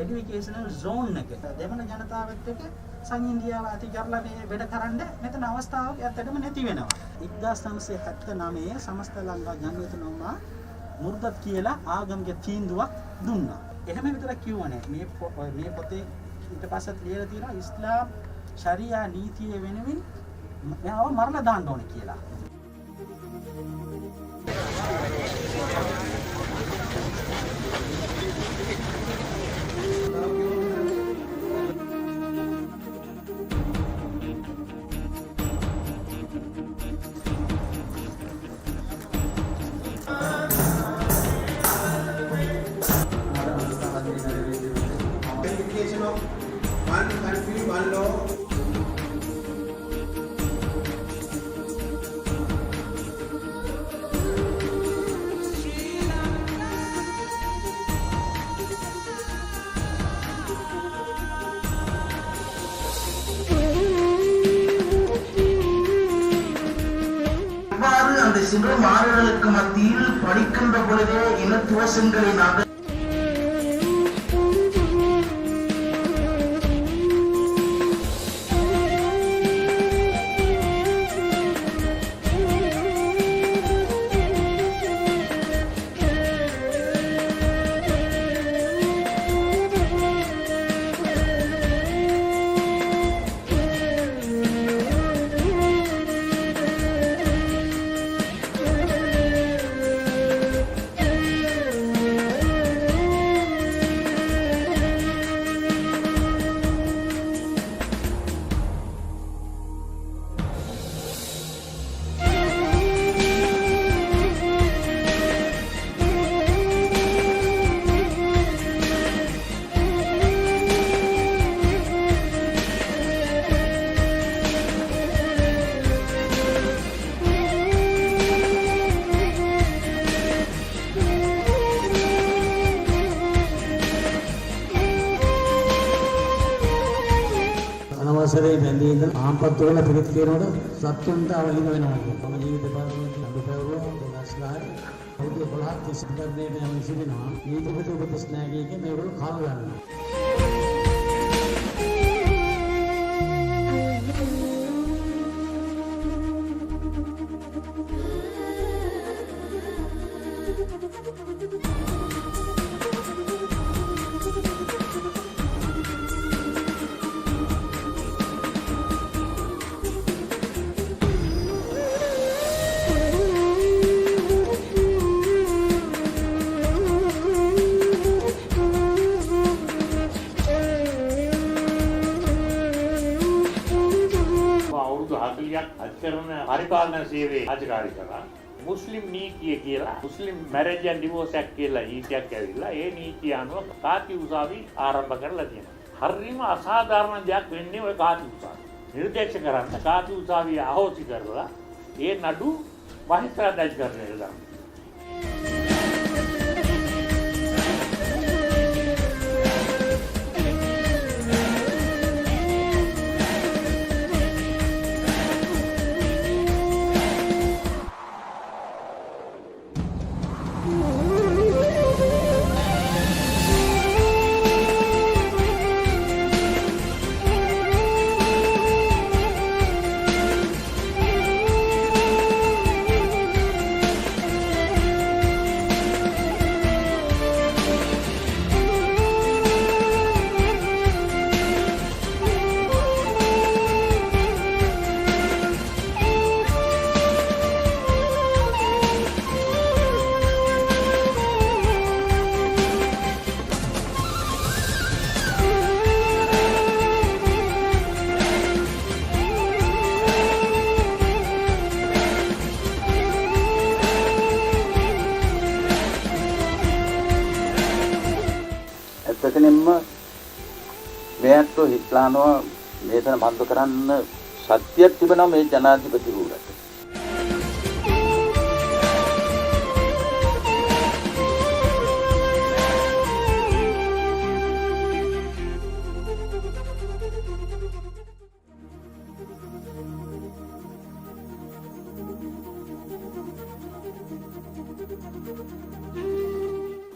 එඩියුකේෂනල් සෝන් එක. දෙමළ ජනතාවත් එක්ක සංඉන්දියාව ඇති කරලා මේ වැඩ කරන්න මෙතන අවස්ථාවක් ඇත්තටම නැති වෙනවා. 1979 සමස්ත ලංකා ජනහිතනම මුර්තද් කියලා ආගමික තීන්දුවක් දුන්නා. එහෙම විතරක් කිව්ව නෑ. මේ පොතේ ඊට පස්සෙත් ලියලා තියෙනවා ඉස්ලාම් ශරියා නීතිය වෙනුවෙන් මෙයාව මරලා දාන්න ඕනේ කියලා. One country, one law. அந்த சிறு மாறுதலுக்கு மத்தியில் படிக்கின்ற பொழுதே இனத்துவசங்களை நாங்கள் අවසරේ බැඳී ඉඳන් ආම්පත් වල පිළිත් කියනකොට සත්‍යන්ත අවහිර වෙනවා කියනවා. මම ජීවිත පාරමිතිය අඩු පැවරුවා 2010 අවුරුදු 12 30 දෙනෙක් යන සිටිනවා. ඊට උපදෙස් නැහැ කියකේ මේගොල්ලෝ කාල ගන්නවා. පරිපාලන සේවයේ අධිකාරී කරා මුස්ලිම් නීතිය කියලා මුස්ලිම් මැරේජ් ඇන්ඩ් ඩිවෝර්ස් ඇක්ට් කියලා නීතියක් ඇවිල්ලා ඒ නීතිය අනුව කාති උසාවි ආරම්භ කරලා තියෙනවා. හරිම අසාධාරණ දෙයක් වෙන්නේ ওই කාති උසාවි. නිර්දේශ කරන්න කාති උසාවිය අහෝසි කරලා ඒ නඩු මහේස්ත්‍රාත් අධිකාරියට දානවා. එතනින්ම මෙයන්ට හිටලානවා මේතන බන්ධ කරන්න සත්‍යයක් තිබෙනවා මේ ජනාධිපති රූලට.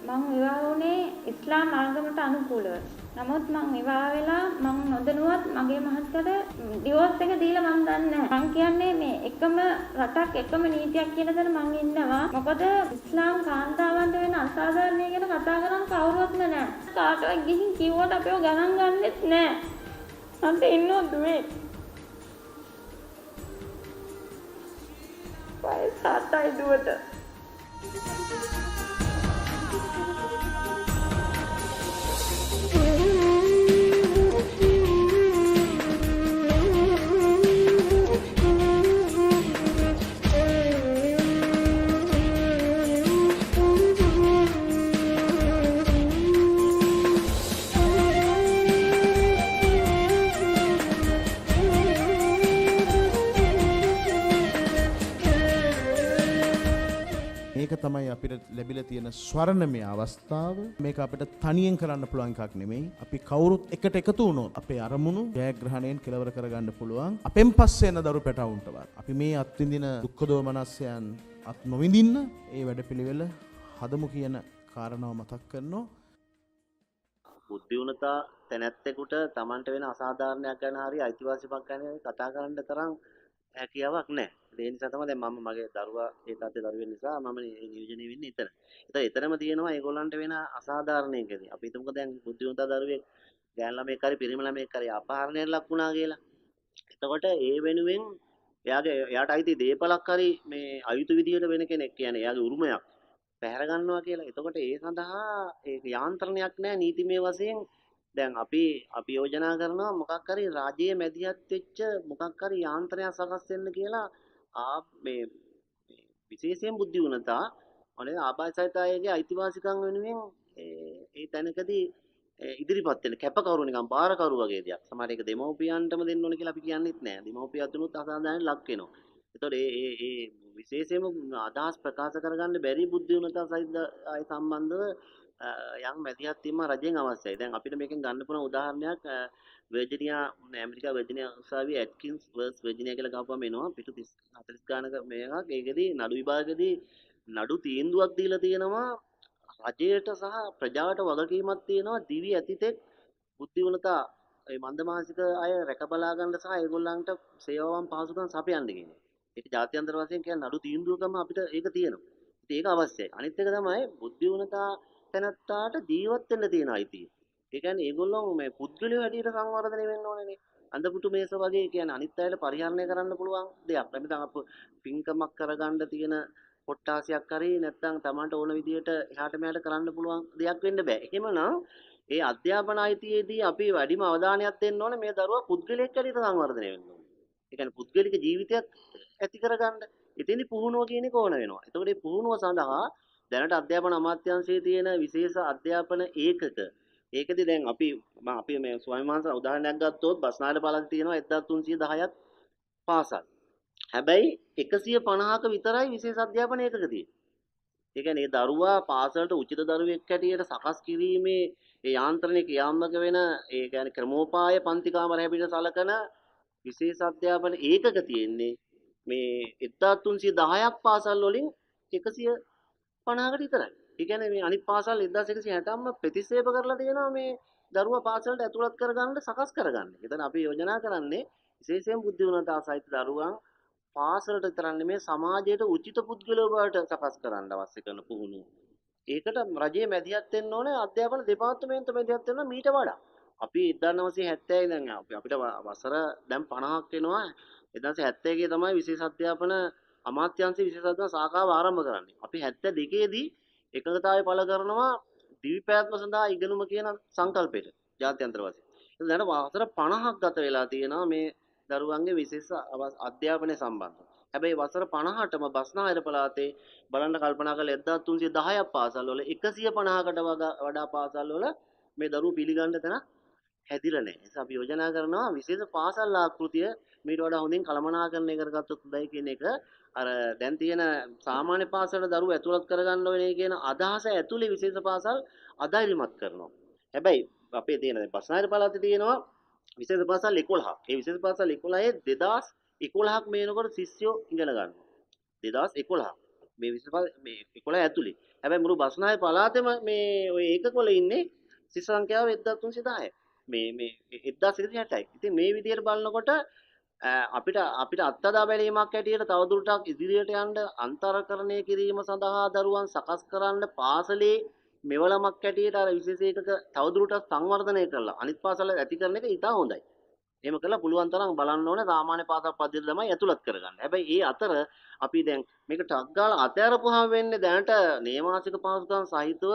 මම විවාහ වුණේ ඉස්ලාම් ආගමට අනුකූලව. නමුත් මම විවාහ වෙලා මම නොදැනුවත් මගේ මහත්තයාට ඩිවෝර්ස් එක දීලා මම දන්නේ නැහැ. මම කියන්නේ මේ එකම රටක් එකම නීතියක් කියන තැන මම ඉන්නවා. මොකද ඉස්ලාම් කාන්තාවන්ට වෙන අසාධාරණය ගැන කතා කරන් කවුරුවත්ම නැහැ. කාටවත් ගිහින් කිව්වට අපේව ගණන් ගන්නෙත් නැහැ. අන්ට ඉන්නෝ දුවේ. වයස 7යි දුවට. මේක තමයි අපිට ලැබිලා තියෙන ස්වර්ණමය අවස්ථාව. මේක අපිට තනියෙන් කරන්න පුළුවන් එකක් නෙමෙයි. අපි කවුරුත් එකට එකතු වුණොත් අපේ අරමුණු ජයග්‍රහණයෙන් කෙලවර කරගන්න පුළුවන්. අපෙන් පස්සේ එන දරු පැටවුන්ටවත්. අපි මේ අත්විඳින දුක්ඛ දෝමනස්යන් අත් නොවිඳින්න ඒ වැඩපිළිවෙල හදමු කියන කාරණාව මතක් කරනවා. බුද්ධියුණතා තැනැත්තෙකුට Tamanට වෙන අසාධාරණයක් ගැන හරි අයිතිවාසිකමක් ගැන කතා කරන්න තරම් හැකියාවක් නැහැ. ඒ නිසා තමයි දැන් මම මගේ දරුවා ඒ තාත්තේ දරුවෙක් නිසා මම නියෝජනය වෙන්නේ එතන. එතනම තියෙනවා ඒගොල්ලන්ට වෙන අසාධාරණයකදී. අපි හිතමුකෝ දැන් බුද්ධිවන්ත දරුවෙක් ගෑන් ළමෙක් හරි පිරිමි ළමෙක් හරි අපහරණයට ලක් වුණා කියලා. එතකොට ඒ වෙනුවෙන් එයාට අයිති දීපලක් හරි මේ අයුතු විදියට වෙන කෙනෙක් කියන්නේ එයාගේ උරුමයක් පැහැර ගන්නවා කියලා. එතකොට ඒ සඳහා ඒ යාන්ත්‍රණයක් නැහැ නීතිමය වශයෙන්. දැන් අපි යෝජනා කරනවා මොකක් හරි රාජ්‍යයේ මැදිහත් වෙච්ච මොකක් හරි යාන්ත්‍රණයක් සකස් වෙන්න කියලා මේ විශේෂයෙන් බුද්ධිවුණතා ඔනේ ආබාධිතයගේ අයිතිවාසිකම් වෙනුවෙන් ඒ තැනකදී ඉදිරිපත් වෙන කැපකරු නිකන් බාරකරු වගේ දෙයක්. සමහර එක දෙමව්පියන්ටම දෙන්න ඕනේ කියලා අපි කියන්නේත් නෑ. දෙමව්පියත් උනොත් අසාධාරණ ලක් වෙනවා. ඒතකොට ඒ විශේෂයෙන්ම අදහස් ප්‍රකාශ කරගන්න බැරි බුද්ධිවුණතා සහිත අය සම්බන්ධව යම් මැදිහත් වීම රජයෙන් අවශ්‍යයි. දැන් අපිට මේකෙන් ගන්න පුළුවන් උදාහරණයක් ඇමරිකා වර්ජිනියා උසාවියේ ඇට්කින්ස් වර්ස් වර්ජිනියා කියලා ගහපුවම එනවා පිටු 30 40 ගානක මේකක්. ඒකෙදි නඩු විභාගයේදී නඩු තීන්දුවක් දීලා තියෙනවා රජයට සහ ප්‍රජාවට වගකීමක් තියෙනවා දිවි ඇතිතෙක් බුද්ධිවලතා මේ මන්දමානසික අය රැක බලා ගන්න සහ ඒගොල්ලන්ට සේවාවන් පහසුකම් සපයන්න කියන්නේ. ඒක ජාත්‍යන්තර වශයෙන් කියන්නේ නඩු තීන්දුවකම අපිට ඒක තියෙනවා. ඉතින් ඒක අවශ්‍යයි. අනිත් එක තමයි බුද්ධිවලතා තැනත්තාට ජීවත් වෙන්න තියෙන අයිතිය. ඒ කියන්නේ ඒගොල්ලෝ මේ පුද්ගලිය හැටියට සංවර්ධනය වෙන්න ඕනේනේ. අඳපුටු මේස වගේ කියන්නේ අනිත් අයට පරිහරණය කරන්න පුළුවන් දෙයක්. නැත්නම් අප පින්කමක් කරගන්න තියෙන කොට්ටාසියක් හරි නැත්නම් Tamanට ඕන විදියට එහාට මෙහාට කරන්න පුළුවන් දෙයක් වෙන්න බෑ. එහෙමනම් ඒ අධ්‍යාපන අයිතියේදී අපි වැඩිම අවධානයක් දෙන්න ඕනේ මේ දරුවා පුද්ගලයෙක් හැටියට සංවර්ධනය වෙන්න ඕනේ. ඒ කියන්නේ පුද්ගලික ජීවිතයක් ඇති කරගන්න. එතෙන්දි පුහුණුව කියන එක ඕන වෙනවා. එතකොට මේ පුහුණුව සඳහා දැනට අධ්‍යාපන අමාත්‍යාංශයේ තියෙන විශේෂ අධ්‍යාපන ඒකක ඒකදී දැන් අපි මේ ස්වාමීන් වහන්සේ උදාහරණයක් ගත්තොත් බස්නාහිර පළාතේ තියෙනවා 1310ක් පාසල්. හැබැයි 150ක විතරයි විශේෂ අධ්‍යාපන ඒකක තියෙන්නේ. ඒ කියන්නේ දරුවා පාසලට උචිත දරුවෙක් හැටියට සකස් කිරීමේ ඒ යාන්ත්‍රණය ක්‍රියාත්මක වෙන ඒ කියන්නේ ක්‍රමෝපාය පන්ති කාමර හැටියට සලකන විශේෂ අධ්‍යාපන ඒකක තියෙන්නේ මේ 1310ක් පාසල් වලින් 150කට විතරයි. ඒ කියන්නේ මේ අනිත් පාසල් 1160ක්ම ප්‍රතික්ෂේප කරලා තියෙනවා මේ දරුවා පාසලට ඇතුළත් කරගන්න සකස් කරගන්න. එතන අපි යෝජනා කරන්නේ විශේෂයෙන් බුද්ධි ගුණතා සහිත දරුවන් පාසලට විතරක් නෙමෙයි සමාජයට උචිත පුද්ගලයෝ බවට සකස් කරන්න අවශ්‍ය කරන පුහුණුව. ඒකට රජයේ මැදිහත් වෙන්න ඕනේ අධ්‍යාපන දෙපාර්තමේන්තුව මැදිහත් වෙනවා මීට වඩා. අපි 1970 ඉඳන් අපිට වසර දැන් 50ක් වෙනවා 1971 තමයි විශේෂ අධ්‍යාපන අමාත්‍යාංශයේ විශේෂ අධ්‍යාපන ශාඛාව ආරම්භ කරන්නේ. අපි 72 දී එකඟතාවය පළ කරනවා දිවිපැවැත්ම සඳහා ඉගෙනුම කියන සංකල්පයට ජාත්‍යන්තර වශයෙන්. දැන් වසර 50ක් ගත වෙලා තියෙනවා මේ දරුවන්ගේ විශේෂ අධ්‍යාපනය සම්බන්ධව. හැබැයි වසර 50ටම බස්නාහිර පළාතේ බලන්න කල්පනා කළ 1310ක් පාසල් වල 150කට වඩා පාසල් වල මේ දරුවෝ පිළිගන්න තැන හැදිලා නැහැ. ඒ නිසා අපි යෝජනා කරනවා විශේෂ පාසල් ආකෘතිය මීට වඩා හොඳින් කළමනාකරණය කරගත්තොත් හොඳයි කියන එක අර දැන් තියෙන සාමාන්‍ය පාසලට දරුවෝ ඇතුළත් කරගන්න ඕනේ කියන අදහස ඇතුලේ විශේෂ පාසල් අධෛර්යමත් කරනවා. හැබැයි අපේ තියෙන බස්නාහිර පළාතේ තියෙනවා විශේෂ පාසල් 11ක්. ඒ විශේෂ පාසල් 11 2011ක් මේනකොට ශිෂ්‍යයෝ ඉගෙන ගන්නවා. 2011ක්. මේ විශේෂ මේ 11 ඇතුලේ. හැබැයි මුළු බස්නාහිර පළාතේම මේ ඔය ඒකකවල ඉන්නේ ශිෂ්‍ය සංඛ්‍යාව 1310යි. මේ 1160යි. ඉතින් මේ විදිහට බලනකොට අපිට අත්දැක බැලීමක් ඇටියට තවදුරටත් ඉදිරියට යන්න අන්තරකරණය කිරීම සඳහා දරුවන් සකස් කරන්න පාසලේ මෙවලමක් ඇටියට අර විශේෂ ඒකක තවදුරටත් සංවර්ධනය කරලා අනිත් පාසල ඇති කරන එක ඉතා හොඳයි. එහෙම කළා පුළුවන් තරම් බලන්න ඕනේ සාමාන්‍ය පාසල් පද්ධතිය තමයි ඇතුළත් කරගන්න. හැබැයි ඒ අතර අපි දැන් මේක ටක් ගාලා අතෑරපුවාම වෙන්නේ දැනට නේවාසික පහසුකම් සහිතව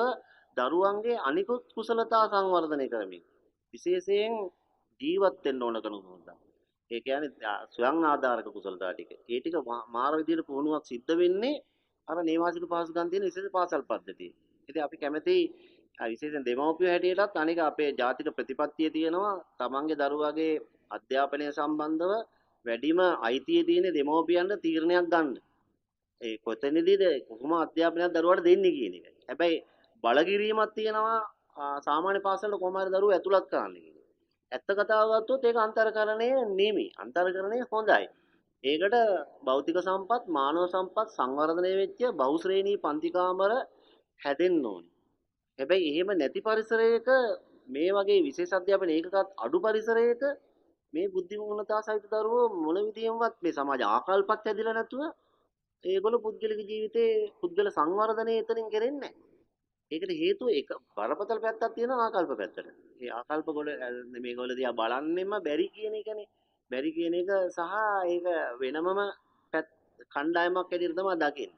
දරුවන්ගේ අනිකුත් කුසලතා සංවර්ධනය කරමින් විශේෂයෙන් ජීවත් වෙන්න ඕන කෙනෙකුට. ඒ කියන්නේ ස්වයං ආධාරක කුසලතා ටික. ඒ ටික මාර විදියට පුහුණුවක් සිද්ධ වෙන්නේ අර නේවාසික පහසුකම් තියෙන විශේෂ පාසල් පද්ධතියේ. ඉතින් අපි කැමති විශේෂයෙන් දෙමව්පියෝ හැටියටත් අනික අපේ ජාතික ප්‍රතිපත්තිය තියෙනවා තමන්ගේ දරුවාගේ අධ්‍යාපනය සම්බන්ධව වැඩිම අයිතිය තියෙන දෙමව්පියන්ට තීරණයක් ගන්න. ඒ කොතැනදීද කොහොම අධ්‍යාපනයක් දරුවාට දෙන්නේ කියන එක. හැබැයි බලකිරීමක් තියෙනවා සාමාන්‍ය පාසලට කොහොම හරි දරුවෝ ඇතුළත් කරන්න කියන. ඇත්ත කතාව ගත්තොත් ඒක අන්තර්කරණය නෙමෙයි. අන්තර්කරණය හොඳයි. ඒකට භෞතික සම්පත්, මානව සම්පත් සංවර්ධනය වෙච්ච බහුශ්‍රේණී පන්ති කාමර හැදෙන්න ඕනේ. හැබැයි එහෙම නැති පරිසරයක මේ වගේ විශේෂ අධ්‍යාපන ඒකකත් අඩු පරිසරයක මේ බුද්ධිමූලතා සහිත දරුවෝ මොන විදියෙන්වත් මේ සමාජ ආකල්පත් ඇදිලා නැතුව ඒගොල්ලෝ පුද්ගලික ජීවිතේ පුද්ගල සංවර්ධනය එතනින් කරන්නේ නැහැ. ඒකට හේතුව එක බරපතල පැත්තක් තියෙනවා ආකල්ප පැත්තට. ඒ ආකල්ප වල මේගොල්ලෝ දිහා බලන්නෙම බැරි කියන එකනේ. බැරි කියන එක සහ ඒක වෙනමම කණ්ඩායමක් ඇදිරිය තමයි දකින්නේ.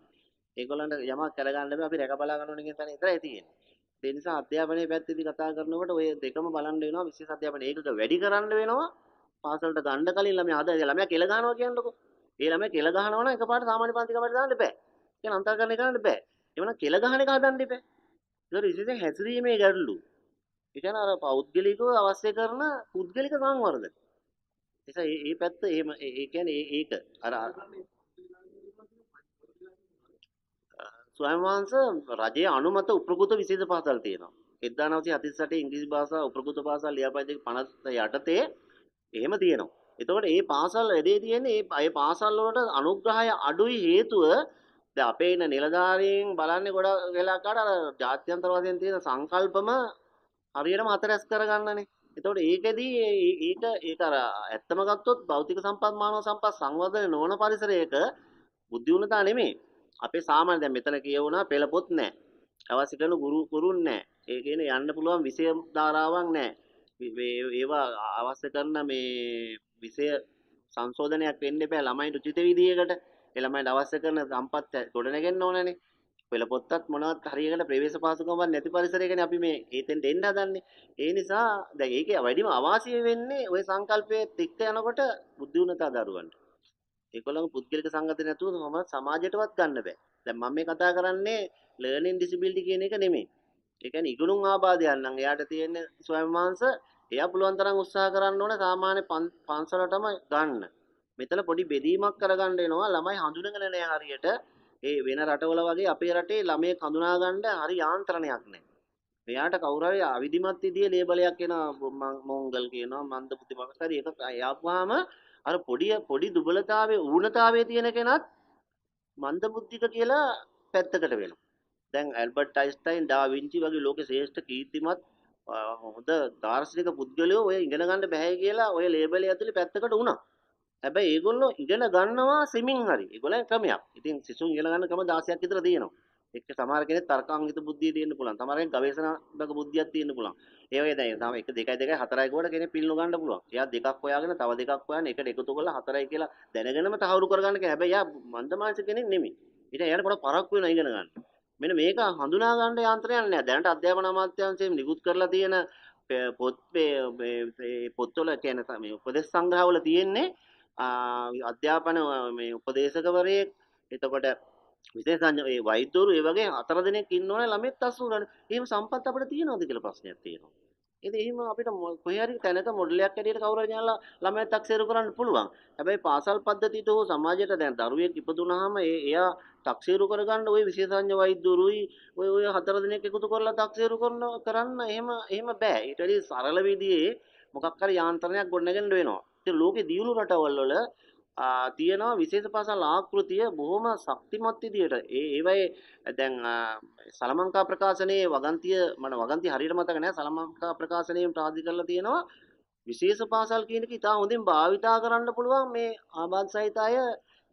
ඒගොල්ලන්ට යමක් කරගන්න බෑ අපි රැක බලා ගන්න ඕනේ කියන තැන විතරයි තියෙන්නේ. ඒ නිසා අධ්‍යාපනයේ පැත්තේදී කතා කරනකොට ඔය දෙකම බලන්න වෙනවා විශේෂ අධ්‍යාපන ඒකක වැඩි කරන්න වෙනවා. පාසලට ගන්න කලින් ළමයා කෙල ගහනවා කියන්නකො. ඒ ළමයා කෙල ගහනවා නම් එකපාරට සාමාන්‍ය පන්ති කමට දාන්න බෑ. කියන අන්තර්කරණය කරන්න බෑ. එවනම් කෙල ගහන එක හදන්න ඉබේ. ඒක විශේෂයෙන් හැසිරීමේ ගැටලු. ඒ කියන්නේ අර පෞද්ගලිකව අවශ්‍ය කරන පුද්ගලික සංවර්ධන. ඒ පැත්ත එහෙම ඒ කියන්නේ ඒක අර ස්වයං වහන්සේ රජයේ අනුමත උපකෘත විශේෂ පාසල් තියෙනවා. 1948 ඉංග්‍රීසි භාෂා උපකෘත පාසල් ලියාපදිංචි 50 යටතේ එහෙම තියෙනවා. එතකොට මේ පාසල් වැඩේ තියෙන්නේ මේ පාසල් වලට අනුග්‍රහය අඩුයි හේතුව දැන් අපේ ඉන්න නිලධාරීන් බලන්නේ ගොඩක් වෙලාවකට අර ජාත්‍යන්තර වශයෙන් තියෙන සංකල්පම හරියටම අතරැස් කරගන්නනේ. එතකොට ඒකෙදී ඒක අර ඇත්තම ගත්තොත් භෞතික සම්පත් මානව සම්පත් සංවර්ධනය නොවන පරිසරයක බුද්ධි උනතා නෙමෙයි. අපේ සාමාන්‍ය දැන් මෙතන කියවුණා පෙළ පොත් නැහැ. අවශ්‍ය කරන ගුරුන් නැහැ. ඒ කියන්නේ යන්න පුළුවන් විෂය ධාරාවක් නැහැ. ඒවා අවශ්‍ය කරන මේ විෂය සංශෝධනයක් වෙන්න එපා ළමයින්ට උචිත විදියකට. ඒ ළමයින්ට අවශ්‍ය කරන සම්පත් ගොඩනගෙන්න ඕනනේ. පෙළ පොත්තක් මොනවත් හරියකට ප්‍රවේශ පහසුකමක් නැති පරිසරයකනේ අපි මේ ඒතෙන්ට එන්න හදන්නේ. ඒ නිසා දැන් ඒකේ වැඩිම අවාසිය වෙන්නේ ওই සංකල්පයේ එක්ක යනකොට බුද්ධිුණතා දරුවන්ට. ඒගොල්ලෝ පුද්ගලික සංගතන නැතුව සමාජයටවත් ගන්න බෑ. දැන් මම මේ කතා කරන්නේ ලර්නින් ඩිසබිලිටි කියන එක නෙමෙයි. ඒ කියන්නේ ඉගෙනුම් ආබාධයක් නම් එයාට තියෙන ස්වයං මාංශ එයා පුළුවන් තරම් උත්සාහ කරන්න ඕනේ සාමාන්‍ය පන්සලටම ගන්න. මෙතන පොඩි බෙදීමක් කරගන්න වෙනවා ළමයි හඳුනගෙන නැහැ හරියට. ඒ වෙන රටවල වගේ අපේ රටේ ළමයෙක් හඳුනා ගන්න හරි යාන්ත්‍රණයක් නැහැ. මෙයාට කවුරු හරි අවිධිමත් විදියේ ලේබලයක් එනවා මොංගල් කියනවා මන්ද බුද්ධි මොකක් හරි ඒක යාපුවාම අර පොඩි දුබලතාවයේ ඌනතාවයේ තියෙන කෙනත් මන්ද බුද්ධික කියලා පැත්තකට වෙනවා. දැන් ඇල්බර්ට් අයින්ස්ටයින් ඩා වින්චි වගේ ලෝකේ ශ්‍රේෂ්ඨ කීර්තිමත් හොඳ දාර්ශනික පුද්ගලයෝ ඔය ඉගෙන ගන්න බෑ කියලා ඔය ලේබලය ඇතුලේ පැත්තකට වුණා. හැබැයි ඒගොල්ලෝ ඉගෙන ගන්නවා සෙමින් හරි. ඒගොල්ලන් ක්‍රමයක්. ඉතින් සිසුන් ඉගෙන ගන්න ක්‍රම 16ක් විතර තියෙනවා. එක්ක සමහර කෙනෙක් තර්කාංගික බුද්ධිය තියෙන්න පුළුවන්. සමහර කෙනෙක් ගවේෂණාත්මක බුද්ධියක් තියෙන්න පුළුවන්. ඒ වගේ දැන් තම 1 2 2 4යි කොට කෙනෙක් පිළිනු ගන්න පුළුවන්. එයා දෙකක් හොයාගෙන තව දෙකක් හොයන එකට එකතු කරලා 4යි කියලා දැනගෙනම තහවුරු කරගන්න කෙනෙක්. හැබැයි එයා මන්දමානසික කෙනෙක් නෙමෙයි. ඊට එයාට පොඩ පරක්කු වෙනවා ඉගෙන ගන්න. මෙන්න මේක හඳුනා ගන්න යාන්ත්‍රයක් නෑ. දැනට අධ්‍යාපන අමාත්‍යාංශයෙන් නිකුත් කරලා තියෙන පොත්වල කියන්නේ මේ උපදේශ සංග්‍රහවල තියෙන්නේ අධ්‍යාපන මේ උපදේශකවරයෙක් එතකොට විශේෂඥ ඒ වෛද්‍යවරු ඒ වගේ 4 දෙනෙක් ඉන්නෝනේ ළමෙක් අසු ගන්න. එහෙම සම්පත් අපිට තියෙනවද කියලා ප්‍රශ්නයක් තියෙනවා. ඉතින් එහෙම අපිට කොහේ හරි තැනක මොඩලයක් ඇටියට කවුරු හරි ඥාලා ළමයි තක්සේරු කරන්න පුළුවන්. හැබැයි පාසල් පද්ධතියට හෝ සමාජයට දැන් දරුවෙක් ඉපදුනහම එයා තක්සේරු කරගන්න ওই විශේෂඥ වෛද්‍යවරුයි ඔය 4 දෙනෙක් එකතු කරලා තක්සේරු කරන්න එහෙම බෑ. ඊට වඩා සරල විදිහේ මොකක් හරි යාන්ත්‍රණයක් ගොඩනගන්න වෙනවා. ඉතින් ලෝකේ දියුණු රටවල් වල තියෙනවා විශේෂ පාසල් ආකෘතිය බොහොම ශක්තිමත් විදියට. ඒවයේ දැන් සලමංකා ප්‍රකාශනයේ වගන්තිය හරියට මතක නැහැ. සලමංකා ප්‍රකාශනයෙන් ප්‍රාදි කරලා තියෙනවා විශේෂ පාසල් කියන එක ඉතා හොඳින් භාවිතා කරන්න පුළුවන් මේ ආබාධ සහිත අය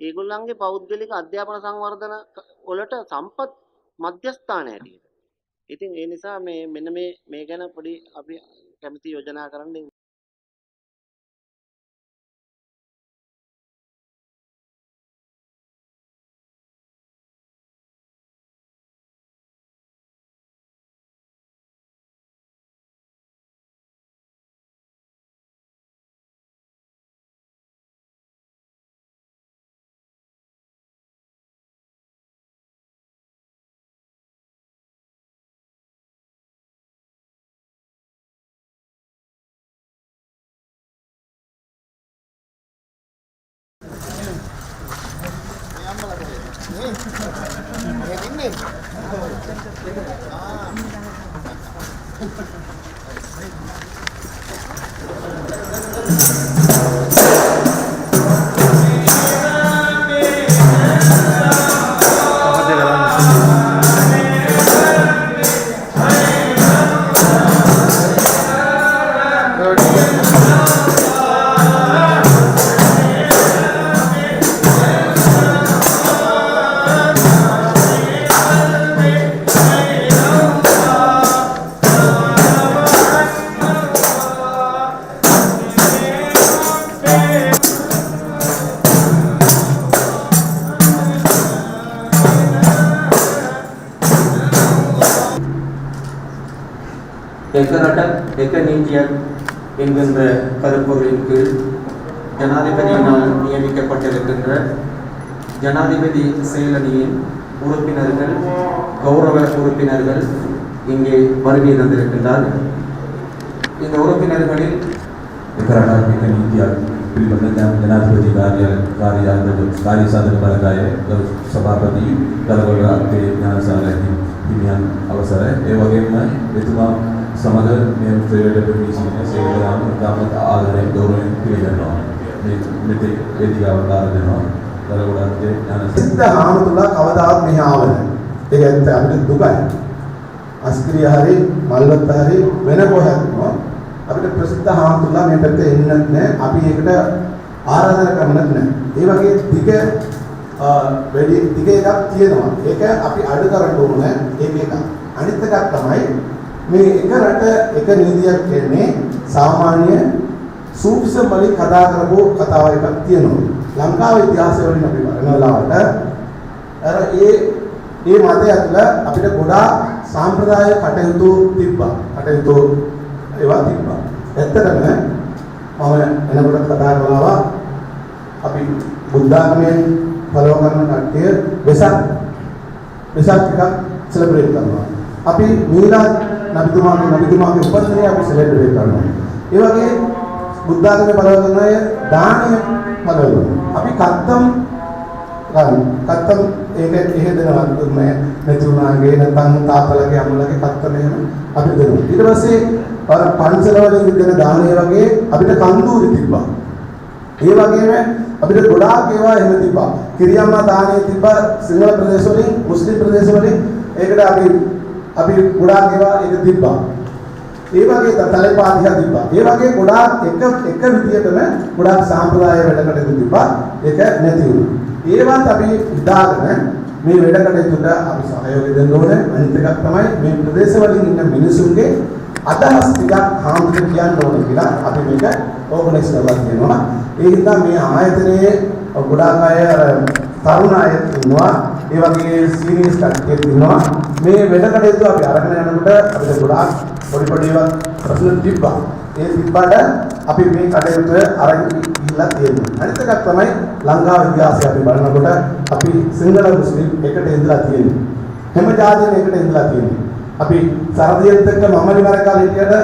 ඒගොල්ලන්ගේ පෞද්ගලික අධ්‍යාපන සංවර්ධන වලට සම්පත් මධ්‍යස්ථාන හැටියට. ඉතින් ඒ නිසා මෙන්න මේ ගැන පොඩි අපි කැමති යෝජනා කරන්න. එක ரට එක நீதியர் என்கின்ற கருப்பொருளின் கீழ் ஜனாதிபதியினால் நியமிக்கப்பட்டிருக்கின்ற ஜனாதிபதி செயலணியின் உறுப்பினர்கள் கௌரவ உறுப்பினர்கள் இங்கே வருகை தந்திருக்கின்றார்கள். இந்த உறுப்பினர்களில் එක රටක් එක නීතියක් පිළිබඳ ජනාධිපති කාර්ය සාධක බලකාය සභාපති ගලගොඩ අපේ ඥානශාලාවේ හිමියන් අවසරයි. ඒ වගේම එතුමා සමග මේ ශ්‍රේණියට පිවිසි සිටින සේවකයන් ගාමත ආදරයෙන් ගෞරවයෙන් පිළිගන්නවා. මේ මෙතේ වේදිකාවට ආරාධනා ගලගොඩ අපේ ඥානශාලාවේ සිද්ධ ආමතුලා කවදාවත් මෙහි ආවද? ඒක ඇත්ත අපිට දුකයි. අස්ක්‍රිය හරි මල්වත්ත හරි වෙන කොහෙත්ම අපිට ප්‍රසිද්ධ හාමුදුරුවෝ මේ පැත්තේ එන්නත් නැහැ. අපි ඒකට ආරාධනා කරන්නත් නැහැ. ඒ වගේ දිග එකක් තියෙනවා. ඒක අපි අඩු කරන්න ඕනේ. ඒක එකක්. අනිත් එකක් තමයි මේ එක රට එක නීතියක් කියන්නේ සාමාන්‍ය සූක්ෂම වලින් කතා කරපු කතාව එකක් තියෙනවා. ලංකාවේ ඉතිහාසය වලින් අපි බලනවාට අර ඒ මේ මතය තුළ අපිට ගොඩාක් සාම්ප්‍රදායික කටයුතු තිබ්බා. කටයුතු ඒවා තිබ්බා. ඇත්තටම මම එනකොට කතා කළා අපි බුද්ධ ආගමෙන් ෆලෝ කරන කට්ටිය වෙසක් ටිකක් සෙලිබ්‍රේට් කරනවා. අපි මීලාද් නබිතුමාගේ උපදිනය අපි සෙලිබ්‍රේට් කරනවා. ඒ වගේ බුද්ධ ආගමේ ෆලෝ කරන අය දානය ෆලෝ කරනවා. අපි කත්තම් ඒක දෙනවා දුන්නේ නැති වුණාගේ නැත්නම් තාත්තලගේ අම්මලගේ කත්තම එහෙම අපි දෙනවා. ඊට පස්සේ අර පන්සල වලින් දෙන දානය වගේ අපිට කන්දූරි තිබ්බා. ඒ වගේම අපිට ගොඩාක් ඒවා එහෙම තිබ්බා. කිරියම්මා දානය තිබ්බා සිංහල ප්‍රදේශ වලින්, මුස්ලිම් ප්‍රදේශ වලින්. ඒකට අපි ගොඩාක් ඒවා ඒක තිබ්බා. ඒ වගේ තලපාතිය තිබ්බා. ඒ වගේ ගොඩාක් එක විදියටම ගොඩාක් සාම්ප්‍රදාය වැඩකට තිබ්බා. ඒක නැති වුණා. ඒවත් අපි ඉදාගෙන මේ වැඩකටයුතුට අපි සහයෝගය දෙන්න ඕනේ. අනිත් එකක් තමයි මේ ප්‍රදේශ වලින් ඉන්න මිනිසුන්ගේ අදහස් ටිකක් හාමුදුරුවෝ කියන්න ඕනේ කියලා අපි මේක ඕගනයිස් කරලා තියෙනවා. ඒ හින්දා මේ ආයතනයේ ගොඩාක් අය තරුණ අය ඉන්නවා. ඒ වගේ සීනියර්ස් කට්ටිය ඉන්නවා. මේ වැඩකටයුතු අපි අරගෙන යනකොට අපිට ගොඩාක් පොඩි ඒවා ප්‍රශ්න තිබ්බා. ඒ තිබ්බට අපි මේ කටයුතු අරගෙන ඉල්ලලා තියෙනවා. අනිත් එකක් තමයි ලංකාවේ ඉතිහාසය අපි බලනකොට අපි සිංහල මුස්ලිම් එකට ඉඳලා තියෙනවා. හැම ජාතියෙම එකට ඉඳලා තියෙනවා. අපි සරදියෙත් එක්ක මමලි මරකාල හිටියට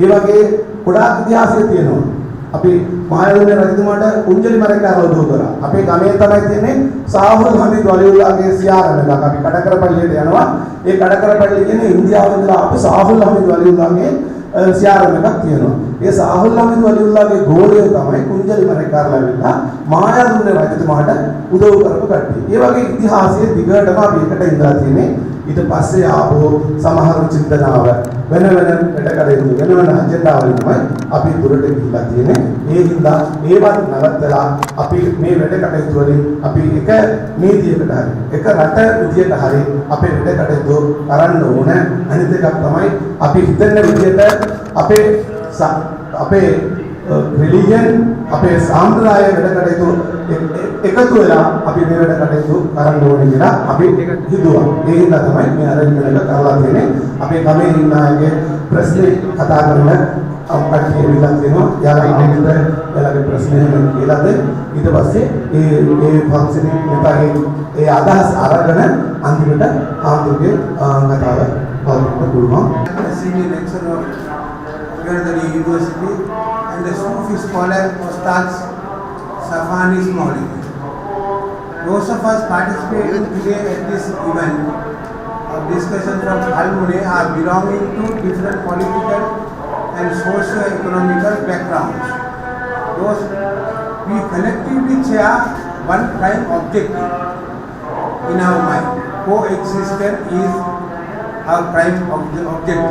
ඒ වගේ ගොඩාක් ඉතිහාසය තියෙනවා. අපි මහයුනේ රජතුමාට කුංජලි මරකාල උදව් කරා. අපේ ගමේ තමයි තියෙන්නේ සාහුල් හමීද් වලිඋල්ලාහගේ සියාරම එකක්. අපි කඩකරපල්ලියට යනවා. ඒ කඩකරපල්ලිය කියන්නේ ඉන්දියාවේ ඉඳලා ආපු සාහුල් හමීද් වලිඋල්ලාහගේ සියාරම එකක් තියෙනවා. ඒ සාහුල් හමීද් වලිඋල්ලාහගේ ගෝලය තමයි කුංජලි මරකාරලා වෙලා මහයුනේ රජතුමාට උදව් කරපු කට්ටිය. ඒ වගේ ඉතිහාසයේ දිගටම අපි එකට ඉඳලා තියෙන්නේ. ඊට පස්සේ ආපෝ සමහර චින්තනාව වෙන වැඩකටයුතු වෙන අජෙන්ඩාවලින් තමයි අපි දුරට ගිහිල්ලා තියෙන්නේ. ඒ හින්දා ඒවත් නවත්තලා අපි මේ වැඩකටයුතු වලින් අපි එක නීතියකට හරි එක රට විදියට හරි අපේ වැඩකටයුතු කරන්න ඕන. අනිත් එකක් තමයි අපි හිතන විදියට අපේ රිලිජන් අපේ සාම්ප්‍රදාය වැඩකටයුතු එකතු වෙලා අපි මේ වැඩ කටයුතු කරන්න ඕනේ කියලා අපි හිතුවා. ඒ හින්දා තමයි මේ අරගෙන කරලා තියෙන්නේ. අපේ ගමේ ඉන්න අයගේ ප්‍රශ්නේ කතා කරන කට්ටිය විලා තියෙනවා. යාළුවා අනිත් එයාලගේ ප්‍රශ්නේ එහෙම කියලාද ඊට පස්සේ ඒ ෆන්ක්ෂන් එකේ ඒ අදහස් අරගෙන අන්තිමට ආන්දෝලනයේ කතාව පවත්වන්න පුළුවන්. Senior lecturer of the university and the Sufi scholar Ustad Safanis Maulid. Most of us participating today at this event of discussion from Almune are belonging to different political and socio-economical backgrounds. Those we collectively share one prime objective in our mind. Coexistence is our prime objective.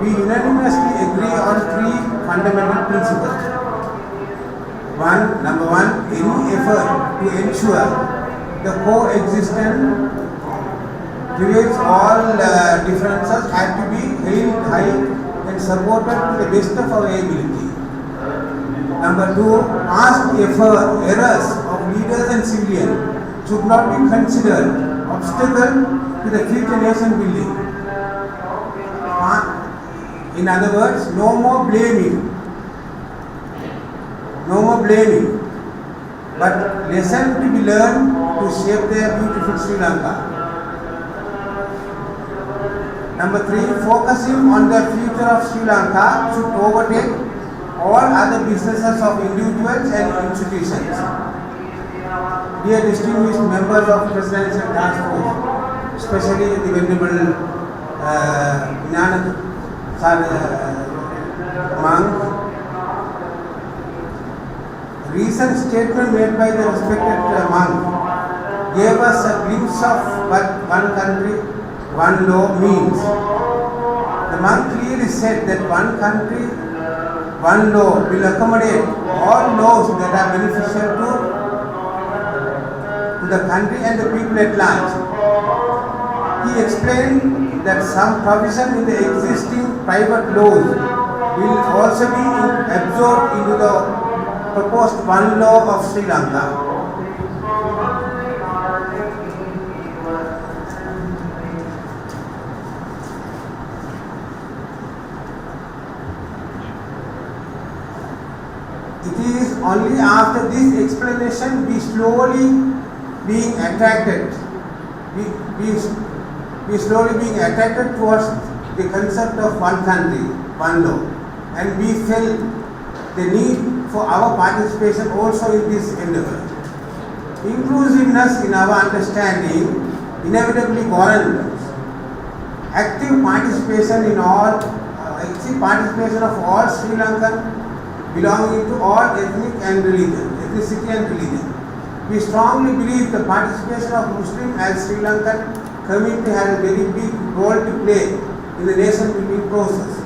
We unanimously agree on three fundamental principles. Number one, any effort to ensure the coexistence creates all differences have to be held high and supported to the best of our ability. Number two, past errors of leaders and civilians should not be considered obstacle to the future nation building. In other words, no more blaming, but lesson to be learned to shape their beautiful Sri Lanka. Number three, focusing on the future of Sri Lanka should overtake all other businesses of individuals and institutions. Dear distinguished members of Presidential Task Force, especially the Venerable Monk, recent statement made by the respected monk gave us a glimpse of what one country, one law means. The monk clearly said that one country, one law will accommodate all laws that are beneficial to the country and the people at large. He explained that some provision in the existing private laws will also be absorbed into the proposed one law of Sri Lanka. It is only after this explanation we slowly being attracted. We slowly being attracted towards the concept of one country, one law, and we felt the need for our participation also in this endeavor. Inclusiveness in our understanding inevitably warrants active participation in all, participation of all Sri Lankan belonging to all ethnicity and religion. We strongly believe the participation of Muslim as Sri Lankan community has a very big role to play in the nation building process.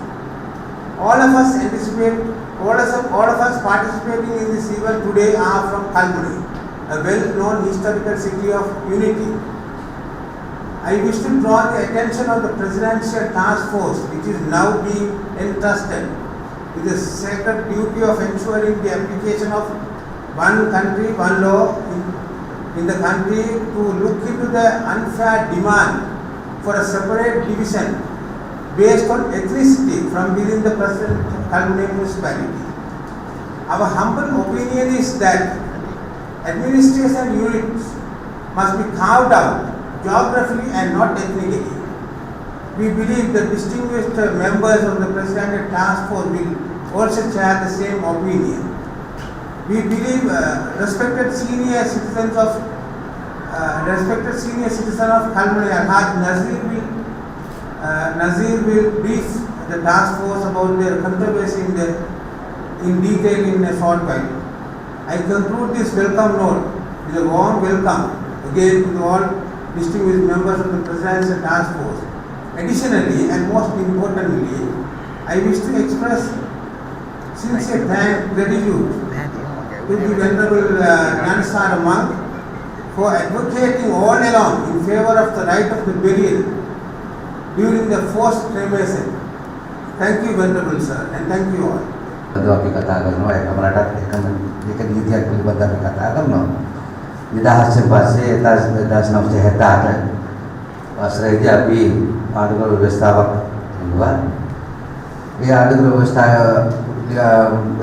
All of us participating in this event today are from Colombo, a well-known historical city of unity. I wish to draw the attention of the Presidential Task Force, which is now being entrusted with the sacred duty of ensuring the application of one country, one law in the country, to look into the unfair demand for a separate division based on ethnicity from within the present Colombo municipality. Our humble opinion is that administration units must be carved out geographically and not ethnically. We believe the distinguished members of the Presidential Task Force will also share the same opinion. We believe respected senior citizen of Colombo, Nazir will brief the task force about their controversy in detail in a short while. I conclude this welcome note with a warm welcome again to all distinguished members of the Presidential Task Force. Additionally, and most importantly, I wish to express sincere gratitude to the Venerable Nyansara monk for advocating all along in favor of the right of the burial during the forced cremation. Thank you, Venerable Sir, and thank you all. අපි කතා කරනවා එකම රටක් එක නීතියක් පිළිබඳව අපි කතා කරනවා. නිදහසෙන් පස්සේ 1978 වසරේදී අපි ආණ්ඩුක්‍රම ව්‍යවස්ථාවක් හදුවා. ඒ ආණ්ඩුක්‍රම ව්‍යවස්ථාව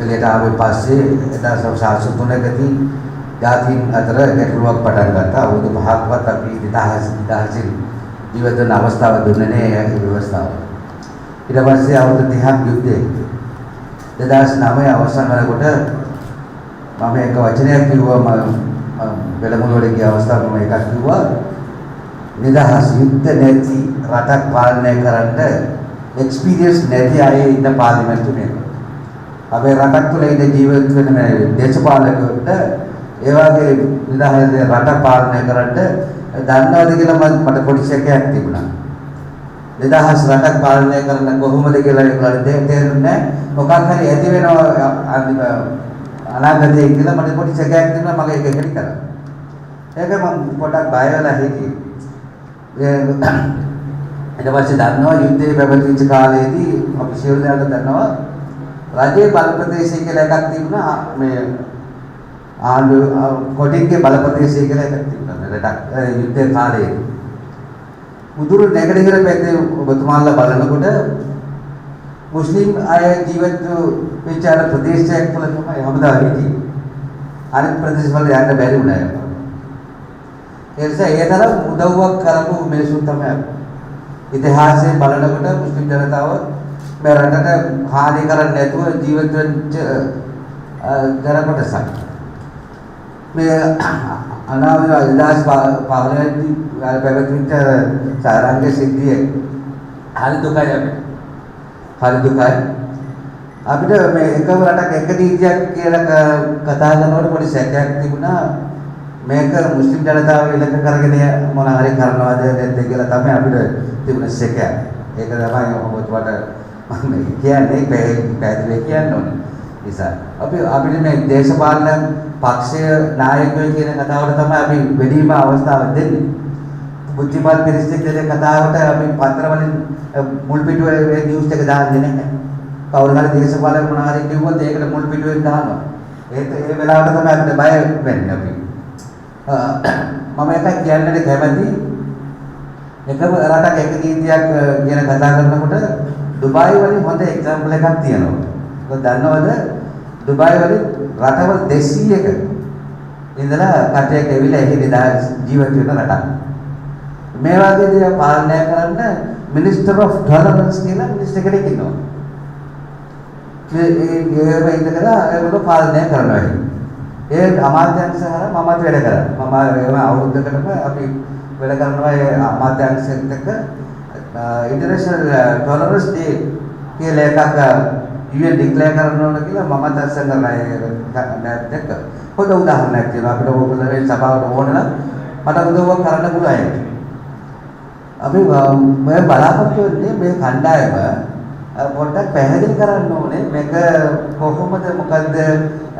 එළියට ආවේ පස්සේ 1963 දී ජාතීන් අතර ගැටලුවක් පටන් ගත්තා. අවුරුදු 5ක්වත් අපි නිදහසින් ජීවත් වෙන අවස්ථාව දුන්නේ නැහැ ඒ ව්‍යවස්ථාව. ඊට පස්සේ අවුරුදු 30ක් යුද්ධේ 2009 අවසන් වෙනකොට මම එක වචනයක් කිව්වා වෙලමුළුවට ගිය අවස්ථාවේ මම එකක් කිව්වා නිදහස් යුද්ධ නැති රටක් පාලනය කරන්න එක්ස්පීරියන්ස් නැති අය ඉන්න පාර්ලිමේන්තුවේ. අපේ රටක් තුළ ඉන්න ජීවත් වෙන මේ දේශපාලකවන්ට ඒ වගේ නිදහස් රට පාලනය කරන්න දන්නවද කියලා මට පොඩි සැකයක් තිබුණා. නිදහස් රටක් පාලනය කරන්න කොහොමද කියලා ඒගොල්ලන්ට තේරුන්නේ නැහැ. මොකක් හරි ඇති වෙනවා අනාගතයේ කියලා මට පොඩි සැකයක් තිබුණා මගේ ඒක හෙලි කරා. ඒක මම පොඩක් බය වෙලා හිටියේ. ඊට පස්සේ දන්නවා යුද්ධයේ පැවතිච්ච කාලේදී අපි සියලු දෙනාට දන්නවා රජයේ බල ප්‍රදේශය කියලා එකක් තිබුණා මේ ආණ්ඩු කොටින්ගේ බල ප්‍රදේශය කියලා එකක් තිබුණා රටක් යුද්ධ කාලේ. උතුරු නැගෙනහිර පැත්තේ ඔබතුමාලා බලනකොට මුස්ලිම් අය ජීවත් වෙච්ච අර ප්‍රදේශයක් වල තමයි හැමදාම හිටියේ. අනිත් ප්‍රදේශවල යන්න බැරි වුණා ඒක. ඒ නිසා ඒ තරම් උදව්වක් කරපු මිනිසුන් තමයි. ඉතිහාසයේ බලනකොට මුස්ලිම් ජනතාව මේ රටට හානි කරන්නේ නැතුව ජීවත් වෙච්ච ජන කොටසක්. මේ අනාවද ඉදාස් පාර්ලිමේන්තු පැවැත්විච්ච සාරංග සිද්ධියේ හරි දුකයි අපිට මේ එකම රටක් එක නීතියක් කියලා කතා කරනකොට පොඩි සැකයක් තිබුණා මේක මුස්ලිම් ජනතාව ඉලක්ක කරගෙන මොන හරි කරනවද නැද්ද කියලා තමයි අපිට තිබුණ සැකයක්. ඒක තමයි ඔබතුමාට මම කියන්නේ පැහැදිලි කියන්න ඕනේ. නිසා අපිට මේ දේශපාලන පක්ෂය නායකයෝ කියන කතාවට තමයි අපි වැඩිම අවස්ථාව දෙන්නේ. බුද්ධිමත් පිරිසක් කියන කතාවට අපි පත්‍ර වලින් මුල් පිටුවේ නිවුස් එක දාන්නේ නැහැ. කවුරු හරි දේශපාලන මොනවා හරි කිව්වොත් ඒකට මුල් පිටුවෙන් දානවා. ඒ වෙලාවට තමයි අපිට බය වෙන්නේ අපි. මම එකක් කියන්නද කැමති එකම රටක් එක නීතියක් කියන කතා කරනකොට දුබායි වලින් හොඳ එක්සැම්පල් එකක් තියෙනවා. ඔබ දන්නවද දුබායි වලින් රටවල් 200ක ඉඳලා කට්ටියක් ඇවිල්ලා එහි නිදහස් ජීවත් වෙන රටක්. මේ වගේ දේ පාලනය කරන්න මිනිස්ටර් ඔෆ් ටොලරන්ස් කියලා මිනිස්ටර් කෙනෙක් ඉන්නවා. ඒකම ඉඳලා ඒගොල්ලෝ පාලනය කරනවා. ඒ අමාත්‍යාංශ හරහා මමත් වැඩ කරා. මම ඒව අවුරුද්දකටම අපි වැඩ කරනවා ඒ අමාත්‍යාංශයත් එක්ක ඉන්ටර්නැෂනල් ටොලරන්ස් ඩේ කියලා එකක් UN ඩික්ලෙයාර් කරන්න ඕන කියලා මමත් අත්සන් කරලා නැත් එක්ක. පොඩ උදාහරණයක් තියෙනවා අපිට ඕගොල්ලෝ මේ සභාවට ඕන නම් මට උදව්වක් කරන්න පුළුවන්. අපි මේ බලාපොරොත්තු වෙන්නේ මේ කණ්ඩායම පොඩ්ඩක් පැහැදිලි කරන්න ඕනේ මේක කොහොමද මොකද්ද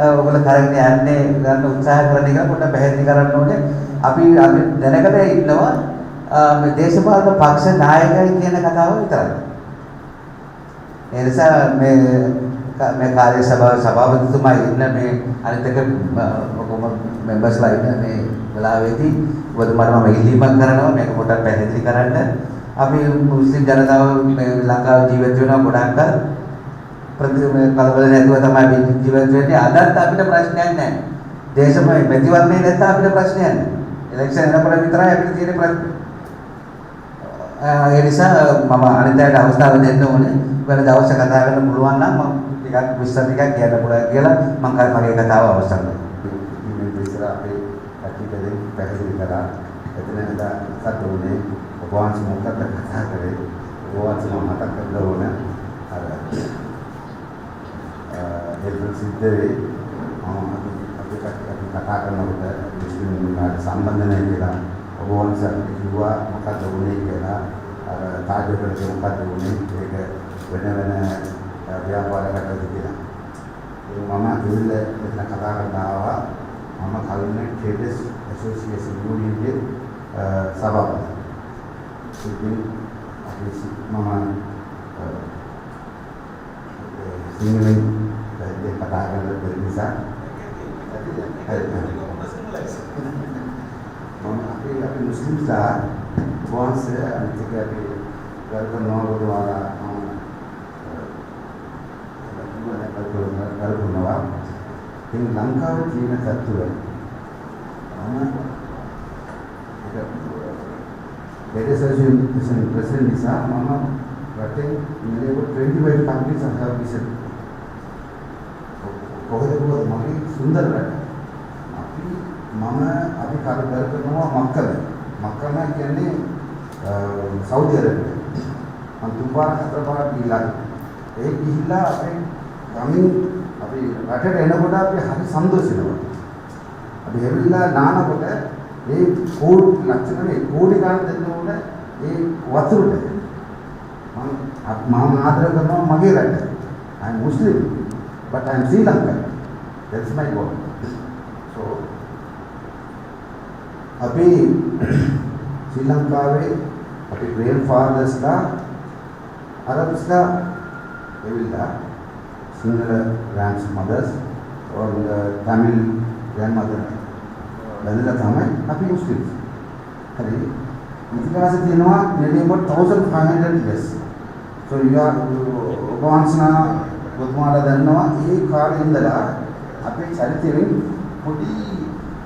ඔයගොල්ලෝ කරගෙන යන්නේ ගන්න උත්සාහ කරන එක පොඩ්ඩක් පැහැදිලි කරන්න ඕනේ. අපි දැනකට ඉන්නවා මේ දේශපාලන පක්ෂ නායකයන් කියන කතාව විතරයි. ඒ නිසා මේ කාර්ය සභාපතිතුමා ඉන්න මේ අනිත් එක ඔක්කොම මෙම්බර්ස්ලා ඉන්න මේ වෙලාවේදී ඔබතුමාට මම ඉල්ලීමක් කරනවා මේක පොඩ්ඩක් පැහැදිලි කරන්න. අපි මුස්ලිම් ජනතාව මේ ලංකාවේ ජීවත් වෙනවා ගොඩක් කලබල නැතුව තමයි ජීවත් වෙන්නේ. අදත් අපිට ප්‍රශ්නයක් නැහැ. දේශමය ප්‍රතිවර්ණේ නැත්නම් අපිට ප්‍රශ්නයක් නැහැ. ඉලෙක්ෂන් එනකොට විතරයි අපිට තියෙන ප්‍රශ්න. ඒ නිසා මම අනිත් අයට අවස්ථාව දෙන්න ඕනේ. වෙන දවසක කතා කරන්න පුළුවන් නම් මම ටිකක් විස්තර ටිකක් කියන්න පුළුවන් කියලා මම මගේ කතාව අවසන් කරනවා. මේ විස්තර අපේ කට්ටියටදී පැහැදිලි කරා. එතන නේද සතුනේ ඔබ වහන්සේ මොකක්ද කතා කරේ? ඔබ වහන්සේ මතක් කරලා ඕන අර ඒ සිද්ධේ අපි කතා කරනකොට මුස්ලිම් මිනිහට සම්බන්ධ නැහැ කියලා ඔබ වහන්සේ කිව්වා මොකක්ද වුනේ කියලා. අර තාජවලට මොකක්ද වුනේ ඒක වෙන ව්‍යාපාරයකට කියලා. මම ඉල්ල එතන කතා කරනවා මම කලින් ට්‍රේඩර්ස් ඇසෝසියේෂන් යුනියන්ගේ සභාපති. ඉතින් අපි මම සිංහලෙන් කතා කරන නිසා මම අපි මුස්ලිම්ලා වහන්සේ අනිත් එක අපි කරනවා වල කරුණාව ඉතින් ලංකාවේ තියෙන තත්ත්වය ලෙජිස්ලේෂන් ප්‍රෙසිඩන්ට් නිසා මම රටේ ඉන්නේ 25 countries I have visited. කොහොමද මගේ සුන්දර රට. අපි කාර්යබල කරනවා මක්කම කියන්නේ සෞදි අරාබිය. මම තුන්වර හතරවර ගිහිලා ඒ ගිහිලා අපේ ගමින් අපි රටට එනකොට අපි හරි සන්තෝෂෙනවා. අපි හැවිලා නානකොට ඒ කෝඩ් ලක්ෂණේ කෝඩි ගන්න දෙන්න ඕන ඒ වතුරට. මම ආදර කරනවා මගේ රට. I am Muslim but I am Sri Lankan. That's my goal. So අපි ශ්‍රී ලංකාවේ අපි grandfathersලා අරබ්ස්ලා එවිලා Sinhala grandmothers or Tamil grandmother බඳලා තමයි අපි මුස්ලිම්ස්. හරි. ඉතිහාසය තියෙනවා nearly about 1500 years. So you are ඔබවන්සනා බුදුමාලා දන්නවා ඒ කාලේ ඉඳලා අපේ චරිතයෙන් පොඩි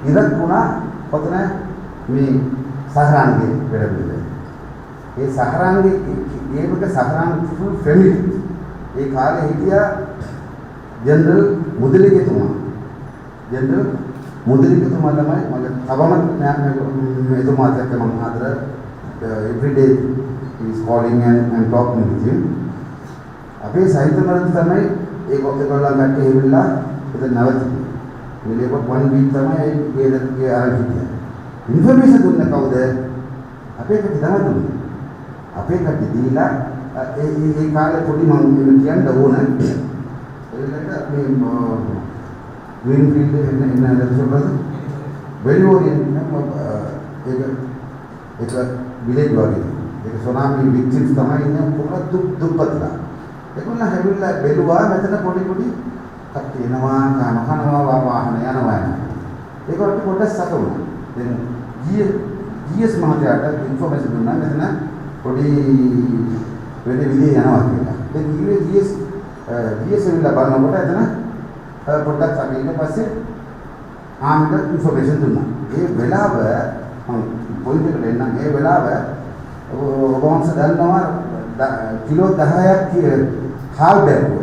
ඉරක් වුණා කොතන මේ සහරාන්ගේ පෙරමුණ. ඒ සහරාන්ගේ ඒකට සහරාන් ෆුල් ෆැමිලි. ඒ කාලේ හිටියා ජනරල් මුදලිකතුමා. ජනරල් මුදලිකතුමා තමයි මගේ තවම එතුමාත් එක්ක මම ආදර every day he is calling and talking with him. අපේ සාහිත්‍ය මණ්ඩලය තමයි ඒගොල්ලෝ ගැටේ ඉවිල්ලා එතන නැවතුනේ. මෙලෙව 1 week තමයි ඒ ආරම්භය. ඉන්ෆර්මේෂන් දුන්නේ කවුද? අපේ කටි තමයි දුන්නේ. අපේ කටි දීලා ඒ කාලේ පොඩි මම කියන්න ඕන. ඒකට අපි ග්‍රීන්ෆීල්ඩ් එන්න ලැබුණා. වෙලිවෝරියන් ඒක විලේජ් වගේ. ඒක සොනාමි වික්ටිම්ස් තමයි ඉන්නේ කොහොමද දුප්පත්ලා. ඒගොල්ලෝ හැවිලා බැලුවා මෙතන පොඩි කට්ටිය එනවා කනවා වාහන යනවා. ඒකට පොඩ්ඩක් සතුටුයි. දැන් GS මහත්තයාට ඉන්ෆෝමේෂන් දුන්නා මෙතන පොඩි වෙන විදිහේ යනවා කියලා. දැන් GS එවිලා බලනකොට එතන පොඩ්ඩක් අපි ඊට පස්සේ ආමිට ඉන්ෆර්මේෂන් දුන්නා. ඒ වෙලාව මම පොයින්ට් එකට එන්නම්. ඒ වෙලාව ඔබ වහන්සේ දන්නවා කිලෝ 10ක් හාල් බෑගුව.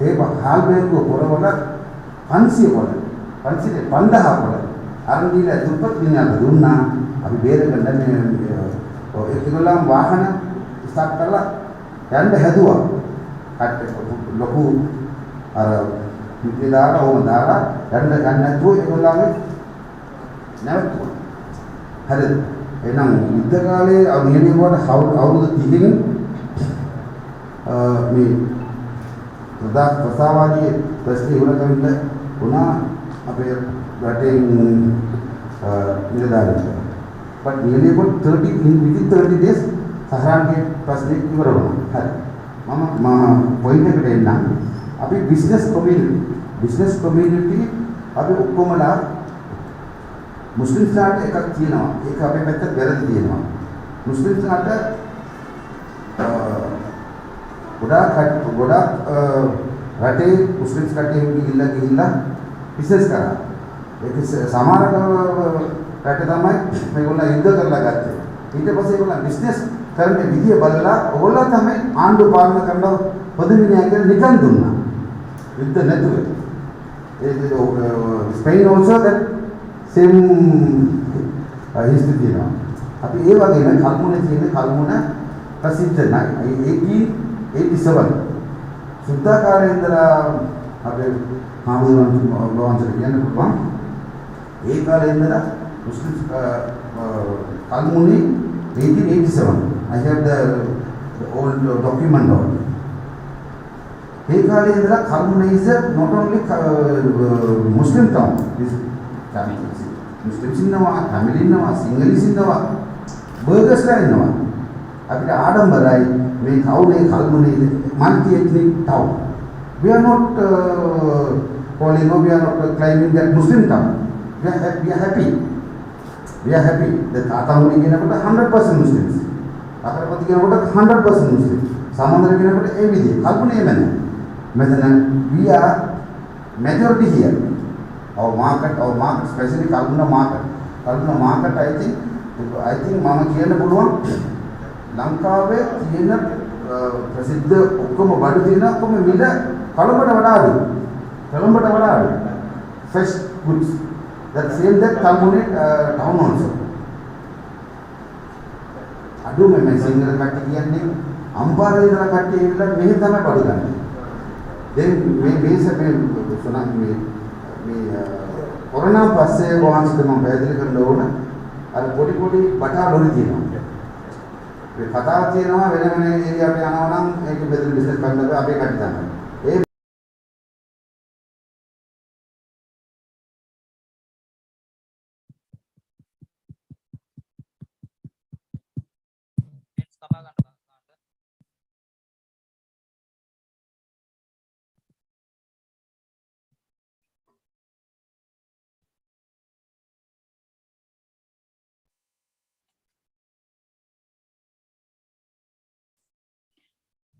ඒ හාල් බෑගුව පොරවල 500 පොළ. 5000 පොළ. අරන් දීලා දුප්පත් මිනිහට දුන්නා. අපි බේරගන්න මේ ඒගොල්ලන් වාහන ස්ටාර්ට් කරලා යන්න හැදුවා. ලොකු අර පිටේ දාලා ඕම දාලා යන්න නැතුව ඒගොල්ලන්ගේ නැවතුවා. හරිද? එහෙනම් යුද්ධ කාලේ නියමිතවට අවුරුදු 30කින් මේ ප්‍රසාවාදී ප්‍රශ්න ඉවරකමිට වුණා අපේ රටේ නිලධාරීන්. But nearly about 30 within 30 days සහරාන්ගේ ප්‍රශ්නේ ඉවර වුණා. හරි. මම පොයින්ට් එකට එන්නම්. අපි බිස්නස් කොමියුනිටි අපි ඔක්කොමලා මුස්ලිම්ස්ලාට එකක් තියෙනවා. ඒක අපේ පැත්තට වැරදි තියෙනවා. මුස්ලිම්ස්ලාට ගොඩාක් රටේ මුස්ලිම්ස් කට්ටිය ගිහිල්ලා බිස්නස් කරා. ඒක සමහර රට තමයි මේගොල්ලෝ යුද්ධ කරලා ගත්තේ. ඊට පස්සේ ඒගොල්ලෝ බිස්නස් කරන විදිය බලලා ඕගොල්ලෝ තමයි ආණ්ඩු පාලන කරන පොදුමිනියා කියලා නිකන් දුන්නා. යුද්ධ නැතුව. ඒ Spain also that same history තියෙනවා. අපි ඒ වගේම කල්මුනේ තියෙන කල්මුන ප්‍රසිද්ධ නැහැ. 1887 සුද්ධා කාලේ ඉඳලා අපේ හාමුදුරුවෝ වහන්සේ කියන්න පුළුවන්. ඒ කාලේ ඉඳලා Muslims Kalmuni 1887. I have the old document on. ඒ කාලේ ඉඳලා Kalmuni is not only Muslim town. Muslims ඉන්නවා, family ඉන්නවා, Sinhalese ඉන්නවා, burgersලා ඉන්නවා. අපිට ආඩම්බරයි මේ කවුනේ Kalmuni multi ethnic town. We are not calling or we are not claiming that Muslim town. We are happy. We are happy that Atamuri කියනකොට 100% Muslims. අකරපති කියනකොට 100% Muslims. සමන්දර කියනකොට ඒ විදිහ. කල්පනා එමෙන්න. මෙතන we are majority here. Our market especially Kalpana market. Kalpana market I think මම කියන්න පුළුවන් ලංකාවේ තියෙන ප්‍රසිද්ධ ඔක්කොම බඩු තියෙන ඔක්කොම මිල කොළඹට වඩා අඩුයි. Fresh goods. That same that Kalmuni town also. අඩු මේ සිංහල කට්ටිය කියන්නේ අම්පාරේ ඉඳලා කට්ටිය ඉඳලා මෙහෙ තමයි බඩු ගන්න. දැන් මේ කොරෝනා පස්සේ වහන්සේ මම පැහැදිලි කරන්න ඕන අර පොඩි බටා ලොරි තියෙනවා. ඒ කතාව තියෙනවා වෙන ඒරියාවට යනවා නම් ඒක බෙදලා බිස්නස් කරන්න බෑ අපේ කට්ටිය තමයි. ඒ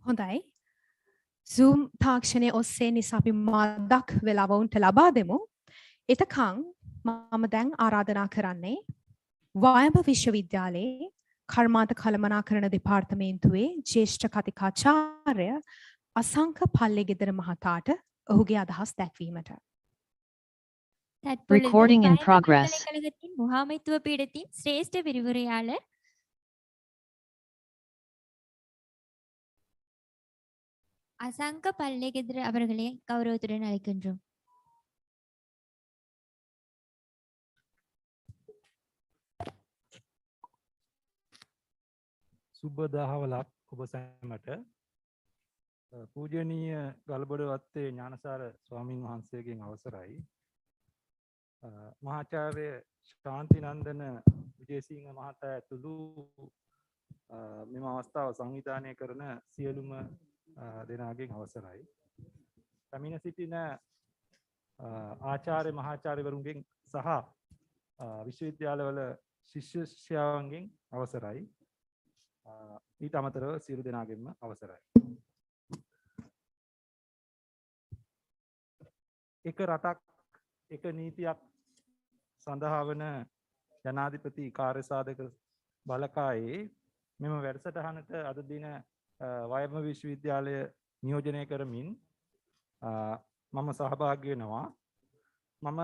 හොඳයි. Zoom තාක්ෂණය ඔස්සේ නිසා අපි මදක් වෙලාවුන්ට ලබා දෙමු. එතකං මම දැන් ආරාධනා කරන්නේ වයඹ විශ්වවිද්‍යාලයේ කර්මාන්ත කළමනාකරණ දෙපාර්තමේන්තුවේ ජ්‍යෙෂ්ඨ කතිකාචාර්ය අසංක පල්ලේගෙදර මහතාට ඔහුගේ අදහස් දැක්වීමට. Recording in progress. பல்கலைக்கழகத்தின் முகாமைத்துவ பீடத்தின் சிரேஷ்ட விரிவுரையாளர் அசங்க பல்லேகெதிர அவர்களை கௌரவத்துடன் அழைக்கின்றோம். සුබ දහවලක් ඔබ සැමට පූජනීය ගල්බඩ වත්තේ ඥානසාර ස්වාමීන් වහන්සේගෙන් අවසරයි මහාචාර්ය ශාන්ති නන්දන විජේසිංහ මහතා ඇතුළු මෙම අවස්ථාව සංවිධානය කරන සියලුම දෙනාගෙන් අවසරයි පැමිණ සිටින ආචාර්ය මහාචාර්යවරුන්ගෙන් සහ විශ්වවිද්‍යාලවල ශිෂ්‍ය ශිෂ්‍යාවන්ගෙන් අවසරයි ඊට අමතරව සියලු දෙනාගෙන්ම අවසරයි එක රටක් එක නීතියක් සඳහා වන ජනාධිපති කාර්යසාධක බලකායේ මෙම වැඩසටහනට අද දින වයඹ විශ්වවිද්‍යාලය නියෝජනය කරමින් මම සහභාගී වෙනවා. මම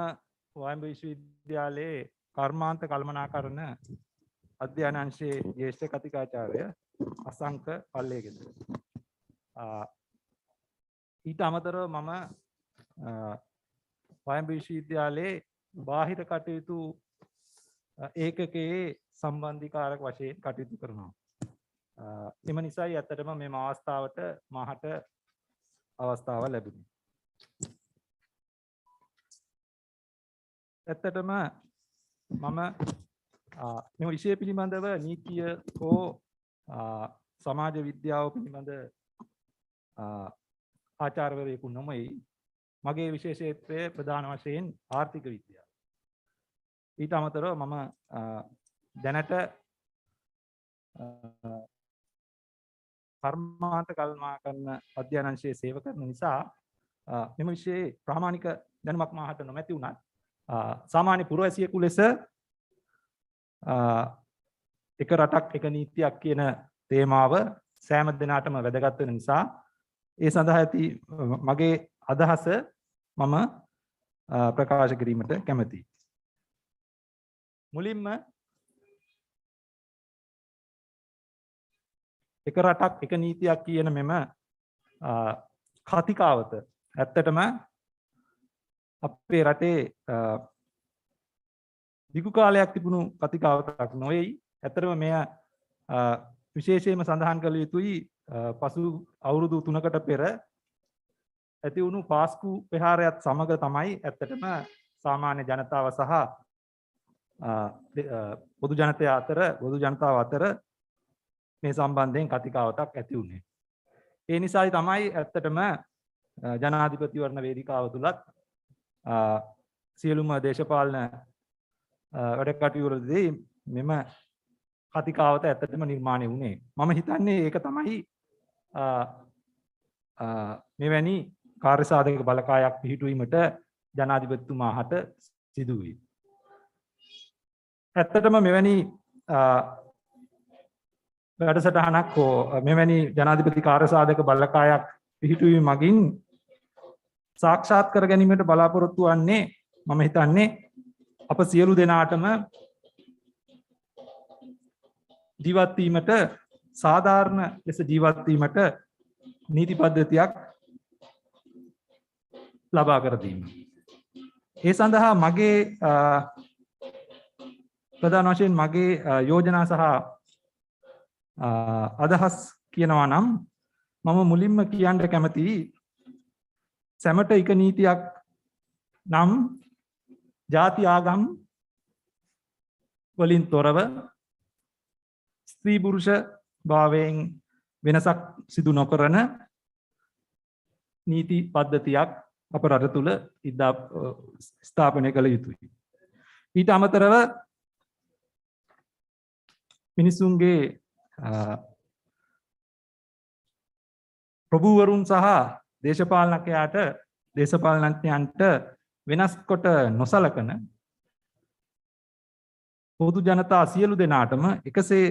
වයඹ විශ්වවිද්‍යාලයේ කර්මාන්ත කළමනාකරණ අධ්‍යයන අංශයේ ජ්‍යෙෂ්ඨ කතිකාචාර්ය අසංක පල්ලේගෙදර. ඊට අමතරව මම වයඹ විශ්වවිද්‍යාලයේ බාහිර කටයුතු ඒකකයේ සම්බන්ධීකාරක වශයෙන් කටයුතු කරනවා. එම නිසායි ඇත්තටම මේ අවස්ථාවට මාහට අවස්ථාව ලැබුණේ. ඇත්තටම මම මේ විෂය පිළිබඳව නීතිය හෝ සමාජ විද්‍යාව පිළිබඳ ආචාර්යවරයෙකු නොමයි. මගේ විශේෂ ක්ෂේත්‍රය ප්‍රධාන වශයෙන් ආර්ථික විද්‍යාව. ඊට අමතරව මම දැනට කර්මාන්ත කළමනාකරණ අධ්‍යයන අංශයේ සේව කරන නිසා මෙම විෂයේ ප්‍රාමාණික දැනුමක් මාහට නොමැති වුණත් සාමාන්‍ය පුරවැසියෙකු ලෙස එක රටක් එක නීතියක් කියන තේමාව සෑම දිනකටම වැදගත් වෙන නිසා ඒ සඳහා ඇති මගේ අදහස මම ප්‍රකාශ කිරීමට කැමැතියි. මුලින්ම එක රටක් එක නීතියක් කියන මෙම කතිකාවත ඇත්තටම අපේ රටේ දිගු කාලයක් තිබුණු කතිකාවතක් නොවේයි. ඇත්තටම මෙය විශේෂයෙන්ම සඳහන් කළ යුතුයි පසු අවුරුදු 3කට පෙර ඇති වුණු පාස්කු ප්‍රහාරයත් සමග තමයි ඇත්තටම සාමාන්‍ය ජනතාව සහ පොදු ජනතාව අතර මේ සම්බන්ධයෙන් කතිකාවතක් ඇති වුණේ. ඒ නිසායි තමයි ඇත්තටම ජනාධිපතිවරණ වේදිකාව තුලත් සියලුම දේශපාලන වැඩ කටයුතුවලදී මෙම කතිකාවත ඇත්තටම නිර්මාණය වුණේ. මම හිතන්නේ ඒක තමයි මෙවැනි කාර්යසාධක බලකායක් පිහිටුවීමට ජනාධිපතිතුමාට සිදු වී. ඇත්තටම මෙවැනි වැඩසටහනක් හෝ මෙවැනි ජනාධිපති කාර්යසාධක බලකායක් පිහිටුවීම මගින් සාක්ෂාත් කර ගැනීමට බලාපොරොත්තු වන්නේ මම හිතන්නේ අප සියලු දෙනාටම ජීවත් වීමට සාධාරණ ලෙස ජීවත් වීමට නීති පද්ධතියක් ලබා කර දීම. ඒ සඳහා මගේ ප්‍රධාන වශයෙන් මගේ යෝජනා සහ අදහස් කියනවා නම් මම මුලින්ම කියන්න කැමතියි සැමට එක නීතියක් නම් ජාති ආගම් වලින් තොරව ස්ත්‍රී පුරුෂ භාවයෙන් වෙනසක් සිදු නොකරන නීති පද්ධතියක් අප රට තුළ ස්ථාපනය කළ යුතුයි. ඊට අමතරව මිනිසුන්ගේ ප්‍රභූවරුන් සහ දේශපාලනඥයන්ට වෙනස් කොට නොසලකන පොදු ජනතා සියලු දෙනාටම එකසේ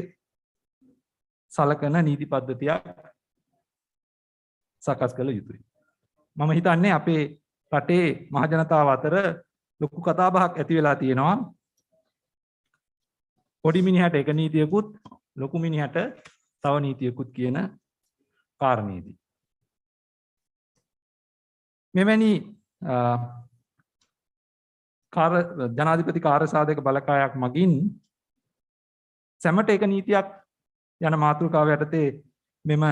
සලකන නීති පද්ධතියක් සකස් කළ යුතුයි. මම හිතන්නේ අපේ රටේ මහජනතාව අතර ලොකු කතාබහක් ඇති වෙලා තියෙනවා. පොඩි මිනිහට එක නීතියකුත් ලොකු මිනිහට තව නීතියකුත් කියන කාරණේදී. මෙවැනි ජනාධිපති කාර්යසාධක බලකායක් මගින් සැමට එක නීතියක් යන මාතෘකාව යටතේ මෙම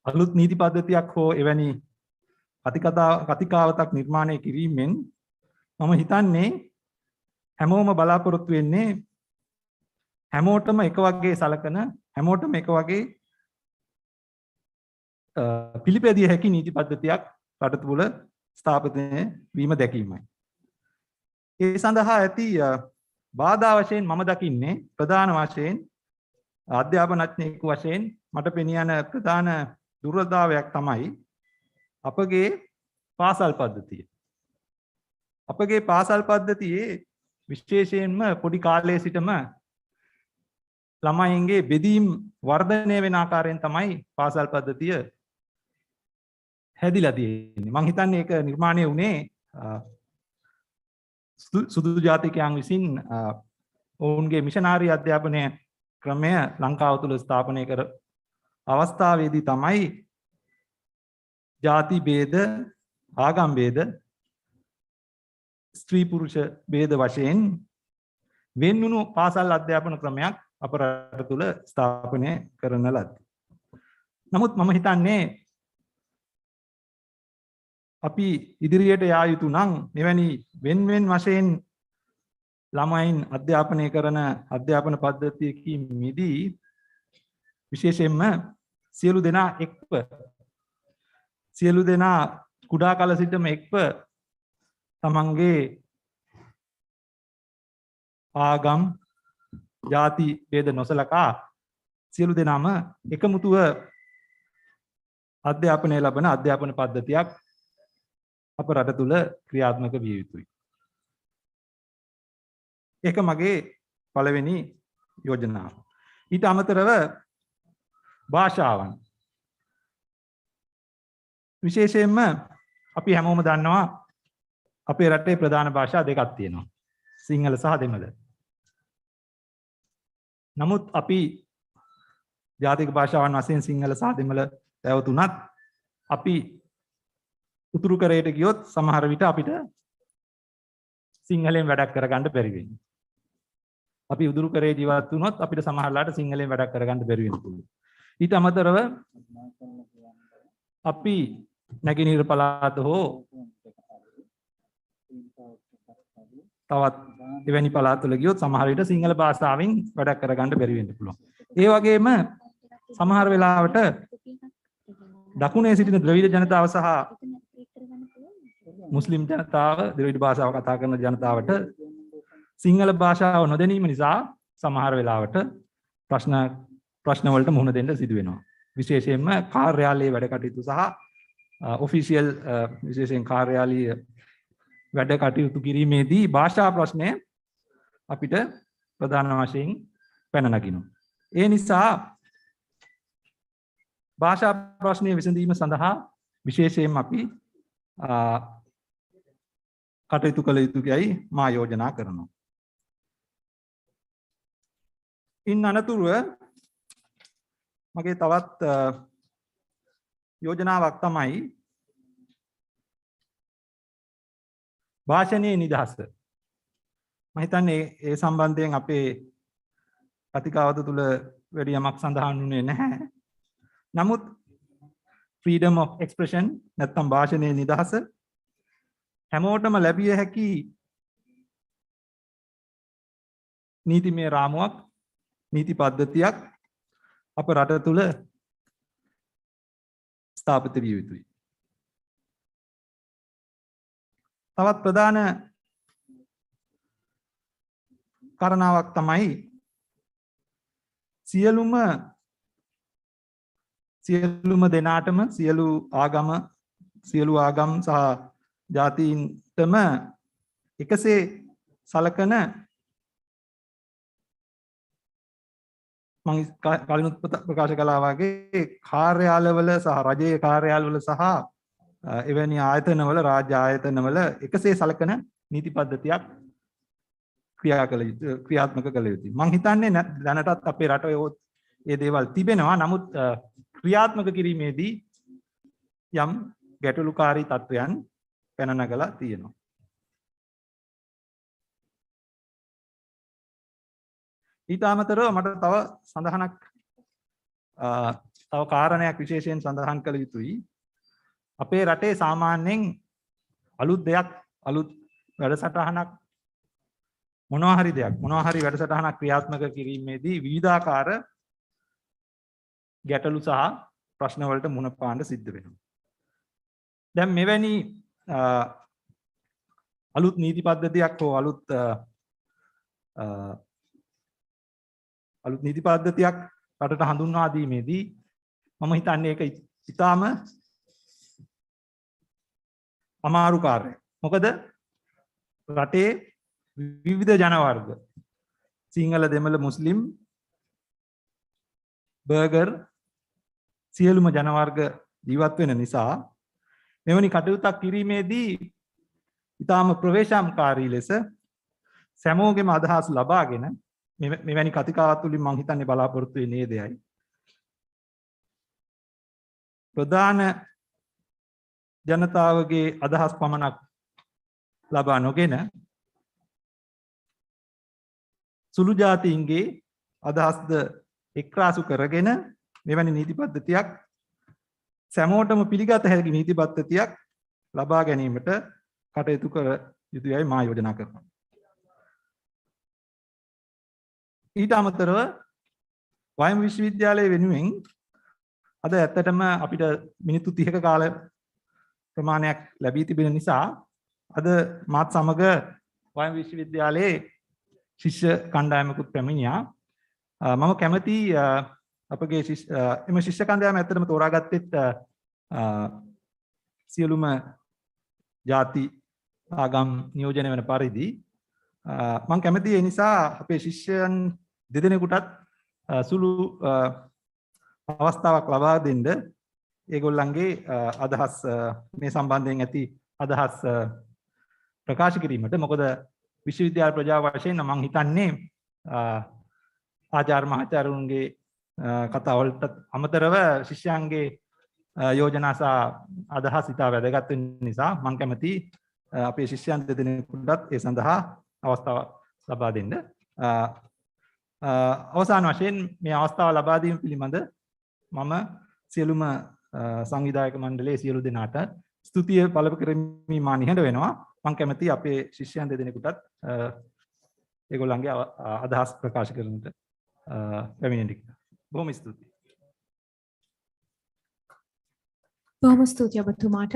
අලුත් නීති පද්ධතියක් හෝ එවැනි කතිකාවතක් නිර්මාණය කිරීමෙන් මම හිතන්නේ හැමෝම බලාපොරොත්තු වෙන්නේ හැමෝටම එක වගේ සලකන හැමෝටම එක වගේ පිළිපැදිය හැකි නීති පද්ධතියක් රට තුළ ස්ථාපනය වීම දැකීමයි. ඒ සඳහා ඇති බාධා වශයෙන් මම දකින්නේ ප්‍රධාන වශයෙන් අධ්‍යාපනඥයෙකු වශයෙන් මට පෙනී යන ප්‍රධාන දුර්වලතාවයක් තමයි අපගේ පාසල් පද්ධතිය. අපගේ පාසල් පද්ධතියේ විශේෂයෙන්ම පොඩි කාලයේ සිටම ළමයින්ගේ බෙදීම් වර්ධනය වෙන ආකාරයෙන් තමයි පාසල් පද්ධතිය හැදිලා තියෙන්නේ. මම හිතන්නේ ඒක නිර්මාණය වුණේ සුදු ජාතිකයන් විසින් ඔවුන්ගේ මිෂනාරි අධ්‍යාපනය ක්‍රමය ලංකාව තුළ ස්ථාපනය කර අවස්ථාවේදී තමයි ಜಾති ભેද, ආගම් ભેද, ස්ත්‍රී පුරුෂ ભેද වශයෙන් වෙන්නුණු පාසල් අධ්‍යාපන ක්‍රමයක් අප රට තුළ ස්ථාපනය කරන ලද්දේ. නමුත් මම හිතන්නේ අපි ඉදිරියට යා යුතු නම් මෙවැනි වෙන් වශයෙන් ළමයින් අධ්‍යාපනය කරන අධ්‍යාපන පද්ධතියකින් මිදී විශේෂයෙන්ම සියලු දෙනා එක්ව සියලු දෙනා කුඩා කාල සිටම එක්ව තමන්ගේ ආගම් ಜಾති ભેද නොසලකා සියලු දෙනාම එකමුතුව අධ්‍යාපනය ලබන අධ්‍යාපන පද්ධතියක් අප රට තුළ ක්‍රියාත්මක විය යුතුයි. ඒක මගේ පළවෙනි යෝජනාව. ඊට අමතරව භාෂාවන් විශේෂයෙන්ම අපි හැමෝම දන්නවා අපේ රටේ ප්‍රධාන භාෂා දෙකක් තියෙනවා. සිංහල සහ දෙමළ. නමුත් අපි ජාතික භාෂාවන් වශයෙන් සිංහල සහ දෙමළ පැවතුනත් අපි උතුරු කරේට ගියොත් සමහර විට අපිට සිංහලෙන් වැඩක් කරගන්න බැරි වෙනවා. අපි උතුරු කරේ ජීවත් වුණොත් අපිට සමහරලාට සිංහලෙන් වැඩක් කරගන්න බැරි වෙන්න පුළුවන්. ඊට අමතරව අපි නැගෙනහිර පළාත හෝ තවත් එවැනි පළාත්වල ගියොත් සමහර විට සිංහල භාෂාවෙන් වැඩක් කරගන්න බැරි වෙන්න පුළුවන්. ඒ වගේම සමහර වෙලාවට දකුණේ සිටින ද්‍රවිඩ ජනතාව සහ මුස්ලිම් ජනතාව ද්‍රවිඩ භාෂාව කතා කරන ජනතාවට සිංහල භාෂාව නොදැනීම නිසා සමහර වෙලාවට ප්‍රශ්න වලට මුහුණ දෙන්න සිදු වෙනවා. විශේෂයෙන්ම කාර්යාලයේ වැඩ කටයුතු සහ ඔෆිෂියල් විශේෂයෙන් කාර්යාලීය වැඩ කටයුතු කිරීමේදී භාෂා ප්‍රශ්නය අපිට ප්‍රධාන වශයෙන් පැන නගිනවා. ඒ නිසා භාෂා ප්‍රශ්නය විසඳීම සඳහා විශේෂයෙන් අපි කටයුතු කළ යුතුයි මා යෝජනා කරනවා. ඉන් අනතුරුව මගේ තවත් යෝජනාවක් තමයි භාෂණයේ නිදහස. මම හිතන්නේ ඒ සම්බන්ධයෙන් අපේ කතිකාවත තුළ වැඩි යමක් සඳහන් වුණේ නැහැ. නමුත් freedom of expression නැත්නම් භාෂණයේ නිදහස හැමෝටම ලැබිය හැකි නීතිමය රාමුවක්, නීති පද්ධතියක් අප රට තුළ ස්ථාපිත විය යුතුයි. තවත් ප්‍රධාන කාරණාවක් තමයි සියලුම දෙනාටම සියලු ආගම් සහ ජාතීන්ටම එකසේ සලකන මම කලිනුත් ප්‍රකාශ කළා වගේ කාර්යාලවල සහ රජයේ කාර්යාලවල සහ එවැනි ආයතනවල රාජ්‍ය ආයතනවල එකසේ සලකන නීති පද්ධතියක් ක්‍රියාත්මක කළ යුතුයි. මම හිතන්නේ දැනටත් අපේ රටේ ඒ දේවල් තිබෙනවා. නමුත් ක්‍රියාත්මක කිරීමේදී යම් ගැටලුකාරී තත්වයන් පැන නගලා තියෙනවා. ඊට අමතරව මට තව කාරණයක් විශේෂයෙන් සඳහන් කළ යුතුයි. අපේ රටේ සාමාන්‍යයෙන් අලුත් වැඩසටහනක් මොනවා හරි වැඩසටහනක් ක්‍රියාත්මක කිරීමේදී විවිධාකාර ගැටලු සහ ප්‍රශ්න වලට මුහුණ පාන්න සිද්ධ වෙනවා. දැන් මෙවැනි අලුත් නීති පද්ධතියක් හෝ අලුත් නීති පද්ධතියක් රටට හඳුන්වා දීමේදී මම හිතන්නේ ඒක ඉතාම අමාරු කාර්යයක්. මොකද රටේ විවිධ ජන වර්ග සිංහල දෙමළ මුස්ලිම් බර්ගර් සියලුම ජන වර්ග ජීවත් වෙන නිසා මෙවැනි කටයුත්තක් කිරීමේදී ඊටාම ප්‍රවේශම්කාරී ලෙස සෑමෝගෙම අදහස් ලබාගෙන මෙවැනි කතිකාවත් තුලින් මම හිතන්නේ බලාපොරොත්තු වෙන්නේ මේ දෙයයි. ප්‍රධාන ජනතාවගේ අදහස් පමණක් ලබා නොගෙන සුළු ජාතීන්ගේ අදහස්ද එක්රාසු කරගෙන මෙවැනි නීති පද්ධතියක් සෑමෝටම පිළිගත හැකි නීති පද්ධතියක් ලබා ගැනීමට කටයුතු කර යුතුයයි මා යෝජනා කරනවා. ඊට අමතරව වයඹ විශ්වවිද්‍යාලය වෙනුවෙන් අද ඇත්තටම අපිට මිනිත්තු 30ක කාල ප්‍රමාණයක් ලැබී තිබෙන නිසා අද මාත් සමග වයඹ විශ්වවිද්‍යාලයේ ශිෂ්‍ය කණ්ඩායමකුත් පැමිණියා. මම කැමති අපගේ එම ශිෂ්‍ය කණ්ඩායම ඇත්තටම තෝරාගත්තෙත් සියලුම ಜಾති ආගම් නියෝජනය වෙන පරිදි මම කැමති ඒ නිසා අපේ ශිෂ්‍යයන් දෙදෙනෙකුටත් සුළු අවස්ථාවක් ලබා දෙන්න ඒගොල්ලන්ගේ අදහස් මේ සම්බන්ධයෙන් ඇති අදහස් ප්‍රකාශ කිරීමට. මොකද විශ්වවිද්‍යාල ප්‍රජාව වශයෙන් මම හිතන්නේ ආචාර්ය මහාචාර්යවරුන්ගේ කතාවලට අමතරව ශිෂ්‍යයන්ගේ යෝජනා සහ අදහස් ඉතා වැදගත් වෙන නිසා මම කැමති අපේ ශිෂ්‍යයන් දෙදෙනෙකුටත් ඒ සඳහා අවස්ථාව ලබා දෙන්න. අවසාන වශයෙන් මේ අවස්ථාව ලබා දීම පිළිබඳ මම සියලුම සංවිධායක මණ්ඩලයේ සියලු දෙනාට ස්තුතිය පළ කරමින් මා නිහඬ වෙනවා. මම කැමති අපේ ශිෂ්‍යයන් දෙදෙනෙකුටත් ඒගොල්ලන්ගේ අදහස් ප්‍රකාශ කරන්නට පැමිණෙන්න කියලා. බොහොම ස්තුතියි. බොහොම ස්තුතියි ඔබතුමාට.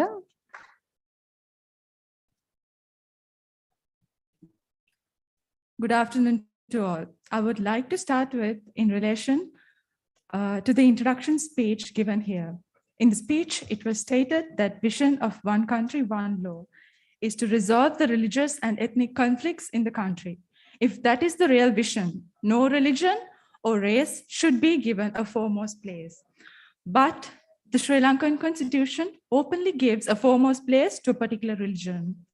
Good afternoon to all. I would like to start with in relation to the introduction speech given here. In the speech, it was stated that vision of one country, one law is to resolve the religious and ethnic conflicts in the country. If that is the real vision, no religion or race should be given a foremost place. But the Sri Lankan constitution openly gives a foremost place to a particular religion.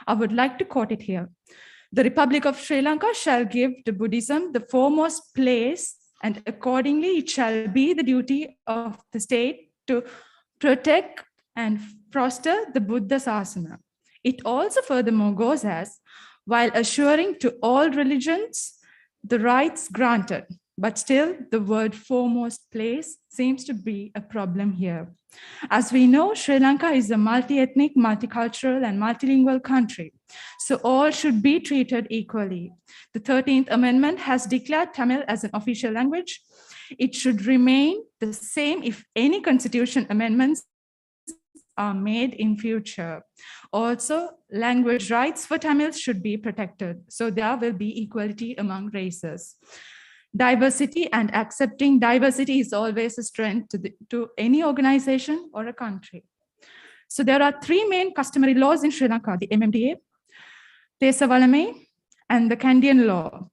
I would like to quote it here. The Republic of Sri Lanka shall give to Buddhism the foremost place, and accordingly it shall be the duty of the state to protect and foster the Buddha Sasana. It also furthermore goes as, while assuring to all religions the rights granted, but still the word foremost place seems to be a problem here. As we know, Sri Lanka is a multi-ethnic, multicultural, and multilingual country, so all should be treated equally. The 13th Amendment has declared Tamil as an official language. It should remain the same if any constitution amendments are made in future. Also, language rights for Tamils should be protected, so there will be equality among races. Diversity and accepting diversity is always a strength to any organization or a country. So there are three main customary laws in Sri Lanka: the MMDA, Tesavalame, and the Kandyan law.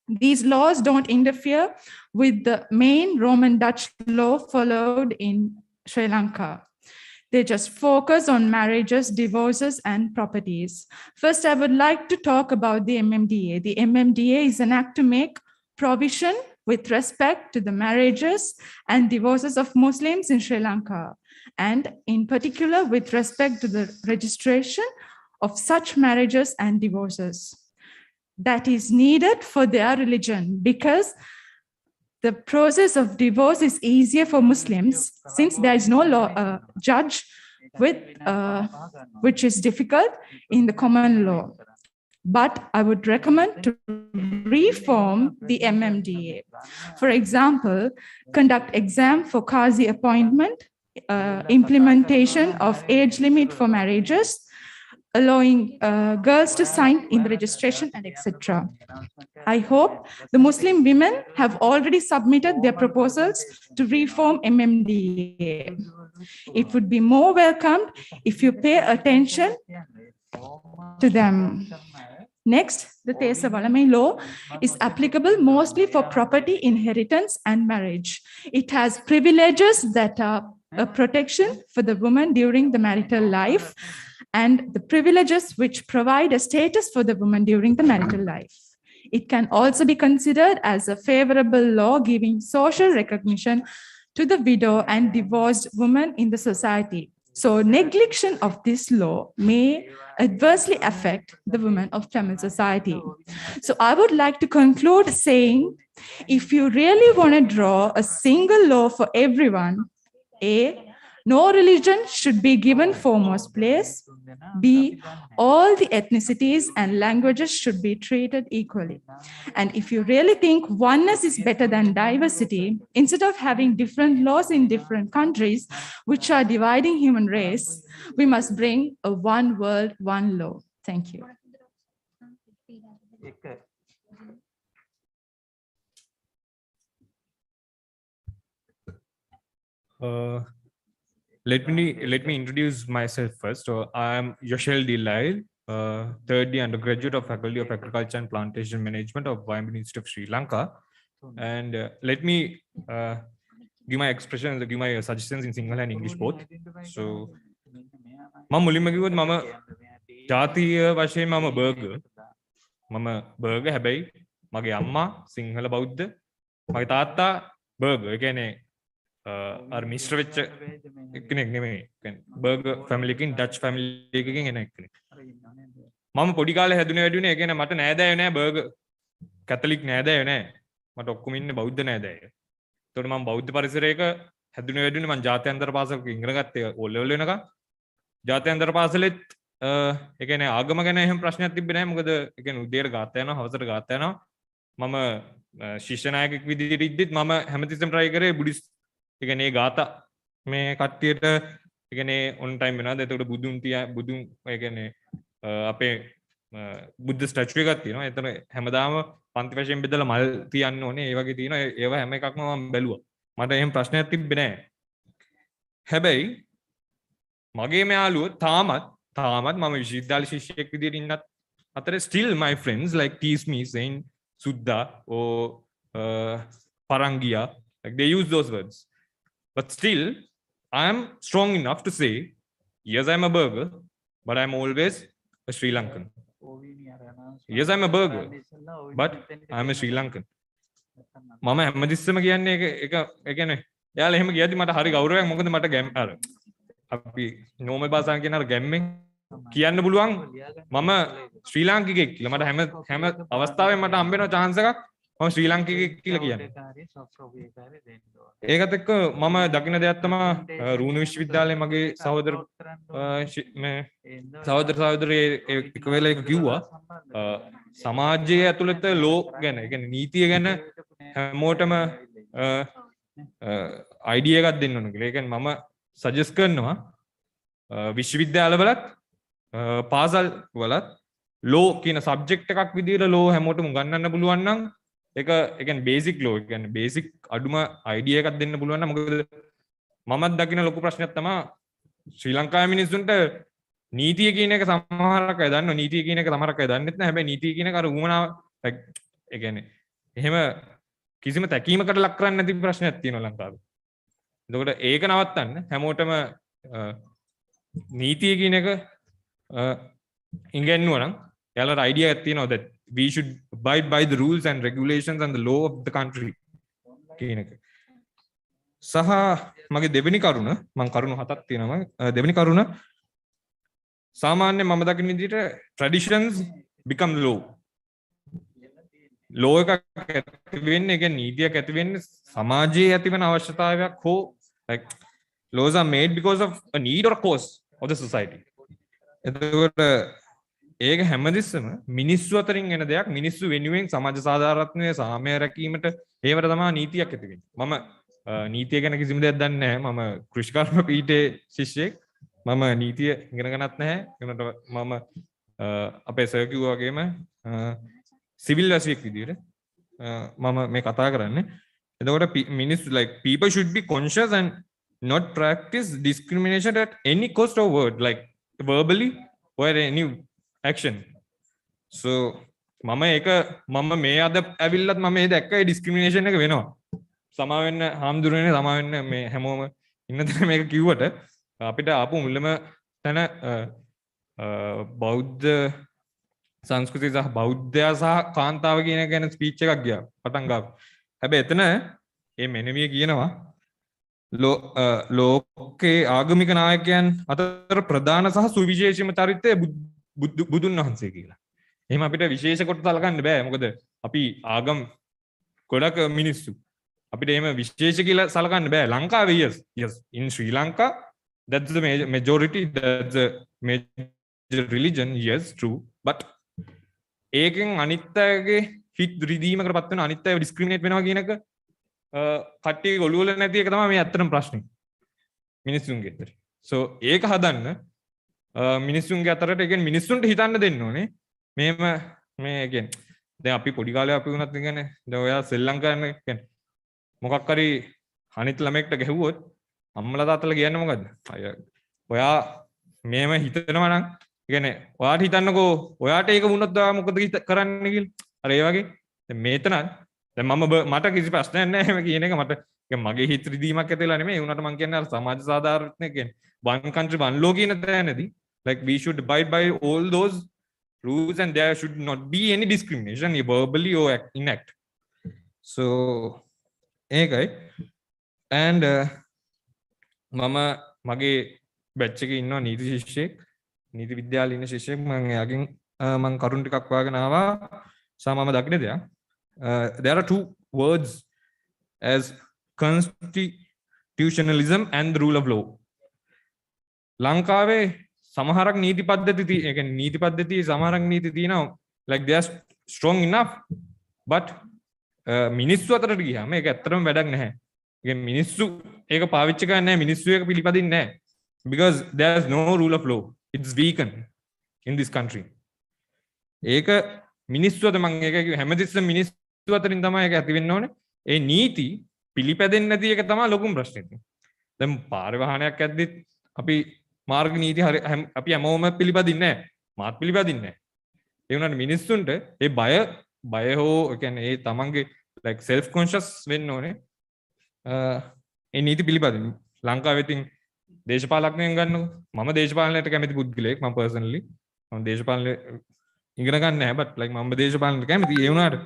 These laws don't interfere with the main Roman Dutch law followed in Sri Lanka. They just focus on marriages, divorces, and properties. First, I would like to talk about the MMDA. The MMDA is an act to make provision with respect to the marriages and divorces of Muslims in Sri Lanka, and in particular with respect to the registration of such marriages and divorces. That is needed for their religion, because the process of divorce is easier for Muslims since there is no law judge which is difficult in the common law. But I would recommend to reform the MMDA. For example, conduct exam for Qazi appointment, implementation of age limit for marriages, allowing girls to sign in the registration, and etc. I hope the Muslim women have already submitted their proposals to reform MMDA. It would be more welcomed if you pay attention to them. Next, the Tesa Valami law is applicable mostly for property, inheritance, and marriage. It has privileges that are a protection for the woman during the marital life and the privileges which provide a status for the woman during the marital life. It can also be considered as a favorable law giving social recognition to the widow and divorced woman in the society. So neglection of this law may adversely affect the women of Tamil society. So I would like to conclude saying, if you really want to draw a single law for everyone, A, no religion should be given foremost place. B, all the ethnicities and languages should be treated equally. And if you really think oneness is better than diversity, instead of having different laws in different countries, which are dividing human race, we must bring a one world, one law. Thank you. Let me introduce myself first. So I am Yashel Dilai, third year undergraduate of Faculty of Agriculture and Plantation Management of Wayambin Institute of Sri Lanka. And let me give my expressions, give my suggestions in Sinhala and English both. So, මම මුලින්ම කිව්වොත් මම ජාතිය වශයෙන් මම burger හැබැයි මගේ අම්මා සිංහල බෞද්ධ මගේ තාත්තා බර්ගර්. ඒ කියන්නේ අර මිශ්‍ර වෙච්ච කෙනෙක් නෙමෙයි. බර්ගර් ෆැමිලි එකකින් ඩච් ෆැමිලි එකකින් එන කෙනෙක්. මම පොඩි කාලේ හැදුනේ වැඩිුනේ. ඒ කියන්නේ මට නෑදෑයෝ නෑ බර්ගර්. කැතලික් නෑදෑයෝ නෑ. මට ඔක්කොම ඉන්නේ බෞද්ධ නෑදෑයෝ. ඒතකොට මම බෞද්ධ පරිසරයක හැදුනේ වැඩිුනේ. මම ජාත්‍යන්තර පාසලක ඉගෙන ගත්තේ O level වෙනකම්. ජාත්‍යන්තර පාසලෙත් ඒ කියන්නේ ආගම ගැන එහෙම ප්‍රශ්නයක් තිබ්බේ නැහැ. මොකද ඒ කියන්නේ උදේට ගාත යනවා, හවසට ගාත යනවා. මම ශිෂ්‍ය නායකයෙක් විදිහට ඉද්දිත් මම හැමතිස්සෙම try කරේ බුද්දිස්ට් ඒ කියන්නේ ඒ ගාත මේ කට්ටියට ඒ කියන්නේ on time වෙනවාද? එතකොට බුදුන් ඒ කියන්නේ අපේ බුද්ධ ස්ටැචු එකක් තියෙනවා. එතන හැමදාම පන්ති වශයෙන් බෙදලා මල් තියන්න ඕනේ. ඒ වගේ තියෙනවා. ඒව හැම එකක්ම මම බැලුවා. මට එහෙම ප්‍රශ්නයක් තිබ්බේ නැහැ. හැබැයි මගේ යාළුවෝ තාමත් මම විශ්වවිද්‍යාල ශිෂ්‍යයෙක් විදිහට ඉන්නත් අතරේ still my friends like tease me saying Suddha or Parangiya, like they use those words. But still, I am strong enough to say, yes, I'm a burger, but I'm always a Sri Lankan. Yes, I'm a burger, but I'm a Sri Lankan. මම හැමතිස්සෙම කියන්නේ ඒක ඒ කියන්නේ එයාලා එහෙම කියද්දි මට හරි ගෞරවයක්. මොකද මට අර අපි නෝමල් භාෂාවෙන් කියන අර ගැම්මෙන් කියන්න පුළුවන් මම ශ්‍රී ලාංකිකයෙක් කියලා. මට හැම අවස්ථාවෙම මට හම්බ වෙනවා chance එකක් මම ශ්‍රී ලාංකිකයෙක් කියලා කියන්නේ. ඒකත් එක්ක මම දකින දෙයක් තමයි රුණු විශ්වවිද්‍යාලයේ මගේ සහෝදරේ එක වෙලාවක කිව්වා සමාජයේ ඇතුළත ලෝ ගැන, ඒ කියන්නේ නීතිය ගැන හැමෝටම අයිඩියා එකක් දෙන්න ඕන කියලා. ඒ කියන්නේ මම සජෙස්ට් කරනවා විශ්වවිද්‍යාලවලත් පාසල් වලත් ලෝ කියන සබ්ජෙක්ට් එකක් විදිහට ලෝ හැමෝටම උගන්වන්න පුළුවන් නම් ඒක ඒ කියන්නේ බේසික් ලෝ, ඒ කියන්නේ බේසික් අඩුම අයිඩියා එකක් දෙන්න පුළුවන් නම්. මොකද මමත් දකින ලොකු ප්‍රශ්නයක් තමයි ශ්‍රී ලංකාවේ මිනිස්සුන්ට නීතිය කියන එක සමහරක් අය දන්නවා, නීතිය කියන එක සමහරක් අය දන්නෙත් නැහැ. හැබැයි නීතිය කියන එක අර උමනාව ඒ කියන්නේ එහෙම කිසිම තැකීමකට ලක් කරන්නේ නැති ප්‍රශ්නයක් තියෙනවා ලංකාවේ. එතකොට ඒක නවත්තන්න හැමෝටම නීතිය කියන එක ඉගෙනුවා නම් එයාලට අයිඩියා එකක් තියෙනවා that we should abide by the rules and regulations and the law of the country කියන එක. සහ මගේ දෙවෙනි කරුණ, මම කරුණු හතක් තියෙනවා. දෙවෙනි කරුණ සාමාන්‍යයෙන් මම දකින විදිහට traditions become law. law එකක් ඇති වෙන්නේ, ඒ කියන්නේ නීතියක් ඇති වෙන්නේ සමාජයේ ඇතිවන අවශ්‍යතාවයක් හෝ like laws are made because of a need or a cause of the society. එතකොට ඒක හැමදෙස්සම මිනිස්සු අතරින් එන දෙයක්. මිනිස්සු වෙනුවෙන් සමාජ සාධාරණත්වයේ සාමය රැකීමට ඒවට තමයි නීතියක් ඇති වෙන්නේ. මම නීතිය ගැන කිසිම දෙයක් දන්නේ නැහැ. මම කෘෂිකර්ම පීඨයේ ශිෂ්‍යෙක්. මම නීතිය ඉගෙන ගන්නත් නැහැ. ඒකට මම අපේ සර් කිව්වා වගේම සිවිල් වැසියෙක් විදියට මම මේ කතා කරන්නේ. එතකොට මිනිස්සු like people should be conscious and not practice discrimination at any cost or word, like verbally or any action. So මම ඒක මම මේ අද ඇවිල්ලත් මම මේ දැක්කයි ඩිස්ක්‍රිමිනේෂන් එක වෙනවා. සමා වෙන්න හාමුදුරනේ සමා වෙන්න මේ හැමෝම ඉන්න තැන මේක කිව්වට අපිට ආපු මුල්ලම තැන බෞද්ධ සංස්කෘතිය සහ බෞද්ධයා සහ කාන්තාව කියන ගැන ස්පීච් එකක් ගියා පටන් ගාව. හැබැයි එතන මේ මෙනෙවිය කියනවා ලෝකේ ආගමික නායකයන් අතර ප්‍රධාන සහ සුවිශේෂීම චරිතය බුදුන් වහන්සේ කියලා. එහෙම අපිට විශේෂ කොට සලකන්න බෑ. මොකද අපි ආගම් ගොඩක් මිනිස්සු. අපිට එහෙම විශේෂ කියලා සලකන්න බෑ. ලංකාවේ yes in Sri Lanka that's the majority, that's the major religion, yes true, but ඒකෙන් අනිත් අයගේ හිත් රිදීමකට පත් වෙන අනිත් අයව ඩිස්ක්‍රිමිනේට් වෙනවා කියන එක කට්ටිය ඔළුව වල නැති එක තමයි මේ ඇත්තටම ප්‍රශ්නේ මිනිස්සුන්ගේ අතර. so ඒක හදන්න මිනිස්සුන්ගේ අතරට ඒ කියන්නේ මිනිස්සුන්ට හිතන්න දෙන්න ඕනේ. මේම මේ කියන්නේ දැන් අපි පොඩි කාලේ අපි වුණත් කියන්නේ දැන් ඔයා සෙල්ලම් කරන කියන්නේ මොකක් හරි අනිත් ළමෙක්ට ගැහුවොත් අම්මලා තාත්තලා කියන්නේ මොකද්ද? ඔයා මේම හිතනවා නම් කියන්නේ ඔයාට හිතන්නකෝ ඔයාට ඒක වුණොත් ඔයා මොකද කරන්නේ කියලා. අර ඒ වගේ දැන් මේතන දැන් මට කිසි ප්‍රශ්නයක් නැහැ එහෙම කියන එක මට මගේ හිත රිදීමක් ඇතිලා නෙමෙයි. ඒ වුණාට මම කියන්නේ අර සමාජ සාධාරණයක් කියන්නේ one country one law කියන තැනදී like we should abide by all those rules and there should not be any discrimination verbally or in act. So ඒකයි and මම මගේ බැච් එකේ ඉන්නවා නීති ශිෂ්‍යයෙක් නීති විද්‍යාලේ ඉන්න ශිෂ්‍යයෙක් මම එයාගෙන් මම කරුණු ටිකක් හොයාගෙන ආවා සමම දකින්න දෙයක්. There are two words as constitutionalism and the rule of law. ලංකාවේ සමහරක් නීති පද්ධති ඒ කියන්නේ නීති පද්ධති සමහරක් නීති තියෙනවා like they are strong enough but මිනිස්සු අතරට ගියාම ඒක ඇත්තටම වැඩක් නැහැ. ඒ කියන්නේ මිනිස්සු ඒක පාවිච්චි කරන්නේ නැහැ, මිනිස්සු ඒක පිළිපදින්නේ නැහැ. Because there is no rule of law. It's weakened in this country. ඒක මිනිස්සු අතර මම ඒක කිව්ව හැමතිස්සෙම මිනිස්සු අතරින් තමයි ඒක ඇති වෙන්න ඕනේ. ඒ නීති පිළිපැදෙන්නේ නැති එක තමයි ලොකුම ප්‍රශ්නේ. දැන් පාරිවාහනයක් ඇද්දිත් අපි මාර්ග නීති අපි හැමෝම පිළිපදින්නේ නැහැ. මාත් පිළිපදින්නේ නැහැ. ඒ වුණාට මිනිස්සුන්ට ඒ බය හෝ කියන්නේ ඒ තමන්ගේ like self conscious වෙන්න ඕනේ. ඒ නීති පිළිපදින්න. ලංකාවේ තින් දේශපාලඥයන් ගන්නකො. මම දේශපාලනයට කැමති පුද්ගලයෙක් මම personally. මම දේශපාලන ඉගෙන ගන්න නැහැ but like මම දේශපාලනයට කැමති. ඒ වුණාට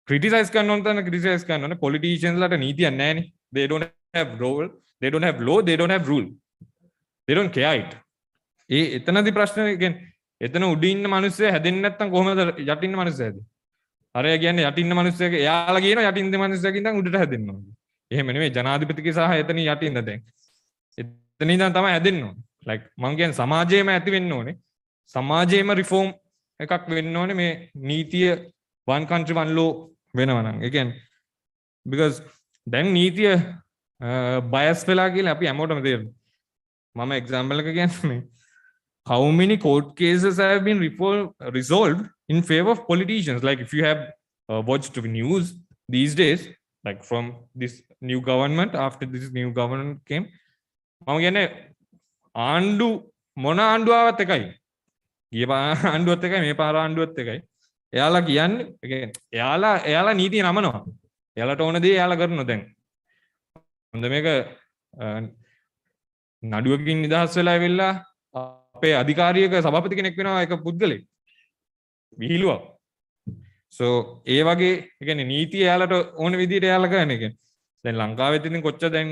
criticize කරන්න ඕන තැන criticize කරන්න ඕනේ. politicians ලට නීතියක් නැහැ නේ. They don't have role, they don't have law, they don't have rule. They don't care it. එතනදී ප්‍රශ්නේ කියන්නේ එතන උඩින් ඉන්න මිනිස්සු හැදෙන්නේ නැත්නම් කොහොමද යටින් ඉන්න මිනිස්සු හැදෙන්නේ? අර කියන්නේ යටින් ඉන්න මිනිස්සුගේ එයාලා කියනවා යටින් ඉන්න මිනිස්සුගේ ඉඳන් උඩට හැදෙන්න ඕනේ. එහෙම නෙමෙයි ජනාධිපතිගේ සහ එතන යටින් දැන්. එතන ඉඳන් තමයි හැදෙන්න ඕනේ. like මම කියන්නේ සමාජයේම ඇති වෙන්න ඕනේ. සමාජයේම රිෆෝම් එකක් වෙන්න ඕනේ මේ නීතිය one country one law වෙනවා නම්. ඒ කියන්නේ because දැන් නීතිය bias වෙලා කියලා අපි හැමෝටම තේරෙනවා. මම example එක කියන්නේ how many court cases have been resolved in favor of politicians. Like if you have watched the news these days, like from this new government, after this new government came, මම කියන්නේ ආණ්ඩු මොන ආණ්ඩුවවත් එකයි. ගිය ආණ්ඩුවත් එකයි මේ පාර ආණ්ඩුවත් එකයි. එයාලා කියන්නේ එයාලා නීතිය නමනවා. එයාලට ඕන දේ එයාලා කරනවා දැන්. හොඳ මේක නඩුවකින් නිදහස් වෙලා ඇවිල්ලා අපේ අධිකාරියක සභාපති කෙනෙක් වෙනවා එක පුද්ගලෙක්. විහිළුවක්. so ඒ වගේ ඒ කියන්නේ නීතිය එයාලට ඕන විදිහට එයාලා කරන එක. දැන් ලංකාවේ ඉතින් කොච්චර දැන්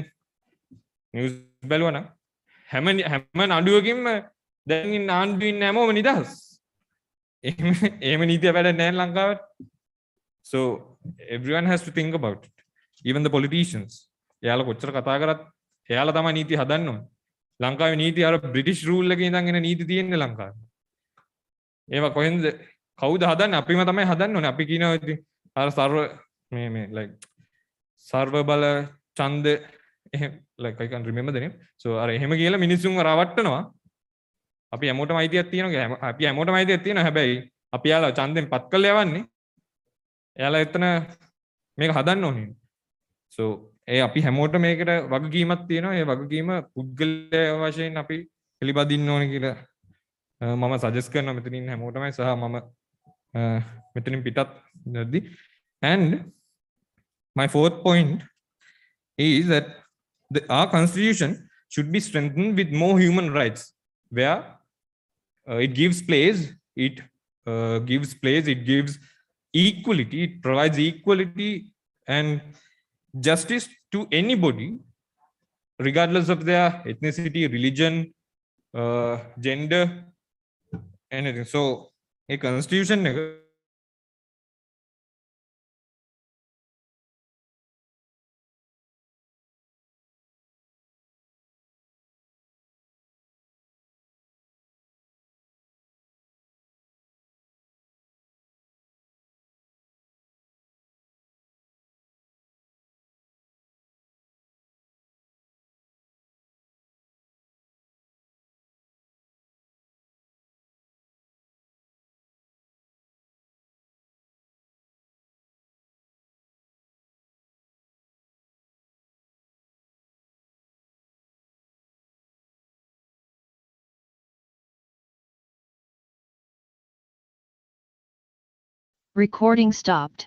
නිවුස් බැලුවා නම් හැම නඩුවකින්ම දැන් ඉන්න ආණ්ඩුවේ ඉන්න හැමෝම නිදහස්. එහෙම නීතිය වැඩ නැහැ ලංකාවේ. so everyone has to think about it. Even the politicians. එයාලා කොච්චර කතා කරත් එයාලා තමයි නීති හදන්න ඕනේ. ලංකාවේ නීති අර බ්‍රිටිෂ් රූල් එකේ ඉඳන් එන නීති තියෙන්නේ ලංකාවේ. ඒවා කොහෙන්ද කවුද හදන්නේ? අපිම තමයි හදන්න ඕනේ. අපි කියනවා ඉතින් අර සර්ව මේ like සර්ව බල ඡන්ද එහෙම like I can't remember the name. so අර එහෙම කියලා මිනිස්සුන්ව රවට්ටනවා. අපි හැමෝටම අයිතියක් තියෙනවා. අපි හැමෝටම අයිතියක් තියෙනවා. හැබැයි අපි යාලා ඡන්දෙන් පත් කරලා යවන්නේ. එයාලා එතන මේක හදන්න ඕනේ. so ඒ අපි හැමෝටම මේකට වගකීමක් තියෙනවා. ඒ වගකීම පුද්ගලයා වශයෙන් අපි පිළිපදින්න ඕනේ කියලා මම සජෙස්ට් කරනවා මෙතනින් හැමෝටමයි සහ මම මෙතනින් පිටත් නැද්දි. And my fourth point is that our constitution should be strengthened with more human rights, where it gives equality, it provides equality and justice to anybody, regardless of their ethnicity, religion, gender, anything. So a constitution Recording stopped.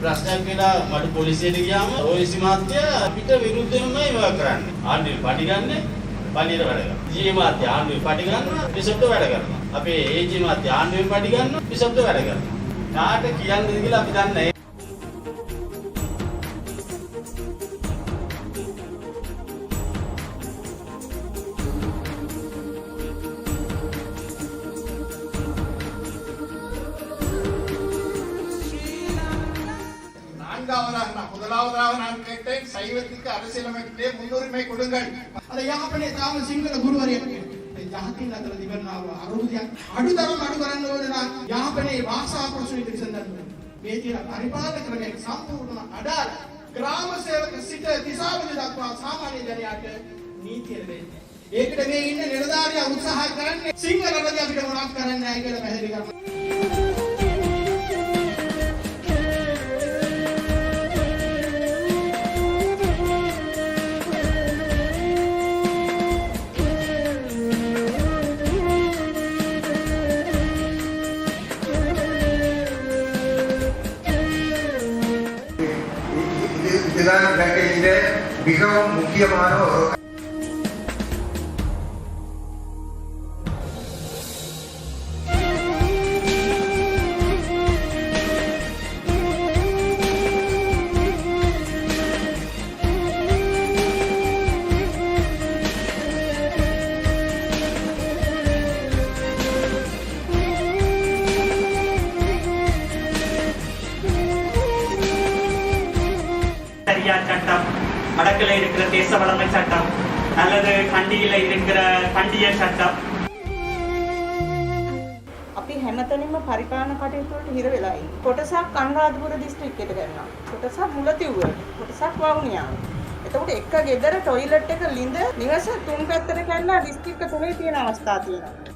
ප්‍රශ්නයක් වෙලා මඩු පොලිසියට ගියාම ඔයසි මාත්‍ය අපිට විරුද්ධවමයි වැඩ කරන්නේ. ආණ්ඩුවේ පටි ගන්න පඩියට වැඩ කරනවා. ජී මාත්‍ය ආණ්ඩුවේ පටි ගන්නවා බිෂප්ට වැඩ කරනවා. අපේ ඒජී මාත්‍ය ආණ්ඩුවේ පටි ගන්නවා බිෂප්ට වැඩ කරනවා. කාට කියන්නද කියලා අපි දන්නේ නැහැ. முதலாவதாக நான் கேட்டேன் சைவத்துக்கு அரசியலமைப்பிலே முன்னுரிமை கொடுங்கள். அதை யாப்பනේ තාම සිංහල ගුරුවරයෙක් ජාතින් අතර දිවන්නාව අරුදියක් අඩුතරම් අඩු කරන්න ඕන නම් යාපනේ භාෂා ප්‍රශ්න ඉදිරිසඳන්න මේ තියෙන පරිපාලන ක්‍රමයේ සම්පූර්ණ අඩාල ග්‍රාම සේවක සිට දිසාවලි දක්වා සාමාන්‍ය ජනයාට නීතිය දෙන්නේ. ඒකට මේ ඉන්න නිලධාරියා උත්සාහ කරන්නේ සිංහල රජය අපිට මොනවක් කරන්නේ නැහැ කියලා පැහැදිලි කරනවා. இதுதான் இலங்கையிலே மிகவும் முக்கியமான ஒரு சட்டம், வடக்கில் இருக்கிற தேச வளமை சட்டம் அல்லது கண்டியில இருக்கிற கண்டிய சட்டம். අපි හැමතැනින්ම පරිපාලන කටයුතු වලට හිර වෙලා ඉන්නේ. කොටසක් අනුරාධපුර දිස්ත්‍රික්කයට ගන්නවා. කොටසක් මුලතිව්වට, කොටසක් වවුනියාවට. එතකොට එක ගෙදර টয়ලට් එක ලිඳ නිවස තුන් පැත්තට කැල්ලා දිස්ත්‍රික්ක තුනේ තියෙන අවස්ථා තියෙනවා.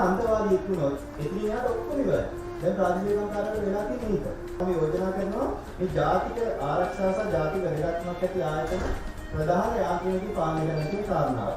අන්තවාදී ඉක්ුණොත් එතනින් යාට ඔක්කොම ඉවරයි. දැන් රාජ්‍ය සංකාරවල වෙලා තියෙන එක. අපි යෝජනා කරනවා මේ ජාතික ආරක්ෂා සහ ජාතික රැකගැනීමක් ඇති ආයතන ප්‍රධාන යාන්ත්‍රණික පාලනය කරන කියන කාරණාව.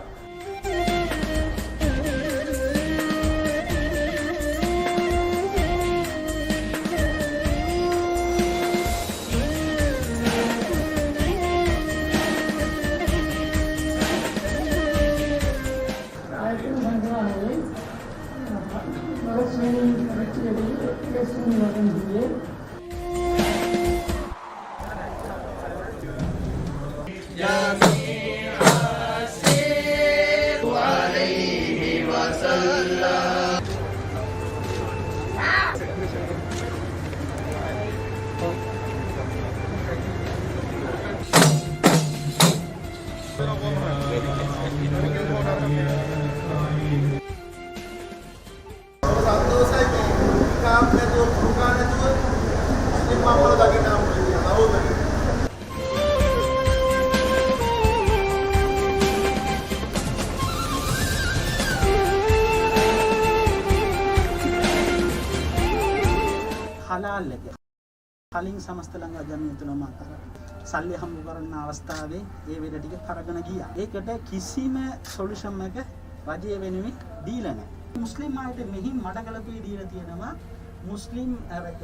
හලාල් එක කලින් සමස්ත ලංකා ජනහිතනම අතර සල්ලි හම්බ කරන අවස්ථාවේ ඒ වෙල ටික කරගෙන ගියා. ඒකට කිසිම සොලියුෂන් එක රජය වෙනුවෙන් දීලා නැහැ. මුස්ලිම් අයට මෙහි මඩකලපේ දීලා තියෙනවා මුස්ලිම්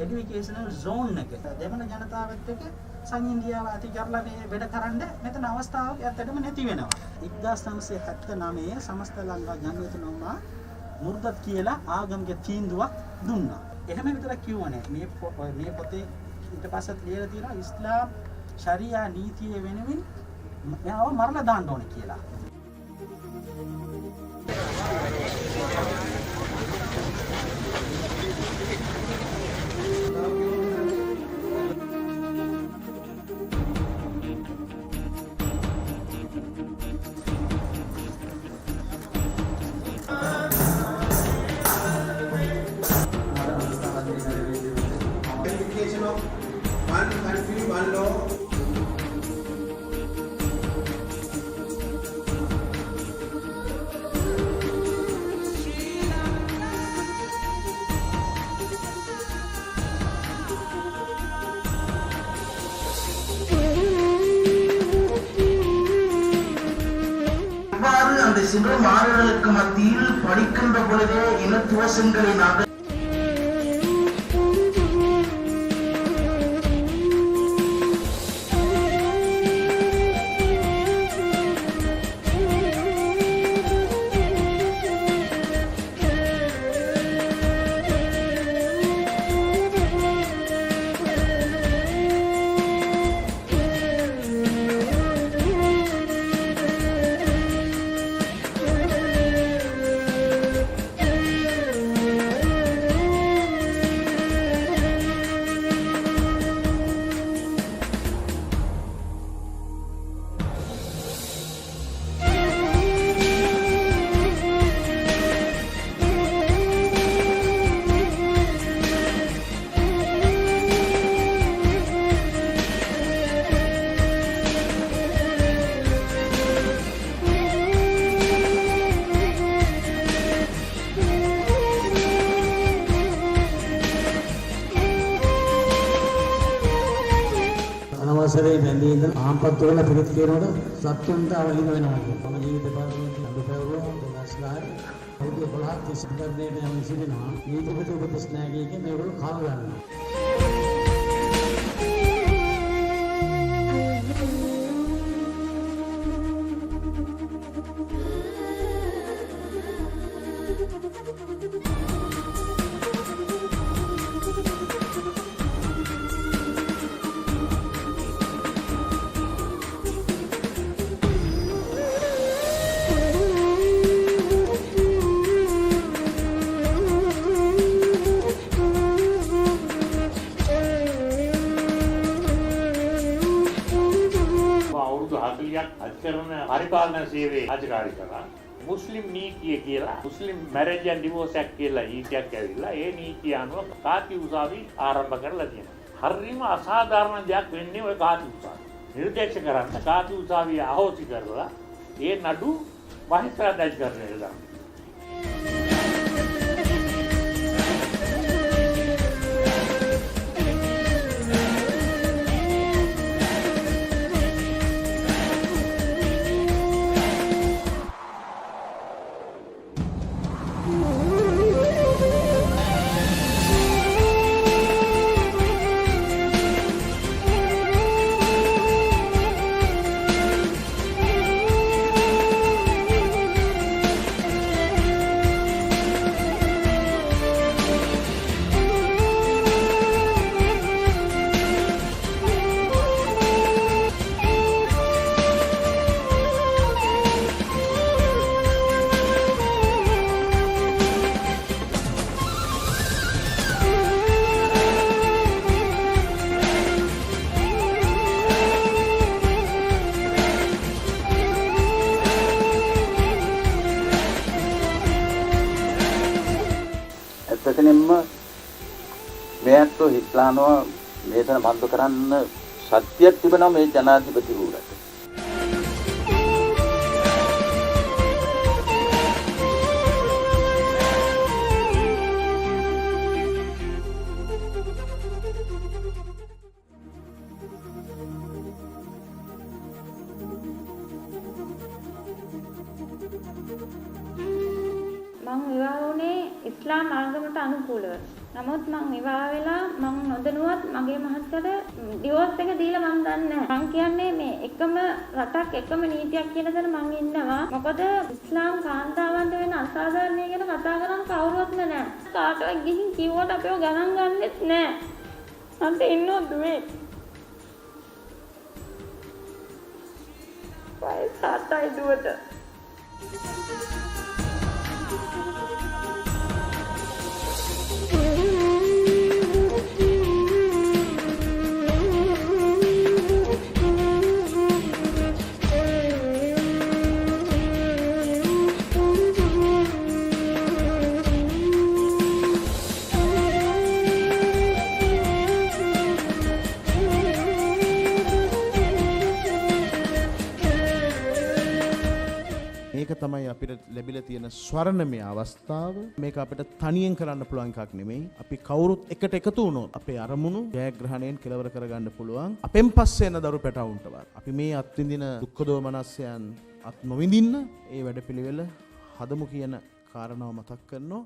එඩියුකේෂනල් සෝන් එක. දෙමළ ජනතාවත් එක්ක සංඉන්දියාව ඇති කරලා මේ වැඩ කරන්න මෙතන අවස්ථාවක් ඇත්තටම නැති වෙනවා. 1979 සමස්ත ලංකා ජනහිතනම මුර්තද් කියලා ආගමික තීන්දුවක් දුන්නා. එහෙම විතරක් කිව්ව නෑ. මේ පොතේ ඊට පස්සෙත් ලියලා තියෙනවා ඉස්ලාම් ශරියා නීතිය වෙනුවෙන් මෙයාව මරලා දාන්න ඕනේ කියලා. One country, one law. அவ்வாறு அந்த சிறு மாறுதலுக்கு மத்தியில் படிக்கின்ற பொழுதே இனத்துவ சிந்தனை පාසලේ බැඳී ඉඳලා ආම්පත් වල පිළිත් කියනකොට සත්තුන්ට අවහිර වෙනවා කියනවා. මම ජීවිත පාසලේ අඳු පැවරුවා 2010 අවුරුදු 12ක් තිස්සේ ඉන්ටර්නෙට් එකේ යම් සිටිනවා. නීතිපති උපදෙස් නැහැ කියකේ මේගොල්ලෝ කාල ගන්නවා. අවුරුදු 40ක් අධිකරණ පරිපාලන සේවයේ අධිකාරී කරා මුස්ලිම් නීතිය කියලා මුස්ලිම් මැරේජ් ඇන්ඩ් ඩිවෝර්ස් ඇක්ට් කියලා නීතියක් ඇවිල්ලා ඒ නීතිය අනුව කාති උසාවි ආරම්භ කරලා තියෙනවා. හරිම අසාධාරණ දෙයක් වෙන්නේ ওই කාති උසාවි. නිර්දේශ කරන්න කාති උසාවිය අහෝසි කරලා ඒ නඩු මහේස්ත්‍රාත් අධිකරණයට දානවා. එතනින්ම මේකට හිස්ලානවා මේතන බන්ධ කරන්න සත්‍යයක් තිබෙනවා මේ ජනාධිපතිවරුන්ට. මං විවාහ වුණේ ඉස්ලාම් ආගමට අනුකූලව. නමුත් මං විවාහ වෙලා මං නොදැනුවත් මගේ මහත්තයාට ඩිවෝර්ස් එක දීලා මං දන්නේ නැහැ. මං කියන්නේ මේ එකම රටක් එකම නීතියක් කියන තැන මං ඉන්නවා. මොකද ඉස්ලාම් කාන්තාවන්ට වෙන අසාධාරණය ගැන කතා කරන්න කවුරුවත්ම නැහැ. කාටවත් ගිහින් කිව්වට අපිව ගණන් ගන්නෙත් නැහැ. අන්ට ඉන්නෝ දුවේ. වයස 7යි දුවට. මේක තමයි අපිට ලැබිලා තියෙන ස්වර්ණමය අවස්ථාව. මේක අපිට තනියෙන් කරන්න පුළුවන් එකක් නෙමෙයි. අපි කවුරුත් එකට එකතු වුණොත් අපේ අරමුණු ජයග්‍රහණයෙන් කෙලවර කරගන්න පුළුවන්. අපෙන් පස්සේ එන දරු පැටවුන්ටවත්. අපි මේ අත්විඳින දුක්ඛ දෝමනස්යන් අත් නොවිඳින්න ඒ වැඩපිළිවෙල හදමු කියන කාරණාව මතක් කරනවා.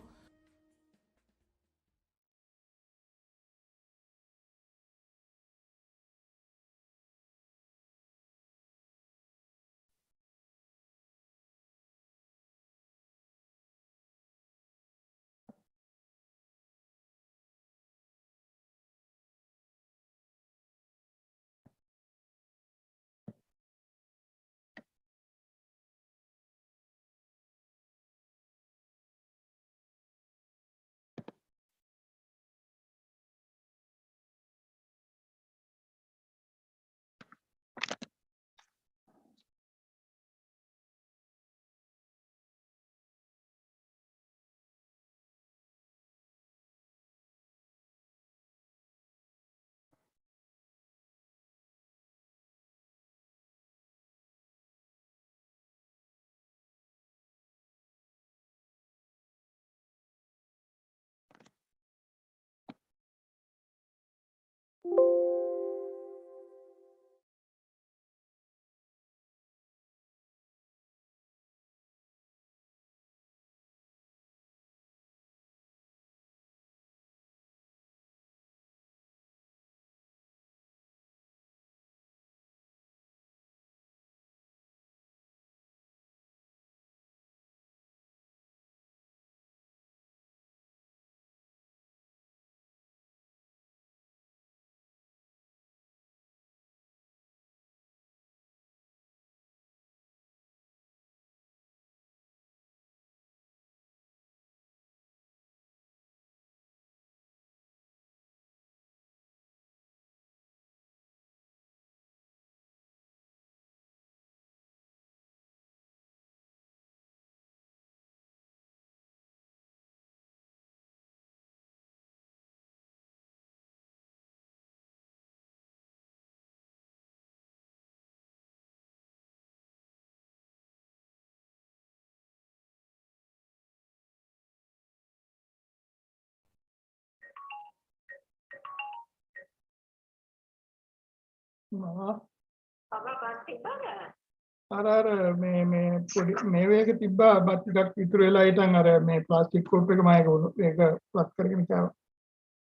අර මේ පොඩි මේවේක තිබ්බා බත් ටිකක් ඉතුරු වෙලා හිටන් අර මේ ප්ලාස්ටික් කෝප් එක මම ඒක වත් කරගෙන ඉතාව.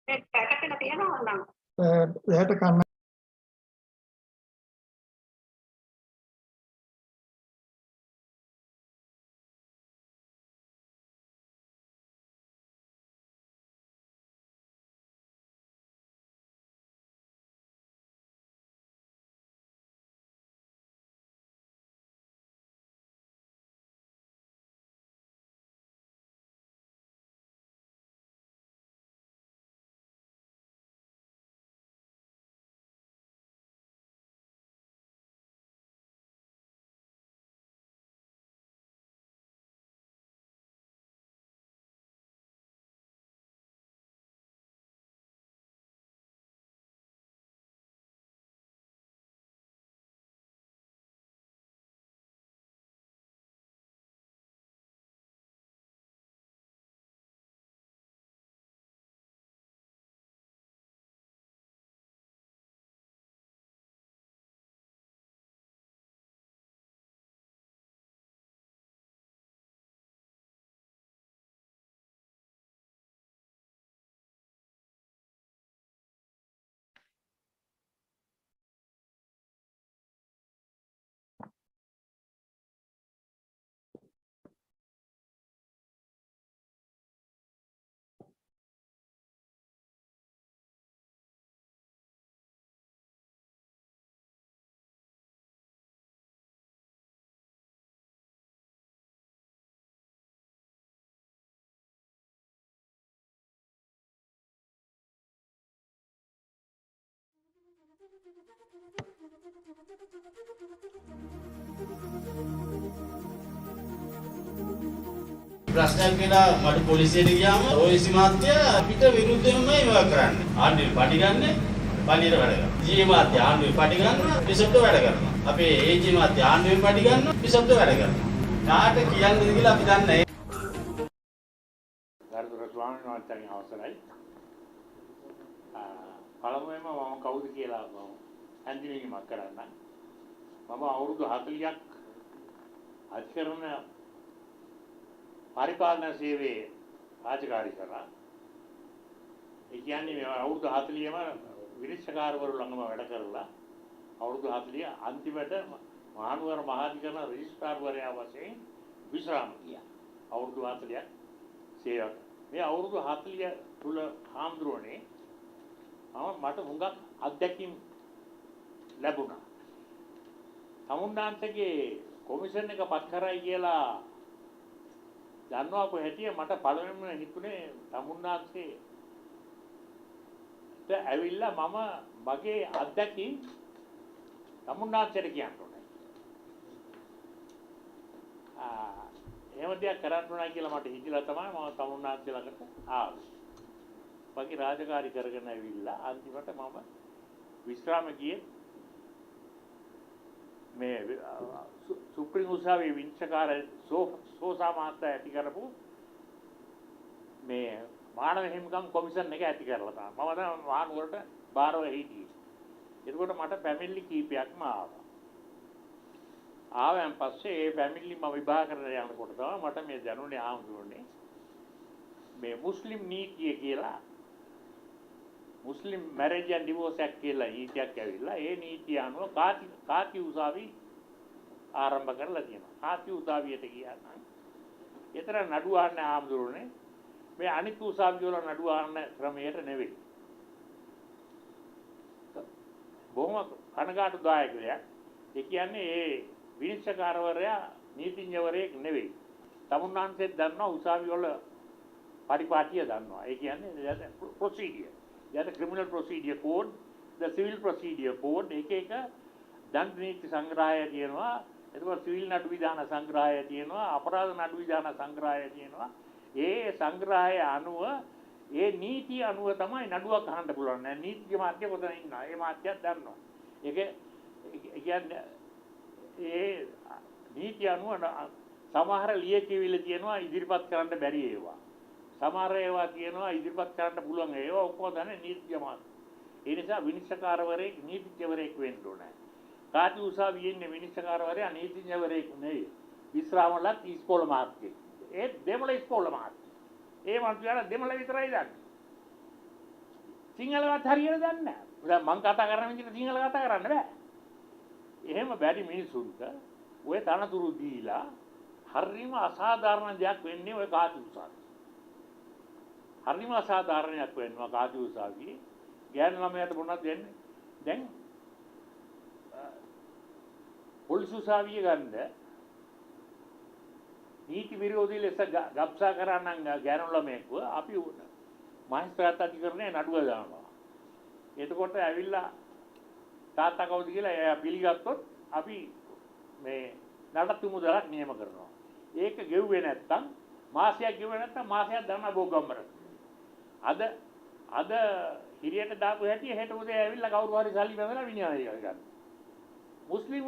ඒක පැකට් එක තියනවා නම්. වැට කන්න. ප්‍රශ්නයක් කියලා මඩු පොලිසියට ගියාම ඔයසි මාත්‍ය අපිට විරුද්ධවමයි මේවා කරන්නේ. ආණ්ඩුවේ පඩි ගන්න පඩියට වැඩ කරනවා. ජී මාත්‍ය ආණ්ඩුවේ පඩි ගන්නවා බිෂප්ට වැඩ කරනවා. අපේ ඒජී මාත්‍ය ආණ්ඩුවේ පඩි ගන්නවා බිෂප්ට වැඩ කරනවා. කාට කියන්නද කියලා අපි දන්නේ නැහැ. ගරුතර ස්වාමීන් වහන්සේගේ අවසරයි. පළමුවෙන්ම මම කවුද කියලා හැඳින්වීමක් කරන්න. මම අවුරුදු 40ක් අධිකරණ පරිපාලන සේවයේ රාජකාරී කරා. ඒ කියන්නේ මේ අවුරුදු 40ම විනිශ්චයකාරවරු ළඟම වැඩ කරලා අවුරුදු 40 අන්තිමට මහනුවර මහාධිකරණ රෙජිස්ට්‍රාර්වරයා වශයෙන් විශ්‍රාම ගියා. අවුරුදු 40ක් සේවය. මේ අවුරුදු 40 තුල හාමුදුරනේ මට හුඟක් අත්දැකීම් ලැබුණා. තමුන්නාන්සේගේ කොමිෂන් එක පත් කරයි කියලා දන්නවා කොහෙටිය මට පළවෙනිම හිතුනේ තමුන්නාන්සේ ඇවිල්ලා මම මගේ අත්දැකීම් තමුන්නාන්සේට කියන්න ඕනේ. එහෙම දෙයක් කරන්න ඕනයි කියලා මට හිතිලා තමයි මම තමුන්නාන්සේ ළඟට ආවේ. මගේ රාජකාරී කරගෙන ඇවිල්ලා අන්තිමට මම විශ්‍රාම ගියේ මේ සුප්‍රීම උසාවියේ විනිශ්චයකාර සෝසා මහත්තයා ඇති කරපු මේ මානව හිමිකම් කොමිෂන් එක ඇති කරලා තමයි. මම දැන් මහනුවරට බාරව හිටියේ. එතකොට මට ෆැමිලි කීපයක්ම ආවා. ආවෙන් පස්සේ ඒ ෆැමිලි මම විභාග කරලා යනකොට තමයි මට මේ දැනුනේ ආම්දුනේ මේ මුස්ලිම් නීතිය කියලා මුස්ලිම් මැරේජ් ඇන්ඩ් ඩිවෝස් ඇක්ට් කියලා නීතියක් ඇවිල්ලා ඒ නීතිය අනුව කාති උසාවි ආරම්භ කරලා තියෙනවා. කාති උසාවියට ගියා නම් ඒතර නඩු අහන්න ආම්දුනේ මේ අනිත් උසාවි වල නඩු අහන්න ක්‍රමයට නෙවෙයි. බොහොම කනගාටුදායක දෙයක්. ඒ කියන්නේ ඒ විනිශ්චයකාරවරයා නීතිඥවරයෙක් නෙවෙයි. තමුන්නාන්සෙත් දන්නවා උසාවි වල පරිපාටිය දන්නවා. ඒ කියන්නේ procedure. the criminal procedure code, the civil procedure code එක දඬු නීති සංග්‍රහය තියෙනවා. එතකොට සිවිල් නඩු විධාන සංග්‍රහය තියෙනවා. අපරාධ නඩු විධාන සංග්‍රහය තියෙනවා. ඒ සංග්‍රහය අනුව ඒ නීති අනුව තමයි නඩුවක් අහන්න පුළුවන්. නීතිඥ මාත්‍ය කොතන ඉන්නවා. ඒ මාත්‍යයක් දන්නවා. ඒක කියන්නේ ඒ නීති අනුව සමහර ලියකියවිලි තියෙනවා ඉදිරිපත් කරන්න බැරි ඒවා. සමහර ඒවා තියෙනවා ඉදිරිපත් කරන්න පුළුවන් ඒවා ඔක්කොම දන්නේ නීතිඥ මාත්‍ය. ඒ නිසා විනිශ්චයකාරවරයෙක් නීතිඥවරයෙක් වෙන්න ඕනේ. කාටි උසාවියේ ඉන්නේ විනිශ්චයකාරවරයා නීතිඥවරයෙක් නෙවෙයි. විශ්‍රාමලත් ඉස්කෝල මාත්‍යෙක්. ඒ දෙමළ ඉස්කෝල මාත්‍යෙක්. ඒ මන්ත්‍රියාට දෙමළ විතරයි දන්නේ. සිංහලවත් හරියට දන්නේ නැහැ. දැන් මං කතා කරන විදිහට සිංහල කතා කරන්න බෑ. එහෙම බැරි මිනිසුන්ට ඔය තනතුරු දීලා හරිම අසාධාරණ දෙයක් වෙන්නේ ඔය කාටි උසාවියේ. හරිම අසාධාරණයක් වෙනවා කාටි උසාවියේ. ගෑනු ළමයාට මොනවද දෙන්නේ? දැන් පොලිස් උසාවිය ගන්න නීති විරෝධී ලෙස ගබ්සා කරා නම් ගෑනු ළමයෙක්ව අපි මහේස්ත්‍රාත් අධිකරණයේ නඩුව දානවා. එතකොට ඇවිල්ලා තාත්තා කවුද කියලා එයා පිළිගත්තොත් අපි මේ නඩත්තු මුදලක් නියම කරනවා. ඒක ගෙව්වේ නැත්තම් මාසයක් ගෙවුවේ නැත්තම් මාසයක් දරන බෝගම්බර. අද හිරියට දාපු හැටි හෙට උදේ ඇවිල්ලා කවුරු හරි සල්ලි බඳලා විනියය ගන්න. මුස්ලිම්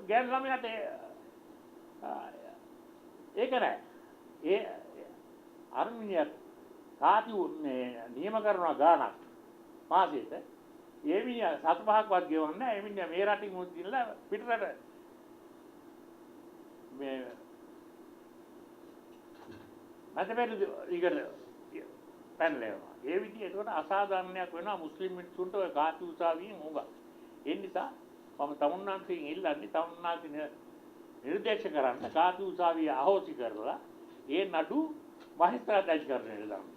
ගෑනු ළමයාට ඒක නෑ. ඒ අර්මිනියක් කාටි මේ නියම කරනවා ගානක් මාසෙට. ඒ මිනිහා 7-5ක්වත් ගෙවන්නේ නෑ. ඒ මිනිහා මේ රටින් මුත් දිනලා පිටරට මේ මැදපෙරළි ඉකට පැනලෙනවා. ඒ විදිහ ඒකට අසාධාරණයක් වෙනවා මුස්ලිම් මිනිස්සුන්ට ඔය කාටි උසාවියෙන් උඟ. ඒ නිසා මම තමුන්නාන්සෙන් ඉල්ලන්නේ තමුන්නාන්සේ නිර්දේශ කරන්න කාටි උසාවිය අහෝසි කරලා ඒ නඩු මහේස්ත්‍රාත් අධිකරණයට දාන්න.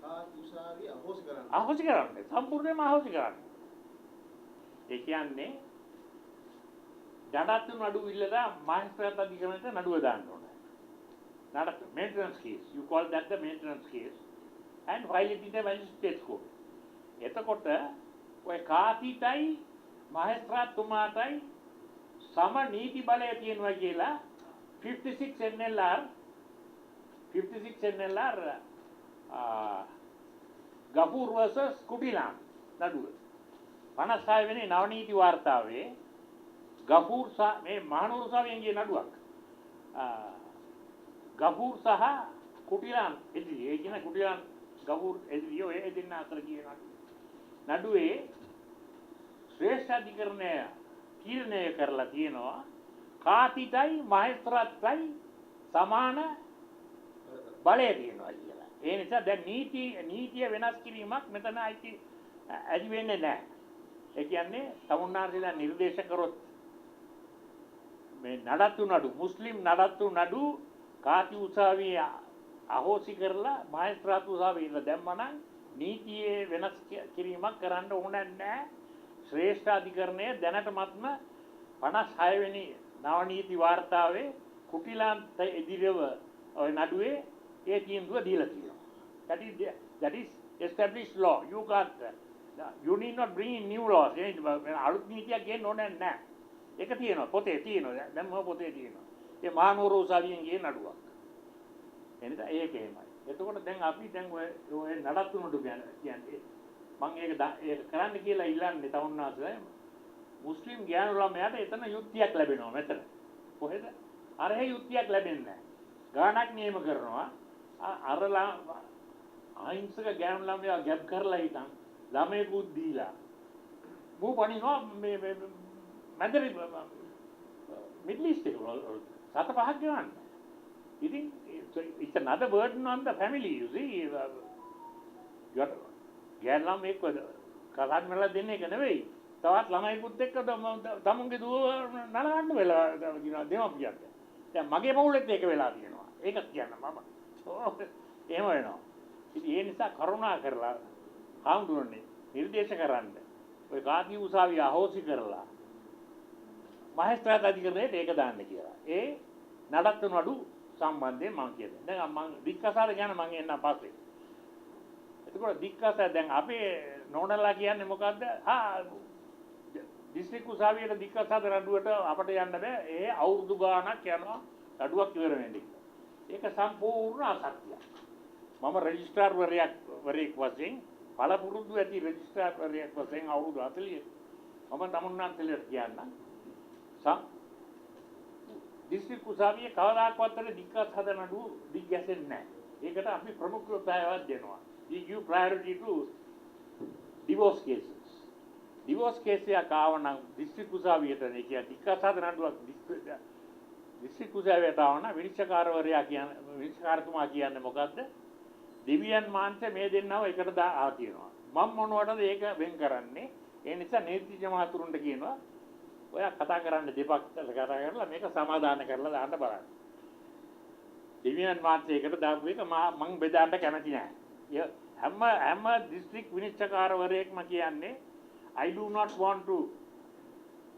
කාටි උසාවිය අහෝසි කරන්න. අහෝසි කරන්න. සම්පූර්ණයෙන්ම අහෝසි කරන්න. ඒ කියන්නේ ජඩත්තු නඩු ඉල්ලලා මහේස්ත්‍රාත් අධිකරණයට නඩුව දාන්න ඕනේ. නඩත්තු maintenance case. You call that the maintenance case and file it in the magistrate court. එතකොට ඔය කාටිටයි මහේස්ත්‍රාත්තුමාටයි සම නීති බලය තියෙනවා කියලා 56 NLR ගෆූර් versus කුටිලාන් නඩුව 56 වෙනි නව නීති වාර්තාවේ ගෆූර් මේ මහනුවර උසාවියන්ගේ නඩුවක් ගෆූර් සහ කුටිලාන් එදිරි ඒ කියන කුටිලාන් ගෆූර් එදිරි ඔය දෙන්න අතර කියන නඩුවේ ශ්‍රේෂ්ඨ අධිකරණය තීරණය කරලා තියෙනවා කාටිටයි මහේස්ත්‍රාත්ටයි සමාන බලය තියෙනවා කියලා. ඒ නිසා දැන් නීතිය වෙනස් කිරීමක් මෙතන ඇති වෙන්නේ නැහැ. ඒ කියන්නේ තමුන්නාන්සේලා නිර්දේශ කරොත් මේ නඩත්තු නඩු මුස්ලිම් නඩත්තු නඩු කාටි උසාවිය අහෝසි කරලා මහේස්ත්‍රාත් උසාවියට දැම්මනම් නීතියේ වෙනස් කිරීමක් කරන්න ඕනේ නැහැ. ශ්‍රේෂ්ඨ අධිකරණය දැනටමත්ම 56 වෙනි නව නීති වාර්තාවේ කුටිලාන්ත ඉදිරියව ඔය නඩුවේ ඒ තීන්දුව දීලා තියෙනවා. That is established law. You need not bring in new laws. අලුත් නීතියක් ගේන්න ඕනේ නැහැ. ඒක තියෙනවා පොතේ තියෙනවා. දැන් මොකද පොතේ තියෙනවා. ඒ මහනුවර උසාවියන්ගේ නඩුවක්. එනිසා ඒක එහෙමයි. එතකොට දැන් අපි දැන් ඔය නඩත්තු නඩු කියන්නේ මම ඒක කරන්න කියලා ඉල්ලන්නේ තවුන්නාසලා මුස්ලිම් ගෑනු ළමයාට එතන යුක්තියක් ලැබෙනවා මෙතන. කොහෙද? අරහේ යුක්තියක් ලැබෙන්නේ නැහැ. ගානක් නියම කරනවා. අරලා අහිංසක ගෑනු ළමයා ගැබ් කරලා හිටන් ළමයෙකුත් දීලා. මෝ පණිනවා මේ මැදරි මිඩල් ඊස්ට් එක වල 7-5ක් ගෙවන්න. ඉතින් it's another burden on the family, you see. ගෑනු ළමයෙක්ව කසාද මෙලා දෙන්න එක නෙවෙයි. තවත් ළමයිකුත් එක්ක තමුන්ගේ දුව නලවන්න වෙලා කියනවා දෙමපියන්ට. දැන් මගේ පවුලෙත් ඒක වෙලා තියෙනවා. ඒක කියන්න මම. එහෙම වෙනවා. ඉතින් ඒ නිසා කරුණා කරලා හාමුදුරනේ නිර්දේශ කරන්න. ඔය කාටි උසාවිය අහෝසි කරලා මහේස්ත්‍රාත් අධිකරණයට ඒක දාන්න කියලා. ඒ නඩත්තු නඩු සම්බන්ධයෙන් මම කියන්නේ. දැන් මම දික්කසාද ගැන මම එන්න පස්සේ. එතකොට දික්කසාද දැන් අපේ නෝනලා කියන්නේ මොකද්ද? දිස්ත්‍රික් උසාවියට දික්කසාද නඩුවට අපට යන්න බෑ. ඒ අවුරුදු ගාණක් යනවා නඩුවක් ඉවර වෙන්නේ. ඒක සම්පූර්ණ අසත්‍යයක්. මම රෙජිස්ට්‍රාර් වරයෙක් වශයෙන් පළපුරුදු ඇති රෙජිස්ට්‍රාර් වරයෙක් වශයෙන් අවුරුදු 40 මම තමුන්නාන්සලට කියන්නම්. දිස්ත්‍රික් උසාවියේ කවදාකවත් දික්කසාද නඩුව දිග්ගැසෙන්නේ නැහැ. ඒකට අපි ප්‍රමුඛතාවයක් දෙනවා. We give priority to divorce cases. Divorce case එකක් ආව නම් දිස්ත්‍රික් උසාවියට නේ කියන්නේ දික්කසාද නඩුවක් දිස්ත්‍රික් උසාවියට ආව නම් විනිශ්චයකාරවරයා කියන්නේ විනිශ්චයකාරතුමා කියන්නේ මොකද්ද? දෙවියන් වහන්සේ මේ දෙන්නව එකට දාලා තියෙනවා. මම මොනවටද ඒක වෙන් කරන්නේ? ඒ නිසා නීතිඥ මහතුරුන්ට කියනවා ඔයා කතා කරන්න දෙපක්ෂට කතා කරලා මේක සමාදාන කරලා දාන්න බලන්න. දෙවියන් වහන්සේ එකට දාපු එක මම බෙදාන්න කැමති නැහැ. හැම දිස්ත්‍රික් විනිශ්චයකාරවරයෙක්ම කියන්නේ I do not want to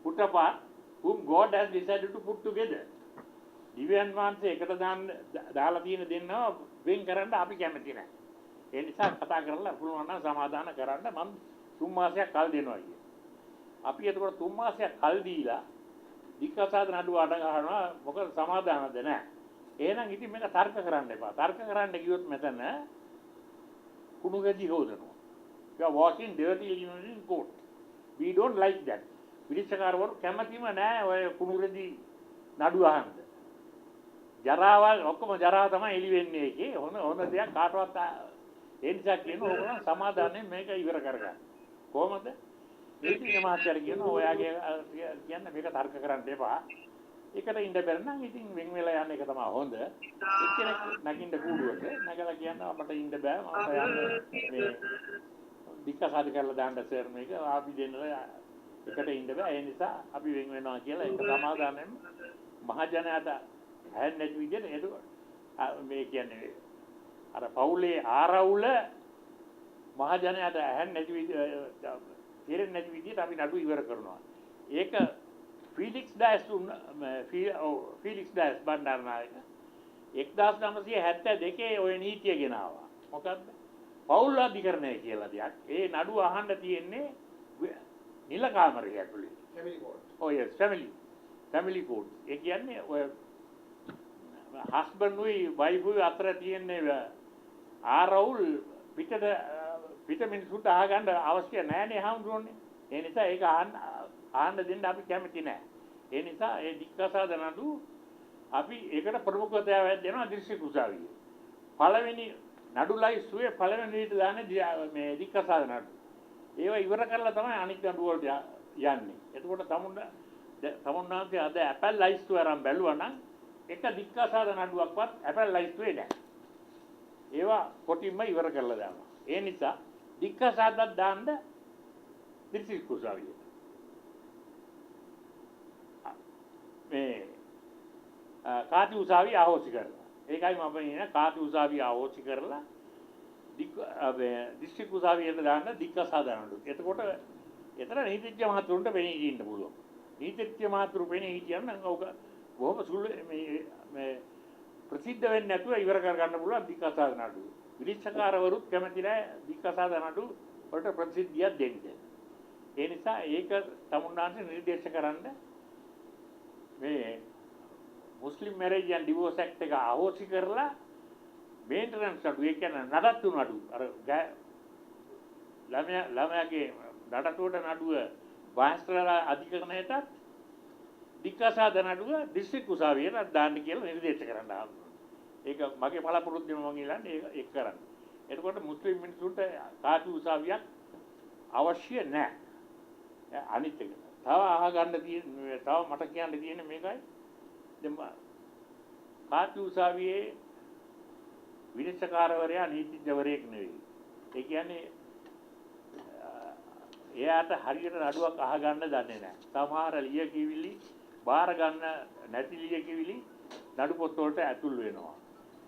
put apart whom God has decided to put together. දිව්‍යන් වහන්සේ එකට දාලා තියෙන දෙන්නව වෙන් කරන්න අපි කැමති නැහැ. ඒ නිසා කතා කරලා පුළුවන් නම් සමාදාන කරන්න මම 3 මාසයක් කල් දෙනවා කිය. අපි එතකොට 3 මාසයක් කල් දීලා දික්කසාද නඩුව අඩ ගන්නවා මොකද සමාදානද නැහැ. එහෙනම් ඉතින් මේක තර්ක කරන්න එපා. තර්ක කරන්න ගියොත් මෙතන කුණු ගැදි හොදනවා. You are washing dirty linen in court. We don't like that. විනිශ්චයකාරවරු කැමතිම නැහැ ඔය කුණු රෙදි නඩුව අහන්න. ජරාවල් ඔක්කොම ජරාව තමයි එළි වෙන්නේ ඒකේ. හොඳ දෙයක් කාටවත් ඒ නිසා කියන ඕගොල්ලෝ සමාදානයෙන් මේක ඉවර කරගන්න. කොහොමද? නීතිඥ මහත්තයාට කියනවා ඔයාගේ කියන්නේ මේක තර්ක කරන්න එපා. ඒකට ඉන්න බැරි නම් ඉතින් වෙන් වෙලා යන්න එක තමයි හොඳ. එක්කෙනෙක් නැගින්න කූඩුවට නැගලා කියනවා අපට ඉන්න බෑ මම යන්න මේ දික්කසාද කරලා දාන්න සර් මේක අපි දෙන්නවා එකට ඉන්න බෑ ඒ නිසා අපි වෙන් වෙනවා කියලා ඒක සමාදානෙන් මහජනයාට හැන් නැති විදිහට ඒක මේ කියන්නේ අර පවුලේ ආරවුල මහජනයාට හැන් නැති විදිහට තේරෙන්නේ නැති විදිහට අපි නඩු ඉවර කරනවා. ඒක ෆීලික්ස් ඩයස් බණ්ඩාරනායක 1972 ඔය නීතිය ගෙනාවා. මොකද්ද? පෞල් අධිකරණය කියලා දෙයක්. ඒ නඩුව අහන්න තියෙන්නේ නිල කාමරය ඇතුලේ. Family code. ඔය ෆැමිලි කෝඩ්. ඒ කියන්නේ ඔය හස්බන්ඩ් උයි වයිෆ් උයි අතර තියෙන්නේ ආරවුල් පිට මිනිස්සුන්ට අහගන්න අවශ්‍ය නැහැනේ හම්දුන්නේ. ඒ නිසා ඒක ආන්න දෙන්න අපි කැමති නැහැ. ඒ නිසා ඒ දික්කසාද නඩු අපි ඒකට ප්‍රමුඛතාවයක් දෙනවා දිස්ත්‍රික් උසාවියේ. පළවෙනි නඩු ලයිස්තුවේ පළවෙනි විදිහට දාන්නේ මේ දික්කසාද නඩු. ඒව ඉවර කරලා තමයි අනිත් නඩු වලට යන්නේ. එතකොට තමුන්නාන්සේ අද ඇපල් ලයිස්තුව අරන් බැලුවා නම් එක දික්කසාද නඩුවක්වත් ඇපල් ලයිස්තුවේ නැහැ. ඒවා කොටින්ම ඉවර කරලා දානවා. ඒ නිසා දික්කසාදක් දාන්න දිස්ත්‍රික් උසාවියේ. මේ කාති උසාවිය අහෝසි කරලා. ඒකයි මම කියන්නේ කාති උසාවිය අහෝසි කරලා දිස්ත්‍රික් උසාවියට දාන්න දික්කසාද නඩු. එතකොට එතන නීතිඥ මහතුරුන්ට වෙණී ඉන්න පුළුවන්. නීතිඥ මහතුරු වෙණී කියන නම් ඔක බොහොම සුළු මේ ප්‍රසිද්ධ වෙන්නේ නැතුව ඉවර කර ගන්න පුළුවන් දික්කසාද නඩු. විනිශ්චයකාරවරුත් කැමති නැහැ දික්කසාද නඩු වලට ප්‍රසිද්ධියක් දෙන්න. ඒ නිසා ඒක තමුන්නාන්සේ නිර්දේශ කරන්න මේ මුස්ලිම් මැරේජ් ඇන්ඩ් ඩිවෝස් ඇක්ට් එක අහෝසි කරලා මේන්ටනන්ස් නඩු ඒ කියන්නේ නඩත්තු නඩු අර ළමයාගේ නඩත්තුවට නඩුව වාස්ත්‍රාල අධිකරණයටත් දික්කසාද නඩුව දිස්ත්‍රික් උසාවියට දාන්න කියලා නිර්දේශ කරන්න ආවා. ඒක මගේ බලාපොරොත්තුම මම ඉල්ලන්නේ ඒක කරන්න. එතකොට මුස්ලිම් මිනිසුන්ට කාති උසාවියක් අවශ්‍ය නැහැ. අනිත් එක තව අහගන්න තියෙන තව මට කියන්න තියෙන්නේ මේකයි. දැන් කාති උසාවියේ විනිශ්චයකාරවරයා නීතිඥවරයෙක් නෙවෙයි. ඒ කියන්නේ එයාට හරියට නඩුවක් අහගන්න දන්නේ නැහැ. සමහර ලියකියවිලි බාර ගන්න නැති ලියකියවිලි නඩු පොත් වලට ඇතුල් වෙනවා.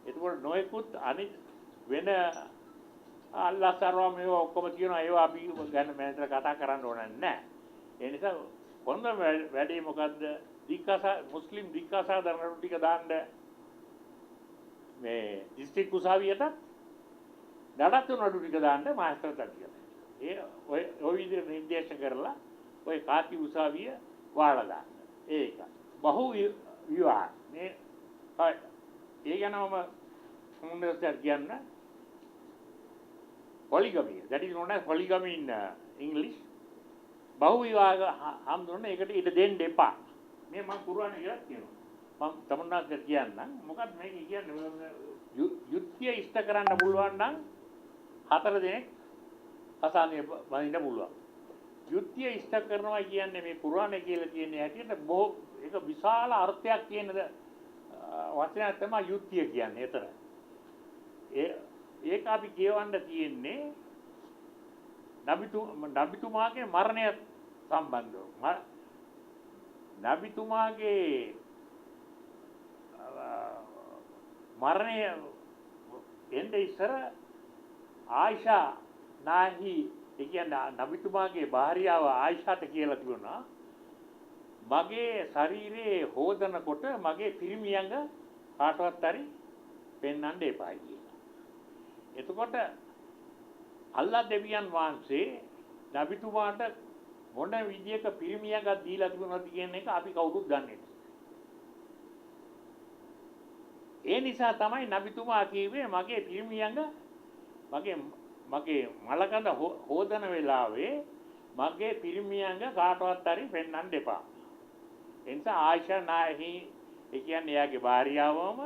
එතකොට නොයෙකුත් අනිත් වෙන අල්ලාහ් මේව ඔක්කොම කියනවා ඒවා අපි ගැන මෑතර කතා කරන්න ඕන නැහැ. ඒ නිසා හොඳ වැඩේ මොකද්ද? මුස්ලිම් දික්කසාද නඩු ටික දාන්න මේ දිස්ත්‍රික් උසාවියට නඩත්තු නඩු ටික දාන්න මාස්ටර් තත්තියට. ඒ ඔය විදිහට නිර්දේශ කරලා ඔය කාති උසාවිය වාලා දාන්න. ඒක බහු විවාහ මේ ඒ ගැනම මුන්දස්තර කියන්න polygamy that is known as polygamy in English. බහු විවාහ හම්දුනේ ඒකට ඉඩ දෙන්න එපා. මේ මම කුර්ආනේ කියලා කියනවා. මම තමුන්නාට කියන්නම් මොකක්ද මේක කියන්නේ යුද්ධය ඉෂ්ට කරන්න පුළුවන් නම් 4 දෙනෙක් කසානේ වඳින්න පුළුවන්. යුද්ධය ඉෂ්ට කරනවා කියන්නේ මේ කුරානේ කියලා තියෙන හැටියට බොහෝ ඒක විශාල අර්ථයක් කියන වචනයක් තමයි යුද්ධය කියන්නේ. ඒතර ඒක අපි කියවන්න තියෙන්නේ නබිතුමාගේ මරණය සම්බන්ධව. නබිතුමාගේ මරණය එන්නේ ඉස්සර ආයිෂා නාහි ඒ කියන්නේ නබිතුමාගේ භාර්යාව ආයිෂාට කියලා තිබුණා මගේ ශරීරයේ හොදනකොට මගේ පිරිමියඟ කාටවත් හරි පෙන්වන්න එපා කියලා. එතකොට අල්ලා දෙවියන් වහන්සේ නබිතුමාට මොන විදියක පිරිමියඟක් දීලා තිබුණාද කියන එක අපි කවුරුත් දන්නේ නැහැ. ඒ නිසා තමයි නබිතුමා කිව්වේ මගේ පිරිමියඟ මගේ මලකඳ හොදන වෙලාවේ මගේ පිරිමියඟ කාටවත් හරි පෙන්වන්න එපා. ඒ නිසා ආයිෂා නාහි ඒ කියන්නේ එයාගේ භාර්යාවම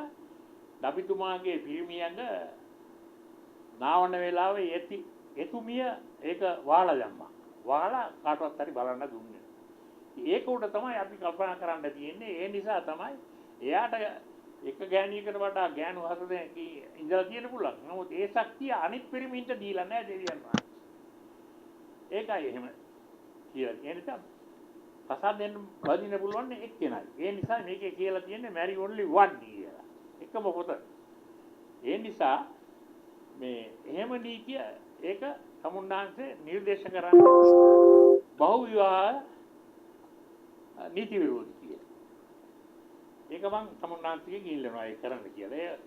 නබිතුමාගේ පිරිමියඟ නාවන වෙලාවේ එතුමිය ඒක වහලා දැම්මා. වහලා කාටවත් හරි බලන්න දුන්නේ. ඒක උඩ තමයි අපි කල්පනා කරන්න තියෙන්නේ. ඒ නිසා තමයි එයාට එක ගෑණියකට වඩා ගෑනු 4 දෙනෙක් ඉඳලා තියෙන පුළුවන්. නමුත් ඒ ශක්තිය අනිත් පිරිමින්ට දීලා නැහැ දෙවියන් වහන්සේ. ඒකයි එහෙම කියලා. ඒ නිසා කසාදෙන් වදින්න පුළුවන් එක්කෙනයි. ඒ නිසා මේකේ කියලා තියෙන්නේ marry only one කියලා. එකම පොත. ඒ නිසා මේ එහෙම නීතිය ඒක සමුන්නාංශේ නිර්දේශ කරන්නේ බහු විවාහ නීති විරෝධී. ඒක මං සමුන්නාංශිකේ ගිහිල්ලා ඒක කරන්න කියලා. ඒ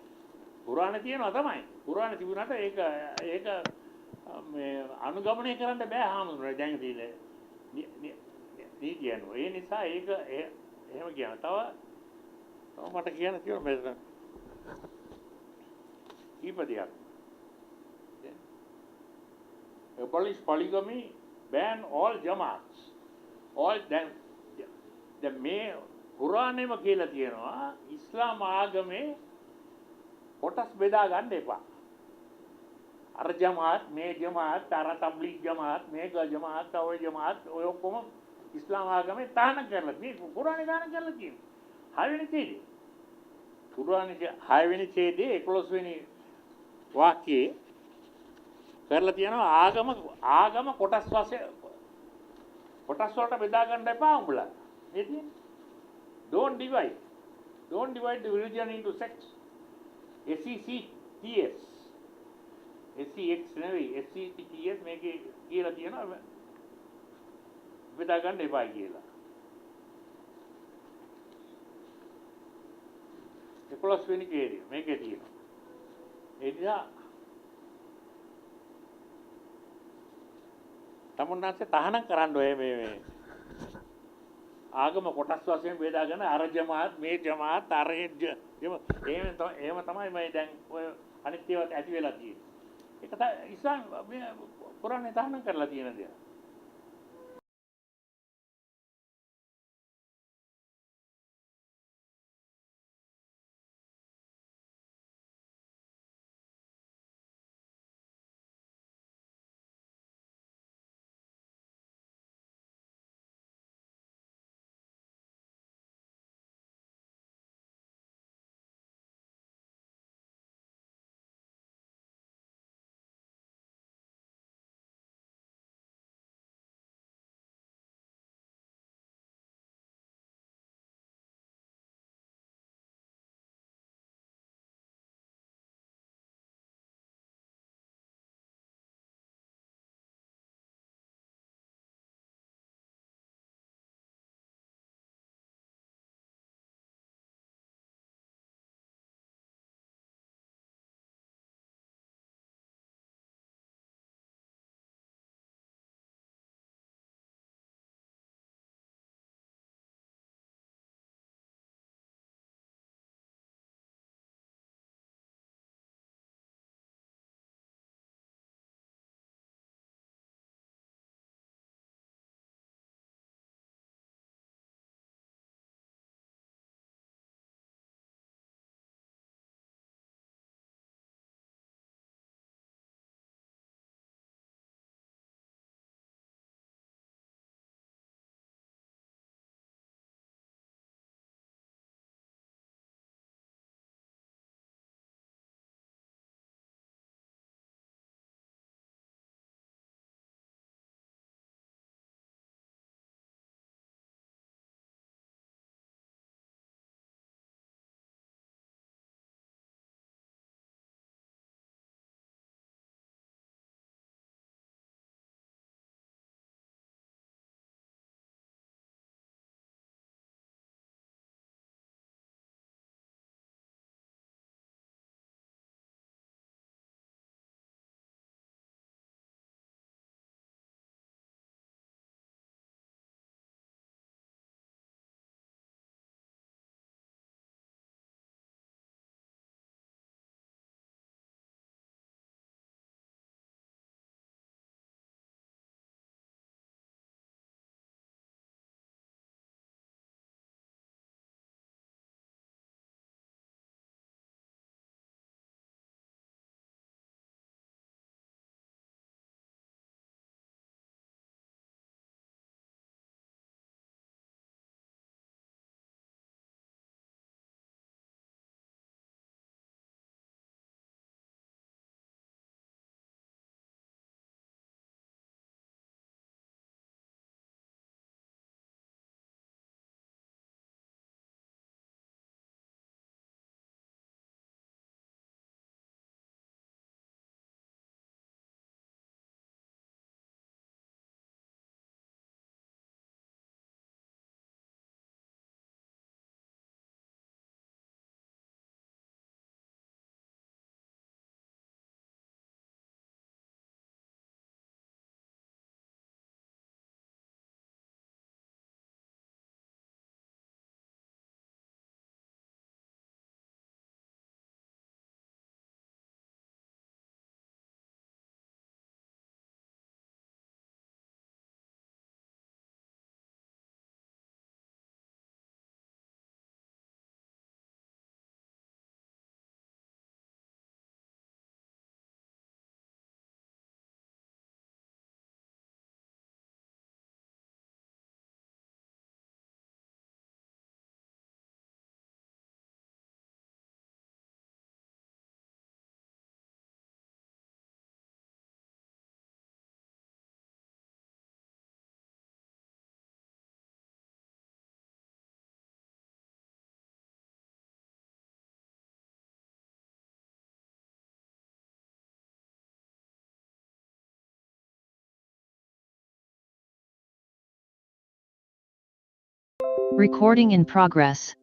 පුරාණ තියෙනවා තමයි. පුරාණ තිබුණාට ඒක මේ අනුගමනය කරන්න බෑ හාමුදුරුවෝ දැන් දීලා. නීතියනෝ. ඒ නිසා ඒක එහෙම කියන. තව මට කියන්න තියෙනවා මෙතන. ඊපදියක්. Abolish polygamy, ban all jamaats. All the may කුරානෙම කියලා තියෙනවා ඉස්ලාම ආගමේ කොටස් බෙදා ගන්න එපා. අර ජමාත් මේ ජමාත් අර තබ්ලිග් ජමාත් මේක ජමාත් ඔය ජමාත් ඔය ඔක්කොම ඉස්ලාම ආගමේ තහනම් කරලා තියෙනවා. කුරානේ තහනම් කරලා තියෙනවා. 6 වෙනි ඡේදයේ. කුරානේ 6 වෙනි ඡේදයේ 11 වෙනි වාක්‍යයේ කරලා තියෙනවා ආගම කොටස් වලට බෙදා ගන්න එපා උඹලා. මේ තියෙන්නේ Don't divide the religion into sects. SECTS. SEX නෙවෙයි SECTS මේකේ කියලා තියෙනවා බෙදා ගන්න එපා කියලා. 11 වෙනි කේරිය මේකේ තියෙනවා. ඒ නිසා තමුන්නාසේ තහනම් කරන්න ඔය මේ ආගම කොටස් වශයෙන් බෙදාගෙන අර ජමාත් මේ ජමාත් අර එහෙම තමයි මේ දැන් ඔය අනිත් ඒවාත් ඇති වෙලා තියෙන්නේ. ඒක තමයි ඉස්ලාම් කුරානේ තහනම් කරලා තියෙන දේ. Recording in progress.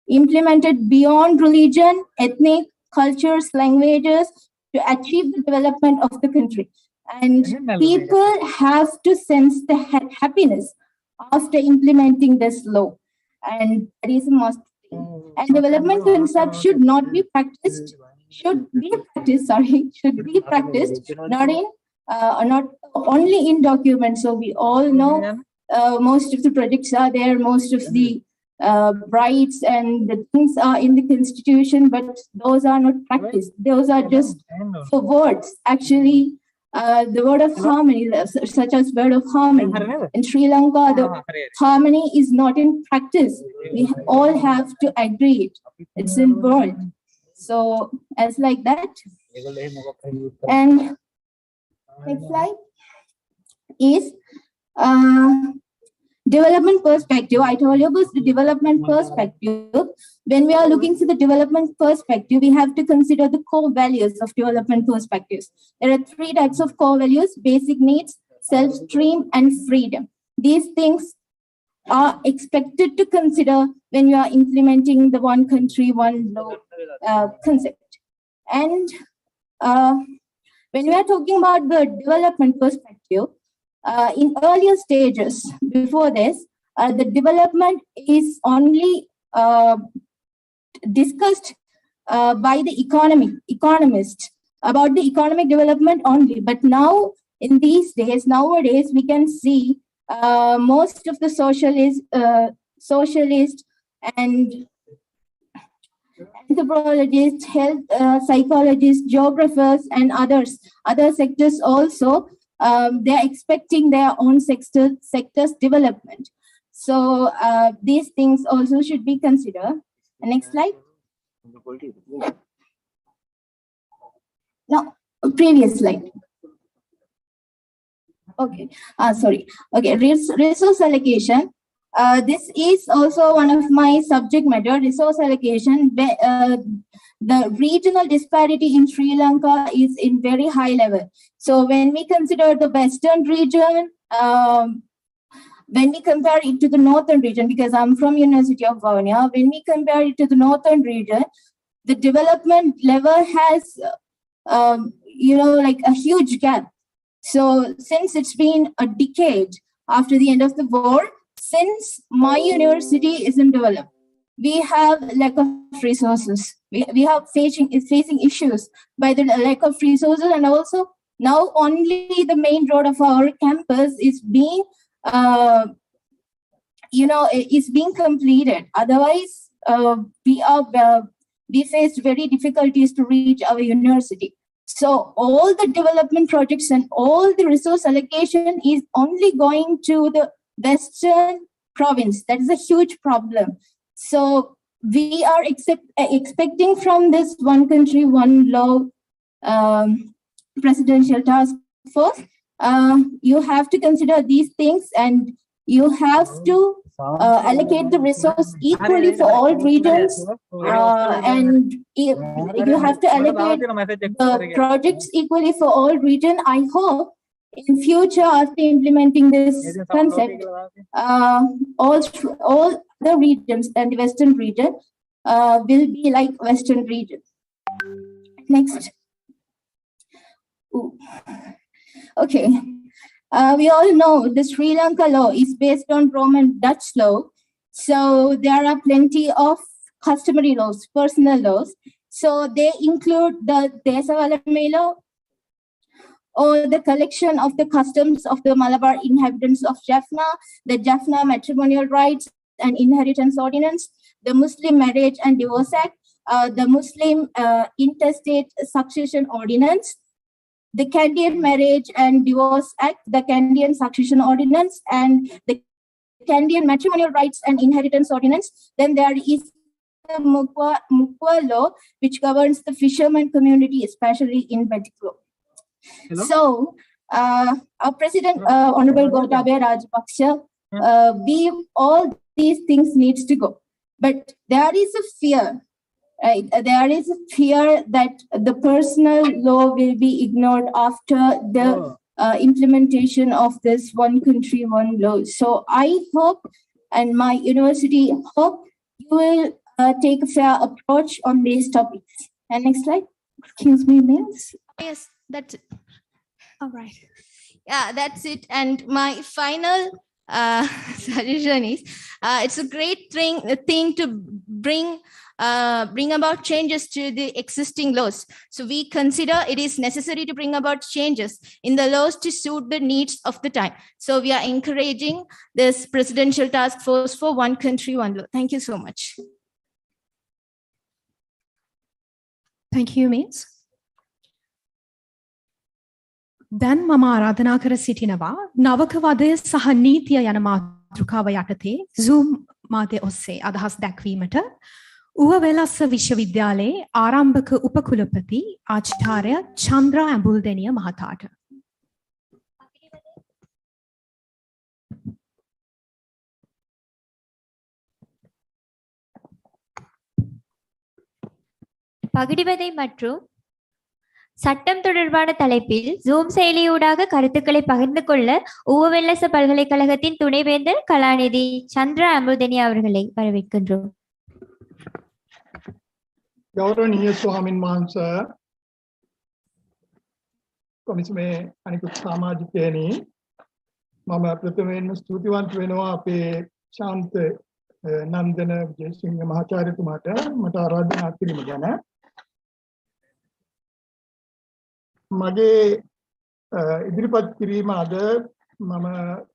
Implemented beyond religion, ethnic, cultures, languages to achieve the development of the country. And people have to sense the happiness after implementing this law. And that is a must. And development concept should not be practiced, should be practiced not only in documents. So we all know most of the projects are there, most of the rights and the things are in the constitution, but those are not practiced. Those are just for words. Actually, the word of harmony, such as word of harmony. In Sri Lanka, the harmony is not in practice. We all have to agree it. It's in word. So as like that. And next slide is development perspective. I told you about the development perspective. When we are looking to the development perspective, we have to consider the core values of development perspectives. There are 3 types of core values: basic needs, self-stream, and freedom. These things are expected to consider when you are implementing the one country, one law concept. And when we are talking about the development perspective, in earlier stages before this, the development is only discussed by the economists about the economic development only. But now, in these days, nowadays, we can see most of the socialist and anthropologists, health psychologists, geographers, and other sectors also. They are expecting their own sectors development. So these things also should be considered. Next slide. No, previous slide. Okay, sorry. Okay, resource allocation. This is also one of my subject matter, resource allocation. The regional disparity in Sri Lanka is in very high level. So when we consider the western region, when we compare it to the northern region, because I'm from University of Vavuniya, when we compare it to the northern region, the development level has, like a huge gap. So since it's been a decade after the end of the war, since my university isn't developed, we have lack of resources. We have facing issues by the lack of resources, and also now only the main road of our campus is being, is being completed. Otherwise, we faced very difficulties to reach our university. So all the development projects and all the resource allocation is only going to the western province. That is a huge problem. So we are expecting from this one country, one law presidential task force, you have to consider these things, and you have to allocate the resource equally for all regions, and you have to allocate the projects equally for all regions. I hope in future, after implementing this concept, all the regions and the western region will be like western region. Next. Ooh. Okay. We all know the Sri Lanka law is based on Roman Dutch law. So there are plenty of customary laws, personal laws. So they include the Desavalame law, or the collection of the customs of the Malabar inhabitants of Jaffna, the Jaffna Matrimonial Rights and Inheritance Ordinance, the Muslim Marriage and Divorce Act, the Muslim Interstate Succession Ordinance, the Canadian Marriage and Divorce Act, the Canadian Succession Ordinance, and the Canadian Matrimonial Rights and Inheritance Ordinance. Then there is the Mukwa law, which governs the fisherman community, especially in Bedikro. So, our President, Honorable Gotabaya Rajapaksa, all these things needs to go. But there is a fear, right? There is a fear that the personal law will be ignored after the implementation of this one country, one law. So I hope, and my university hope, you will take a fair approach on these topics. And next slide. Excuse me, miss. Yes, that's it. All right. Yeah, that's it. And my final suggestion is, it's a great thing to bring about changes to the existing laws. So we consider it is necessary to bring about changes in the laws to suit the needs of the time. So we are encouraging this Presidential Task Force for One Country, One Law. Thank you so much. Thank you, Miss. දැන් මම ආරාධනා කර සිටිනවා නවකවදය සහ නීතිය යන මාතෘකාව යටතේ Zoom මාධ්‍ය ඔස්සේ අදහස් දැක්වීමට ඌවවෙලස්ස විශ්වවිද්‍යාලයේ ආරම්භක උපකුලපති ආචාර්ය චන්ද්‍රා ඇඹුල්දෙනිය මහතාට. பகிடிவதை மற்றும் சட்டம் தொடர்பான தலைப்பில் ஜூம் செயலியூடாக கருத்துக்களை பகிர்ந்து கொள்ள ஊவவெல்லச பல்கலைக்கழகத்தின் துணைவேந்தர் கலாநிதி சந்திரா அமுதனி அவர்களை வரவேற்கின்றோம். ගෞරවනීය ස්වාමින් වහන්සේ, කොමිසමේ අනිකුත් සමාජිකයනි, මම ප්‍රථමයෙන්ම ස්තුතිවන්ත වෙනවා අපේ ශාන්ත නන්දන විජේසිංහ මහාචාර්යතුමාට මට ආරාධනා කිරීම ගැන. මගේ ඉදිරිපත් කිරීම අද මම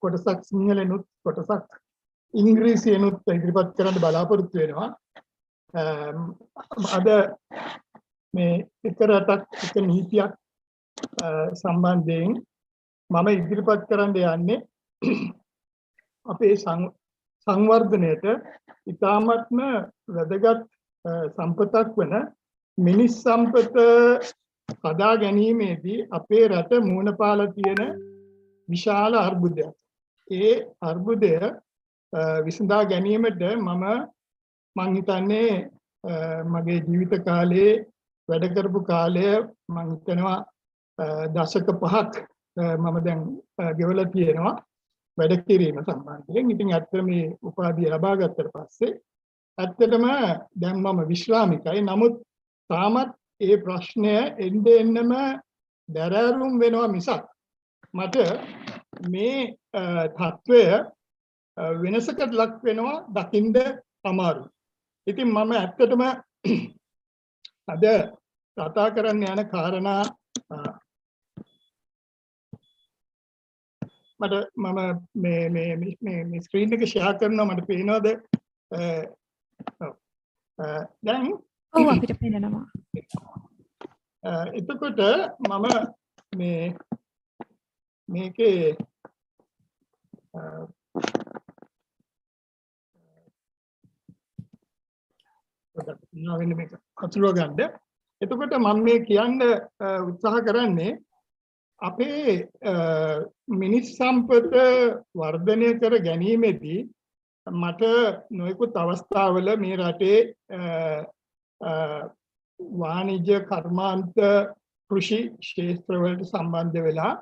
කොටසක් සිංහලෙනුත් කොටසක් ඉංග්‍රීසියෙනුත් ඉදිරිපත් කරන්න බලාපොරොත්තු වෙනවා. අද මේ එක රටක් එක නීතියක් සම්බන්ධයෙන් මම ඉදිරිපත් කරන්න යන්නේ අපේ සංවර්ධනයට ඉතාමත්ම වැදගත් සම්පතක් වන මිනිස් සම්පත හදා ගැනීමේදී අපේ රට මුහුණ පාලා තියෙන විශාල අර්බුදයක්. ඒ අර්බුදය විසඳා ගැනීමට මම හිතන්නේ මගේ ජීවිත කාලයේ වැඩ කරපු කාලය මම හිතනවා දශක 5ක් මම දැන් ගෙවලා තියෙනවා වැඩ කිරීම සම්බන්ධයෙන්. ඉතින් ඇත්තට මේ උපාධිය ලබා ගත්තට පස්සේ ඇත්තටම දැන් මම විශ්‍රාමිකයි. නමුත් තාමත් ඒ ප්‍රශ්නය එන්නෙම දැරෑරුම් වෙනවා මිසක් මට මේ තත්වය වෙනසකට ලක් වෙනවා දකින්න අමාරුයි. ඉතින් මම ඇත්තටම අද කතා කරන්න යන කාරණා මම මේ ස්ක්‍රීන් එක ෂෙයා කරනවා. මට පේනවද? දැන් ඔව් අපිට පේනවා. එතකොට මම මේකේ මේක අතුරුව ගන්න. එතකොට මම මේ කියන්න උත්සාහ කරන්නේ අපේ මිනිස් සම්පත වර්ධනය කර ගැනීමේදී මට නොයෙකුත් අවස්ථාවල මේ රටේ වාණිජ්‍ය කර්මාන්ත කෘෂි ක්ෂේත්‍රවලට සම්බන්ධ වෙලා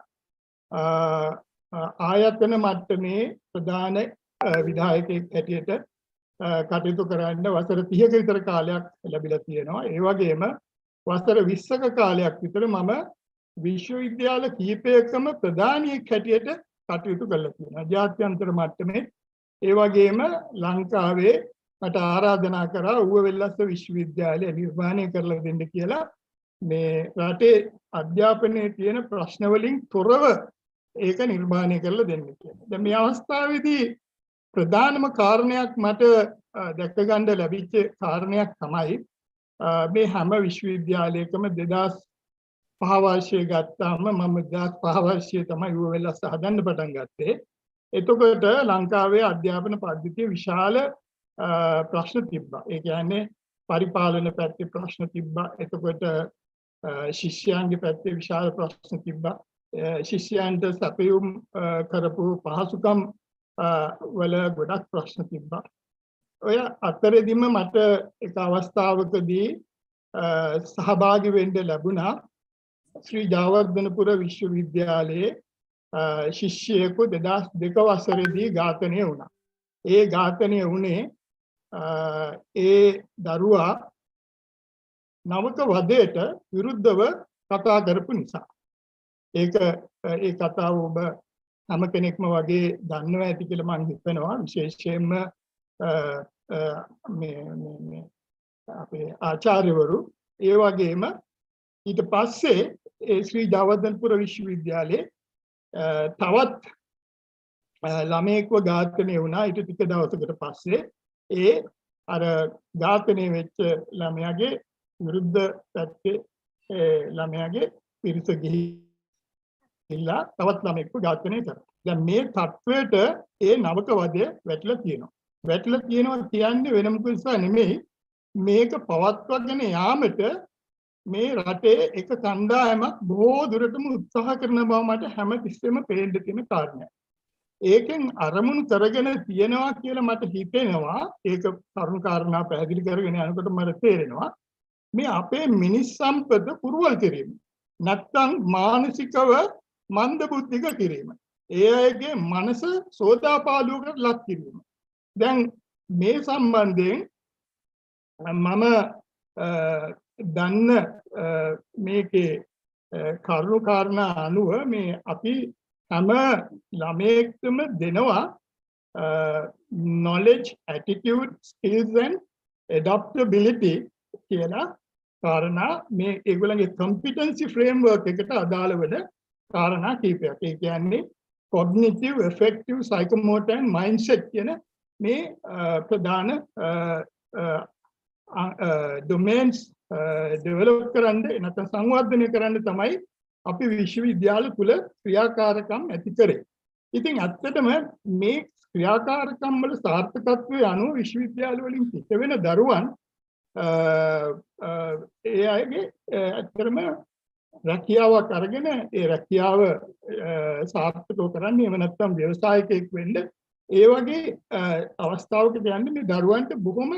ආයතන මට්ටමේ ප්‍රධාන විධායකයෙක් හැටියට කටයුතු කරන්න වසර 30ක විතර කාලයක් ලැබිලා තියෙනවා. ඒ වගේම වසර 20ක කාලයක් විතර මම විශ්වවිද්‍යාල කිහිපයකම ප්‍රධානියෙක් හැටියට කටයුතු කරලා තියෙනවා. ජාත්‍යන්තර මට්ටමේ ඒ වගේම ලංකාවේ මට ආරාධනා කරා ඌවවෙල්ලස්ස විශ්වවිද්‍යාලය නිර්මාණය කරලා දෙන්න කියලා මේ රටේ අධ්‍යාපනයේ තියෙන ප්‍රශ්න වලින් තොරව ඒක නිර්මාණය කරලා දෙන්න කියලා. දැන් මේ අවස්ථාවේදී ප්‍රධානම කාරණයක් මට දැක ගන්න ලැබිච්ච කාරණයක් තමයි මේ හැම විශ්වවිද්‍යාලයකම 2005 වර්ෂයේ ගත්තාම මම 2005 වර්ෂයේ තමයි UOLS හදන්න පටන් ගත්තේ. එතකොට ලංකාවේ අධ්‍යාපන පද්ධතියේ විශාල ප්‍රශ්න තිබ්බා. ඒ කියන්නේ පරිපාලන පැත්තේ ප්‍රශ්න තිබ්බා. එතකොට ශිෂ්‍යයන්ගේ පැත්තේ විශාල ප්‍රශ්න තිබ්බා. ශිෂ්‍යයන්ට සැපයුම් කරපු පහසුකම් වල ගොඩක් ප්‍රශ්න තිබ්බා. ඔය අතරෙදිම මට එක අවස්ථාවකදී සහභාගී වෙන්න ලැබුණා ශ්‍රී ජයවර්ධනපුර විශ්වවිද්‍යාලයේ ශිෂ්‍යයෙකු 2002 වසරේදී ඝාතනය වුණා. ඒ ඝාතනය වුණේ ඒ දරුවා නවක වදයට විරුද්ධව කතා කරපු නිසා. ඒ කතාව ඔබ හැම කෙනෙක්ම වගේ දන්නවා ඇති කියලා මම හිතනවා. විශේෂයෙන්ම මේ අපේ ආචාර්යවරු ඒ වගේම ඊට පස්සේ ඒ ශ්‍රී ජයවර්ධනපුර විශ්වවිද්‍යාලයේ තවත් ළමයෙක්ව ඝාතනය වුණා. ඊට ටික දවසකට පස්සේ ඒ අර ඝාතනය වෙච්ච ළමයාගේ විරුද්ධ පැත්තේ ළමයාගේ පිරිස ගිහිල්ලා තවත් ළමයෙක්ව ඝාතනය කරා. දැන් මේ තත්වයට ඒ නවක වදය වැටලා තියෙනවා. වැටලා තියෙනවා කියන්නේ වෙන මොකද නිසා නෙමෙයි, මේක පවත්වාගෙන යාමට මේ රටේ එක කණ්ඩායමක් බොහෝ දුරටම උත්සාහ කරන බව මට හැමතිස්සෙම පේන්න තියෙන කාරණයක්. ඒකෙන් අරමුණු කරගෙන තියෙනවා කියලා මට හිතෙනවා. ඒක කරුණු කාරණා පැහැදිලි කරගෙන යනකොට මට තේරෙනවා මේ අපේ මිනිස් සම්පත පුරවල් කිරීම. නැත්තම් මානසිකව මන්ද බුද්ධික කිරීම. ඒ අයගේ මනස සෝදාපාලුවකට ලක් කිරීම. දැන් මේ සම්බන්ධයෙන් මම දන්න මේකේ කරුණු කාරණා අනුව මේ අපි හැම ළමයෙක්ටම දෙනවා knowledge, attitude, skills and adaptability කියලා කාරණා. මේ ඒගොල්ලන්ගේ competency framework එකට අදාළ වෙන කාරණා කීපයක්. ඒ කියන්නේ cognitive, affective, psychomotor and mindset කියන මේ ප්‍රධාන domains develop කරන්න නැත්නම් සංවර්ධනය කරන්න තමයි අපි විශ්වවිද්‍යාල තුල ක්‍රියාකාරකම් ඇති කරේ. ඉතින් ඇත්තටම මේ ක්‍රියාකාරකම් වල සාර්ථකත්වය අනුව විශ්වවිද්‍යාල වලින් පිට වෙන දරුවන් ඒ අයගේ ඇත්තටම රැකියාවක් අරගෙන ඒ රැකියාව සාර්ථකව කරන්න, එහෙම නැත්නම් ව්‍යවසායකයෙක් වෙන්න, ඒ වගේ අවස්ථාවක යන්නේ මේ දරුවන්ට බොහොම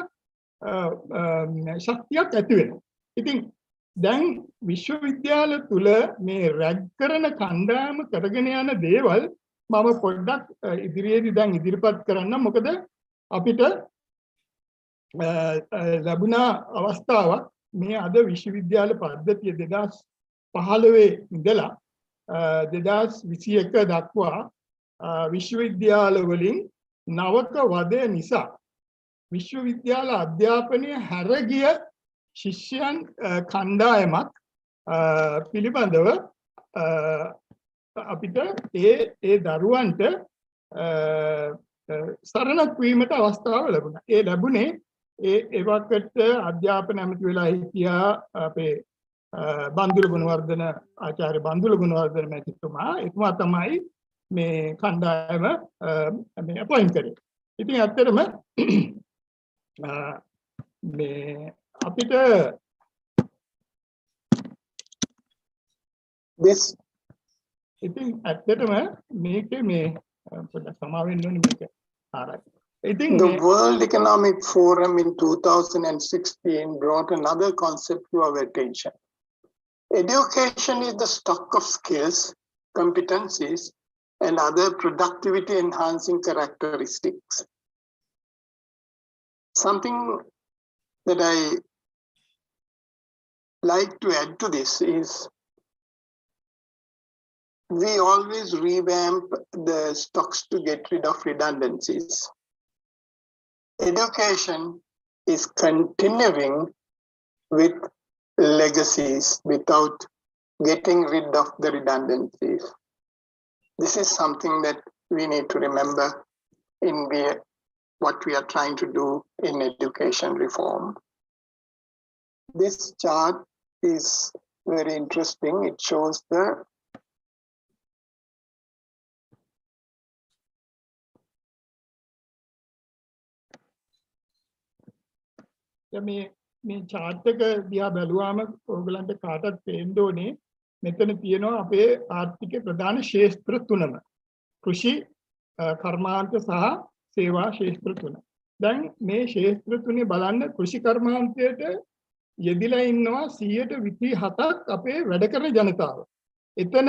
ශක්තියක් ඇති වෙනවා. ඉතින් දැන් විශ්වවිද්‍යාල තුල මේ රැග් කරන කණ්ඩායම කරගෙන යන දේවල් මම පොඩ්ඩක් ඉදිරියේදී දැන් ඉදිරිපත් කරන්න. මොකද අපිට ලැබුණා අවස්ථාවක් මේ අද විශ්වවිද්‍යාල පද්ධතිය 2015 ඉඳලා 2021 දක්වා විශ්වවිද්‍යාල වලින් නවක වදය නිසා විශ්වවිද්‍යාල අධ්‍යාපනය හැරගිය ශිෂ්‍යයන් කණ්ඩායමක් පිළිබඳව අපිට ඒ දරුවන්ට සරණක් වීමට අවස්ථාව ලැබුණා. ඒ ලැබුණේ ඒ වකට අධ්‍යාපන ඇමති වෙලා හිටියා අපේ බන්දුල ගුණවර්ධන ආචාර්ය බන්දුල ගුණවර්ධන මැතිතුමා. එතුමා තමයි මේ කණ්ඩායම මේ අපොයින්ට් කරේ. ඉතින් ඇත්තටම මේ අපිට ඉතින් ඇත්තටම මේකේ මේ පොඩ්ඩක් සමාවෙන්න ඕනේ මේක. The World Economic Forum in 2016 brought another concept to our attention. Education is the stock of skills, competencies, and other productivity enhancing characteristics. Something that I like to add to this is we always revamp the stocks to get rid of redundancies. Education is continuing with legacies without getting rid of the redundancies. This is something that we need to remember in what we are trying to do in education reform. This chart is very interesting. It shows the මේ chart එක දිහා බැලුවාම ඔයගලන්ට කාටත් පේන්න ඕනේ මෙතන තියෙනවා අපේ ආර්ථික ප්‍රධාන ක්ෂේත්‍ර තුනම කෘෂි කර්මාන්ත සහ සේවා ක්ෂේත්‍ර තුන. දැන් මේ ක්ෂේත්‍ර තුනේ බලන්න කෘෂි කර්මාන්තයට යෙදිලා ඉන්නවා 27ක් අපේ වැඩ කරන ජනතාව. එතන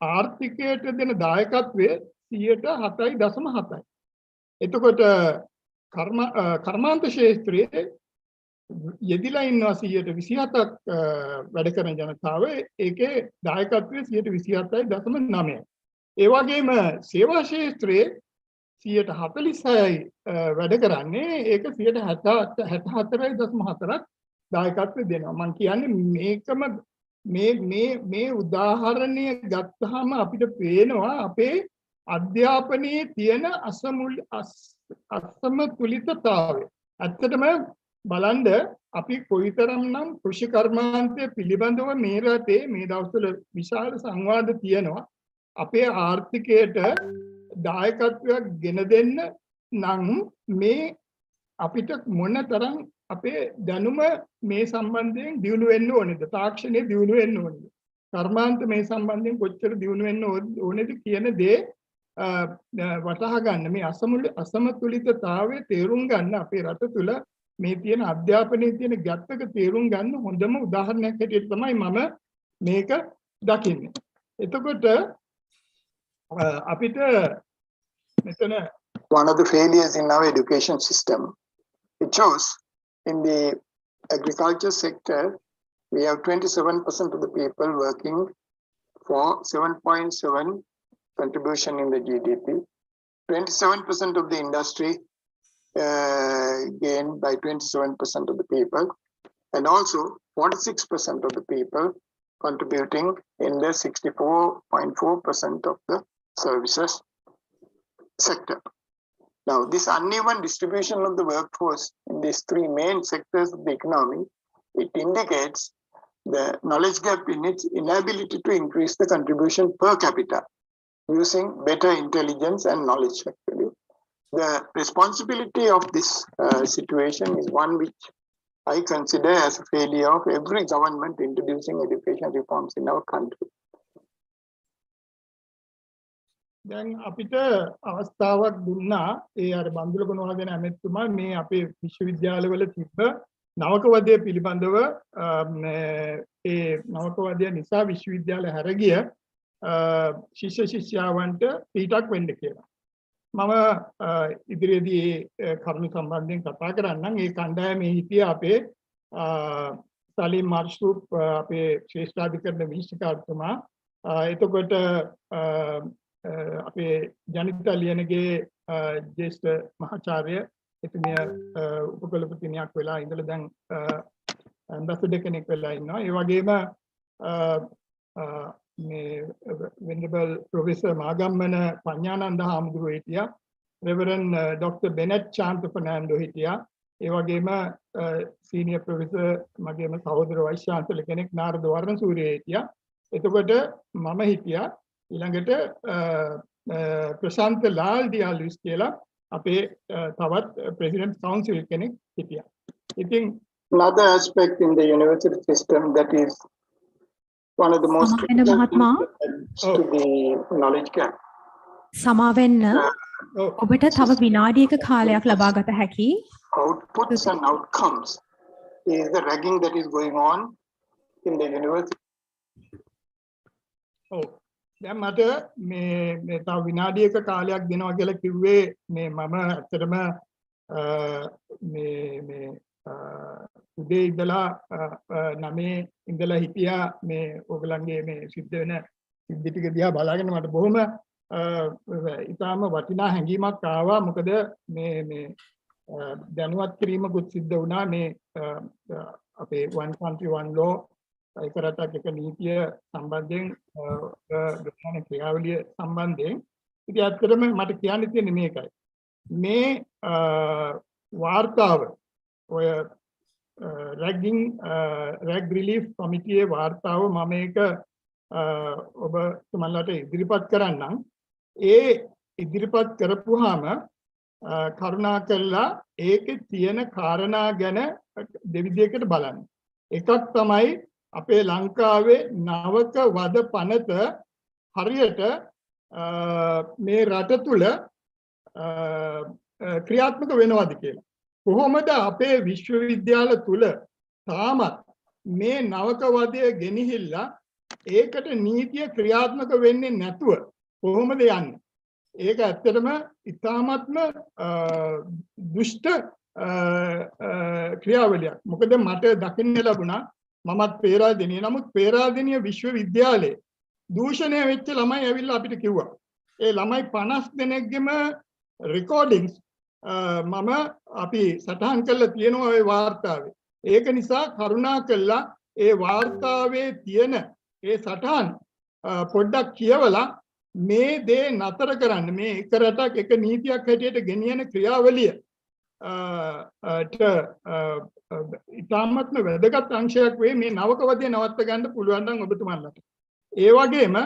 ආර්ථිකයට දෙන දායකත්වය 7.7%. එතකොට කර්මාන්ත ක්ෂේත්‍රයේ යෙදිලා ඉන්නවා 127ක් වැඩ කරන ජනතාව. ඒකේ දායකත්වය 27.9%. ඒ වගේම සේවා ක්ෂේත්‍රයේ 146යි වැඩ කරන්නේ. ඒක 64.4ක් දායකත්වය දෙනවා. මම කියන්නේ මේකම මේ උදාහරණය ගත්තාම අපිට පේනවා අපේ අධ්‍යාපනයේ තියෙන අසමතුලිතතාවය. ඇත්තටම බලන්න අපි කොයිතරම්නම් කෘෂි කර්මාන්තය පිළිබඳව මේ රටේ මේ දවස්වල විශාල සංවාද තියෙනවා. අපේ ආර්ථිකයට දායකත්වයක් ගෙන දෙන්න නම් මේ අපිට මොනතරම් අපේ දැනුම මේ සම්බන්ධයෙන් දියුණු වෙන්න ඕනේද? තාක්ෂණය දියුණු වෙන්න ඕනේද? කර්මාන්ත මේ සම්බන්ධයෙන් කොච්චර දියුණු වෙන්න ඕනේද කියන දේ වටහා ගන්න. මේ අසමතුලිතතාවය තේරුම් ගන්න අපේ රට තුල මේ තියෙන අධ්‍යාපනයේ තියෙන ගැප් එක තේරුම් ගන්න හොඳම උදාහරණයක් හැටියට තමයි මම මේක දකින්නේ. එතකොට අපිට මෙතන one of the failures in our education system. It shows in the agriculture sector, we have 27% of the people working for 7.7 contribution in the GDP. 27% of the industry gained by 27% of the people, and also 46% of the people contributing in the 64.4% of the services sector. Now, this uneven distribution of the workforce in these three main sectors of the economy, it indicates the knowledge gap in its inability to increase the contribution per capita using better intelligence and knowledge. Actually, the responsibility of this situation is one which I consider as a failure of every government introducing education reforms in our country. දැන් අපිට අවස්ථාවක් දුන්නා ඒ අර බන්දුල ගුණවර්ධන ඇමතිතුමා මේ අපේ විශ්වවිද්‍යාලවල තිබ්බ නවකවාදය පිළිබඳව ඒ නවකවාදය නිසා විශ්වවිද්‍යාල හැරගිය ශිෂ්‍ය ශිෂ්‍යාවන්ට පීඩක් වෙන්න කියලා. මම ඉදිරියේදී කරුණු සම්බන්ධයෙන් කතා කරන්නම්. ඒ කණ්ඩායමේ හිටිය අපේ සලීම් මාර්ෂූප් අපේ ශ්‍රේෂ්ඨාධිකරණ විනිශ්චයකාරතුමා, එතකොට අපේ ජනිතා ලියනගේ ජ්‍යෙෂ්ඨ මහාචාර්ය එතුමිය උපකුලපතිනියක් වෙලා ඉඳලා දැන් ඇම්බැසඩර් කෙනෙක් වෙලා ඉන්නවා. ඒ වගේම මේ වෙනරබල් ප්‍රොෆෙසර් මාගම්මන පඤ්ඤානන්ද හාමුදුරුවෝ හිටියා. රෙවරන් ඩොක්ටර් බෙනෙට් චාන්ත ෆර්නෑන්ඩෝ හිටියා. ඒ වගේම සීනියර් ප්‍රොෆෙසර් මගේම සහෝදර වයිස් චාන්සලර් කෙනෙක් නාරද වර්ණසූරිය හිටියා. එතකොට මම හිටියා. ඊළඟට ප්‍රශාන්ත ලාල් ඩියාලිස් කියලා අපේ තවත් ප්‍රෙසිඩන්ට් කවුන්සිල් කෙනෙක් හිටියා. ඉතින් another aspect in the university system that is one of the most Mahatma to the knowledge gap. සමාවෙන්න ඔබට තව විනාඩියක කාලයක් ලබා ගත හැකි. Outputs and outcomes is the ragging that is going on in the university. දැන් මට මේ තව විනාඩියක කාලයක් දෙනවා කියලා කිව්වේ මේ මම ඇත්තටම මේ උදේ ඉඳලා 9 ඉඳලා හිටියා මේ ඔයගලන්ගේ මේ සිද්ධ වෙන සිද්ධි ටික දිහා බලාගෙන මට බොහොම ඉතාම වටිනා හැඟීමක් ආවා. මොකද මේ දැනුවත් කිරීමකුත් සිද්ධ වුණා මේ අපේ one country one law එක රටක් එක නීතිය සම්බන්ධයෙන් ග්‍රහණ ක්‍රියාවලිය සම්බන්ධයෙන් ඉතින් ඇත්තටම මට කියන්න තියෙන්නේ මේකයි මේ වාර්තාව ඔය rag relief committee වාර්තාව මම ඒක ඔබ තුමන්ලට ඉදිරිපත් කරන්නම් ඒ ඉදිරිපත් කරපුවාම කරුණාකරලා ඒකේ තියෙන කාරණා ගැන දෙවිදියකට බලන්න. එකක් තමයි අපේ ලංකාවේ නවක වද පනත හරියට මේ රට තුල ක්‍රියාත්මක වෙනවද කියලා. කොහොමද අපේ විශ්වවිද්‍යාල තුල තාමත් මේ නවක වදය ගෙනහිල්ලා ඒකට නීතිය ක්‍රියාත්මක වෙන්නේ නැතුව කොහොමද යන්නේ? ඒක ඇත්තටම ඉතාමත්ම දුෂ්ට ක්‍රියාවලියක්. මොකද මට දකින්න ලැබුණා මමත් පේරාදෙනිය. නමුත් පේරාදෙනිය විශ්වවිද්‍යාලයේ දූෂණය වෙච්ච ළමයි ඇවිල්ලා අපිට කිව්වා. ඒ ළමයි 50 දෙනෙක්ගෙම රෙකෝඩින්ග්ස් අපි සටහන් කරලා තියෙනවා ඒ වාර්තාවේ. ඒක නිසා කරුණාකරලා ඒ වාර්තාවේ තියෙන ඒ සටහන් පොඩ්ඩක් කියවලා මේ දේ නතර කරන්න. මේ එක රටක් එක නීතියක් හැටියට ගෙනියන ක්‍රියාවලිය ඉතාමත්ම වැදගත් අංශයක් වේ මේ නවක වදය නවත්ත ගන්න පුළුවන් නම් ඔබතුමන්ලට. ඒ වගේම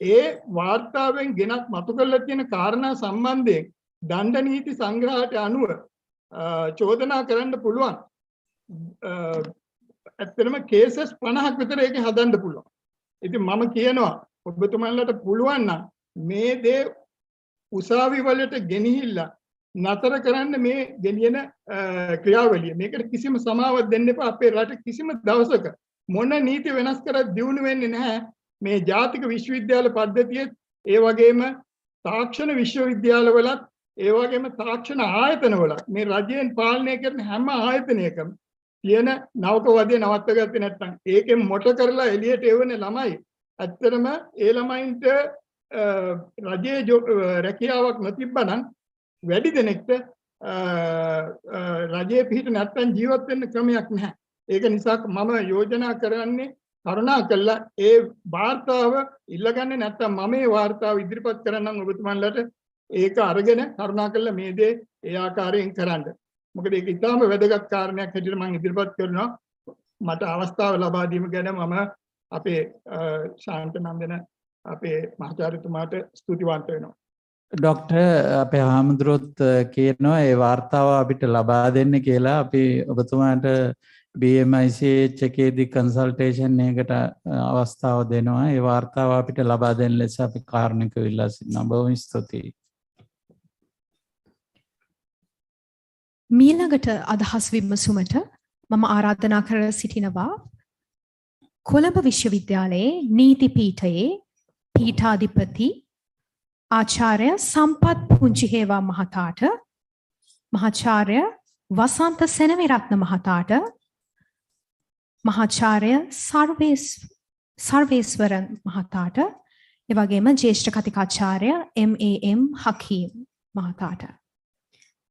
ඒ වාර්තාවෙන් ගෙනත් මතු කරලා තියෙන කාරණා සම්බන්ධයෙන් දණ්ඩ නීති සංග්‍රහයට අනුව චෝදනා කරන්න පුළුවන්. ඇත්තටම කේසස් 50ක් විතර ඒකේ හදන්න පුළුවන්. ඉතින් මම කියනවා ඔබතුමන්ලට පුළුවන් නම් මේ දේ උසාවි වලට ගෙනහිල්ලා නතර කරන්න මේ ගෙනියන ක්‍රියාවලිය. මේකට කිසිම සමාවක් දෙන්න එපා. අපේ රට කිසිම දවසක මොන නීති වෙනස් කරත් දියුණු වෙන්නේ නැහැ. මේ ජාතික විශ්වවිද්‍යාල පද්ධතියේ ඒ වගේම තාක්ෂණ විශ්වවිද්‍යාලවලත් ඒ වගේම තාක්ෂණ ආයතනවලත් මේ රජයෙන් පාලනය කරන හැම ආයතනයකම තියෙන නවක වදේ නවත්ත ගත්තේ නැත්නම් ඒකෙන් මොට කරලා එළියට එවන ළමයි ඇත්තටම ඒ ළමයින්ට රජයේ රැකියාවක් නොතිබ්බනම් වැඩි දෙනෙක්ට රජයේ පිහිට නැත්නම් ජීවත් වෙන්න ක්‍රමයක් නැහැ. ඒක නිසා මම යෝජනා කරන්නේ කරුණාකරලා ඒ වාර්තාව ඉල්ලගන්නේ නැත්නම් මම මේ වාර්තාව ඉදිරිපත් කරන්නම් ඔබතුමන්ලට ඒක අරගෙන කරුණාකරලා මේ දේ ඒ ආකාරයෙන් කරන්න. මොකද ඒක ඉතාම වැදගත් කාරණයක් හැටියට මම ඉදිරිපත් කරනවා. මට අවස්ථාව ලබා දීම ගැන මම අපේ ශාන්ත නන්දන අපේ මහාචාර්යතුමාට ස්තුතිවන්ත වෙනවා. ඩොක්ටර් අපේ හාමුදුරුවොත් කියනවා ඒ වාර්තාව අපිට ලබා දෙන්න කියලා. අපි ඔබතුමාට BMICH එකේදී කන්සල්ටේෂන් එකකට අවස්ථාව දෙනවා. ඒ වාර්තාව අපිට ලබා දෙන්න ලෙස අපි කාරුණිකව ඉල්ලා සිටිනවා. බොහොම ස්තුතියි. මීළඟට අදහස් විමසුමට මම ආරාධනා කර සිටිනවා කොළඹ විශ්වවිද්‍යාලයේ නීති පීඨයේ පීඨාධිපති ආචාර්ය සම්පත් පුංචිහේවා මහතාට මහාචාර්ය වසන්ත සෙනවිරත්න මහතාට මහාචාර්ය සර්වේස්වරන් මහතාට එවැගේම ජ්‍යෙෂ්ඨ කතිකාචාර්ය MAM ஹக்கீம் மகத்தாட்ட.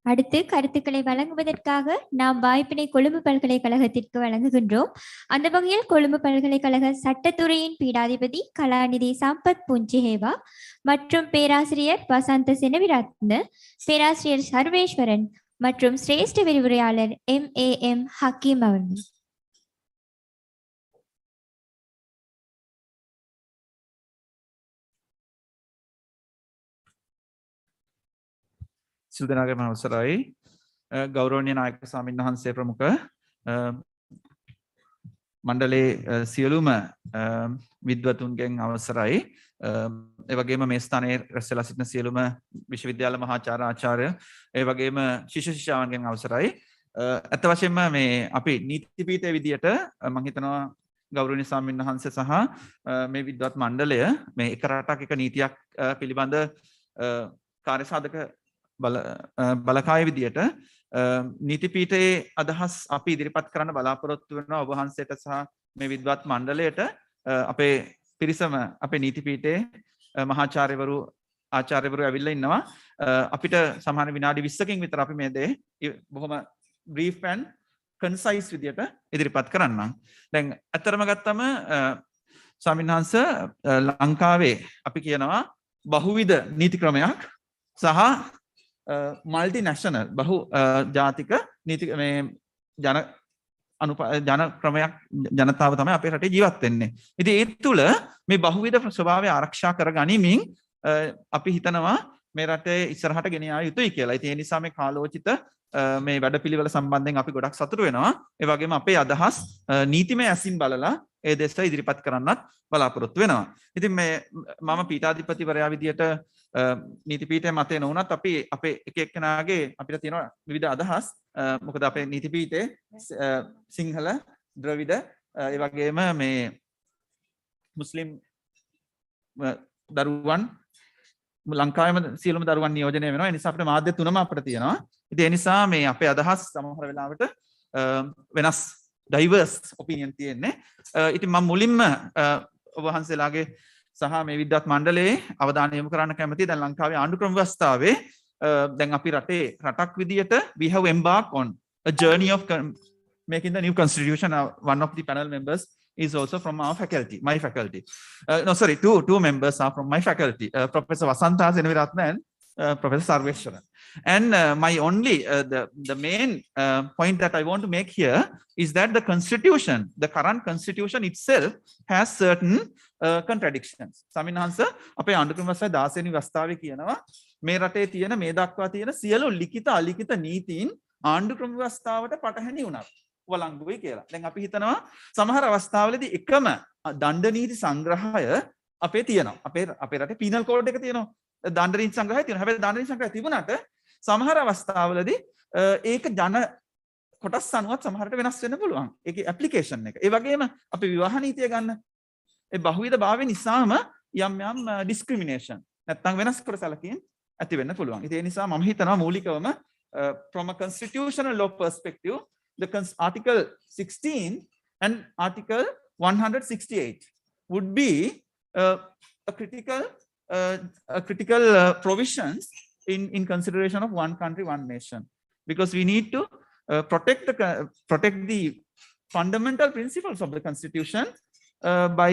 அடுத்து கருத்துக்களை வழங்குவதற்காக நாம் வாய்ப்பினை கொழும்பு பல்கலைக்கழகத்திற்கு வழங்குகின்றோம். அந்த வகையில் கொழும்பு பல்கலைக்கழக சட்டத்துறையின் பீடாதிபதி கலாநிதி சம்பத் புஞ்சிஹேவா மற்றும் பேராசிரியர் வசந்த செனவிரத்ன, பேராசிரியர் சர்வேஸ்வரன் மற்றும் சிரேஷ்ட விரிவுரையாளர் MAM ஹக்கீம் அவர்கள். සිල්දනාගම අවසරයි ගෞරවනීය නායක ස්වාමීන් වහන්සේ ප්‍රමුඛ මණ්ඩලයේ සියලුම විද්වතුන්ගෙන් අවසරයි ඒ වගේම මේ ස්ථානයේ රැස්වලා සිටින සියලුම විශ්වවිද්‍යාල මහාචාර්ය ආචාර්ය ඒ වගේම ශිෂ්‍ය ශිෂ්‍යාවන්ගෙන් අවසරයි අත් වශයෙන්ම මේ අපි නීති පීඨයේ විදියට මම හිතනවා ගෞරවනීය ස්වාමීන් වහන්සේ සහ මේ විද්වත් මණ්ඩලය මේ එක රටක් එක නීතියක් පිළිබඳ කාර්යසාධක බලකාය විදියට නීති පීඨයේ අදහස් අපි ඉදිරිපත් කරන්න බලාපොරොත්තු වෙනවා ඔබ වහන්සේට සහ මේ විද්වත් මණ්ඩලයට අපේ පිරිසම අපේ නීති පීඨයේ මහාචාර්යවරු ආචාර්යවරු ඇවිල්ලා ඉන්නවා. අපිට සමහර විනාඩි 20කින් විතර අපි මේ දේ බොහොම brief and concise විදියට ඉදිරිපත් කරන්නම්. දැන් අතරම ගත්තම ස්වාමීන් වහන්සේ ලංකාවේ අපි කියනවා බහුවිධ නීති ක්‍රමයක් සහ මල්ටිනැෂනල් බහු ජාතික නීති මේ ජන ක්‍රමයක් ජනතාව තමයි අපේ රටේ ජීවත් වෙන්නේ. ඉතින් ඒ තුළ මේ බහුවිධ ස්වභාවය ආරක්ෂා කර ගනිමින් අපි හිතනවා මේ රටේ ඉස්සරහට ගෙන යා යුතුයි කියලා. ඉතින් ඒ නිසා මේ කාලෝචිත මේ වැඩපිළිවෙල සම්බන්ධයෙන් අපි ගොඩක් සතුටු වෙනවා. ඒ වගේම අපේ අදහස් නීතිමය ඇසින් බලලා ඒ දෙස ඉදිරිපත් කරන්නත් බලාපොරොත්තු වෙනවා. ඉතින් මේ මම පීඨාධිපතිවරයා විදියට නීති පීඨයේ මතේ නොවුනත් අපි අපේ එක එක්කෙනාගේ අපිට තියෙන විවිධ අදහස් මොකද අපේ නීති පීඨයේ සිංහල ද්‍රවිඩ ඒ වගේම මේ මුස්ලිම් දරුවන් ලංකාවේම සියලුම දරුවන් නියෝජනය වෙනවා. ඒ නිසා අපිට මාධ්‍ය තුනම අපිට තියෙනවා. ඉතින් ඒ නිසා මේ අපේ අදහස් සමහර වෙලාවට වෙනස් diverse opinion තියෙන්නේ. ඉතින් මම මුලින්ම ඔබ වහන්සේලාගේ සහ මේ විද්වත් මණ්ඩලයේ අවධානය යොමු කරන්න කැමතියි. දැන් ලංකාවේ ආණ්ඩු ක්‍රම ව්‍යවස්ථාවේ දැන් අපි රටක් විදියට we have embarked on a journey of making the new constitution. One of the panel members is also from our faculty, my faculty. No, sorry, two members are from my faculty, Professor Vasanta Senaviratna and Professor Sarveshwaran. And my only, the main point that I want to make here is that the constitution, the current constitution itself has certain contradictions. Saminhansa, අපේ ආණ්ඩු ක්‍රම ව්‍යවස්ථාවේ 16 වෙනි ව්‍යවස්ථාවේ කියනවා මේ රටේ තියෙන මේ දක්වා තියෙන සියලු ලිඛිත අලිඛිත නීතීන් ආණ්ඩු ක්‍රම ව්‍යවස්ථාවට පටහැනි වුණා. වළංගුයි කියලා. දැන් අපි හිතනවා සමහර අවස්ථාවලදී එකම දණ්ඩ නීති සංග්‍රහය අපේ තියෙනවා. අපේ රටේ පීනල් කෝඩ් එක තියෙනවා. දණ්ඩ නීති සංග්‍රහය තියෙනවා. හැබැයි දණ්ඩ නීති සංග්‍රහය තිබුණාට සමහර අවස්ථාවලදී ඒක ජන කොටස් අනුවත් සමහරට වෙනස් වෙන්න පුළුවන්. ඒකේ ඇප්ලිකේෂන් එක. ඒ වගේම අපි විවාහ නීතිය ගන්න. ඒ බහුවිධ භාවය නිසාම යම් ඩිස්ක්‍රිමිනේෂන් නැත්නම් වෙනස් කොට සැලකීම් ඇති වෙන්න පුළුවන්. ඒ නිසා මම හිතනවා මූලිකවම from a constitutional law perspective the Article 16 and Article 168 would be a critical provisions in consideration of one country, one nation, because we need to protect the fundamental principles of the Constitution by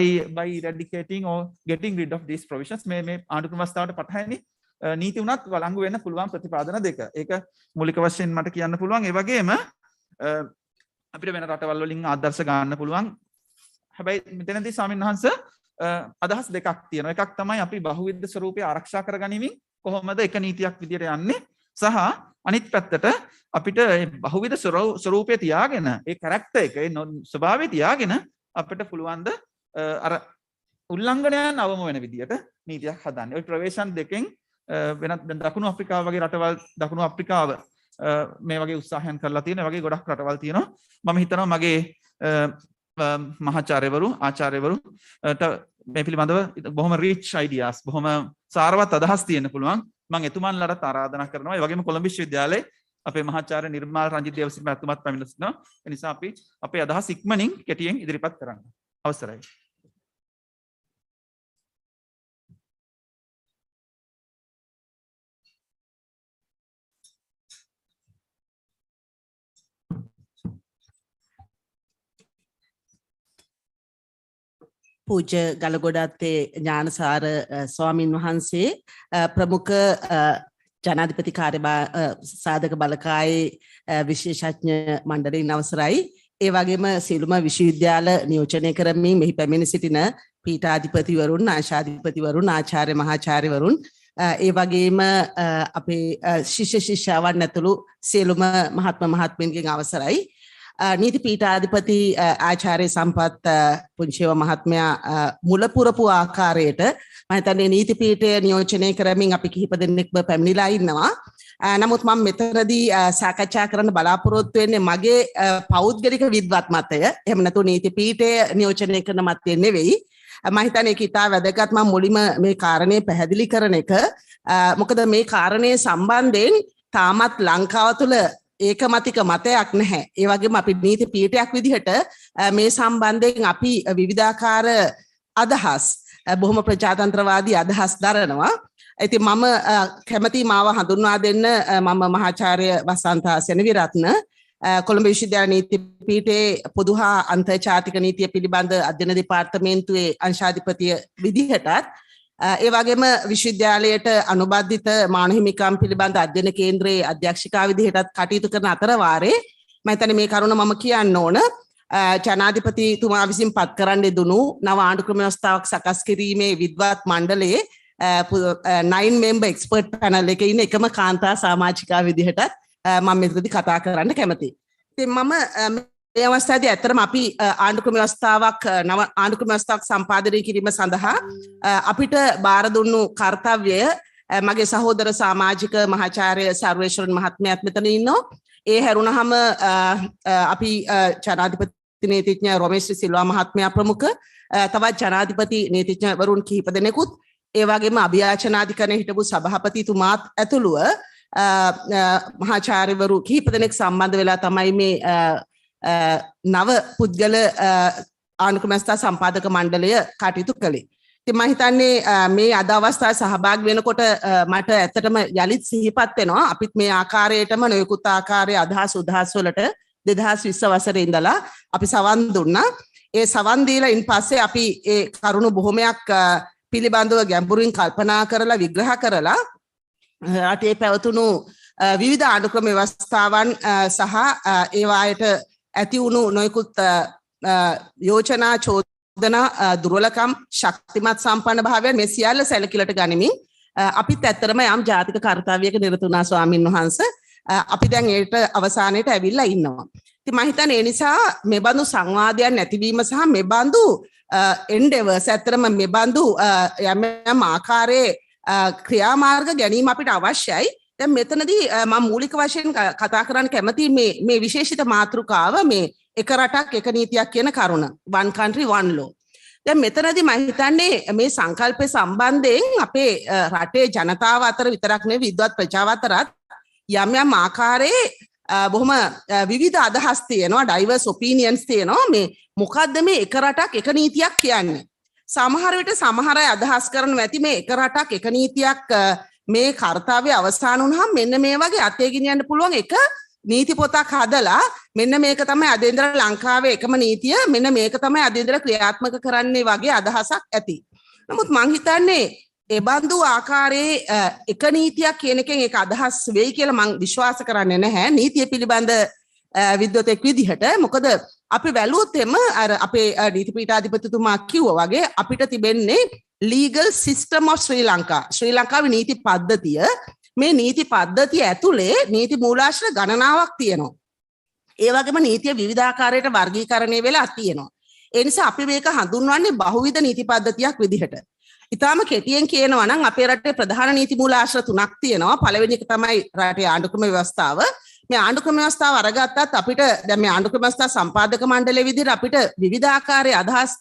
eradicating or getting rid of these provisions. මේ ආණ්ඩු ක්‍රම ව්‍යවස්ථාවට පටහැනි නීති උනත් වළංගු වෙන්න පුළුවන් ප්‍රතිපාදන දෙක. ඒක මූලික වශයෙන් මට කියන්න පුළුවන්. ඒ වගේම අපිට වෙන රටවල් වලින් ආදර්ශ ගන්න පුළුවන්. හැබැයි මෙතනදී ස්වාමීන් වහන්සේ අදහස් දෙකක් තියෙනවා. එකක් තමයි අපි බහුවිධ ස්වරූපය ආරක්ෂා කරගනිමින් කොහොමද එක නීතියක් විදියට යන්නේ සහ අනිත් පැත්තට අපිට බහුවිධ ස්වරූපය තියාගෙන ඒ කැරක්ටර් එක ඒ ස්වභාවය තියාගෙන අපිට පුළුවන් ද අර උල්ලංඝනයන් අවම වෙන විදියට නීතියක් හදන්න. ওই ප්‍රවේශම් දෙකෙන් වෙනත් දකුණු අප්‍රිකාව වගේ රටවල් දකුණු අප්‍රිකාව මේ වගේ උත්සාහයන් කරලා තියෙන වගේ ගොඩක් රටවල් තියෙනවා. මම හිතනවා මගේ මහාචාර්යවරු ආචාර්යවරුට මේ පිළිබඳව බොහොම රිච් අයිඩියාස් බොහොම සාරවත් අදහස් තියෙන්න පුළුවන්. මම එතුමන්ලට ආරාධනා කරනවා. ඒ වගේම කොළඹ විශ්වවිද්‍යාලයේ අපේ මහාචාර්ය නිර්මාල් රංජිත් දේවසිංහ මහත්මයාත් පැමිණ සිටිනවා. ඒ නිසා අපි අපේ අදහස් ඉක්මනින් කෙටියෙන් ඉදිරිපත් කරන්න. අවසරයි. පූජ්‍ය ගලගොඩත්තේ ඥානසාර ස්වාමින් වහන්සේ ප්‍රමුඛ ජනාධිපති සාධක බලකායේ විශේෂඥ මණ්ඩලයෙන් අවසරයි. ඒ වගේම සියලුම විශ්වවිද්‍යාල නියෝජනය කරමින් මෙහි පැමිණ සිටින පීඨාධිපතිවරුන්, ආශාධිපතිවරුන්, ආචාර්ය මහාචාර්යවරුන්, ඒ වගේම අපේ ශිෂ්‍ය ශිෂ්‍යාවන් ඇතුළු සියලුම මහත්ම මහත්මීන්ගෙන් අවසරයි. නීති පීඨාධිපති ආචාර්ය සම්පත් පුංචේව මහත්මයා මුල පුරපු ආකාරයට මම හිතන්නේ නීති පීඨය නියෝජනය කරමින් අපි කිහිප දෙනෙක්ම පැමිණිලා ඉන්නවා. නමුත් මම මෙතනදී සාකච්ඡා කරන්න බලාපොරොත්තු වෙන්නේ මගේ පෞද්ගලික විද්වත් මතය. එහෙම නැතු නීති පීඨය නියෝජනය කරන මතය නෙවෙයි. මම හිතන්නේ ඒක ඉතා වැදගත්. මම මුලින්ම මේ කාරණේ පැහැදිලි කරන එක. මොකද මේ කාරණේ සම්බන්ධයෙන් තාමත් ලංකාව තුළ ඒකමතික මතයක් නැහැ. ඒ වගේම අපි නීති පීඨයක් විදිහට මේ සම්බන්ධයෙන් අපි විවිධාකාර අදහස් බොහොම ප්‍රජාතන්ත්‍රවාදී අදහස් දරනවා. ඉතින් මම කැමති මාව හඳුන්වා දෙන්න මම මහාචාර්ය වසන්ත සෙනවිරත්න කොළඹ විශ්වවිද්‍යාල නීති පීඨයේ පොදු හා අන්තර්ජාතික නීතිය පිළිබඳ අධ්‍යයන දෙපාර්තමේන්තුවේ අංශාධිපතිය විදිහටත් ඒ වගේම විශ්වවිද්‍යාලයට අනුබද්ධිත මානව හිමිකම් පිළිබඳ අධ්‍යයන කේන්ද්‍රයේ අධ්‍යක්ෂිකා විදිහටත් කටයුතු කරන අතර වාරේ මම හිතන්නේ මේ කරුණ මම කියන්න ඕන ජනාධිපතිතුමා විසින් පත් කරන්න දුණු නව ආණ්ඩුක්‍රම ව්‍යවස්ථාවක් සකස් කිරීමේ විද්වත් මණ්ඩලයේ 9 member expert panel එකේ ඉන්න එකම කාන්තා සමාජිකා විදිහට මම මෙතනදී කතා කරන්න කැමතියි. ඉතින් මම මේ අවස්ථාවේදී ඇත්තටම අපි ආණ්ඩුක්‍රම ව්‍යවස්ථාවක් නව ආණ්ඩුක්‍රම ව්‍යවස්ථාවක් සම්පාදනය කිරීම සඳහා අපිට බාර දුන්නු කාර්යය මගේ සහෝදර සමාජික මහාචාර්ය සර්වේශ්වරන් මහත්මයාත් මෙතන ඉන්නවා. ඒ හැරුණාම අපි ජනාධිපති නීතිඥ රොමේෂ් සිල්වා මහත්මයා ප්‍රමුඛ තවත් ජනාධිපති නීතිඥවරුන් කිහිප දෙනෙකුත් ඒ වගේම අභියාචනාධිකරණයේ හිටපු සභාපතිතුමාත් ඇතුළුව මහාචාර්යවරු කිහිප දෙනෙක් සම්බන්ධ වෙලා තමයි මේ නව පුද්ගල ආණ්ඩුක්‍රම ව්‍යවස්ථා සම්පාදක මණ්ඩලය කටයුතු කළේ. ඉතින් මම හිතන්නේ මේ අද අවස්ථාවේ සහභාගී වෙනකොට මට ඇත්තටම යලිත් සිහිපත් වෙනවා අපිත් මේ ආකාරයටම නොයෙකුත් ආකාරයේ අදහස් උදහස් වලට 2020 වසරේ ඉඳලා අපි සවන් දුන්නා. ඒ සවන් දීලා ඉන් පස්සේ අපි ඒ කරුණු බොහොමයක් පිළිබඳව ගැඹුරින් කල්පනා කරලා විග්‍රහ කරලා රටේ පැවතුණු විවිධ ආණ්ඩුක්‍රම ව්‍යවස්ථාවන් සහ ඒවායට ඇති වුණු නොයෙකුත් යෝජනා චෝදනා දුර්වලකම් ශක්තිමත් සම්පන්න භාවයන් මේ සියල්ල සැලකිලට ගනිමින් අපිත් ඇත්තටම යම් ජාතික කාර්යයක නිරත වුණා ස්වාමින් වහන්සේ. අපි දැන් ඒකට අවසානයේට ඇවිල්ලා ඉන්නවා. ඉතින් මම හිතන්නේ ඒ නිසා මේ බඳු සංවාදයන් නැතිවීම සහ මේ බඳු endeavors ඇත්තටම මේ බඳු යම් ආකාරයේ ක්‍රියාමාර්ග ගැනීම අපිට අවශ්‍යයි. දැන් මෙතනදී මම මූලික වශයෙන් කතා කරන්න කැමති මේ විශේෂිත මාතෘකාව මේ එක රටක් එක නීතියක් කියන කරුණ one country one law. දැන් මෙතනදී මම හිතන්නේ මේ සංකල්පය සම්බන්ධයෙන් අපේ රටේ ජනතාව අතර විතරක් නෙවෙයි විද්වත් ප්‍රජාව අතරත් යම් යම් ආකාරයේ බොහොම විවිධ අදහස් තියෙනවා diverse opinions තියෙනවා මේ මොකද්ද මේ එක රටක් එක නීතියක් කියන්නේ. සමහර විට සමහර අය අදහස් කරනවා ඇති මේ එක රටක් එක නීතියක් මේ කාර්යය අවසන් වුණාම මෙන්න මේ වගේ අතේ ගෙනියන්න පුළුවන් එක නීති පොතක් හදලා මෙන්න මේක තමයි අද ඉඳලා ලංකාවේ එකම නීතිය මෙන්න මේක තමයි අද ඉඳලා ක්‍රියාත්මක කරන්නේ වගේ අදහසක් ඇති. නමුත් මං හිතන්නේ ඒ බඳු ආකාරයේ එක නීතියක් කියන එකෙන් ඒක අදහස් වෙයි කියලා මං විශ්වාස කරන්නේ නැහැ නීතිය පිළිබඳ විද්වතෙක් විදිහට. මොකද අපි වැළුවොත් එම අර අපේ නීති පීඨාධිපතිතුමා කිව්වා වගේ අපිට තිබෙන්නේ legal system of Sri Lanka. ශ්‍රී ලංකාවේ නීති පද්ධතිය මේ නීති පද්ධතිය ඇතුලේ නීති මූලාශ්‍ර ගණනාවක් තියෙනවා. ඒ වගේම නීතිය විවිධාකාරයට වර්ගීකරණය වෙලා තියෙනවා. ඒ නිසා අපි මේක හඳුන්වන්නේ බහුවිධ නීති පද්ධතියක් විදිහට. ඉතාලම කෙටියෙන් කියනවා නම් අපේ රටේ ප්‍රධාන නීති මූලාශ්‍ර තුනක් තියෙනවා. පළවෙනි එක තමයි රටේ ආණ්ඩුක්‍රම ව්‍යවස්ථාව. මේ ආණ්ඩුක්‍රම ව්‍යවස්ථාව අරගත්තත් අපිට දැන් මේ ආණ්ඩුක්‍රම ව්‍යවස්ථා සම්පාදක මණ්ඩලයේ විදිහට අපිට විවිධාකාරයේ අදහස්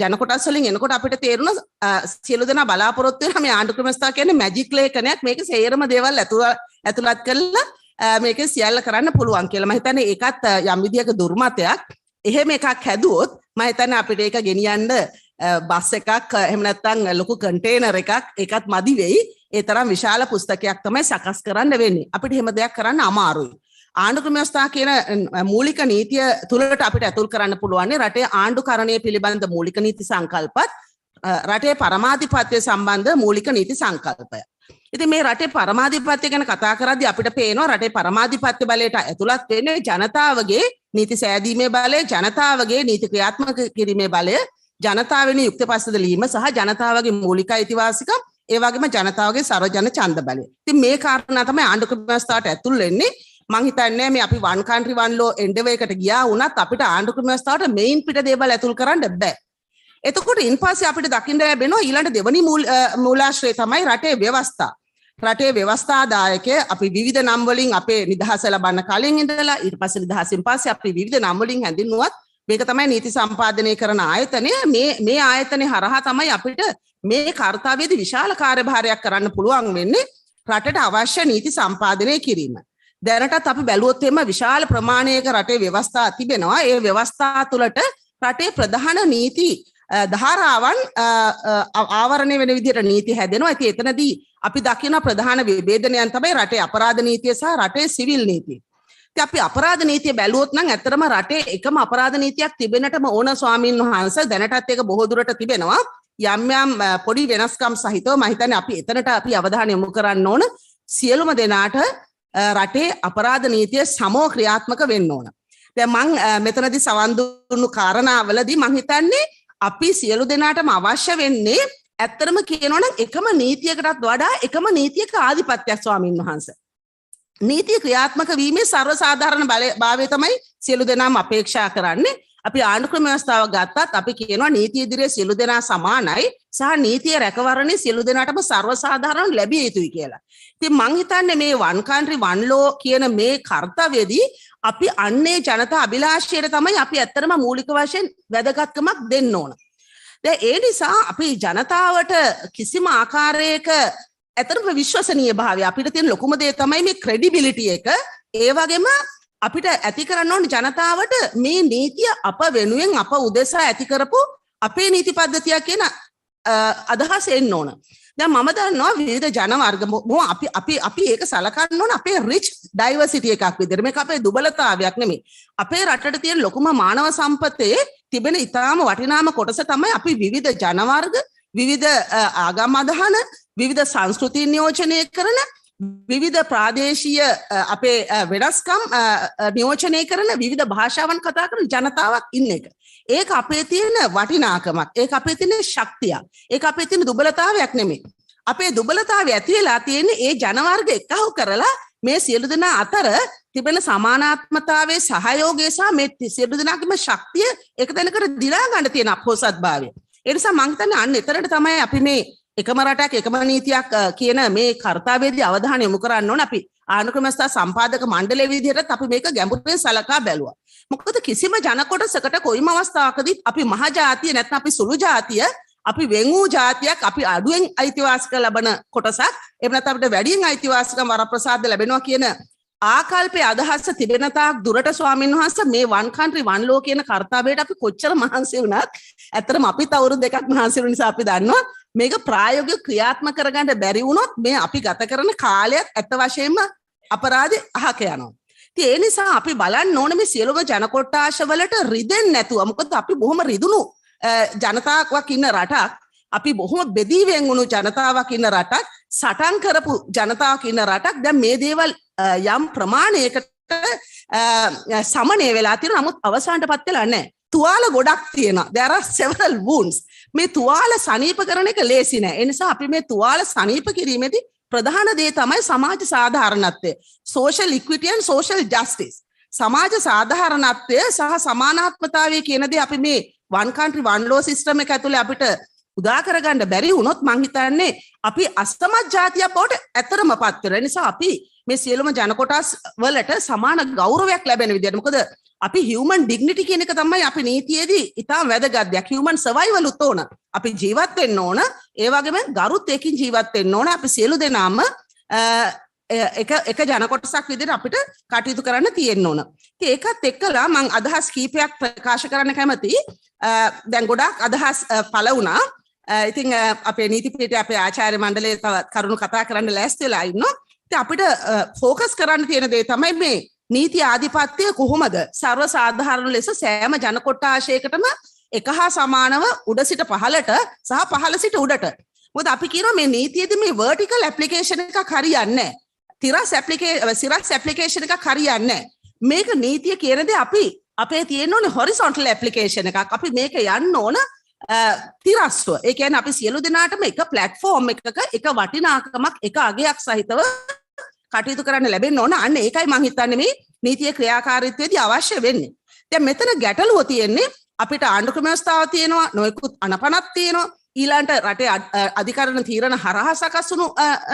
ජන කොටස් වලින් එනකොට අපිට තේරුණා සියලු දෙනා බලාපොරොත්තු වෙන මේ ආණ්ඩුක්‍රම ව්‍යවස්ථාව කියන්නේ මැජික් ලේඛනයක් මේක සේරම දේවල් ඇතුළත් කරලා මේක සියල්ල කරන්න පුළුවන් කියලා. මම හිතන්නේ ඒකත් යම් විදියක දුර්මතයක්. එහෙම එකක් හැදුවොත් මම හිතන්නේ අපිට ඒක ගෙනියන්න බස් එකක් එහෙම නැත්නම් ලොකු කන්ටේනර් එකක් ඒකත් මදි වෙයි. ඒ තරම් විශාල පුස්තකයක් තමයි සකස් කරන්න වෙන්නේ. අපිට එහෙම දෙයක් කරන්න අමාරුයි. ආණ්ඩුක්‍රම ව්‍යවස්ථා කියන මූලික නීතිය තුළට අපිට ඇතුල් කරන්න පුළුවන් රටේ ආණ්ඩුකරණය පිළිබඳ මූලික නීති සංකල්පත් රටේ පරමාධිපත්‍ය සම්බන්ධ මූලික නීති සංකල්පය. ඉතින් මේ රටේ පරමාධිපත්‍ය ගැන කතා කරද්දී අපිට පේනවා රටේ පරමාධිපත්‍ය බලයට ඇතුළත් වෙන්නේ ජනතාවගේ නීති සෑදීමේ බලය, ජනතාවගේ නීති ක්‍රියාත්මක කිරීමේ බලය, ජනතාවෙනි යුක්ත පස්සදලීම සහ ජනතාවගේ මූලික අයිතිවාසිකම් ඒ වගේම ජනතාවගේ සර්වජන ඡන්ද බලය. ඉතින් මේ කාරණා තමයි ආණ්ඩුක්‍රම ව්‍යවස්ථාවට ඇතුල් වෙන්නේ. මං හිතන්නේ මේ අපි one country one law endeavor එකට ගියා වුණත් අපිට ආණ්ඩුක්‍රම ව්‍යවස්ථාවට මේන් පිට දේවල් ඇතුල් කරන්න බෑ. එතකොට ඉන්පස්සේ අපිට දකින්න ලැබෙනවා ඊළඟ දෙවනි මූලාශ්‍රය තමයි රටේ ව්‍යවස්ථා. රටේ ව්‍යවස්ථාදායකය අපි විවිධ නම් වලින් අපේ නිදහස ලබන්න කලින් ඉඳලා ඊට පස්සේ නිදහසින් පස්සේ අපි විවිධ නම් වලින් හැඳින්වුවත් මේක තමයි නීති සම්පාදනය කරන ආයතනය. මේ ආයතනේ හරහා තමයි අපිට මේ කාර්යයේදී විශාල කාර්යභාරයක් කරන්න පුළුවන් වෙන්නේ රටට අවශ්‍ය නීති සම්පාදනය කිරීම. දැනටත් අපි බැලුවොත් එම විශාල ප්‍රමාණයක රටේ ව්‍යවස්ථා තිබෙනවා. ඒ ව්‍යවස්ථා තුළට රටේ ප්‍රධාන නීති ධාරාවන් ආවරණය වෙන විදිහට නීති හැදෙනවා. ඉතින් එතනදී අපි දකින ප්‍රධාන විභේදනයන් තමයි රටේ අපරාධ නීතිය සහ රටේ සිවිල් නීතිය. ඉතින් අපි අපරාධ නීතිය බැලුවොත් නම් ඇත්තටම රටේ එකම අපරාධ නීතියක් තිබෙන්නටම ඕන ස්වාමීන් වහන්සේ දැනටත් ඒක බොහෝ දුරට තිබෙනවා. යම් යම් පොඩි වෙනස්කම් සහිතව මම හිතන්නේ අපි එතනට අපි අවධානය යොමු කරන්න ඕන. සියලුම දෙනාට රටේ අපරාධ නීතිය සමව ක්‍රියාත්මක වෙන්න ඕන. දැන් මම මෙතනදී සවන් දුන්නු කාරණාවලදී මම හිතන්නේ අපි සියලු දෙනාටම අවශ්‍ය වෙන්නේ ඇත්තටම කියනවා නම් එකම නීතියකටත් වඩා එකම නීතියක ආධිපත්‍යයක් ස්වාමින් වහන්සේ. නීතිය ක්‍රියාත්මක වීමේ සර්වසාධාරණ භාවය තමයි සියලු දෙනාම අපේක්ෂා කරන්නේ. අපි ආණ්ඩුක්‍රම ව්‍යවස්ථාව ගත්තත් අපි කියනවා නීතිය ඉදිරියේ සියලු දෙනා සමානයි සහ නීතිය රැකවරණේ සියලු දෙනාටම සර්වසාධාරණ ලැබිය යුතුයි කියලා. ඉතින් මං හිතන්නේ මේ one country one law කියන මේ කාර්යවේදී අපි අන්නේ ජනතා අභිලාෂයට තමයි අපි ඇත්තටම මූලික වශයෙන් වැදගත්කමක් දෙන්න ඕන. දැන් ඒ නිසා අපි ජනතාවට කිසිම ආකාරයක ඇත්තටම විශ්වසනීය භාවය අපිට තියෙන ලොකුම දේ තමයි මේ ක්‍රෙඩිබිලිටි එක. ඒ වගේම අපිට ඇති කරන්න ඕන ජනතාවට මේ නීතිය අප වෙනුවෙන් අප උදෙසා ඇති කරපු අපේ නීති පද්ධතිය කියන අදහස එන්න ඕන. දැන් මම දන්නවා විවිධ ජන වර්ග අපි ඒක සලකන්න ඕන අපේ රිච් ඩයිවර්සිටි එකක් විදිහට. මේක අපේ දුබලතාවයක් නෙමෙයි. අපේ රටට තියෙන ලොකුම මානව සම්පතේ තිබෙන ඉතාම වටිනාම කොටස තමයි අපි විවිධ ජන වර්ග, විවිධ ආගම් අදහන, විවිධ සංස්කෘති නියෝජනය කරන, විවිධ ප්‍රාදේශීය අපේ වෙනස්කම් නියෝජනය කරන, විවිධ භාෂාවන් කතා කරන ජනතාවක් ඉන්න එක. ඒක අපේ තියෙන වටිනාකමක්. ඒක අපේ තියෙන ශක්තියක්. ඒක අපේ තියෙන දුබලතාවයක් නෙමෙයි. අපේ දුබලතාවය ඇති වෙලා තියෙන්නේ ඒ ජන වර්ග එකහු කරලා මේ සියලු දෙනා අතර තිබෙන සමානාත්මතාවයේ සහයෝගය සහ මේ සියලු දෙනාගේම ශක්තිය එක තැනකට දිනා ගන්න තියෙන අපොහොසත්භාවය. ඒ නිසා මම හිතන්නේ අන්න එතරම්ට තමයි අපි මේ එකම රටක් එකම නීතියක් කියන මේ කාර්යවේදී අවධානය යොමු කරන්න ඕන. අපි ආණ්ඩුක්‍රම ව්‍යවස්ථා සම්පාදක මණ්ඩලයේ විදිහට අපි මේක ගැඹුරින් සලකා බැලුවා. මොකද කිසිම ජන කොටසකට කොයිම අවස්ථාවකදී අපි මහ ජාතිය නැත්නම් අපි සුළු ජාතිය, අපි වෙන් වූ ජාතියක්, අපි අඩුවෙන් අයිතිවාසිකම් ලබන කොටසක්, එහෙම නැත්නම් අපිට වැඩියෙන් අයිතිවාසිකම් වරප්‍රසාද ලැබෙනවා කියන ආකල්පයේ අදහස තිබෙන තාක් දුරට ස්වාමීන් වහන්සේ මේ one country one law කියන කාර්යයට අපි කොච්චර මහන්සි වුණත් ඇත්තටම අපිත් අවුරුදු දෙකක් මහන්සි වුණ නිසා අපි දන්නවා මේක ප්‍රායෝගිකව ක්‍රියාත්මක කරගන්න බැරි වුණොත් මේ අපි ගත කරන කාලයත් ඇත්ත වශයෙන්ම අපරාධේ අහක යනවා. ඉතින් ඒ නිසා අපි බලන්න ඕනේ මේ සියලුම ජන කොට්ටාශ වලට රිදෙන්නේ නැතුව. මොකද අපි බොහොම රිදුණු ජනතාවක් ඉන්න රටක්, අපි බොහොම බෙදී වෙන් වුණු ජනතාවක් ඉන්න රටක්, සටන් කරපු ජනතාවක් ඉන්න රටක්. දැන් මේ දේවල් යම් ප්‍රමාණයකට සමනය වෙලා තියෙනවා. නමුත් අවසානටපත් වෙලා නැහැ. තුවාල ගොඩක් තියෙනවා. there are several wounds. මේ තුවාල සනීප කරන එක ලේසි නෑ. ඒ නිසා අපි මේ තුවාල සනීප කිරීමේදී ප්‍රධාන දේ තමයි සමාජ සාධාරණත්වය. social equity and social justice. සමාජ සාධාරණත්වය සහ සමානාත්මතාවය කියන දේ අපි මේ one country one law system එක ඇතුලේ අපිට උදා කරගන්න බැරි වුණොත් මං හිතන්නේ අපි අස්තමත් ජාතියක් බවට ඇතරමපත් වෙනවා. ඒ නිසා අපි මේ සියලුම ජන කොටස් වලට සමාන ගෞරවයක් ලැබෙන විදිහට, මොකද අපි human dignity කියන එක තමයි අපි නීතියේදී ඉතාම වැදගත් දෙයක්. human survival උත් ඕන. අපි ජීවත් වෙන්න ඕන. ඒ වගේම ගරුත්වයෙන් ජීවත් වෙන්න ඕන. අපි සියලු දෙනාම එක ජන කොටසක් විදිහට අපිට කටයුතු කරන්න තියෙන්න ඕන. ඉතින් ඒකත් එක්කලා මම අදහස් කීපයක් ප්‍රකාශ කරන්න කැමතියි. දැන් ගොඩාක් අදහස් පළ වුණා. ඉතින් අපේ නීති පීඨයේ අපේ ආචාර්ය මණ්ඩලයේ තව කරුණු කතා කරන්න ලෑස්ති වෙලා ඉන්නවා. ඉතින් අපිට ફોකස් කරන්න තියෙන දේ තමයි මේ නීති ආධිපත්‍යය කොහොමද සර්ව සාධාරණ ලෙස සෑම ජන කොට්ටාශයකටම එක හා සමානව උඩ සිට පහළට සහ පහළ සිට උඩට. මොකද අපි කියනවා මේ නීතියේදී මේ vertical application එකක් හරියන්නේ නැහැ. සිරස් application එකක් හරියන්නේ නැහැ. මේක නීතිය කියන දේ අපි අපේ තියෙන ඕනේ horizontal application එකක්. අපි මේක යන්න ඕන තිරස්ව. ඒ කියන්නේ අපි සියලු දෙනාටම එක platform එකක එක වටිනාකමක් එක අගයක් සහිතව කටයුතු කරන්න ලැබෙන්න ඕන. අන්න ඒකයි මම හිතන්නේ මේ නීතිය ක්‍රියාකාරීත්වයේදී අවශ්‍ය වෙන්නේ. දැන් මෙතන ගැටලුව තියෙන්නේ අපිට ආණ්ඩුක්‍රම ව්‍යවස්ථාව තියෙනවා, නොයෙකුත් අනපනක් තියෙනවා, ඊළඟට රටේ අධිකරණ තීරණ හරහා සකස් වුණු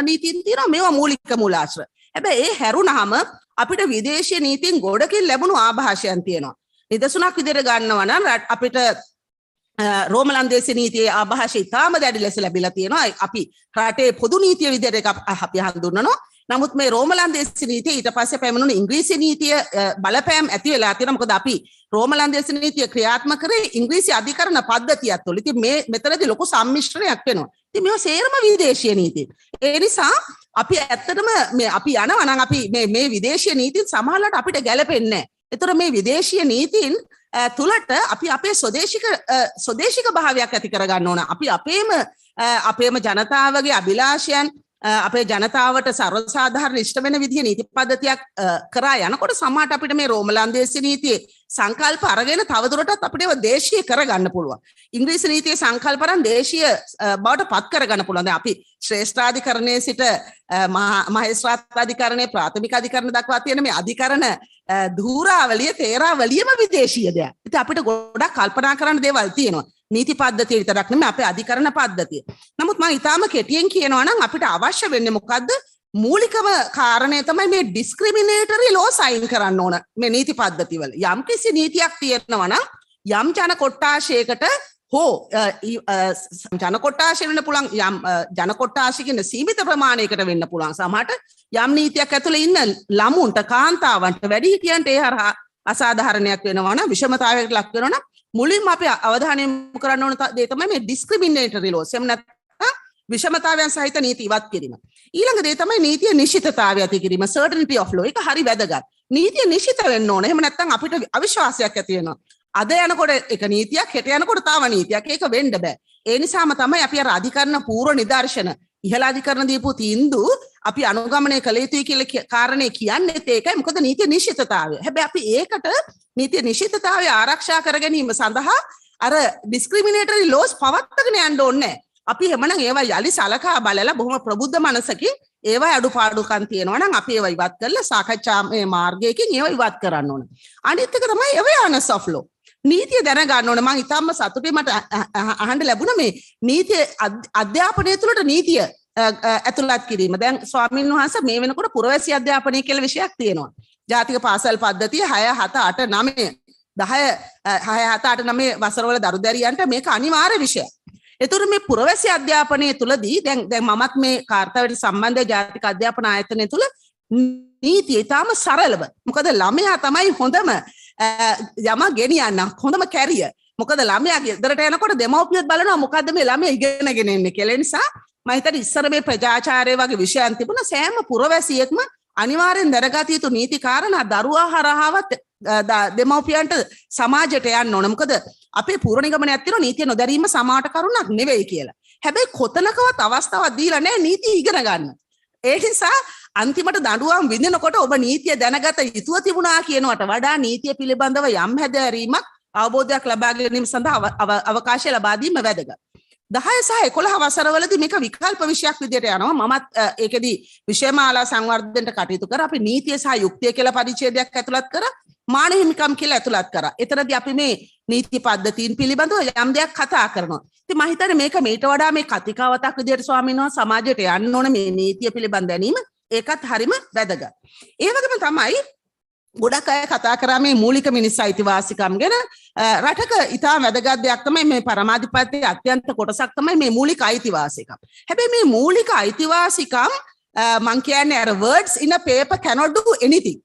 නීතීන් තියෙනවා. මේවා මූලික මූලාශ්‍ර. හැබැයි ඒ හැරුණාම අපිට විදේශීය නීතින් ගොඩකින් ලැබුණු ආభాෂයන් තියෙනවා. නිදසුනක් විදිහට ගන්නවා නම් අපිට රෝමලන්දේසී නීතියේ ආభాෂය ඉතාම දැඩි ලෙස ලැබිලා තියෙනවා. අපි රටේ පොදු නීතිය විදිහට අපි හඳුන්වනවා. නමුත් මේ රෝමලන්දේසි නීතිය ඊට පස්සේ පැමිණුණු ඉංග්‍රීසි නීතිය බලපෑම් ඇති වෙලා තියෙනවා. මොකද අපි රෝමලන්දේසි නීතිය ක්‍රියාත්මක කරේ ඉංග්‍රීසි අධිකරණ පද්ධතියත් තුළ. ඉතින් මේ මෙතනදී ලොකු සම්මිශ්‍රණයක් වෙනවා. ඉතින් මේවා සේරම විදේශීය නීති. ඒ නිසා අපි ඇත්තටම මේ අපි යනවා නම් අපි මේ විදේශීය නීතින් සමහරවිට අපිට ගැලපෙන්නේ නැහැ. ඒතර මේ විදේශීය නීතින් තුලට අපි අපේ ස්වදේශික භාවයක් ඇති කරගන්න ඕන. අපි අපේම ජනතාවගේ අභිලාෂයන් අපේ ජනතාවට සර්වසාධාරණ ඉෂ්ට වෙන විදිහේ නීති පද්ධතියක් කරා යනකොට සමහරට අපිට මේ රෝමලන්දේසි නීතියේ සංකල්ප අරගෙන තවදුරටත් අපිට ඒවා දේශීය කරගන්න පුළුවන්. ඉංග්‍රීසි නීතියේ සංකල්පයන් දේශීය බවට පත් කරගන්න පුළුවන්. දැන් අපි ශ්‍රේෂ්ඨාධිකරණයේ සිට මහේස්ත්‍රාත්ාධිකරණයේ ප්‍රාථමික අධිකරණ දක්වා තියෙන මේ අධිකරණ ධූරාවලිය තේරාවලියම විදේශීය දෙයක්. ඉතින් අපිට ගොඩක් කල්පනා කරන්න දේවල් තියෙනවා. නීති පද්ධතිය විතරක් නෙමෙයි අපේ අධිකරණ පද්ධතිය. නමුත් මම ඊටාම කෙටියෙන් කියනවා නම් අපිට අවශ්‍ය වෙන්නේ මොකද්ද? මූලිකම කාරණය තමයි මේ ඩිස්ක්‍රිමිනේටරි ලෝ සයින් කරන්න ඕන මේ නීති පද්ධතිවල. යම් කිසි නීතියක් තියෙනවා නම් යම් ජන කොට්ටාශයකට හෝ ජන කොට්ටාශය වෙන්න පුළුවන්, යම් ජන කොට්ටාශයකින් සීමිත ප්‍රමාණයකට වෙන්න පුළුවන්. සමහරට යම් නීතියක් ඇතුළේ ඉන්න ළමුන්ට කාන්තාවන්ට වැඩිහිටියන්ට ඒ හරහා අසාධාරණයක් වෙනවා නම් විෂමතාවයකට ලක් වෙනවා නම් මුලින්ම අපි අවධානය යොමු කරන්න ඕන දේ තමයි මේ ඩිස්ක්‍රිමිනේටරි ලෝස්. එහෙම නැත්නම් විෂමතාවයන් සහිත නීති ඉවත් කිරීම. ඊළඟ දේ තමයි නීතිය නිශ්චිතතාවය ඇති කිරීම. certainty of law. ඒක හරි වැදගත්. නීතිය නිශ්චිත වෙන්න ඕන. එහෙම නැත්නම් අපිට අවිශ්වාසයක් ඇති වෙනවා. අද යනකොට එක නීතියක්, හෙට යනකොට තව නීතියක්. ඒක වෙන්න බෑ. ඒ නිසාම තමයි අපි අර අධිකරණ පූර්ව නිදර්ශන ඉහළ අධිකරණ දීපු තීන්දුව අපි අනුගමනය කළ යුතුයි කියලා කාරණේ කියන්නේ ඒකයි. මොකද නීතිය නිශ්චිතතාවය. හැබැයි අපි ඒකට නීතිය නිශ්චිතතාවය ආරක්ෂා කර ගැනීම සඳහා අර ඩිස්ක්‍රිමිනේටරි ලෝස් පවත්වාගෙන යන්න ඕනේ. අපි හැමනම් ඒවා යලි සලකා බලලා බොහොම ප්‍රබුද්ධ මනසකින් ඒවා අඩුපාඩුකම් තියෙනවා නම් අපි ඒවා ඉවත් කරලා සාකච්ඡාමය මාර්ගයකින් ඒවා ඉවත් කරන්න ඕනේ. අනිත් එක තමයි awareness of law. නීතිය දැනගන්න ඕනේ. මම ඉතාම සතුටුයි මට අහන්න ලැබුණා මේ නීතිය අධ්‍යාපනය තුළට නීතිය ඇතුළත් කිරීම. දැන් ස්වාමීන් වහන්සේ මේ වෙනකොට පුරවැසි අධ්‍යාපනය කියලා විෂයක් තියෙනවා. ජාතික පාසල් පද්ධතිය 6 7 8 9 10 6 7 8 9 වසරවල දරුදැරියන්ට මේක අනිවාර්ය විෂයක්. ඒතර මේ පුරවැසි අධ්‍යාපනයේ තුලදී දැන් මමත් මේ කාර්යාලයට සම්බන්ධ ජාතික අධ්‍යාපන ආයතනය තුල නීතිය ඊටාම සරලව. මොකද ළමයා තමයි හොඳම යම ගෙනියන්න හොඳම කැරියර්. මොකද ළමයා ගෙදරට යනකොට දෙමව්පියොත් බලනවා මොකද්ද මේ ළමයා ඉගෙනගෙන එන්නේ කියලා. ඒ නිසා මම හිතන්නේ ඉස්සර මේ ප්‍රජාචාරය වගේ විෂයන් තිබුණා. සෑම පුරවැසියෙක්ම අනිවාර්යෙන් දැනගත යුතු නීති කාරණා දරුවා හරහාවත් දෙමව්පියන්ට සමාජයට යන්න ඕන. මොකද අපේ පූර්ව නිගමනයක් තියෙනවා නීතිය නොදැරීම සමාජ කරුණක් නෙවෙයි කියලා. හැබැයි කොතනකවත් අවස්ථාවක් දීලා නැහැ නීති ඉගෙන ගන්න. ඒ නිසා අන්තිමට දඬුවම් විඳිනකොට ඔබ නීතිය දැනගත යුතුව තිබුණා කියනවට වඩා නීතිය පිළිබඳව යම් හැදෑරීමක් අවබෝධයක් ලබා ගැනීම සඳහා අවකාශය ලබා දීම වැදගත්. 10 සහ 11 වසරවලදී මේක විකල්ප විෂයක් විදිහට යනවා. මමත් ඒකෙදී විෂයමාලා සංවර්ධනයට කටයුතු කර අපි නීතිය සහ යුක්තිය කියලා පරිච්ඡේදයක් ඇතුළත් කර මානව හිමිකම් කියලා ඇතුළත් කරා. එතනදී අපි මේ නීති පද්ධතීන් පිළිබඳව යම් දෙයක් කතා කරනවා. ඉතින් මම හිතන්නේ මේක මීට වඩා මේ කතිකාවතක් විදිහට ස්වාමීන් වහන්සේ සමාජයට යන්න ඕන මේ නීතිය පිළිබඳ දැනීම. ඒකත් හරිම වැදගත්. ඒ වගේම තමයි ගොඩක් අය කතා කරා මේ මූලික මිනිස් අයිතිවාසිකම් ගැන. රටක ඉතා වැදගත් දෙයක් තමයි මේ පරමාධිපත්‍යයේ අත්‍යන්ත කොටසක් තමයි මේ මූලික අයිතිවාසිකම්. හැබැයි මේ මූලික අයිතිවාසිකම් මං කියන්නේ අර words in a paper cannot do anything.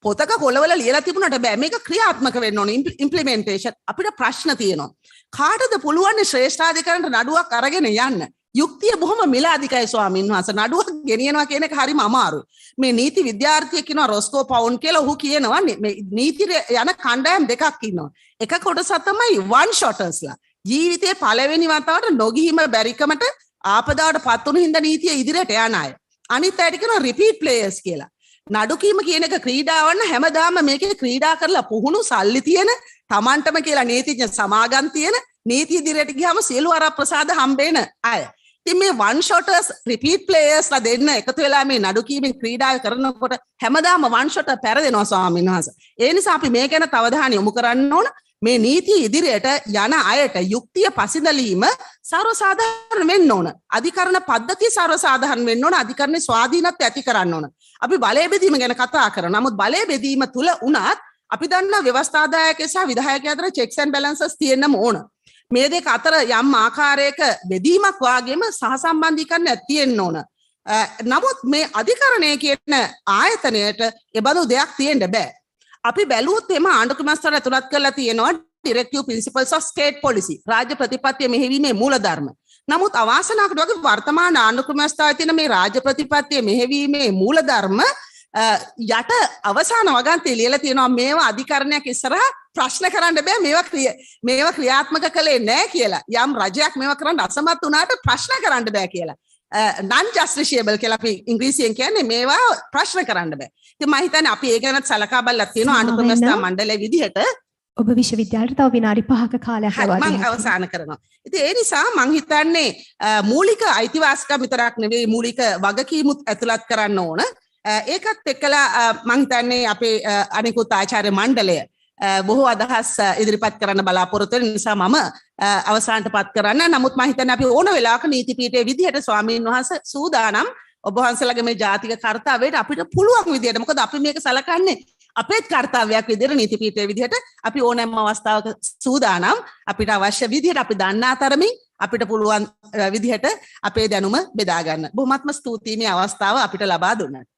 පොතක කොළවල ලියලා තිබුණාට බෑ මේක ක්‍රියාත්මක වෙන්න ඕනේ. ඉම්ප්ලිමෙන්ටේෂන් අපිට ප්‍රශ්න තියෙනවා. කාටද පුළුවන් ශ්‍රේෂ්ඨාධිකරණයට නඩුවක් අරගෙන යන්න? යුක්තිය බොහොම මිලාදිකයි ස්වාමීන් වහන්සේ. නඩුවක් ගෙනියනවා කියන එක හරිම අමාරුයි. මේ නීති විද්‍යාර්ථියෙක් කියනවා රොස්කෝ පවුන් කියලා. ඔහු කියනවා මේ නීතිය යන කණ්ඩායම් දෙකක් ඉන්නවා. එක කොටසක් තමයි one shottersලා. ජීවිතේ පළවෙනි වතාවට නොගිහිම බැරිකමට ආපදාවට පත් වුණු හින්දා නීතිය ඉදිරියට යන අය. අනිත් අයට කියනවා රිපීට් ප්ලේයර්ස් කියලා. නඩු කීම කියන එක ක්‍රීඩාවන්න හැමදාම මේකේ ක්‍රීඩා කරලා පුහුණු සල්ලි තියෙන තමන්ටම කියලා නීතිඥ සමාගම් තියෙන නීති ඉදිරියට ගියාම සියලු වරප්‍රසාද හම්බෙන අය. ඉතින් මේ one shotters repeat players ලා දෙන්න එකතු වෙලා මේ නඩු කීමෙන් ක්‍රීඩා කරනකොට හැමදාම one shotter පෙරදෙනවා ස්වාමීන් වහන්සේ. ඒ නිසා අපි මේ ගැන තවධානය යොමු කරන්න ඕන. මේ නීතිය ඉදිරියට යන අයට යුක්තිය පසිඳලීම සර්වසාධාරණ වෙන්න ඕන. අධිකරණ පද්ධතිය සර්වසාධාරණ වෙන්න ඕන. අධිකරණේ ස්වාධීනත්වය ඇති කරන්න ඕන. අපි බලය බෙදීම ගැන කතා කරනවා. නමුත් බලය බෙදීම තුල උනත් අපි දන්නා ව්‍යවස්ථාදායකය සහ විධායකය අතර checks and balances තියෙන්නම ඕන. මේ දෙක අතර යම් ආකාරයක බෙදීමක් වාගේම සහසම්බන්ධීකරණයක් තියෙන්න ඕන. නමුත් මේ අධිකරණය කියන ආයතනයට එබඳු දෙයක් තියෙන්න බෑ. අපි බැලුවොත් එම ආණ්ඩුක්‍රම මැස්තර ඇතුළත් කරලා තියෙනවා Directive Principles of State Policy රාජ්‍ය ප්‍රතිපත්තිය මෙහෙවීමේ මූලධර්ම. නමුත් අවාසනාවකට වගේ වර්තමාන ආණ්ඩුක්‍රම මැස්තර තියෙන මේ රාජ්‍ය ප්‍රතිපත්තිය මෙහෙවීමේ මූලධර්ම යට අවසාන වගන්තිය ලියලා තියෙනවා මේවා අධිකරණයක් ඉස්සරහා ප්‍රශ්න කරන්න බෑ මේවා ක්‍රියාත්මක කළේ නැහැ කියලා. යම් රජයක් මේවා කරන්න අසමත් වුණාට ප්‍රශ්න කරන්න බෑ කියලා. non justiciable කියලා අපි ඉංග්‍රීසියෙන් කියන්නේ මේවා ප්‍රශ්න කරන්න බෑ. ඉතින් මම හිතන්නේ අපි ඒක ගැනත් සලකා බලලා තියෙනවා ආණ්ඩුක්‍රම මැස්තර මණ්ඩලයේ විදිහට. ඔබ විශ්වවිද්‍යාලයට තව විනාඩි 5ක කාලයක් ලබා දෙනවා. මම අවසන් කරනවා. ඉතින් ඒ නිසා මම හිතන්නේ මූලික අයිතිවාසිකම් විතරක් නෙවෙයි මූලික වගකීමුත් ඇතුළත් කරන්න ඕන. ඒකත් එක්කලා මම හිතන්නේ අපේ අනිකුත් ආචාර්ය මණ්ඩලය බොහෝ අදහස් ඉදිරිපත් කරන්න බලාපොරොත්තු වෙන නිසා මම අවසානටපත් කරන්න. නමුත් මම හිතන්නේ අපි ඕන වෙලාවක නීති පීඨයේ විදිහට ස්වාමීන් වහන්සේ සූදානම් ඔබ වහන්සේලාගේ මේ ජාතික කාර්යයට අපිට පුළුවන් විදිහට මොකද අපි මේක සලකන්නේ අපේ කාර්යයක් විදිහට නීති පීඨයේ විදිහට අපි ඕනෑම අවස්ථාවක සූදානම් අපිට අවශ්‍ය විදිහට අපි දන්නා තරමින් අපිට පුළුවන් විදිහට අපේ දැනුම බෙදා ගන්න. බොහොමත්ම ස්තුතියි මේ අවස්ථාව අපිට ලබා දුන්නාට.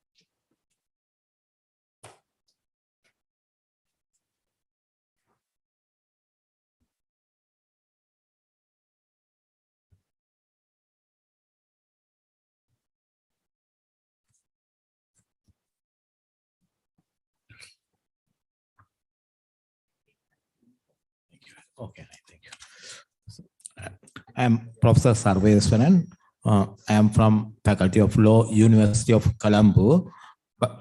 Okay, thank you. I am Professor Sarveswaran. I am from Faculty of Law, University of Colombo.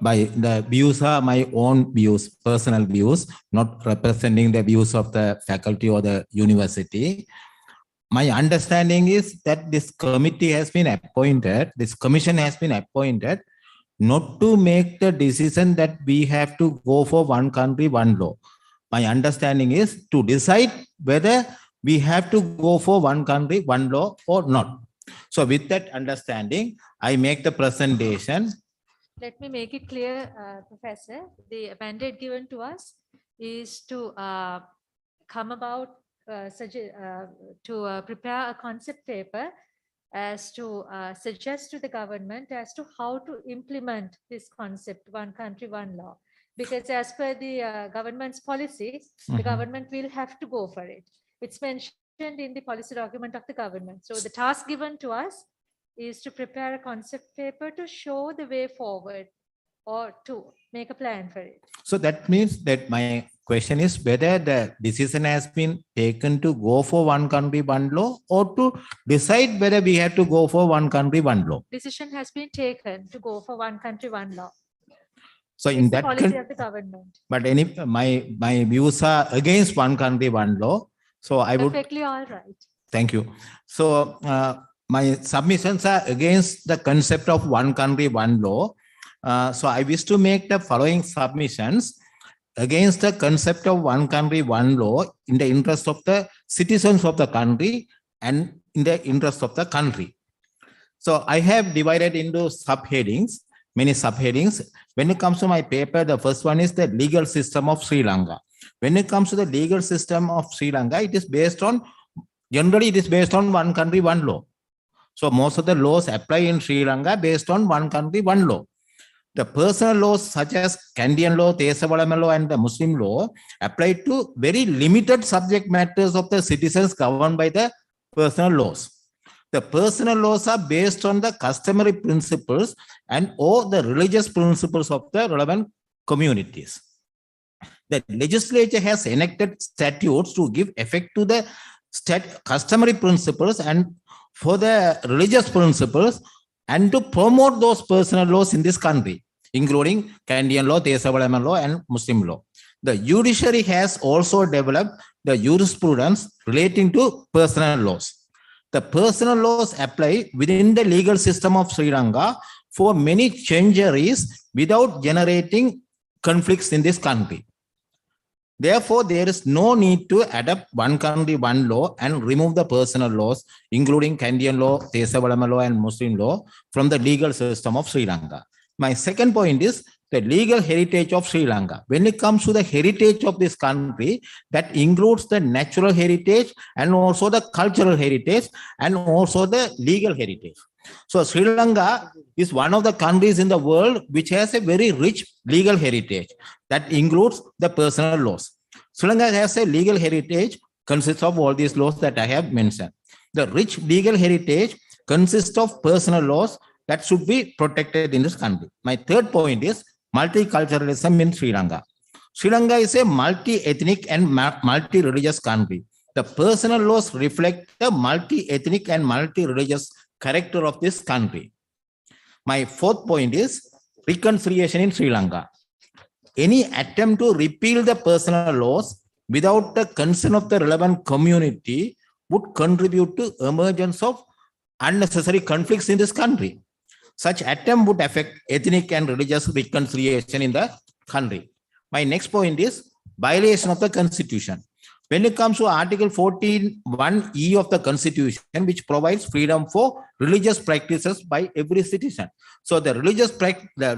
By the views are my own views, personal views, not representing the views of the faculty or the university. My understanding is that this committee has been appointed, this commission has been appointed not to make the decision that we have to go for one country, one law. My understanding is to decide whether we have to go for one country, one law or not. So with that understanding, I make the presentation. Let me make it clear, Professor. The mandate given to us is to come about, prepare a concept paper as to suggest to the government as to how to implement this concept, one country, one law. Because as per the government's policy, the government will have to go for it. It's mentioned in the policy document of the government. So the task given to us is to prepare a concept paper to show the way forward or to make a plan for it. So that means that my question is whether the decision has been taken to go for one country, one law or to decide whether we have to go for one country, one law. Decision has been taken to go for one country, one law. So in it's that the policy of the government. But my views are against one country, one law. So I would. Perfectly all right. Thank you. So my submissions are against the concept of one country, one law. So I wish to make the following submissions against the concept of one country, one law in the interest of the citizens of the country and in the interest of the country. So I have divided into subheadings, many subheadings. When it comes to my paper, the first one is the legal system of Sri Lanka. When it comes to the legal system of Sri Lanka, it is based on, generally it is based on one country, one law. So most of the laws apply in Sri Lanka based on one country, one law. The personal laws such as Kandyan law, Tesavalama law and the Muslim law apply to very limited subject matters of the citizens governed by the personal laws. The personal laws are based on the customary principles and or the religious principles of the relevant communities. The legislature has enacted statutes to give effect to the customary principles and for the religious principles and to promote those personal laws in this country, including Kandyan law, Tesavalama law and Muslim law. The judiciary has also developed the jurisprudence relating to personal laws. The personal laws apply within the legal system of Sri Lanka for many centuries without generating conflicts in this country. Therefore, there is no need to adopt one country, one law and remove the personal laws, including Kandyan law, Tesavalama law and Muslim law from the legal system of Sri Lanka. My second point is the legal heritage of Sri Lanka. When it comes to the heritage of this country, that includes the natural heritage and also the cultural heritage and also the legal heritage. So Sri Lanka is one of the countries in the world which has a very rich legal heritage that includes the personal laws. Sri Lanka has a legal heritage consists of all these laws that I have mentioned. The rich legal heritage consists of personal laws that should be protected in this country. My third point is multiculturalism in Sri Lanka. Sri Lanka is a multi-ethnic and multi-religious country. The personal laws reflect the multi-ethnic and multi-religious character of this country. My fourth point is reconciliation in Sri Lanka. Any attempt to repeal the personal laws without the consent of the relevant community would contribute to emergence of unnecessary conflicts in this country. Such attempt would affect ethnic and religious reconciliation in the country. My next point is violation of the Constitution. When it comes to Article 14(1)(e) of the Constitution, which provides freedom for religious practices by every citizen. So the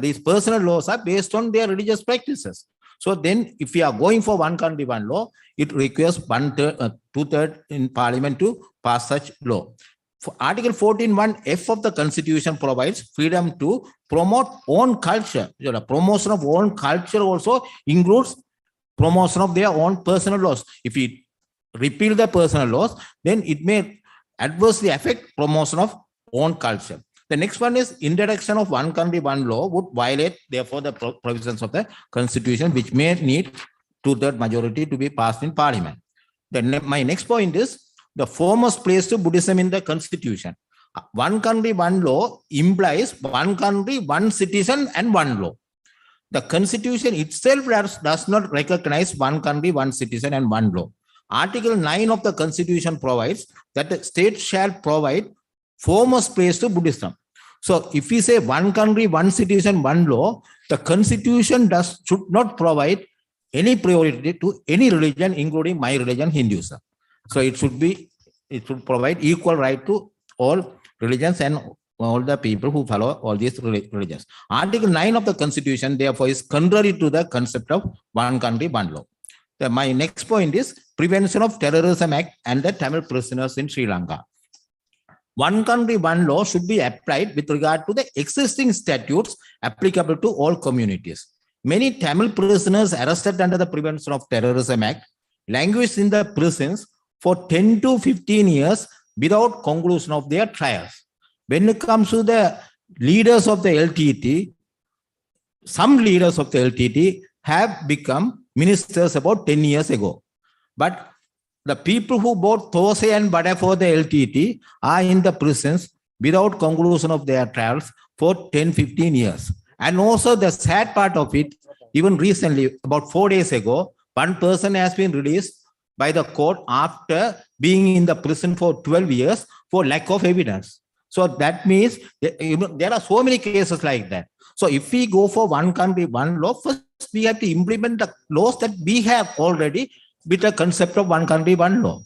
these personal laws are based on their religious practices. So then if we are going for one country, one law, it requires two-thirds in parliament to pass such law. For Article 14(1)(f) of the Constitution provides freedom to promote own culture. The promotion of own culture also includes promotion of their own personal laws. If we repeal the personal laws, then it may adversely affect promotion of own culture. The next one is introduction of one country, one law would violate, therefore, the provisions of the Constitution, which may need two-thirds majority to be passed in Parliament. Then my next point is the foremost place to Buddhism in the Constitution. One country, one law implies one country, one citizen, and one law. The Constitution itself does not recognize one country, one citizen, and one law. Article 9 of the Constitution provides that the state shall provide foremost place to Buddhism. So if we say one country, one citizen, one law, the Constitution should not provide any priority to any religion, including my religion, Hinduism. So it should provide equal right to all religions and all the people who follow all these religions. Article 9 of the Constitution, therefore, is contrary to the concept of one country, one law. My next point is Prevention of Terrorism Act and the Tamil prisoners in Sri Lanka. One country, one law should be applied with regard to the existing statutes applicable to all communities. Many Tamil prisoners arrested under the Prevention of Terrorism Act languished in the prisons for 10 to 15 years without conclusion of their trials. When it comes to the leaders of the LTT, some leaders of the LTT have become ministers about 10 years ago. But the people who bought Thosai and Bada for the LTT are in the prisons without conclusion of their trials for 10-15 years. And also the sad part of it, even recently, about 4 days ago, one person has been released by the court after being in the prison for 12 years for lack of evidence. So that means there are so many cases like that. So if we go for one country, one law, first we have to implement the laws that we have already with the concept of one country, one law.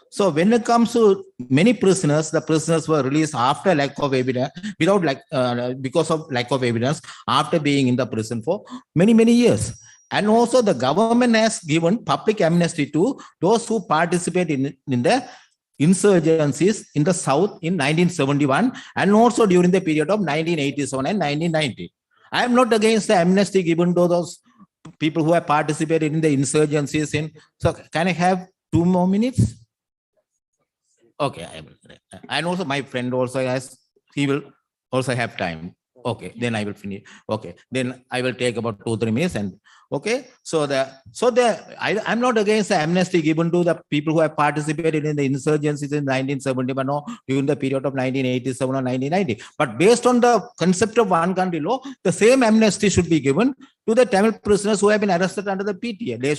So when it comes to many prisoners, the prisoners were released after lack of evidence, because of lack of evidence, after being in the prison for many, many years. And also the government has given public amnesty to those who participate in the insurgencies in the South in 1971 and also during the period of 1987 and 1990. I am not against the amnesty given to those people who have participated in the insurgencies. So can I have 2 more minutes? Okay, I will. And also my friend also he will also have time. Okay, then I will finish. Okay, then I will take about 2-3 minutes and okay. I'm not against the amnesty given to the people who have participated in the insurgencies in 1971 or during the period of 1987 or 1990. But based on the concept of one country law, the same amnesty should be given to the Tamil prisoners who have been arrested under the PTA. They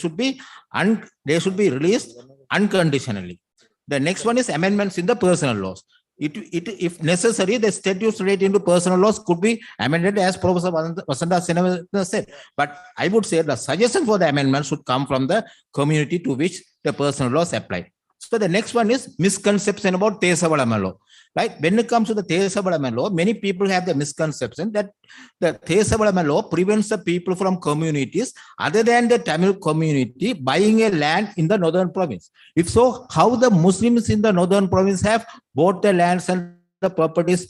should be released unconditionally. The next one is amendments in the personal laws. If necessary, the statutes relating to personal laws could be amended as Professor Vasanta Senawatana said. But I would say the suggestion for the amendment should come from the community to which the personal laws apply. So the next one is misconception about Thesavalama law. Right? When it comes to the Thesavalama law, many people have the misconception that the Thesavalama law prevents the people from communities other than the Tamil community buying a land in the northern province. If so, how the Muslims in the northern province have bought the lands and the properties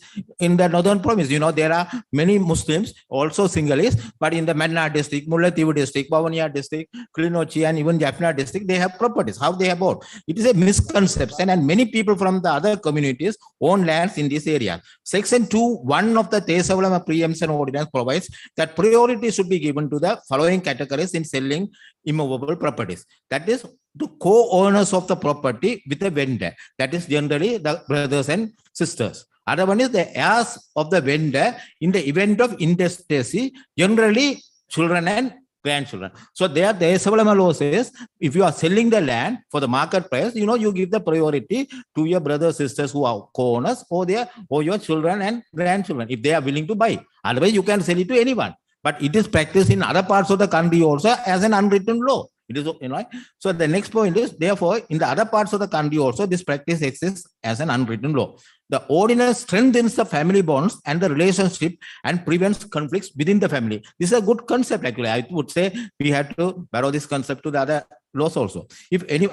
in the northern province. You know, there are many Muslims, also Sinhalese, but in the Mannar district, Mullaitivu district, Vavuniya district, Kilinochchi, and even Jaffna district, they have properties. How they have bought? It is a misconception, and many people from the other communities own lands in this area. Section 2(1) of the Tesavalama Preemption Ordinance provides that priority should be given to the following categories in selling immovable properties. That is, the co-owners of the property with a vendor. That is generally the brothers and sisters. Other one is the heirs of the vendor in the event of intestacy, generally children and grandchildren. So there, the Tesavalama law says, if you are selling the land for the market price, you know, you give the priority to your brothers, sisters who are co-owners, or your children and grandchildren, if they are willing to buy. Otherwise, you can sell it to anyone. But it is practiced in other parts of the country also as an unwritten law. It is, you know. So the next point is, therefore, in the other parts of the country also, this practice exists as an unwritten law. The ordinance strengthens the family bonds and the relationship and prevents conflicts within the family. This is a good concept, actually. I would say we had to borrow this concept to the other laws also. If any,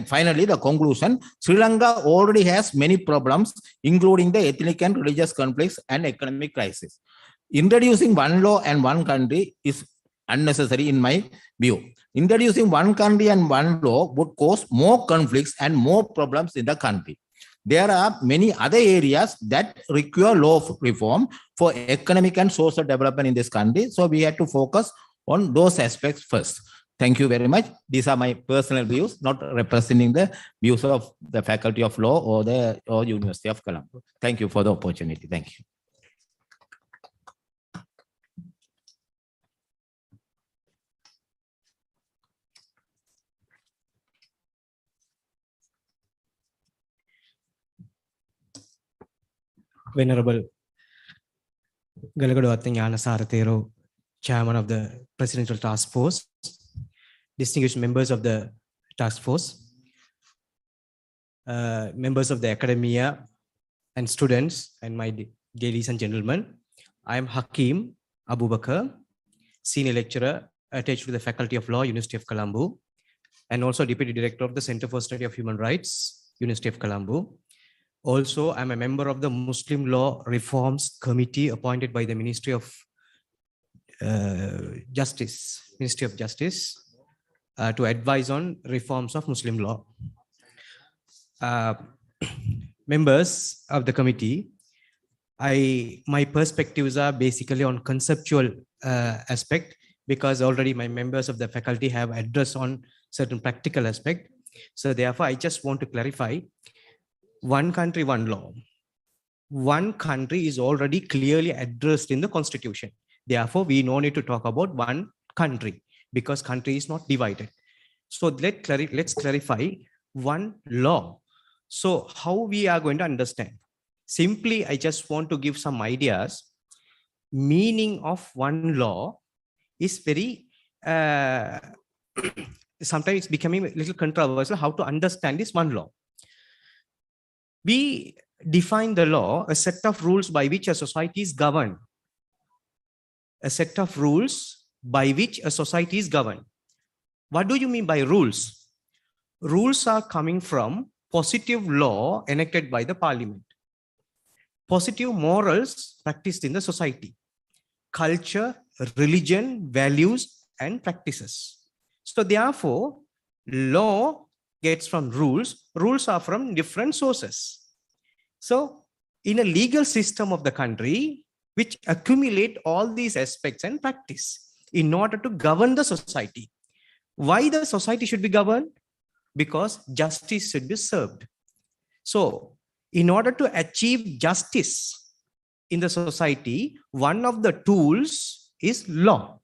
finally, the conclusion: Sri Lanka already has many problems, including the ethnic and religious conflicts and economic crisis. Introducing one law and one country is unnecessary in my view. Introducing one country and one law would cause more conflicts and more problems in the country. There are many other areas that require law reform for economic and social development in this country. So we have to focus on those aspects first. Thank you very much. These are my personal views, not representing the views of the Faculty of Law or University of Colombo. Thank you for the opportunity. Thank you. Venerable Galagadu Atanyana Saratero, Chairman of the Presidential Task Force, distinguished members of the task force, members of the academia and students, and my dear ladies and gentlemen, I am Hakim Abubakar, Senior Lecturer attached to the Faculty of Law, University of Colombo, and also Deputy Director of the Center for Study of Human Rights, University of Colombo. Also, I'm a member of the Muslim Law Reforms Committee appointed by the Ministry of Justice, to advise on reforms of Muslim law. Members of the committee, my perspectives are basically on conceptual aspect, because already my members of the faculty have addressed on certain practical aspect. So therefore, I just want to clarify. One country, one law. One country is already clearly addressed in the constitution. Therefore, we no need to talk about one country, because country is not divided. So let's clarify one law. So how we are going to understand? Simply, I just want to give some ideas. Meaning of one law is very, sometimes it's becoming a little controversial how to understand this one law. We define the law, a set of rules by which a society is governed. A set of rules by which a society is governed. What do you mean by rules? Rules are coming from positive law enacted by the parliament. Positive morals practiced in the society. Culture, religion, values, and practices. So therefore, law gets from rules. Rules are from different sources. So in a legal system of the country, which accumulate all these aspects and practice in order to govern the society. Why the society should be governed? Because justice should be served. So in order to achieve justice in the society, one of the tools is law.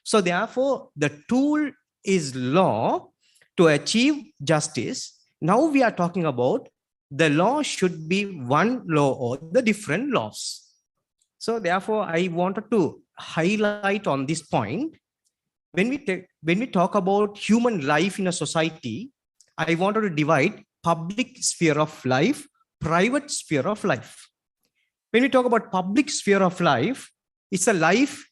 So therefore, the tool is law to achieve justice. Now we are talking about the law should be one law or the different laws. So therefore, I wanted to highlight on this point. When we talk about human life in a society, I wanted to divide public sphere of life, private sphere of life. When we talk about public sphere of life, it's a life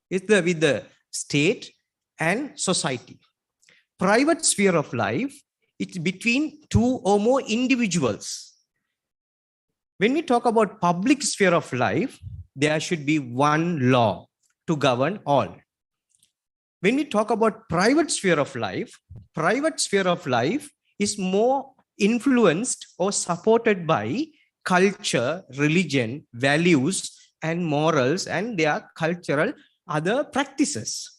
with the state and society. Private sphere of life, it's between two or more individuals. When we talk about public sphere of life, there should be one law to govern all. When we talk about private sphere of life is more influenced or supported by culture, religion, values, and morals, and their cultural other practices.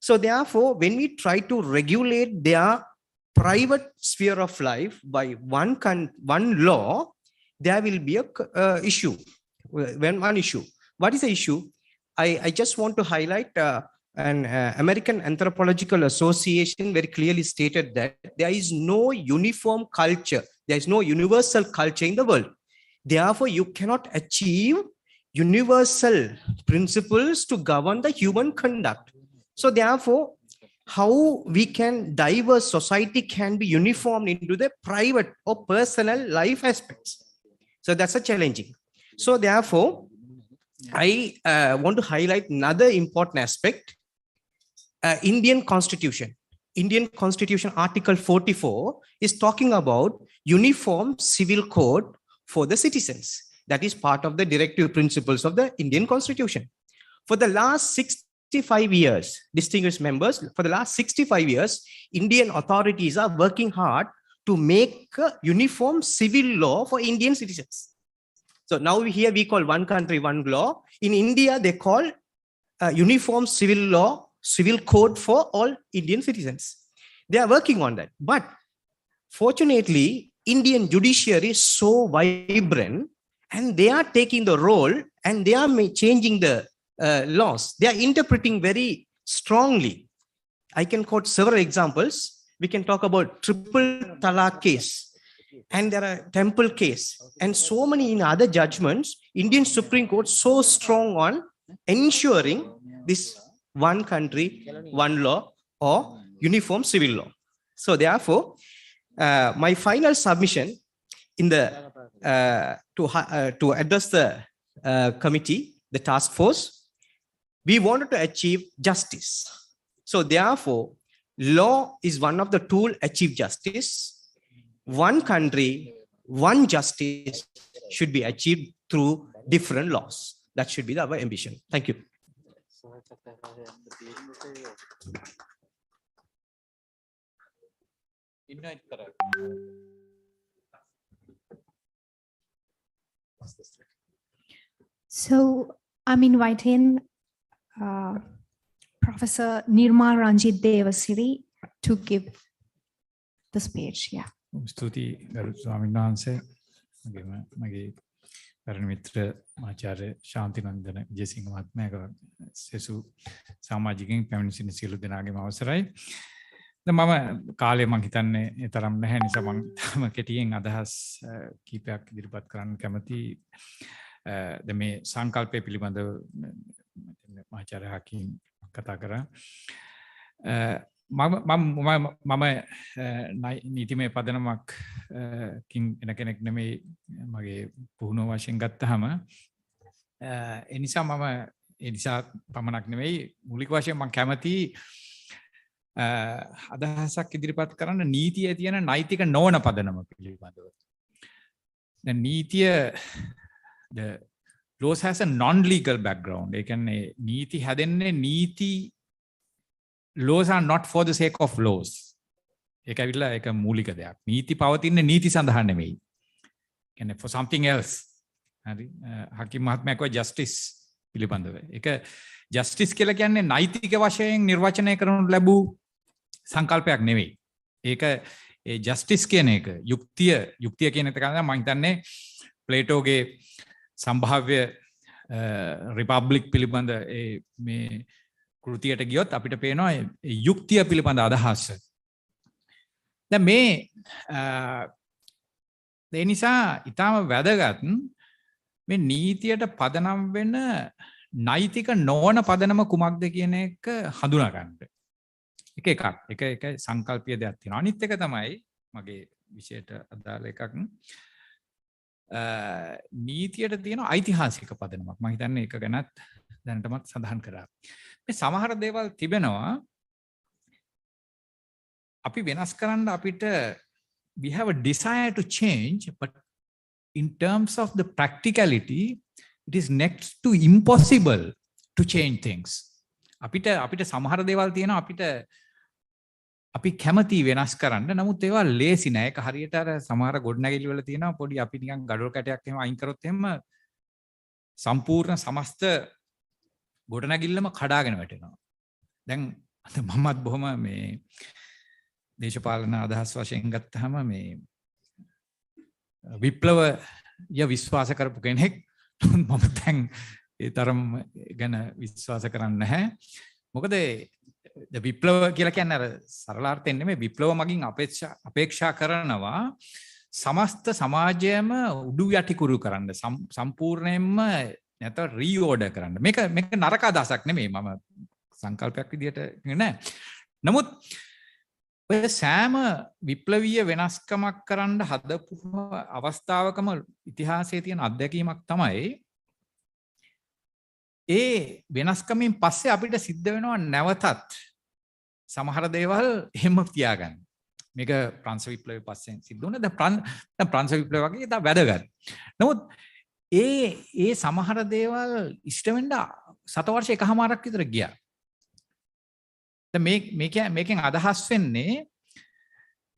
So therefore, when we try to regulate their private sphere of life by one law, there will be a issue. One issue. What is the issue? I just want to highlight an American Anthropological Association very clearly stated that there is no uniform culture. There is no universal culture in the world. Therefore, you cannot achieve universal principles to govern the human conduct. So therefore, how we can diverse society can be uniformed into the private or personal life aspects. So that's a challenging. So therefore, I want to highlight another important aspect. Indian Constitution. Indian Constitution Article 44 is talking about uniform civil code for the citizens. That is part of the directive principles of the Indian Constitution. For the last 65 years, distinguished members, for the last 65 years, Indian authorities are working hard to make a uniform civil law for Indian citizens. So now here we call one country, one law. In India, they call uniform civil law, civil code for all Indian citizens. They are working on that. But fortunately, Indian judiciary is so vibrant and they are taking the role and they are changing the laws. They are interpreting very strongly. I can quote several examples. We can talk about triple talaq case. And there are temple case and so many in other judgments. Indian Supreme Court so strong on ensuring this one country, one law or uniform civil law. So therefore, my final submission in the to address the committee, the task force, we wanted to achieve justice. So therefore, law is one of the tools to achieve justice. One country, one justice should be achieved through different laws. That should be our ambition. Thank you. So I'm inviting Professor Nirmal Ranjit Devasiri to give the speech. Yeah. ස්තුතියි ගරු ස්වාමීන් වහන්සේ මගේ පරණ මිත්‍ර ආචාර්ය ශාන්තිනන්දන විජේසිංහ මහත්මයා සෙසු සමාජිකයන් පැමිණ සිටින සියලු දෙනාගේම අවසරයි. දැන් මම කාලය මම හිතන්නේ ඒ තරම් නැහැ නිසා මම තම කෙටියෙන් අදහස් කීපයක් ඉදිරිපත් කරන්න කැමතියි. දැන් මේ සංකල්පය පිළිබඳව ආචාර්ය හකීම් කතා කරා. මම නීතිමය පදනමක් කින් එන කෙනෙක් නෙමෙයි මගේ පුහුණුව වශයෙන් ගත්තාම ඒ නිසා පමණක් නෙමෙයි මූලික වශයෙන් මම කැමති අදහසක් ඉදිරිපත් කරන්න නීතියේ තියෙන නෛතික නොවන පදනම පිළිබඳව. දැන් නීතිය the laws has a non-legal background. ඒ කියන්නේ නීති හැදෙන්නේ නීති laws are not for the sake of laws. ඒක ඇවිල්ලා ඒක මූලික දෙයක්. නීති පවතින්නේ නීති සඳහා නෙමෙයි. කියන්නේ for something else. හරි. හකීම් මහත්මයා කිව්වා justice පිළිබඳව. ඒක justice කියලා කියන්නේ නෛතික වශයෙන් නිර්වචනය කරනු ලැබූ සංකල්පයක් නෙවෙයි. ඒක ඒ justice කියන එක යුක්තිය කියන එක තමයි මම හිතන්නේ ප්ලේටෝගේ සම්භාව්‍ය රිපබ්ලික් පිළිබඳ මේ කෘතියට ගියොත් අපිට පේනවා යුක්තිය පිළිබඳ අදහස. දැන් මේ ඒ නිසා ඊටම වැදගත් මේ නීතියට පදනම් වෙන නෛතික නොවන පදනම කුමක්ද කියන එක හඳුනා ගන්න. එක සංකල්පීය දෙයක් තියෙනවා. අනිත් එක තමයි මගේ විෂයට අදාළ එකක්. නීතියට තියෙන ඓතිහාසික පදනමක්. මම හිතන්නේ ඒක ගැනත් දැනටමත් සඳහන් කරා. මේ සමහර දේවල් තිබෙනවා අපි වෙනස් කරන්න අපිට we have a desire to change but in terms of the practicality, it is next to impossible to change things. අපිට සමහර දේවල් තියෙනවා අපිට අපි කැමති වෙනස් කරන්න. නමුත් ඒවා ලේසි නෑ. ඒක හරියට අර සමහර ගොඩනැගිලි වල තියෙනවා පොඩි අපි නිකන් ගඩොල් කැටයක් එහෙම අයින් කරොත් එහෙම සම්පූර්ණ සමස්ත ගොඩනැගිල්ලම කඩාගෙන වැටෙනවා. දැන් මමත් බොහොම මේ දේශපාලන අදහස් වශයෙන් ගත්තාම මේ විප්ලවය විශ්වාස කරපු කෙනෙක්. මම දැන් ඒ තරම් ගැන විශ්වාස කරන්නේ නැහැ. මොකද විප්ලව කියලා කියන්නේ අර සරලාර්ථයෙන් නෙමෙයි විප්ලව මගින් අපේක්ෂා කරනවා සමස්ත සමාජයම උඩු යටිකුරු කරන්න සම්පූර්ණයෙන්ම නැත්නම් රීഓඩර් කරන්න. මේක නරක අදහසක් නෙමෙයි මම සංකල්පයක් විදියට නෑ. නමුත් ඔය සෑම විප්ලවීය වෙනස්කමක් කරන්න හදපු අවස්ථාවකම ඉතිහාසයේ තියෙන අත්දැකීමක් තමයි ඒ වෙනස්කමින් පස්සේ අපිට සිද්ධ වෙනවා නැවතත් සමහර දේවල් එහෙම තියාගන්න. මේක ප්‍රංශ විප්ලවයේ පස්සෙන් සිද්ධ වුණා. දැන් ප්‍රංශ විප්ලවය වගේ ඒක වැදගත්. නමුත් ඒ සමහර දේවල් ඉෂ්ට වෙන්න සත වර්ෂ එකමාරක් විතර ගියා. දැන් මේකෙන් අදහස් වෙන්නේ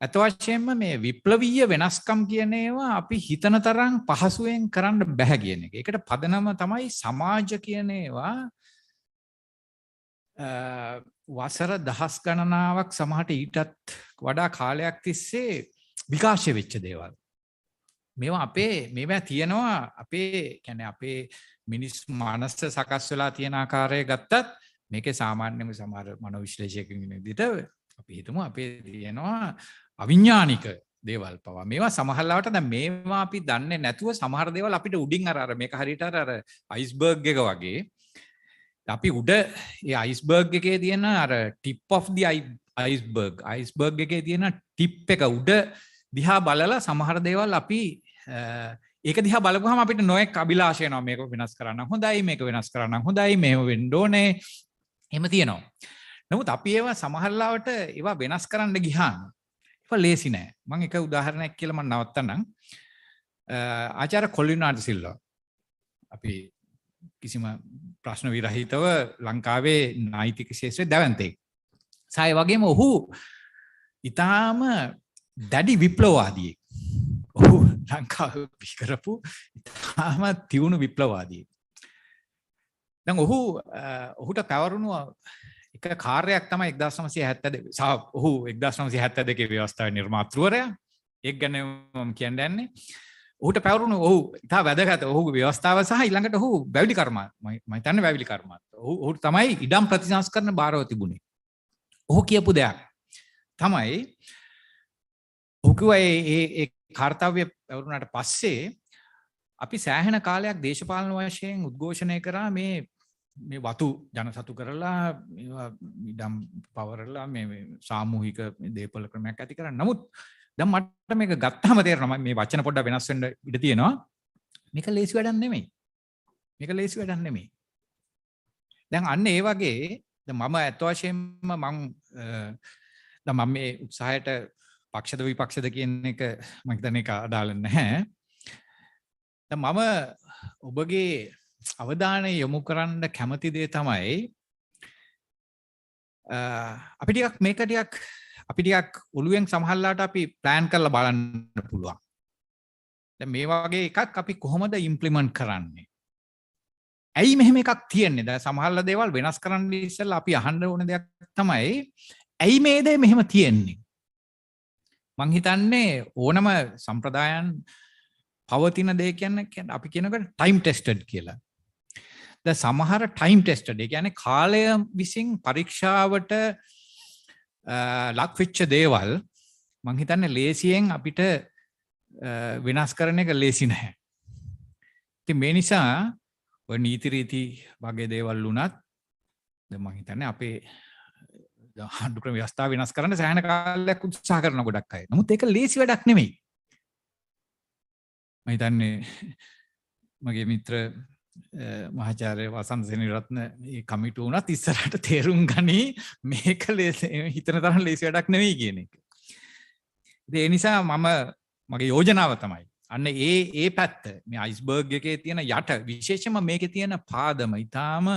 අත වශයෙන්ම මේ විප්ලවීය වෙනස්කම් කියන ඒවා අපි හිතන තරම් පහසුවෙන් කරන්න බෑ කියන එක. ඒකට පදනම තමයි සමාජ කියන ඒවා වසර දහස් ගණනාවක් සමහරට ඊටත් වඩා කාලයක් තිස්සේ විකාශය වෙච්ච දේවල්. මේවා තියෙනවා අපේ මිනිස් මානස සකස් වෙලා තියෙන ආකාරය ගත්තත් මේකේ සාමාන්‍යම සමහර මනෝවිශ්ලේෂකයන් විදිහට අපි හිතමු අපේ තියෙනවා අවිඥානික දේවල් පවා. මේවා සමහරවට දැන් මේවා අපි දන්නේ නැතුව සමහර දේවල් අපිට උඩින් අර මේක හරියට අර අයිස්බර්ග් එක වගේ අපි උඩ ඒ අයිස්බර්ග් එකේ තියෙන අර ටිප් ඔෆ් දි අයිස්බර්ග් එකේ තියෙන ටිප් එක උඩ දිහා බලලා සමහර දේවල් අපි ඒක දිහා බලපුවාම අපිට නොඑක් අභිලාෂ එනවා. මේක වෙනස් කරන්න හොඳයි, මේක වෙනස් කරන්න හොඳයි, මේව වෙන්න ඕනේ. එහෙම තියෙනවා. නමුත් අපි ඒවා සමහරලාවට ඒවා වෙනස් කරන්න ගියාම ඒක ලේසි නෑ. මම එක උදාහරණයක් කියලා මම නවත්තන්නම්. ආචාර්ය කොලිනාඩ් සිල්වා අපි කිසිම ප්‍රශ්න විරහිතව ලංකාවේ නෛතික ශාස්ත්‍රයේ දැවැන්තෙක්. සාය වගේම ඔහු ඊටාම දැඩි විප්ලවවාදියෙක්. ඔහු ලංකාවේ විකරපු ඊටාම තියුණු විප්ලවවාදියෙක්. දැන් ඔහුට පැවරුණු එක කාර්යයක් තමයි 1972 සහ ඔහු 1972 ව්‍යවස්ථාවේ නිර්මාතෘවරයා. ඒක ගැන මම කියන්න යන්නේ. ඔහුට පැවරුණු ඔහු ඉතා වැදගත් ඔහුගේ ව්‍යවස්ථාව සහ ඊළඟට ඔහු වැවිලි කර්මාන්ත මම හිතන්නේ වැවිලි කර්මාන්ත. ඔහු තමයි ඉඩම් ප්‍රතිසංස්කරණ භාරව තිබුණේ. ඔහු කියපු දෙයක් තමයි ඔහු කිව්වා ඒ කාර්යය පැවරුණාට පස්සේ අපි සෑහෙන කාලයක් දේශපාලන වශයෙන් උද්ඝෝෂණය කරා මේ වතු ජනසතු කරලා මේවා ඉඩම් පවරලා මේ සාමූහික දේපල ක්‍රමයක් ඇති කරා. නමුත් දැන් මට මේක ගත්තාම තේරෙනවා මේ වචන පොඩ්ඩක් වෙනස් වෙන්න ඉඩ තියෙනවා. මේක ලේසි වැඩක් නෙමෙයි. දැන් අන්න ඒ වගේ දැන් මම අත වශයෙන්ම මම මේ උත්සාහයට පක්ෂද විපක්ෂද කියන එක මම හිතන්නේ ඒක අදාළ නැහැ. දැන් මම ඔබගේ අවධානය යොමු කරන්න කැමති දේ තමයි අපි ටිකක් ඔළුවෙන් සමහරලාට අපි ප්ලෑන් කරලා බලන්න පුළුවන්. දැන් මේ වගේ එකක් අපි කොහොමද ඉම්ප්ලිමන්ට් කරන්නේ? ඇයි මෙහෙම එකක් තියෙන්නේ? දැන් සමහරලා දේවල් වෙනස් කරන්න ඉස්සෙල්ලා අපි අහන්න ඕන දෙයක් තමයි ඇයි මේ දේ මෙහෙම තියෙන්නේ? මං හිතන්නේ ඕනම සම්ප්‍රදායන් පවතින දේ කියන්නේ අපි කියනකොට ටයිම් ටෙස්ටඩ් කියලා. දැන් සමහර ටයිම් ටෙස්ටඩ් ඒ කියන්නේ කාලය විසින් පරීක්ෂාවට ලක් වෙච්ච දේවල් මං හිතන්නේ ලේසියෙන් අපිට වෙනස් කරන එක ලේසි නැහැ. ඉතින් මේ නිසා ඔය නීති රීති වගේ දේවල් වුණත් දැන් මං හිතන්නේ අපේ ආණ්ඩු ක්‍රම ව්‍යවස්ථාව වෙනස් කරන්න සෑහෙන කාලයක් උත්සාහ කරන ගොඩක් අය. නමුත් ඒක ලේසි වැඩක් නෙමෙයි. මම හිතන්නේ මගේ මිත්‍ර මහාචාර්ය වසන්ත සෙනවිරත්න මේ කමිටුව උනත් ඉස්සරහට තේරුම් ගනි මේක හිතන තරම් ලේසි වැඩක් නෙවෙයි කියන එක. ඒ නිසා මගේ යෝජනාව තමයි අන්න ඒ පැත්ත මේ අයිස්බර්ග් එකේ තියෙන යට විශේෂම මේකේ තියෙන පාදම ඊටාම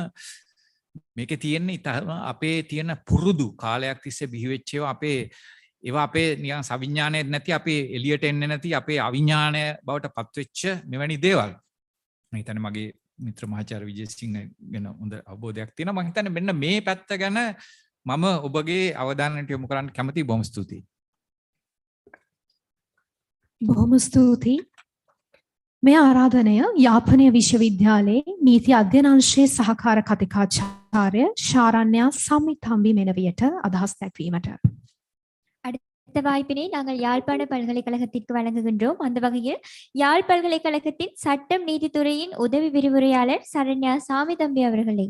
මේකේ තියෙන ඊටාම අපේ තියෙන පුරුදු කාලයක් තිස්සේ බිහිවෙච්ච ඒවා අපේ නිකන් සවිඥානයේ නැති අපේ එළියට එන්නේ නැති අපේ අවිඥානය බවට පත්වෙච්ච මෙවැනි දේවල් මම හිතන්නේ මගේ මිත්‍ර මහාචාර්ය විජේසිංහ ගැන හොඳ අවබෝධයක් තියෙනවා මම හිතන්නේ මෙන්න මේ පැත්ත ගැන මම ඔබගේ අවධානයට යොමු කරන්න කැමතියි බොහොම ස්තුතියි බොහොම ස්තුතියි මේ ආරාධනය යාපනය විශ්වවිද්‍යාලයේ නීති අධ්‍යනාංශයේ සහකාර කතිකාචාර්ය ஷாரண்யா சம்மிதம்பி මෙනවියට අදහස් දැක්වීමට அடுத்த வாய்ப்பினை நாங்கள் யாழ்ப்பாண பல்கலைக்கழகத்திற்கு வழங்குகின்றோம். அந்த வகையில் யாழ் பல்கலைக்கழகத்தின் சட்டம் நீதித்துறையின் உதவி விரிவுரையாளர் சரண்யா சாமிதம்பி அவர்களை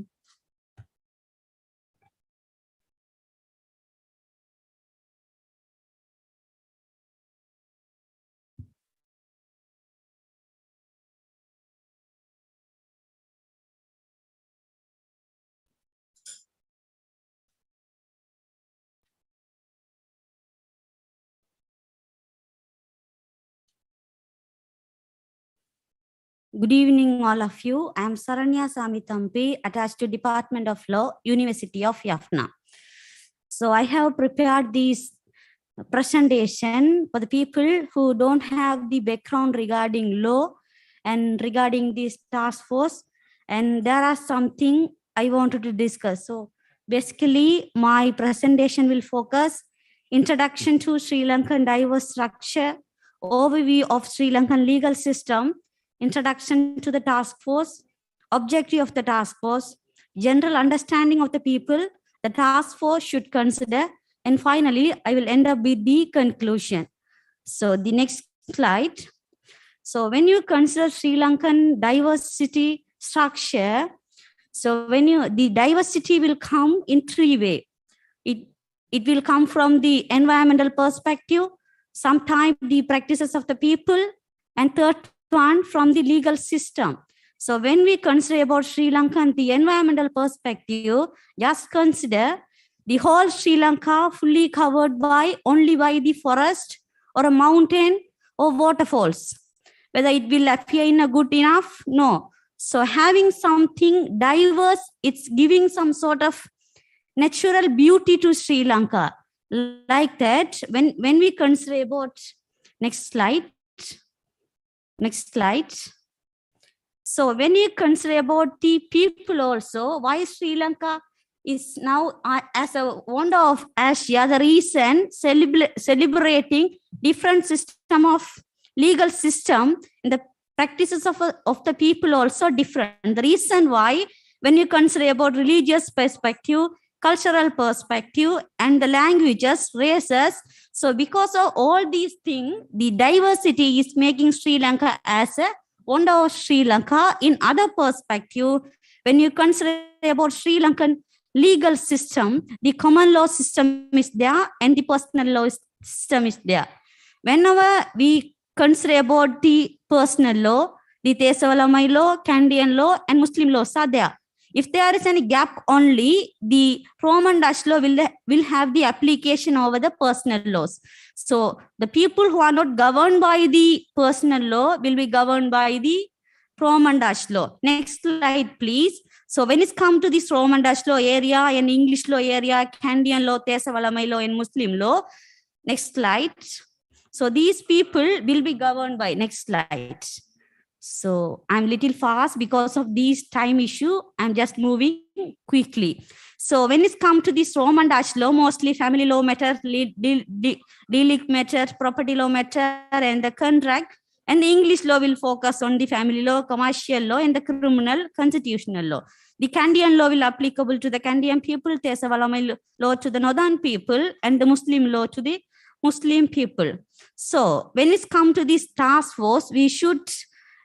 Good evening, all of you. I am Saranya Samithampi, attached to Department of Law, University of Jaffna. So I have prepared this presentation for the people who don't have the background regarding law and regarding this task force. And there are something I wanted to discuss. So basically, my presentation will focus introduction to Sri Lankan diverse structure, overview of Sri Lankan legal system, introduction to the task force, objective of the task force, general understanding of the people the task force should consider, and finally, I will end up with the conclusion. So the next slide. So when you consider Sri Lankan diversity structure, so the diversity will come in three ways. It will come from the environmental perspective, sometimes the practices of the people, and third one from the legal system. So when we consider about Sri Lanka and the environmental perspective, just consider the whole Sri Lanka fully covered by only by the forest or a mountain or waterfalls. Whether it will appear in a good enough? No. So having something diverse, it's giving some sort of natural beauty to Sri Lanka. Like that, when we consider about, next slide. Next slide. So when you consider about the people also, why Sri Lanka is now as a wonder of Asia, the reason celebrating different system of legal system, and the practices of the people also different. The reason why, when you consider about religious perspective, cultural perspective, and the languages, races. So because of all these things, the diversity is making Sri Lanka as a wonder of Sri Lanka. In other perspective, when you consider about Sri Lankan legal system, the common law system is there and the personal law system is there. Whenever we consider about the personal law, the Tesawalamai law, Canadian law, and Muslim laws are there. If there is any gap only, the Roman Dutch law will have the application over the personal laws. So the people who are not governed by the personal law will be governed by the Roman Dutch law. Next slide, please. So when it's come to this Roman Dutch law area and English law area, Canadian law, Tesawalamai law, and Muslim law. Next slide. So these people will be governed by, next slide. So I'm little fast because of this time issue. I'm just moving quickly. So when it's come to this Roman Dutch law, mostly family law matter, delict matter, property law matter, and the contract. And the English law will focus on the family law, commercial law, and the criminal constitutional law. The Canadian law will applicable to the Canadian people, Tesawalamai law to the northern people, and the Muslim law to the Muslim people. So when it's come to this task force, we should,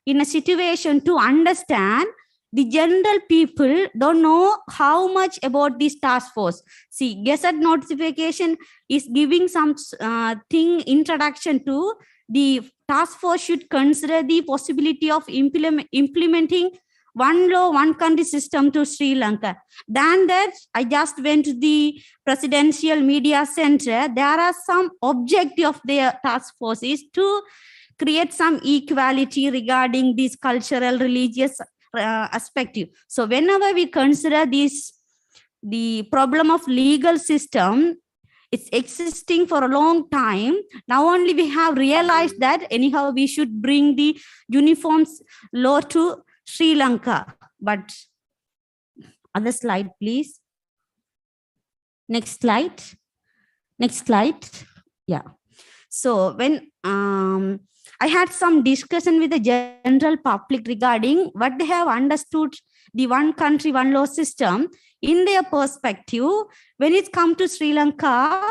in a situation to understand, the general people don't know how much about this task force. See, Gazette notification is giving some introduction to the task force should consider the possibility of implementing one law, one country system to Sri Lanka. Than that, I just went to the Presidential Media Center. There are some objective of their task force is to create some equality regarding this cultural, religious aspect. So whenever we consider this, the problem of legal system, it's existing for a long time. Now only we have realized that anyhow we should bring the uniform law to Sri Lanka. But other slide, please. Next slide. Next slide. Yeah. So when I had some discussion with the general public regarding what they have understood the one country, one law system in their perspective, when it comes to Sri Lanka,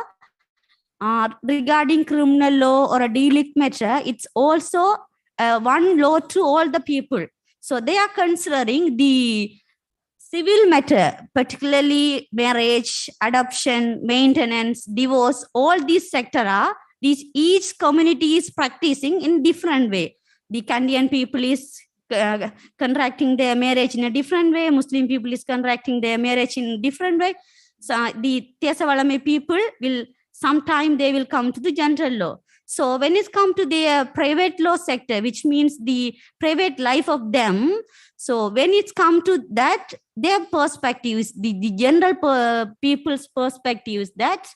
regarding criminal law or a delicт matter, it's also one law to all the people. So they are considering the civil matter, particularly marriage, adoption, maintenance, divorce, all these sector each community is practicing in different way. The Kandyan people is contracting their marriage in a different way. Muslim people is contracting their marriage in a different way. So the Tesavalame people will sometime they will come to the general law. So when it's come to their private law sector, which means the private life of them, so when it's come to that, their perspective is the general people's perspective is that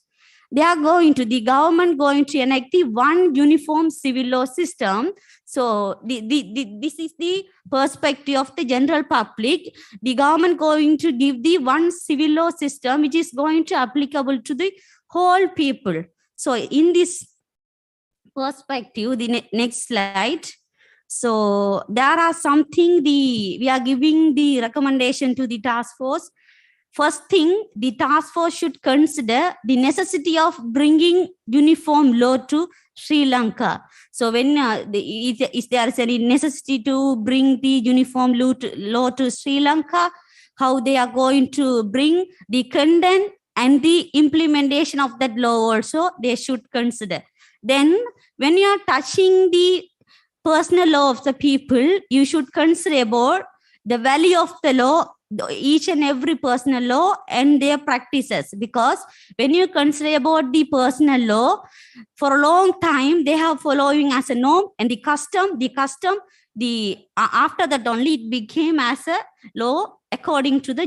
they are going to, the government going to enact the one uniform civil law system. So this is the perspective of the general public. The government going to give the one civil law system which is going to applicable to the whole people. So in this perspective, the next slide. So there are something we are giving the recommendation to the task force. First thing, the task force should consider the necessity of bringing uniform law to Sri Lanka. So when is there any necessity to bring the uniform law to Sri Lanka, how they are going to bring the content and the implementation of that law also they should consider. Then when you are touching the personal law of the people, you should consider about the value of the law, each and every personal law and their practices, because when you consider about the personal law, for a long time they have following as a norm, and the custom after that only it became as a law according to the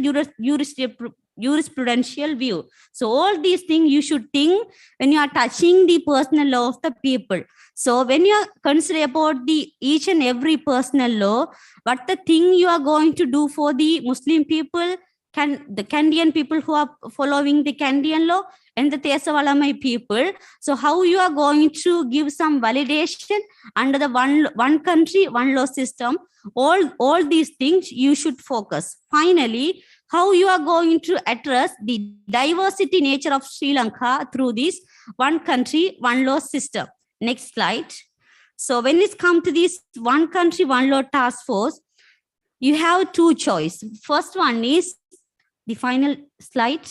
jurisprudential view. So all these things you should think when you are touching the personal law of the people. So when you are consider about the each and every personal law, what the thing you are going to do for the Muslim people, the Kandyan people who are following the Kandyan law, and the Tesawalamai people. So how you are going to give some validation under the one country, one law system, all these things you should focus. Finally, how you are going to address the diversity nature of Sri Lanka through this one country, one law system. Next slide. So when it's come to this one country, one law task force, you have two choices. First one is the final slide.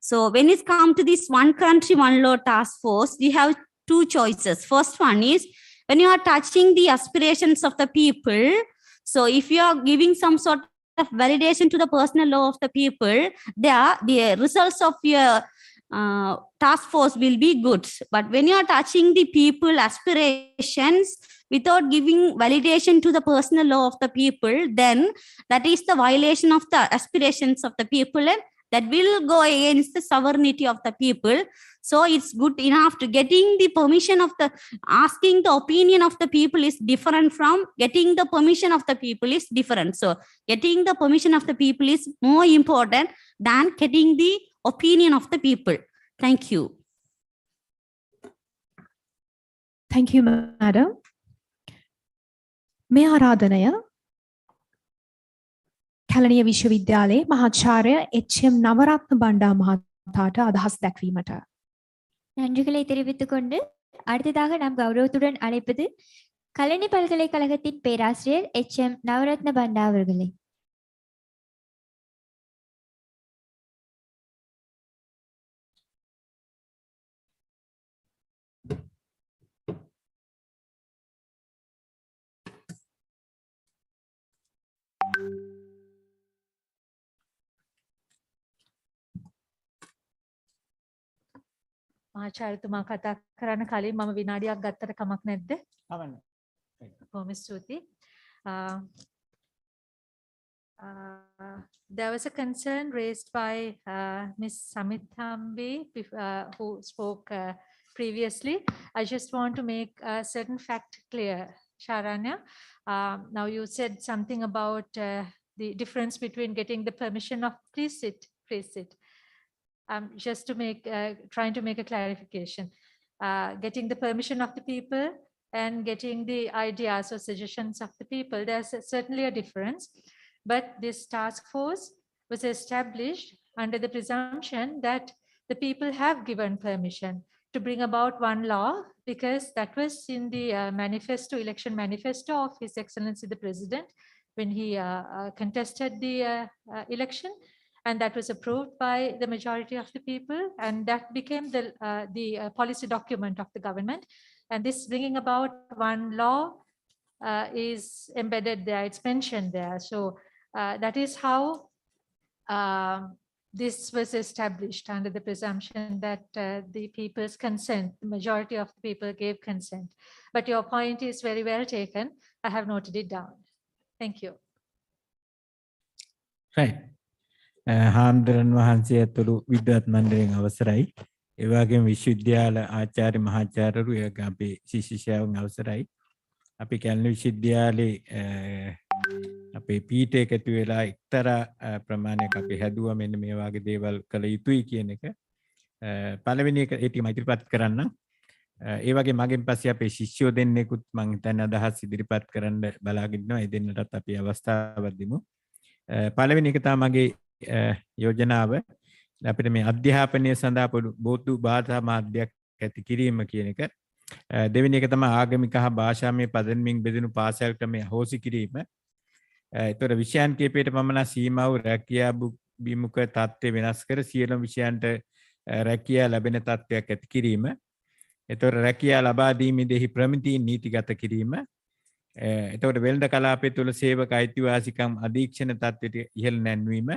So when it's come to this one country, one law task force, you have two choices. First one is when you are touching the aspirations of the people. So if you are giving some sort of validation to the personal law of the people, the results of your task force will be good. But when you are touching the people aspirations without giving validation to the personal law of the people, then that is the violation of the aspirations of the people, and that will go against the sovereignty of the people. So it's good enough to getting the permission of the, asking the opinion of the people is different from getting the permission of the people is different. So getting the permission of the people is more important than getting the opinion of the people. Thank you. Thank you, madam. මේ ආරාධනය කැලණිය විශ්වවිද්‍යාලයේ මහාචාර්ය H.M.. Navaratne Banda මහතාට අදහස් දැක්වීමට. நன்றிகளை தெரிவித்துக் கொண்டு அடுத்ததாக நாம் கௌரவத்துடன் அழைப்பது கல்லணை பல்கலைக்கழகத்தின் பேராசிரியர் எச்.எம். நவரத்ன பண்டா அவர்களை. මහාචාර්යතුමා කතා කරන්න කලින් මම විනාඩියක් ගත්තට කමක් නැද්ද? කමන්නේ. බොහොම ස්තුතියි. There was a concern raised by Ms. Samithambi, who spoke previously. I just want to make a certain fact clear, Sharanya. Now you said something about the difference between getting the permission of please sit. Just to make, trying to make a clarification. Getting the permission of the people and getting the ideas or suggestions of the people, there's certainly a difference. But this task force was established under the presumption that the people have given permission to bring about one law, because that was in the manifesto, election manifesto of His Excellency the President when he contested the election, and that was approved by the majority of the people, and that became the policy document of the government. And this bringing about one law is embedded there, it's mentioned there. So that is how this was established, under the presumption that the people's consent, the majority of the people gave consent. But your point is very well taken. I have noted it down. Thank you. Right. හාමුදුරන් වහන්සේ ඇතුළු විද්වත් මණ්ඩලයෙන් අවසරයි. ඒ වගේම විශ්වවිද්‍යාල ආචාර්ය මහාචාර්යවරු අපේ ශිෂ්‍යයන් අවසරයි. අපි කැලණි විශ්වවිද්‍යාලේ අපේ පීඨ එකතු වෙලා එක්තරා ප්‍රමාණයක් අපි හැදුවා මෙන්න මේ වගේ දේවල් කළ යුතුයි කියන එක. පළවෙනි එක ඒ ටිකම ඉදිරිපත් කරන්න. ඒ වගේ මගෙන් පස්සේ අපේ ශිෂ්‍යයෝ දෙන්නෙකුත් මම හිතන්නේ අදහස් ඉදිරිපත් කරන්න බලාගෙන ඉන්නවා. ඒ දෙන්නටත් අපි අවස්ථාවක් දෙමු. පළවෙනි එක තමයි මගේ යෝජනාව අපිට මේ අධ්‍යාපනය සඳහා බොදු භාෂා මාධ්‍යයක් ඇති කිරීම කියන එක. දෙවෙනි එක තමයි ආගමික හා භාෂාමය පදනමින් බෙදෙනු පාසල් ක්‍රමය හොසි කිරීම. ඒතර විෂයන් කීපයට පමණ සීමා වූ රැකියා විමුඛ තත්ත්ව වෙනස් කර සියලුම විෂයන්ට රැකියා ලැබෙන තත්ත්වයක් ඇති කිරීම. ඒතර රැකියා ලබා දීමේදී ප්‍රමිතීන් නීතිගත කිරීම. එතකොට වෙළඳ කලාපය තුළ සේවක අයිතිවාසිකම් අධීක්ෂණ තත්ත්වයට ඉහළ නැන්වීම.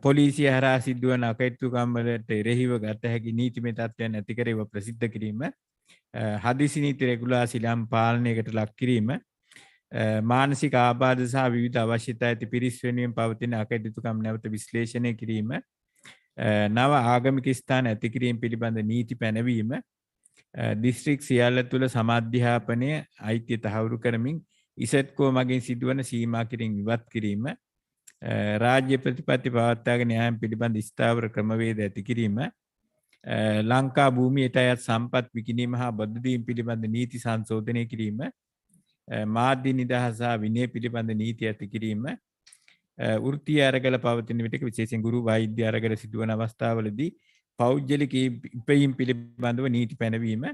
පොලිසිය හරහා සිදුවන අකටයුතුකම් වලට එරෙහිව ගත හැකි නීතිමය තත්ත්වයන් ඇති කර ඒවා ප්‍රසිද්ධ කිරීම. හදිසි නීති රෙගුලාසි නම් පාලනයකට ලක් කිරීම. මානසික ආබාධ සහ විවිධ අවශ්‍යතා ඇති පිරිස් වෙනුවෙන් පවතින අකටයුතුකම් නැවත විශ්ලේෂණය කිරීම. නව ආගමික ස්ථාන ඇති කිරීම පිළිබඳ නීති පැනවීම. දිස්ත්‍රික් සියල්ල තුළ සමාධ්‍යාපනය අයිතිය තහවුරු කරමින් ඉසත්කෝ මගින් සිදුවන සීමා කිරීම ඉවත් කිරීම. රාජ්‍ය ප්‍රතිපත්ති පවත්වාගෙන යාම පිළිබඳ ස්ථාවර ක්‍රමවේද ඇති කිරීම. ලංකා භූමියට අයත් සම්පත් විකිණීම හා බදු දීම පිළිබඳ නීති සංශෝධනය කිරීම. මාධ්‍ය නිදහස හා විනය පිළිබඳ නීති ඇති කිරීම. වෘත්තීය අරගල පවතින විටක විශේෂයෙන් ගුරු වෛද්‍ය අරගල සිදුවන අවස්ථාවලදී පෞද්ගලික ඉපයීම් පිළිබඳව නීති පැනවීම.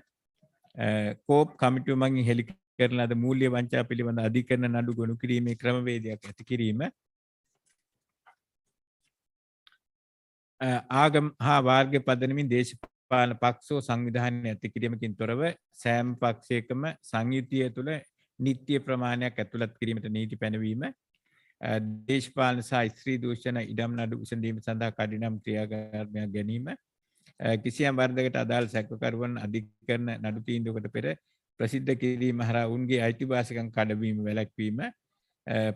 කෝප් කමිටුව මගින් හෙළි කරන ලද මූල්‍ය වංචා පිළිබඳ අධිකරණ නඩු ගොනු කිරීමේ ක්‍රමවේදයක් ඇති කිරීම. ආගම හා වර්ග පදනමින් දේශපාලන පක්ෂෝ සංවිධානය ඇති කිරීමකින් තොරව සෑම පක්ෂයකම සංයුතිය තුළ නිත්‍ය ප්‍රමාණයක් ඇතුළත් කිරීමට නීති පැනවීම. දේශපාලන සහ ස්ත්‍රී දූෂණ ඉඩම් නඩු විසඳීම සඳහා කඩිනම් ක්‍රියාකාරණයක් ගැනීම. කිසියම් වර්ධකට අදාළ සැකකරුවන් අධිකරණ නඩු තීන්දුවකට පෙර ප්‍රසිද්ධ කිරීම හරහා උන්ගේ අයිතිවාසිකම් කඩවීම වැළැක්වීම.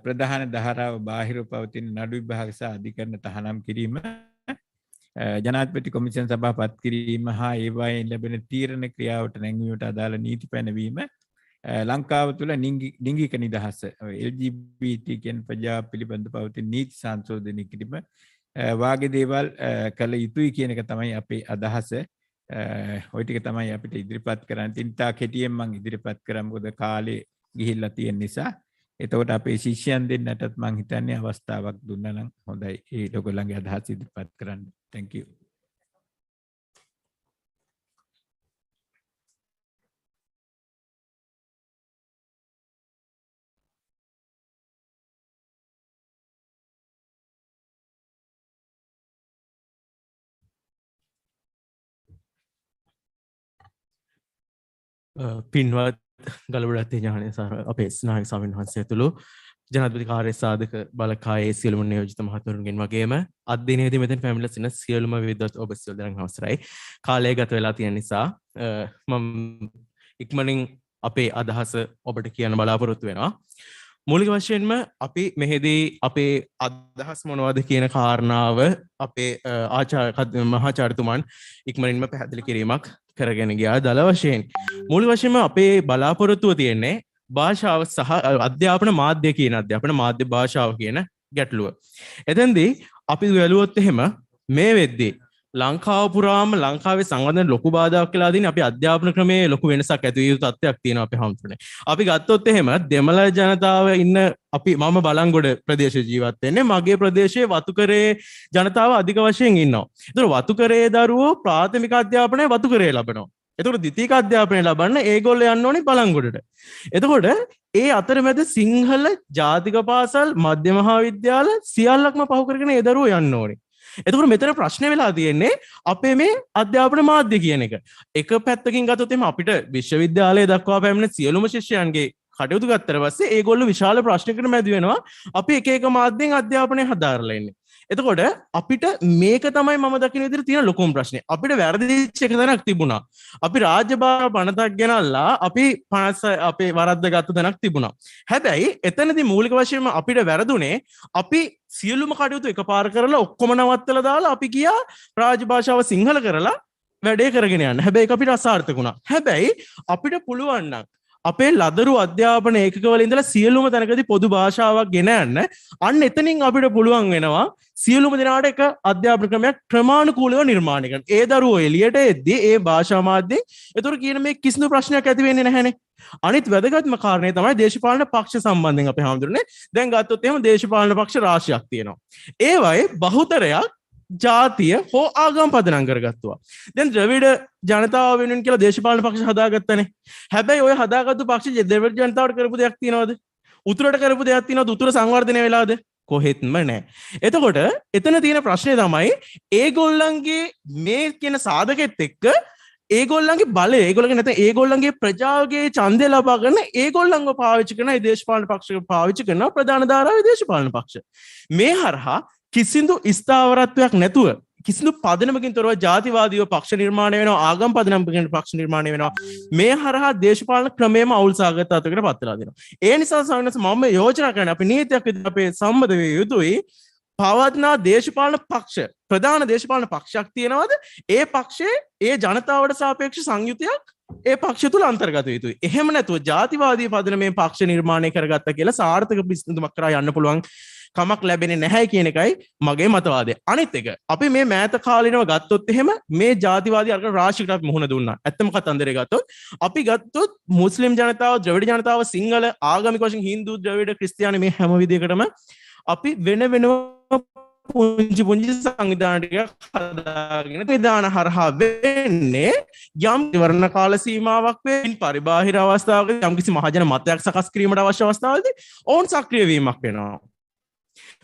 ප්‍රධාන ධාරාව බාහිර පවතින නඩු විභාග සහ අධිකරණ තහනම් කිරීම. ජනාධිපති කොමිෂන් සභා පත් කිරීම හා ඒවායින් ලැබෙන තීරණ ක්‍රියාවට නැංවීමට අදාළ නීති පැනවීම. ලංකාව තුළ ලිංගික නිදහස LGBT කියන ප්‍රජාව පිළිබඳ පවතින නීති සංශෝධනය කිරීම වාගේ දේවල් කළ යුතුයි කියන එක තමයි අපේ අදහස. ඔය ටික තමයි අපිට ඉදිරිපත් කරන්න තියෙන. තා කෙටියෙන් මම ඉදිරිපත් කරා මොකද කාලේ ගිහිල්ලා තියෙන නිසා. එතකොට අපේ ශිෂ්‍යයන් දෙන්නටත් මම හිතන්නේ අවස්ථාවක් දුන්නා නම් හොඳයි. ඒ ඔයගොල්ලන්ගේ අදහස් ඉදිරිපත් කරන්න. Thank you. පින්වත් ගලබඩත්තේ ඥානය අපේ ස්නායක ස්වාමීන් වහන්සේ ඇතුළු ජනාධිපති කාර්ය සාධක බලකායේ සියලුම නියෝජිත මහතුරුන්ගෙන් වගේම අද දිනේදී මෙතන පැමිණලා සිටින සියලුම විද්වත් ඔබ සියලු දෙනාට අවසරයි. කාලය ගත වෙලා තියෙන නිසා මම ඉක්මනින් අපේ අදහස ඔබට කියන්න බලාපොරොත්තු වෙනවා. මූලික වශයෙන්ම අපි මෙහිදී අපේ අදහස් මොනවද කියන කාරණාව අපේ මහාචාර්යතුමන් ඉක්මනින්ම පැහැදිලි කිරීමක් කරගෙන ගියා. දල වශයෙන් මූලික වශයෙන්ම අපේ බලාපොරොත්තුව තියෙන්නේ භාෂාව සහ අධ්‍යාපන මාධ්‍ය කියන අධ්‍යාපන මාධ්‍ය භාෂාව කියන ගැටලුව. එතෙන්දී අපි වැළුවොත් එහෙම මේ වෙද්දී ලංකාව පුරාම ලංකාවේ සංවර්ධන ලොකු බාධාවක් කියලා දින අපි අධ්‍යාපන ක්‍රමයේ ලොකු වෙනසක් ඇති වී යුතු තත්ත්වයක් තියෙනවා අපේ හමුතුනේ. අපි ගත්තොත් එහෙම දෙමළ ජනතාව ඉන්න අපි මම බලංගොඩ ප්‍රදේශයේ ජීවත් වෙන්නේ. මගේ ප්‍රදේශයේ වතුකරේ ජනතාව අධික වශයෙන් ඉන්නවා. ඒතර වතුකරේ දරුවෝ ප්‍රාථමික අධ්‍යාපනය වතුකරේ ලබනවා. එතකොට ද්විතීක අධ්‍යාපනය ලබන්න ඒගොල්ලෝ යන්න ඕනේ බලංගොඩට. එතකොට ඒ අතරමැද සිංහල ජාතික පාසල් මධ්‍ය මහා විද්‍යාල සියල්ලක්ම පහු කරගෙන ඒ දරුවෝ යන්න ඕනේ. එතකොට මෙතන ප්‍රශ්නේ වෙලා තියෙන්නේ අපේ මේ අධ්‍යාපන මාධ්‍ය කියන එක. එක පැත්තකින් ගත්තොත් එimhe අපිට විශ්වවිද්‍යාලයේ දක්වා පැමිණෙන සියලුම ශිෂ්‍යයන්ගේ කටයුතු ගත්තට පස්සේ ඒගොල්ලෝ විශාල ප්‍රශ්නයකට මැදි වෙනවා. අපි එක එක මාධ්‍යෙන් අධ්‍යාපනය හදාarලා ඉන්නේ. එතකොට අපිට මේක තමයි මම දකින විදිහට තියෙන ලොකුම ප්‍රශ්නේ. අපිට වැරදිච්ච එක තැනක් තිබුණා. අපි රාජ්‍ය භාර පනතක් ගෙනල්ලා අපි 50 අපේ වරද්ද ගත්ත තැනක් තිබුණා. හැබැයි එතනදී මූලික වශයෙන්ම අපිට වැරදුනේ අපි සියලුම කටයුතු එකපාර කරලා ඔක්කොම නවත්තලා දාලා අපි ගියා රාජ්‍ය භාෂාව සිංහල කරලා වැඩේ කරගෙන යන්න. හැබැයි ඒක අපිට අසාර්ථක වුණා. හැබැයි අපිට පුළුවන් නම් අපේ ලදරු අධ්‍යාපන ඒකකවල ඉඳලා සියලුම තැනකදී පොදු භාෂාවක් ගෙන යන්න අන්න එතනින් අපිට පුළුවන් වෙනවා සියලුම දෙනාට එක අධ්‍යාපන ක්‍රමයක් ක්‍රමානුකූලව නිර්මාණය කරන්න. ඒ දරුවෝ එළියට එද්දී ඒ භාෂා මාධ්‍යෙන් ඒතර කියන මේ කිසිදු ප්‍රශ්නයක් ඇති වෙන්නේ නැහැනේ. අනිත් වැදගත්ම කාරණේ තමයි දේශපාලන පක්ෂ සම්බන්ධයෙන් අපි හඳුනන්නේ. දැන් ගත්තොත් එහෙම දේශපාලන පක්ෂ රාශියක් තියෙනවා. ඒවයේ බහුතරයක් ජාතිය හෝ ආගම් පදනම් කරගත්තුවා. දැන් ද්‍රවිඩ ජනතාව වෙනුවෙන් කියලා දේශපාලන පක්ෂ හදාගත්තනේ. හැබැයි ඔය හදාගත්තු පක්ෂ ද්‍රවිඩ ජනතාවට කරපු දෙයක් තියනවද? උතුරට කරපු දෙයක් තියනවද? උතුර සංවර්ධනය වෙලාද? කොහෙත්ම නැහැ. එතකොට එතන තියෙන ප්‍රශ්නේ තමයි ඒගොල්ලන්ගේ මේ කියන සාධකෙත් එක්ක ඒගොල්ලන්ගේ බලය ඒගොල්ලන්ගේ නැත්නම් ඒගොල්ලන්ගේ ප්‍රජාවගේ ඡන්දය ලබා ගන්න ඒගොල්ලන්ව පාවිච්චි කරන ඒ දේශපාලන පක්ෂ පාවිච්චි කරන ප්‍රධාන ධාරාවේ දේශපාලන පක්ෂ. මේ හරහා කිසිදු ස්ථාවරත්වයක් නැතුව කිසිදු පදනමකින් තොරව ජාතිවාදීව පක්ෂ නිර්මාණය වෙනවා ආගම් පදනමකින් පක්ෂ නිර්මාණය වෙනවා මේ හරහා දේශපාලන ක්‍රමයේම අවුල් සාගත තත්ත්වයකට පත් වෙලා දෙනවා. ඒ නිසා සමහරවිට මම යෝජනා කරන්නේ අපි නීතියක් විදිහට අපේ සම්මත වේ යුතුයි පවත්නා දේශපාලන පක්ෂ ප්‍රධාන දේශපාලන පක්ෂයක් තියෙනවද ඒ පක්ෂයේ ඒ ජනතාවට සාපේක්ෂ සංයුතියක් ඒ පක්ෂ තුල අන්තර්ගත යුතුයි. එහෙම නැතුව ජාතිවාදී පදනමේ පක්ෂ නිර්මාණය කරගත්තා කියලා සාර්ථක විසඳුමක් කරා යන්න පුළුවන් කමක් ලැබෙන්නේ නැහැ කියන එකයි මගේ මතවාදය. අනිත් එක අපි මේ මෑත කාලිනව ගත්තොත් එහෙම මේ ජාතිවාදී අර්ග රාශියකට මුහුණ දුන්නා. ඇත්තම කතන්දරේ ගත්තොත් අපි ගත්තොත් මුස්ලිම් ජනතාව, ද්‍රවිඩ ජනතාව, සිංහල ආගමික වශයෙන් හින්දු, ද්‍රවිඩ, ක්‍රිස්තියානි මේ හැම විදිහකටම අපි වෙන වෙනම පුංචි පුංචි සංවිධාන ටිකක් හදාගෙන විධාන හරහා වෙන්නේ යම් වර්ණ කාල සීමාවක් වෙන පරිබාහිර අවස්ථාවක යම් කිසි මහජන මතයක් සකස් කිරීමට අවශ්‍ය අවස්ථාවලදී ඔවුන් සක්‍රිය වීමක් වෙනවා.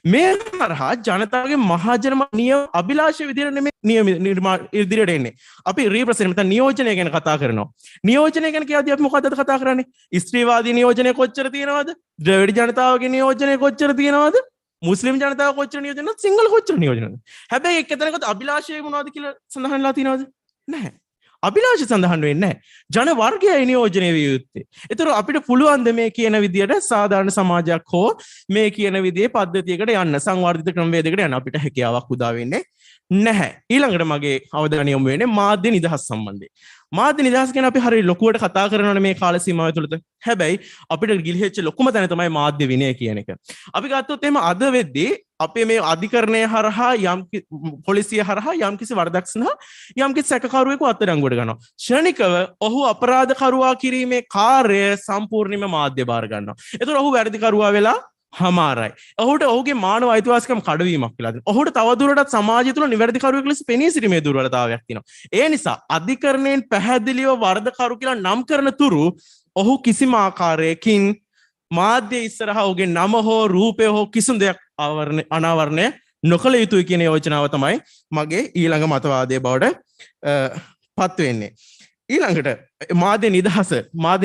මේ හරහා ජනතාවගේ මහජන නියම අභිලාෂය විදිහට නෙමෙයි නියම නිර්මාණ ඉදිරියට එන්නේ. අපි රීප්‍රසෙන්ට් නැත්නම් නියෝජනය ගැන කතා කරනවා. නියෝජනය ගැන කියද්දී අපි මොකද්ද කතා කරන්නේ? ස්ත්‍රීවාදී නියෝජනය කොච්චර තියෙනවද? ද්‍රවිඩ ජනතාවගේ නියෝජනය කොච්චර තියෙනවද? මුස්ලිම් ජනතාව කොච්චර නියෝජනද? සිංහල කොච්චර නියෝජනද? හැබැයි එක තැනකට අභිලාෂය මොනවද කියලා සඳහන් වෙලා තියෙනවද? නැහැ. අභිලාෂ සඳහන් වෙන්නේ නැහැ. ජන වර්ගයයි නියෝජනය විය යුත්තේ. ඒතර අපිට පුළුවන් ද මේ කියන විදියට සාධාරණ සමාජයක් හෝ මේ කියන විදිහේ පද්ධතියකට යන්න සංවර්ධිත ක්‍රමවේදයකට යන්න අපිට හැකියාවක් උදා වෙන්නේ නැහැ. ඊළඟට මගේ අවධානය යොමු වෙන්නේ මාධ්‍ය නිදහස් සම්බන්ධයෙන්. මාධ්‍ය නිදහස් ගැන අපි හරිය ලොකුවට කතා කරනවානේ මේ කාල සීමාව තුළත. හැබැයි අපිට ගිලිහෙච්ච ලොකුම තැන තමයි මාධ්‍ය විනය කියන එක. අපි ගත්තොත් එහෙම අද වෙද්දී අපේ මේ අධිකරණය හරහා යම් පොලිසිය හරහා යම් කිසි වරදක් සඳහා යම් කිසි සැකකරුවෙකු අත්අඩංගුවට ගන්නවා. ක්ෂණිකව ඔහු අපරාධකරුවා කිරීමේ කාර්යය සම්පූර්ණයෙන්ම මාධ්‍ය බාර ගන්නවා. ඒතර ඔහු වැරදිකරුවා වෙලා හමාරයි. ඔහුට ඔහුගේ මානව අයිතිවාසිකම් කඩවීමක් වෙලා තියෙනවා. ඔහුට තවදුරටත් සමාජය තුළ නිවැරදිකරුවෙක් ලෙස පෙනී සිටීමේ දුර්වලතාවයක් තියෙනවා. ඒ නිසා අධිකරණයෙන් පැහැදිලිව වරදකරු කියලා නම් කරන තුරු ඔහු කිසිම ආකාරයකින් මාධ්‍ය ඉස්සරහා ඔහුගේ නම හෝ රූපය හෝ කිසිම දෙයක් අනාවරණය නොකළ යුතුයි කියන යෝජනාව තමයි මගේ ඊළඟ මතවාදය බවට පත් වෙන්නේ. ඊළඟට මාධ්‍ය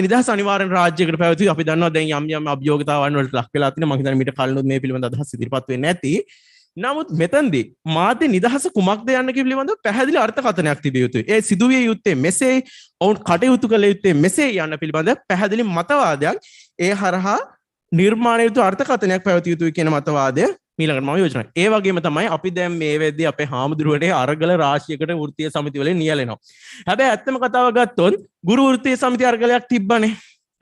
නිදහස අනිවාර්යෙන් රාජ්‍යයකට පැවතුයි. අපි දන්නවා දැන් යම් අභියෝගතාවන් වලට ලක් වෙලා තිනවා. මම හිතන්නේ මීට කලිනුත් මේ පිළිබඳ අදහස් ඉදිරිපත් වෙන්නේ නැති. නමුත් මෙතනදී මාධ්‍ය නිදහස කුමක්ද යන්න පිළිබඳව පැහැදිලි අර්ථකථනයක් තිබිය යුතුයි. ඒ සිදුවිය යුත්තේ මෙසේ, ඔවුන් කටයුතු කළ යුත්තේ මෙසේ යන්න පිළිබඳ පැහැදිලි මතවාදයක් ඒ හරහා නිර්මාණය යුතු අර්ථකථනයක් පැවතිය යුතුයි කියන මතවාදය ඊළඟට මම යෝජනා කරනවා. ඒ වගේම තමයි අපි දැන් මේ වෙද්දී අපේ හාමුදුරුවනේ අරගල රාශියකට වෘත්තීය සමිති වලින් නියැලෙනවා. හැබැයි ඇත්තම කතාව ගත්තොත් ගුරු වෘත්තීය සමිති අරගලයක් තිබ්බනේ.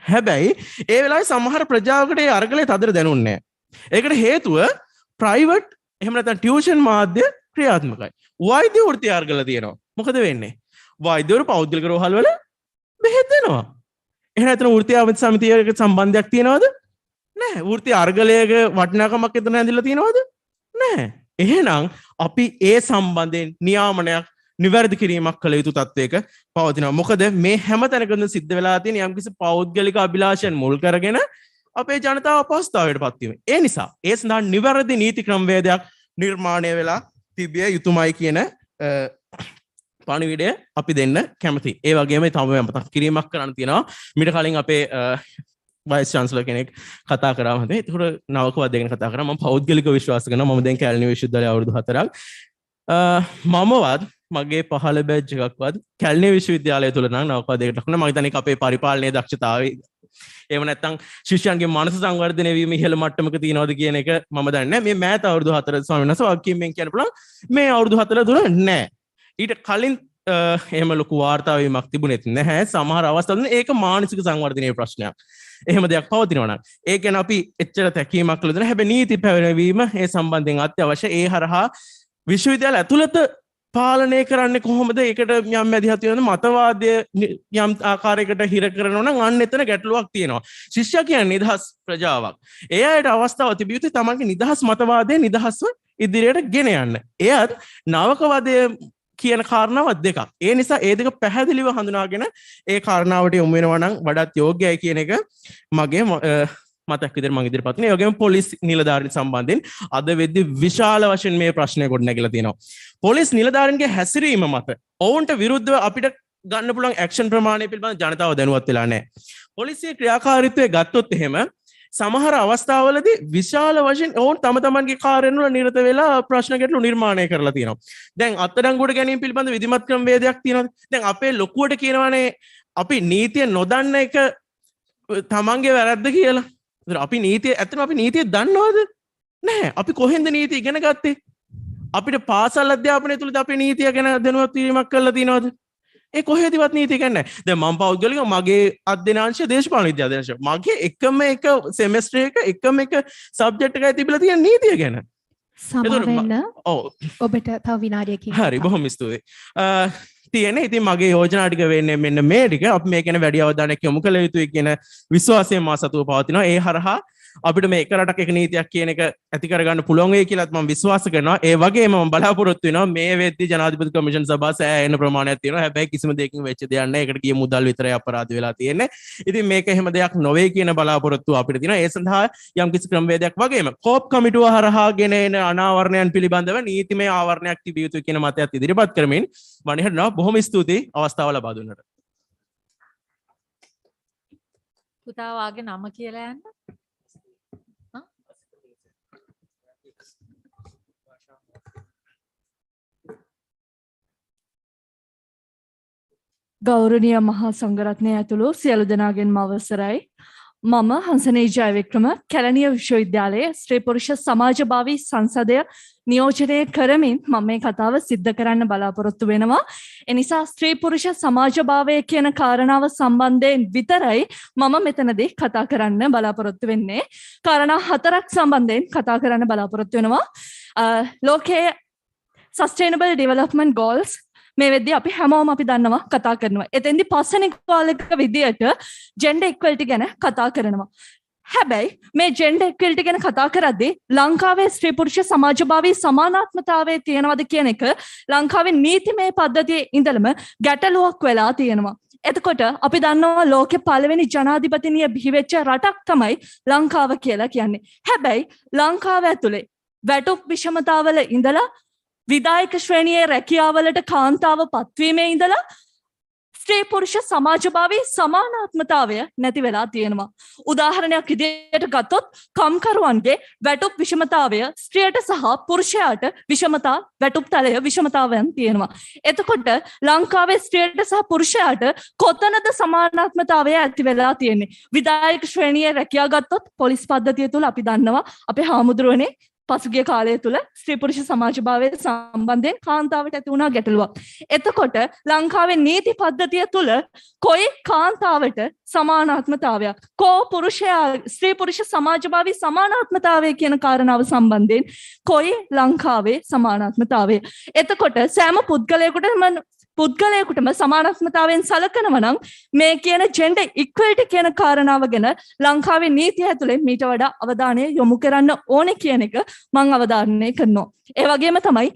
හැබැයි ඒ වෙලාවේ සමහර ප්‍රජාවකට ඒ අරගලේ තදට දැනුන්නේ නැහැ. ඒකට හේතුව ප්‍රයිවට් එහෙම නැත්නම් ටියුෂන් මාධ්‍ය ක්‍රියාත්මකයි. වෛද්‍ය වෘත්තීය අරගල තියෙනවා. මොකද වෙන්නේ? වෛද්‍යවරු පෞද්ගලික රෝහල් වල බෙහෙත් දෙනවා. එහෙනම් එතන වෘත්තීය සමිතියකට සම්බන්ධයක් තියනවද? නැහැ. වෘත්තීය අරගලයක වටිනාකමක් එතන ඇඳිලා තියනවද? නැහැ. එහෙනම් අපි ඒ සම්බන්ධයෙන් නියාමනයක් නිවැරදි කිරීමක් කළ යුතු තත්වයක පවතිනවා. මොකද මේ හැම තැනකම සිද්ධ වෙලා තියෙන යම්කිසි පෞද්ගලික අභිලාෂයන් මුල් කරගෙන අපේ ජනතාව අපහසුතාවයට පත් වීම. ඒ නිසා ඒ සඳහා නිවැරදි නීති ක්‍රමවේදයක් නිර්මාණය වෙලා තිබිය යුතුමයි කියන පණිවිඩය අපි දෙන්න කැමතියි. ඒ වගේම තව මතක් කිරීමක් කරන්න තියෙනවා. මීට කලින් අපේ වයිස් චාන්සලර් කෙනෙක් කතා කරා මම. ඒකට නවකවාදය ගැන කතා කරා. මම පෞද්ගලික විශ්වාස කරනවා. මම දැන් කැලණි විශ්වවිද්‍යාලයේ අවුරුදු 4ක්. මමවත් මගේ පහළ බැච් එකක්වත් කැලණි විශ්වවිද්‍යාලය තුල නම් නවකවාදයකට ලකුණ මම හිතන්නේ අපේ පරිපාලනයේ දක්ෂතාවය එහෙම නැත්නම් ශිෂ්‍යයන්ගේ මානස සංවර්ධනය වීම ඉහළ මට්ටමක තියනවාද කියන එක මම දන්නේ නැහැ. මේ මෑත අවුරුදු 4 ස්වාමීන් වහන්සේ වාක්‍යයෙන් කියන්න පුළුවන් මේ අවුරුදු 4 තුල නැහැ. ඊට කලින් එහෙම ලොකු වාර්තා වීමක් තිබුණෙත් නැහැ. සමහර අවස්ථාවල ඒක මානසික සංවර්ධනයේ ප්‍රශ්නයක්. එහෙම දෙයක් පවතිනවා නම් ඒ ගැන අපි එච්චර තැකීමක් කළ දෙන හැබැයි නීති පැවැරවීම ඒ සම්බන්ධයෙන් අත්‍යවශ්‍ය. ඒ හරහා විශ්වවිද්‍යාල ඇතුළත පාලනය කරන්නේ කොහොමද? ඒකට යම් මැදිහත් වෙන මතවාදය යම් ආකාරයකට හිර කරනවා නම් අන්න එතන ගැටලුවක් තියෙනවා. ශිෂ්‍යයා කියන්නේ නිදහස් ප්‍රජාවක්. ඒ අයට අවස්ථාව තිබිය යුතුයි තමන්ගේ නිදහස් මතවාදය නිදහස්ව ඉදිරියට ගෙන යන්න. එයත් නාවකවාදය කියන කාරණාවක් දෙකක්. ඒ නිසා ඒ දෙක පැහැදිලිව හඳුනාගෙන ඒ කාරණාවට යොමු වෙනවා නම් වඩාත් යෝග්‍යයි කියන එක මගේ මතක් විදිහට මම ඉදිරිපත් කරනවා. ඒ වගේම පොලිස් නිලධාරීන් සම්බන්ධයෙන් අද වෙද්දී විශාල වශයෙන් මේ ප්‍රශ්නය කොට නැගිලා තියෙනවා. පොලිස් නිලධාරීන්ගේ හැසිරීම මත ඔවුන්ට විරුද්ධව අපිට ගන්න පුළුවන් ඇක්ෂන් ප්‍රමාණය පිළිබඳ ජනතාව දැනුවත් වෙලා නැහැ. පොලිසිය ක්‍රියාකාරීත්වය ගත්තොත් එහෙම සමහර අවස්ථාවලදී විශාල වශයෙන් ඔවුන් තම තමන්ගේ කාර්යන් වල නිරත වෙලා ප්‍රශ්න ගැටලු නිර්මාණය කරලා තියෙනවා. දැන් අත්අඩංගුවට ගැනීම පිළිබඳ විධිමත් ක්‍රමවේදයක් තියෙනවා. දැන් අපේ ලොකුවට කියනවානේ අපි නීතිය නොදන්න එක තමන්ගේ වැරද්ද කියලා. අපි නීතිය ඇත්තටම අපි නීතිය දන්නවද? නැහැ. අපි කොහෙන්ද නීතිය ඉගෙන ගත්තේ? අපිට පාසල් අධ්‍යාපනය තුලද අපි නීතිය ගැන දැනුවත් වීමක් කරලා තියෙනවද? ඒ කොහෙදවත් නීතිය ගන්න නැහැ. දැන් මම පෞද්ගලිකව මගේ අධ්‍යනාංශය දේශපාලන විද්‍යාව අධ්‍යනාංශය. මගේ එකම එක සෙමෙස්ටර් එකම එක සබ්ජෙක්ට් එකයි තිබිලා තියෙන නීතිය ගැන. සමහරවිට ඔබට තව විනාඩියකින්. හරි බොහොම ස්තුතියි. තියෙන ඉතින් මගේ යෝජනා ටික වෙන්නේ මෙන්න මේ ටික. අපි මේ ගැන වැඩි අවධානයක් යොමු කළ යුතුයි කියන විශ්වාසයෙන් මා සතුව පවතිනවා. ඒ හරහා අපිට මේ එක රටක් එක නීතියක් කියන එක ඇති කරගන්න පුළුවන් වෙයි කියලාත් මම විශ්වාස කරනවා. ඒ වගේම මම බලාපොරොත්තු වෙනවා මේ වෙද්දී ජනාධිපති කමිෂන් සභාව සෑහෙන ප්‍රමාණයක් තියෙනවා. හැබැයි කිසිම දෙයකින් වෙච්ච දෙයක් නැහැ. ඒකට ගිය මුදල් විතරයි අපරාධ වෙලා තියෙන්නේ. ඉතින් මේක එහෙම දෙයක් නොවේ කියන බලාපොරොත්තුව අපිට තියෙනවා. ඒ සඳහා යම් කිසි ක්‍රමවේදයක් වගේම කෝප් කමිටුව හරහා ගෙන එන අනාවරණයන් පිළිබඳව නීතිමය ආවරණයක් තිබිය යුතුයි කියන මතයත් ඉදිරිපත් කරමින් මම හිතනවා බොහොම ස්තුතියි අවස්ථාව ලබා දුන්නට. පුතා වාගේ නම කියලා යන්න. ගෞරවනීය මහා සංඝරත්නය ඇතුළු සියලු දෙනාගෙන්ම අවසරයි. මම හංසනේ ජයවික්‍රම කැලණිය විශ්වවිද්‍යාලයේ ස්ත්‍රී පුරුෂ සමාජභාවී සංසදය නියෝජනය කරමින් මම මේ කතාව සිද්ධ කරන්න බලාපොරොත්තු වෙනවා. එනිසා ස්ත්‍රී පුරුෂ සමාජභාවය කියන කාරණාව සම්බන්ධයෙන් විතරයි මම මෙතනදී කතා කරන්න බලාපොරොත්තු වෙන්නේ. කාරණා 4ක් සම්බන්ධයෙන් කතා කරන්න බලාපොරොත්තු වෙනවා. ලෝකයේ Sustainable Development Goals මේ වෙද්දී අපි හැමෝම අපි දන්නවා කතා කරනවා. එතෙන්දි පස්වෙනි කාලයක විදියට ජෙන්ඩර් ඉක්වලිටි ගැන කතා කරනවා. හැබැයි මේ ජෙන්ඩර් ඉක්වලිටි ගැන කතා කරද්දී ලංකාවේ ස්ත්‍රී පුරුෂ සමාජභාවී සමානාත්මතාවය තියෙනවද කියන එක ලංකාවේ නීතිමය පද්ධතියේ ඉඳලම ගැටලුවක් වෙලා තියෙනවා. එතකොට අපි දන්නවා ලෝකේ පළවෙනි ජනාධිපතිනිය බිහි වෙච්ච රටක් තමයි ලංකාව කියලා කියන්නේ. හැබැයි ලංකාව ඇතුලේ වැටුප් විෂමතාවල ඉඳලා විදායක ශ්‍රේණියේ රැකියාවලට කාන්තාව පත්වීමේ ඉඳලා ස්ත්‍රී පුරුෂ සමාජභාවී සමානාත්මතාවය නැති වෙලා තියෙනවා. උදාහරණයක් විදිහට ගත්තොත් කම්කරුවන්ගේ වැටුප් විෂමතාවය ස්ත්‍රියට සහ පුරුෂයාට විෂමතා වැටුප් තලය විෂමතාවයන් තියෙනවා. එතකොට ලංකාවේ ස්ත්‍රියට සහ පුරුෂයාට කොතනද සමානාත්මතාවය ඇති වෙලා තියෙන්නේ? විධායක ශ්‍රේණියේ රැකියාව ගත්තොත් පොලිස් පද්ධතිය තුල අපි දන්නවා අපේ හාමුදුරුවනේ පසුගිය කාලය තුල ස්ත්‍රී පුරුෂ සමාජභාවය සම්බන්ධයෙන් කාන්තාවට ඇති වුණා ගැටලුවක්. එතකොට ලංකාවේ නීති පද්ධතිය තුල කොයි කාන්තාවට සමානාත්මතාවයක් කෝ පුරුෂයා ස්ත්‍රී පුරුෂ සමාජභාවී සමානාත්මතාවය කියන කාරණාව සම්බන්ධයෙන් කොයි ලංකාවේ සමානාත්මතාවය? එතකොට සෑම පුද්ගලයෙකුටම සමානාත්මතාවයෙන් සලකනවා නම් මේ කියන ජෙන්ඩර් ඉක්වලිටි කියන කාරණාව ගැන ලංකාවේ නීතිය ඇතුලේ මීට වඩා අවධානය යොමු කරන්න ඕනේ කියන එක මම අවධාරණය කරනවා. ඒ වගේම තමයි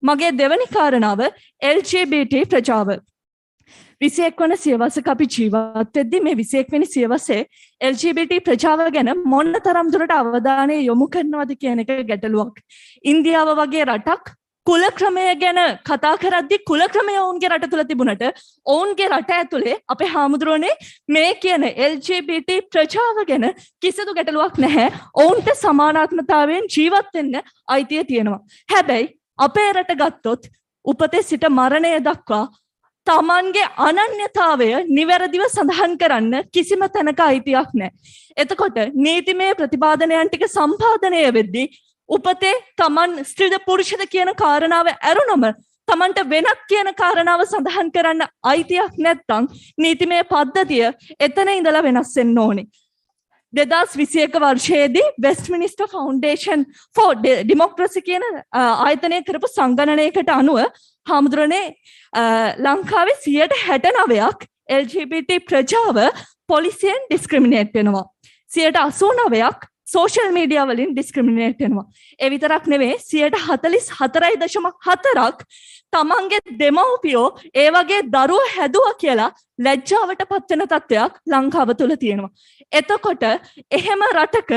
මගේ දෙවැනි කාරණාව LGBT ප්‍රජාව. 21 වන සියවසක අපි ජීවත් වෙද්දී මේ 21 වෙනි සියවසේ LGBT ප්‍රජාව ගැන මොන තරම් දුරට අවධානය යොමු කරනවද කියන එක ගැටලුවක්. ඉන්දියාව වගේ රටක් කුල ක්‍රමය ගැන කතා කරද්දී කුල ක්‍රමය ඔවුන්ගේ රට තුල තිබුණට ඔවුන්ගේ රට ඇතුලේ අපේ හාමුදුරුවනේ මේ කියන LGBT ප්‍රජාව ගැන කිසිදු ගැටලුවක් නැහැ. ඔවුන්ට සමානාත්මතාවයෙන් ජීවත් වෙන්න අයිතිය තියෙනවා. හැබැයි අපේ රට ගත්තොත් උපතේ සිට මරණය දක්වා තමන්ගේ අනන්‍යතාවය නිවැරදිව සඳහන් කරන්න කිසිම තැනක අයිතියක් නැහැ. එතකොට නීතිමය ප්‍රතිපාදනයන් ටික සම්පාදනය වෙද්දී උපතේ තමන් ස්ත්‍රීද පුරුෂද කියන කාරණාව ඇරුණම තමන්ට වෙනත් කියන කාරණාව සඳහන් කරන්න අයිතියක් නැත්නම් නීතිමය පද්ධතිය එතන ඉඳලා වෙනස් වෙන්න ඕනේ. 2021 වර්ෂයේදී වෙස්ට්මිනිස්ටර් ෆවුන්ඩේෂන් ෆෝ ඩෙමොක්‍රසි කියන ආයතනය කරපු සංගණනයකට අනුව හාමුදුරනේ ලංකාවේ 69ක් LGBT ප්‍රජාව පොලිසියෙන් ඩිස්ක්‍රිමිනේට් වෙනවා. 89ක් සෝෂල් මීඩියා වලින් ඩිස්ක්‍රිමිනේට් වෙනවා. ඒ විතරක් නෙවෙයි 44.4ක් තමන්ගේ දෙමව්පියෝ ඒ වගේ දරුවෝ හැදුවා කියලා ලැජ්ජාවට පත් වෙන තත්ත්වයක් ලංකාව තුල තියෙනවා. එතකොට එහෙම රටක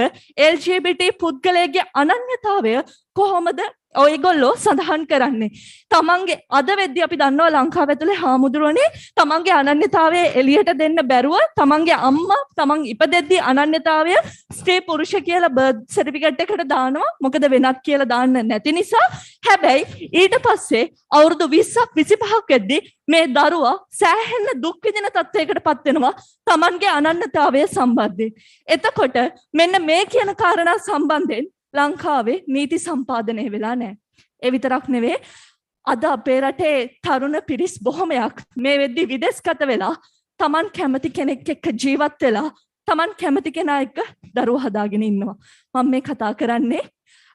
LGBT පුද්ගලයාගේ අනන්‍යතාවය කොහොමද ඔයගොල්ලෝ සඳහන් කරන්නේ? තමන්ගේ අද වෙද්දී අපි දන්නවා ලංකාව ඇතුලේ හාමුදුරුවනේ තමන්ගේ අනන්‍යතාවය එළියට දෙන්න බැරුව තමන්ගේ අම්මා තමන් ඉපදෙද්දී අනන්‍යතාවය ස්ත්‍රී පුරුෂ කියලා බර්ත් සර්ටිෆිකේට් එකට දානවා. මොකද වෙනත් කියලා දාන්න නැති නිසා. හැබැයි ඊට පස්සේ අවුරුදු 20ක් 25ක් වෙද්දී මේ දරුවා සෑහෙන දුක් විඳින තත්ත්වයකට පත් වෙනවා තමන්ගේ අනන්‍යතාවය සම්බන්ධයෙන්. එතකොට මෙන්න මේ කියන කාරණා සම්බන්ධයෙන් ලංකාවේ නීති සම්පාදනය වෙලා නැහැ. ඒ විතරක් නෙවෙයි අද අපේ රටේ තරුණ පිරිස් බොහොමයක් මේ වෙද්දී විදේශගත වෙලා තමන් කැමති කෙනෙක් එක්ක ජීවත් වෙලා තමන් කැමති කෙනා එක්ක දරුවෝ හදාගෙන ඉන්නවා. මම මේ කතා කරන්නේ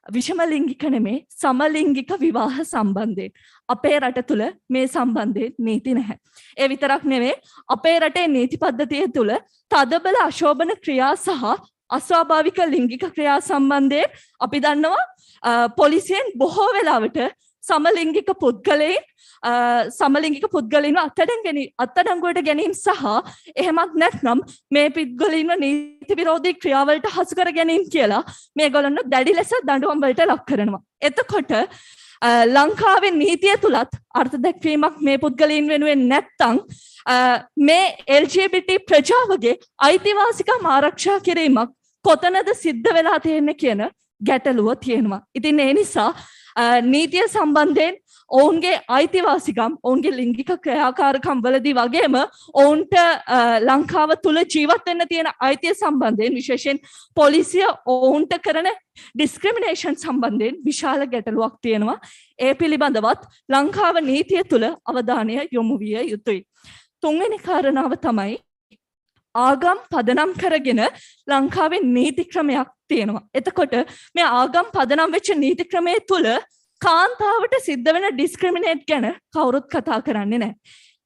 විෂම ලිංගික නෙමේ සමලිංගික විවාහ සම්බන්ධයෙන්. අපේ රට තුල මේ සම්බන්ධයෙන් නීති නැහැ. ඒ විතරක් නෙවෙයි අපේ රටේ නීති පද්ධතිය තුල තදබල අශෝභන ක්‍රියා සහ අස්වාභාවික ලිංගික ක්‍රියා සම්බන්ධයෙන් අපි දන්නවා පොලිසියෙන් බොහෝ වෙලාවට සමලිංගික පුද්ගලයින්ව අත්අඩංගුවට ගැනීම සහ එහෙමත් නැත්නම් මේ පුද්ගලයින්ව නීති විරෝධී ක්‍රියාවලට හසු කර ගැනීම කියලා මේගොල්ලන්ව දැඩි ලෙස දඬුවම් වලට ලක් කරනවා. එතකොට ලංකාවේ නීතිය තුලත් අර්ථ දැක්වීමක් මේ පුද්ගලයන් වෙනුවෙන් නැත්නම් මේ LGBT ප්‍රජාවගේ අයිතිවාසිකම් ආරක්ෂා කිරීමක් කොතනද සිද්ධ වෙලා තියෙන්නේ කියන ගැටලුව තියෙනවා. ඉතින් ඒ නිසා නීතිය සම්බන්ධයෙන් ඔවුන්ගේ අයිතිවාසිකම් ඔවුන්ගේ ලිංගික ක්‍රියාකාරකම් වලදී වගේම ඔවුන්ට ලංකාව තුල ජීවත් වෙන්න තියෙන අයිතිය සම්බන්ධයෙන් විශේෂයෙන් පොලිසිය ඔවුන්ට කරන ඩිස්ක්‍රිමිනේෂන් සම්බන්ධයෙන් විශාල ගැටලුවක් තියෙනවා. ඒ පිළිබඳවත් ලංකාව නීතිය තුල අවධානය යොමු විය යුතුයි. තුන්වෙනි කාරණාව තමයි ආගම් පදනම් කරගෙන ලංකාවේ නීති ක්‍රමයක් තියෙනවා. එතකොට මේ ආගම් පදනම් වෙච්ච නීති ක්‍රමයේ තුල කාන්තාවට සිද්ධ වෙන ඩිස්ක්‍රිමිනේට් ගැන කවුරුත් කතා කරන්නේ නැහැ.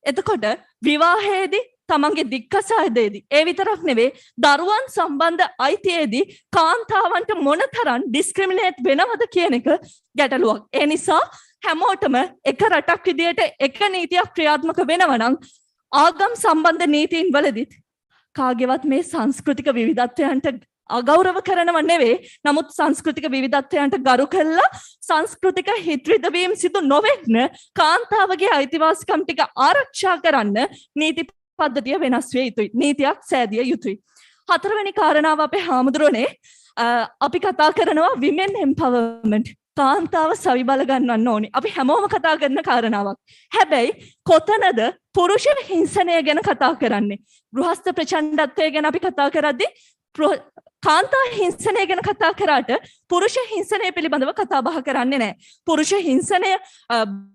එතකොට විවාහයේදී තමන්ගේ දික්කසායදේදී ඒ විතරක් නෙවෙයි දරුවන් සම්බන්ධ අයිතියේදී කාන්තාවන්ට මොනතරම් ඩිස්ක්‍රිමිනේට් වෙනවද කියන එක ගැටලුවක්. ඒ නිසා හැමෝටම එක රටක් විදියට එක නීතියක් ක්‍රියාත්මක වෙනවා නම් ආගම් සම්බන්ධ නීතීන් වලදීත් කාගේවත් මේ සංස්කෘතික විවිධත්වයන්ට අගෞරව කරනව නෙවෙයි. නමුත් සංස්කෘතික විවිධත්වයන්ට ගරු කළා සංස්කෘතික හිත්‍රිදවීම් සිදු නොවෙන්න කාන්තාවගේ අයිතිවාසිකම් ටික ආරක්ෂා කරන්න නීති පද්ධතිය වෙනස් විය යුතුයි. නීතියක් සෑදිය යුතුයි. හතරවෙනි කාරණාව අපේ හාමුදුරුවනේ අපි කතා කරනවා women empowerment. කාන්තාව සවි බල ගන්නවන්න ඕනේ. අපි හැමෝම කතා කරන කාරණාවක්. හැබැයි කොතනද පුරුෂ හිංසනය ගැන කතා කරන්නේ? ගෘහස්ත ප්‍රචණ්ඩත්වය ගැන අපි කතා කරද්දී කාන්තා හිංසනය ගැන කතා කරාට පුරුෂ හිංසනය පිළිබඳව කතා බහ කරන්නේ නැහැ. පුරුෂ හිංසනය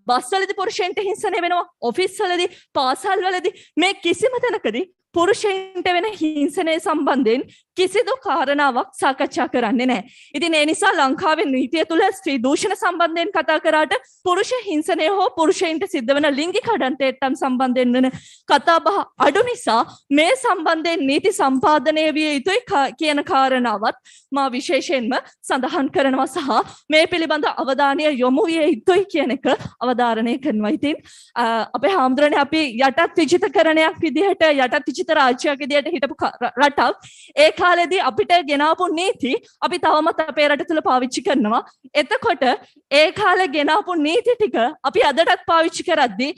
බස්වලදී පුරුෂයන්ට හිංසනය වෙනවා, ඔෆිස් වලදී, පාසල් වලදී මේ කිසිම තැනකදී පුරුෂයන්ට වෙන හිංසනය සම්බන්ධයෙන් කිසිදු කාරණාවක් සාකච්ඡා කරන්නේ නැහැ. ඉතින් ඒ නිසා ලංකාවේ නීතිය තුළ ස්ත්‍රී දූෂණ සම්බන්ධයෙන් කතා කරාට පුරුෂ හිංසනය හෝ පුරුෂයන්ට සිද්ධ වෙන ලිංගික අඩන්තේට්ටම් සම්බන්ධයෙන් වෙන කතා බහ අඩු නිසා මේ සම්බන්ධයෙන් නීති සම්පාදනය විය යුතුයි කියන කාරණාවත් මා විශේෂයෙන්ම සඳහන් කරනවා සහ මේ පිළිබඳ අවධානය යොමු විය යුතුයි කියන එක අවධාරණය කරනවා. ඉතින් අපේ හාමුදුරනේ අපි යටත් විජිතකරණයක් විදිහට යටත් විජිත රාජ්‍යයක් විදිහට හිටපු රටක් ඒ කාලෙදී අපිට ගෙනාපු නීති අපි තවමත් අපේ රට තුල පාවිච්චි කරනවා. එතකොට ඒ කාලේ ගෙනාපු නීති ටික අපි අදටත් පාවිච්චි කරද්දී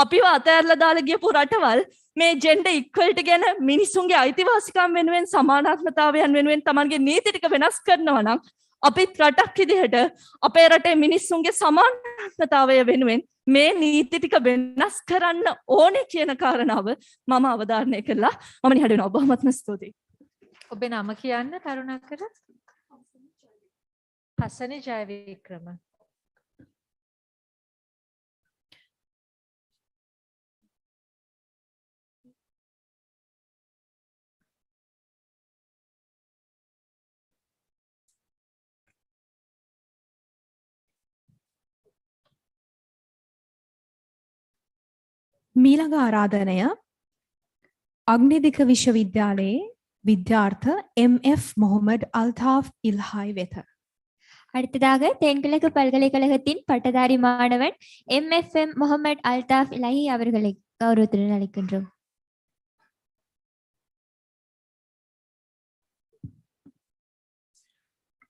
අපිව අතහැරලා දාලා ගියපු රටවල් මේ ජෙන්ඩර් ඉක්වලිටි ගැන මිනිසුන්ගේ අයිතිවාසිකම් වෙනුවෙන් සමානාත්මතාවයන් වෙනුවෙන් තමන්ගේ නීති ටික වෙනස් කරනවා නම් අපිත් රටක් විදිහට අපේ රටේ මිනිස්සුන්ගේ සමානාත්මතාවය වෙනුවෙන් මේ නීති ටික වෙනස් කරන්න ඕනේ කියන කාරණාව මම අවධාරණය කළා. මම නිහඬ වෙනවා. බොහොමත්ම ස්තුතියි. ඔබේ නම කියන්න කරුණාකර. හසනි ජයවික්‍රම. මීළඟ ආරාධනය අග්නිදික විශ්වවිද්‍යාලයේ විද්‍යාර්ථ MF முகமது அல்தாஃப் இல்ஹாய் வெத. அடுத்ததாக தென்கிழக்கு பல்கலைக்கழகத்தின் பட்டதாரி மாணவன் MFM முகமது அல்தாஃப் இல்ஹாய் அவர்களை கௌரவத்துடன் அழைக்கின்றோம்.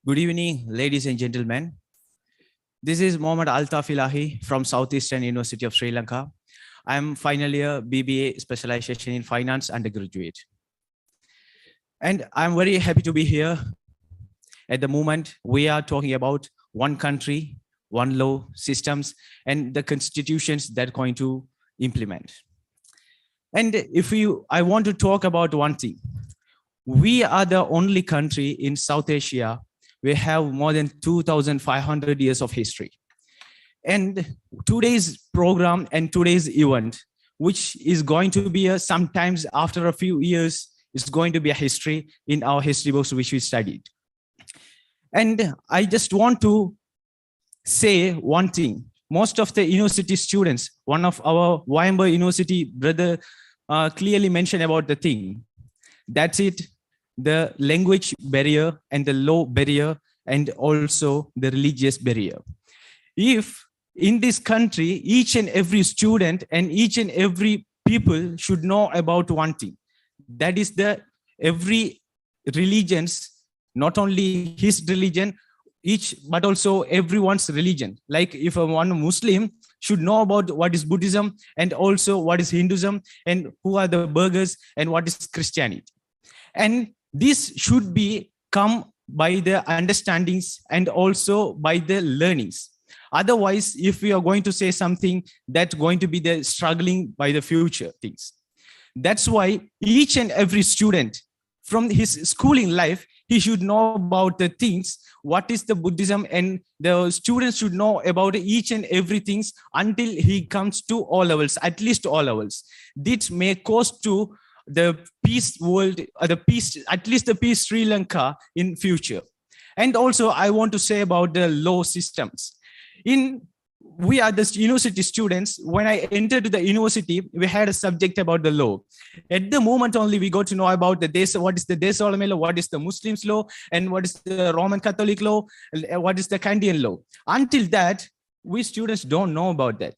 Good evening, ladies and gentlemen. This is Mohammad Altaf Ilahi from Southeastern University of Sri Lanka. I am final year BBA specialization in finance undergraduate. And I'm very happy to be here. At the moment, we are talking about one country, one law systems, and the constitutions that are going to implement. And I want to talk about one thing. We are the only country in South Asia. We have more than 2,500 years of history. And today's program and today's event, which is going to be sometimes after a few years, is going to be a history in our history books which we studied. And I just want to say one thing. Most of the university students, one of our Wimber University brother clearly mentioned about the thing. That's it, the language barrier and the law barrier and also the religious barrier. If in this country, each and every student and each and every people should know about one thing. That is every religions, not only his religion, but also everyone's religion. Like if one Muslim should know about what is Buddhism and also what is Hinduism and who are the burghers and what is Christianity. And this should be come by the understandings and also by the learnings. Otherwise, if we are going to say something, that's going to be the struggling by the future things. That's why each and every student from his schooling life, he should know about the things, what is the Buddhism, and the students should know about each and everything until he comes to all levels, at least all levels. This may cause to the peace world, at least the peace Sri Lanka in future. And also I want to say about the law systems. We are the university students. When I entered the university, we had a subject about the law. At the moment only we got to know about what is the Desolame law, what is the Muslims law, and what is the Roman Catholic law, what is the Kandian law. Until that, we students don't know about that.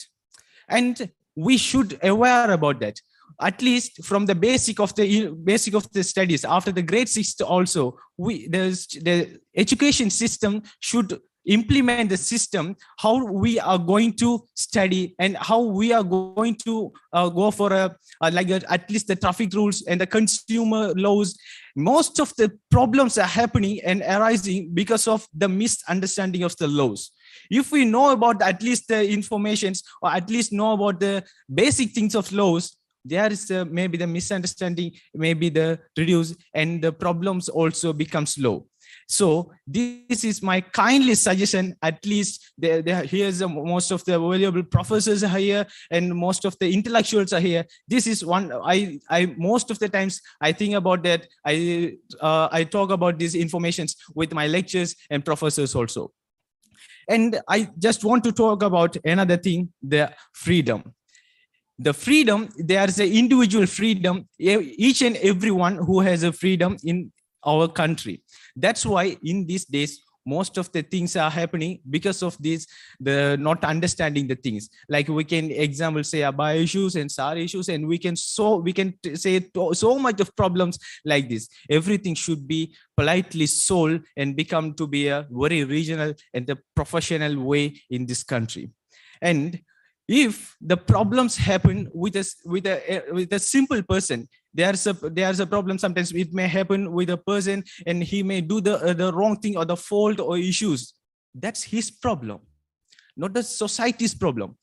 And we should aware about that. at least from the basic of the studies after the grade 6 also, the education system should implement the system how we are going to study and how we are going to go for at least the traffic rules and the consumer laws. Most of the problems are happening and arising because of the misunderstanding of the laws. If we know about at least the informations or at least know about the basic things of laws, there is maybe the misunderstanding, maybe the reduce, and the problems also becomes low. So this is my kindly suggestion. At least here's most of the valuable professors are here and most of the intellectuals are here. This is one I most of the times I think about that. I talk about these informations with my lectures and professors also. And I just want to talk about another thing, the freedom. The freedom, there is an individual freedom, each and everyone who has a freedom in our country. That's why in these days, most of the things are happening because of this, the not understanding the things. Like we can example say Abaya issues and SAR issues, and we can say so much of problems like this. Everything should be politely solved and become to be a very regional and a professional way in this country. And if the problems happen with a simple person, there's a problem. Sometimes it may happen with a person and he may do the wrong thing or the fault or issues. That's his problem, not the society's problem.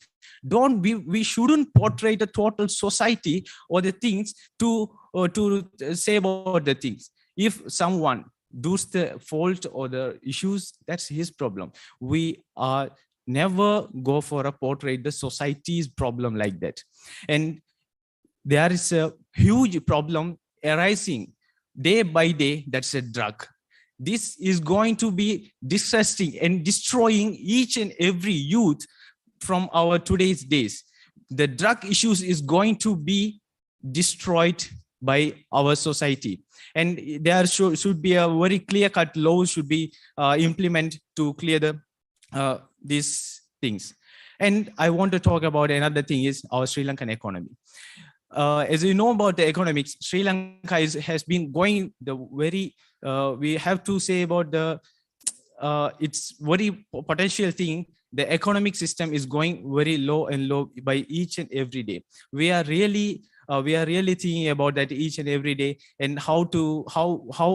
We shouldn't portray the total society or the things to say about the things. If someone does the fault or the issues, that's his problem. We are never go for a portrait the society's problem like that. And there is a huge problem arising day by day. That's a drug. This is going to be disgusting and destroying each and every youth from our today's days. The drug issues is going to be destroyed by our society. And there should be a very clear-cut law should be implemented to clear these things. And I want to talk about another thing is our Sri Lankan economy. As you know about the economics, Sri Lanka has been going the very, we have to say about the, it's very potential thing. The economic system is going very low and low by each and every day. We are really thinking about that each and every day, and how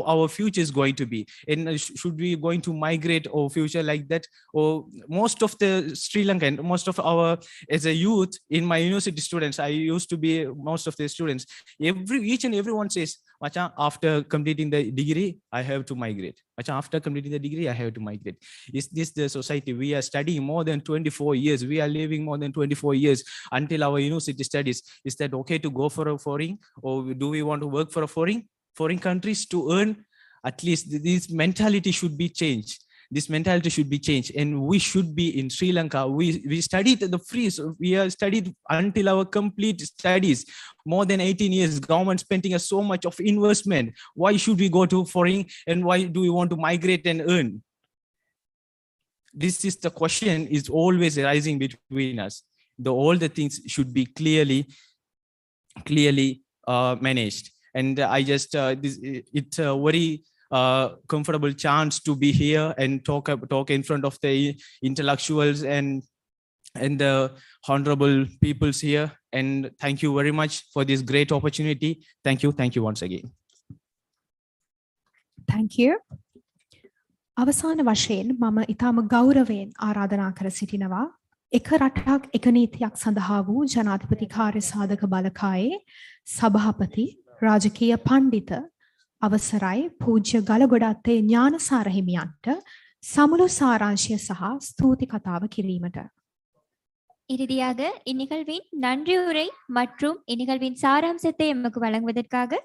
our future is going to be, and should we going to migrate our future like that? Or most of the Sri Lankan, most of our, as a youth in my university students, I used to be most of the students, each and everyone says, Macha, after completing the degree, I have to migrate. Macha, after completing the degree, I have to migrate. Is this the society? We are studying more than 24 years. We are living more than 24 years until our university studies. Is that okay to go for a foreign, or do we want to work for a foreign countries to earn? At least this mentality should be changed. This mentality should be changed, and we should be in Sri Lanka. We studied the free, so we are studied until our complete studies. More than 18 years, government spending us so much of investment. Why should we go to foreign, and why do we want to migrate and earn? This is the question is always arising between us. All the things should be clearly managed. And I just it's a very comfortable chance to be here and talk in front of the intellectuals and the honorable peoples here. And thank you very much for this great opportunity. Thank you once again. Thank you. අවසාන වශයෙන් මම ඊටම ගෞරවයෙන් ආරාධනා කර සිටිනවා එක රටක් එක නීතියක් සඳහා වූ ජනාධිපති කාර්ය සාධක බලකායේ සභාපති රාජකීය පඬිත අවසරයි පූජ්‍ය ගලගොඩත්තේ ඥානසාර හිමියන්ට සමුළු සාරාංශය සහ ස්තුති කතාව කිරීමට. இறுதியாக இந்நிகழ்வின் நன்றியுரை மற்றும் இந்நிகழ்வின் சாராம்சத்தை எமக்கு வழங்குவதற்காக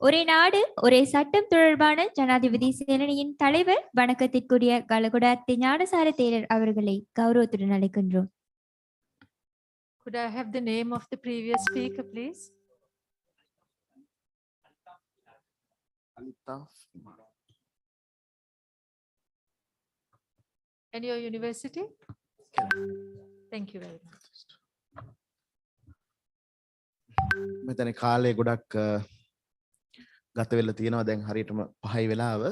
ஒரே நாடு ஒரே சட்டம் தொடர்பான ஜனாதிபதி சேனனியின் தலைவர் வணக்கத்திற்குரிய கலகுடாத்தி ஞானசார தேரர் அவர்களை கௌரவத்துடன் அழைக்கின்றோம். Could I have the name of the previous speaker, please? And your university? Thank you very much. මෙතන කාලේ ගොඩක් ගත වෙලා තියෙනවා දැන් හරියටම 5යි වෙලාව.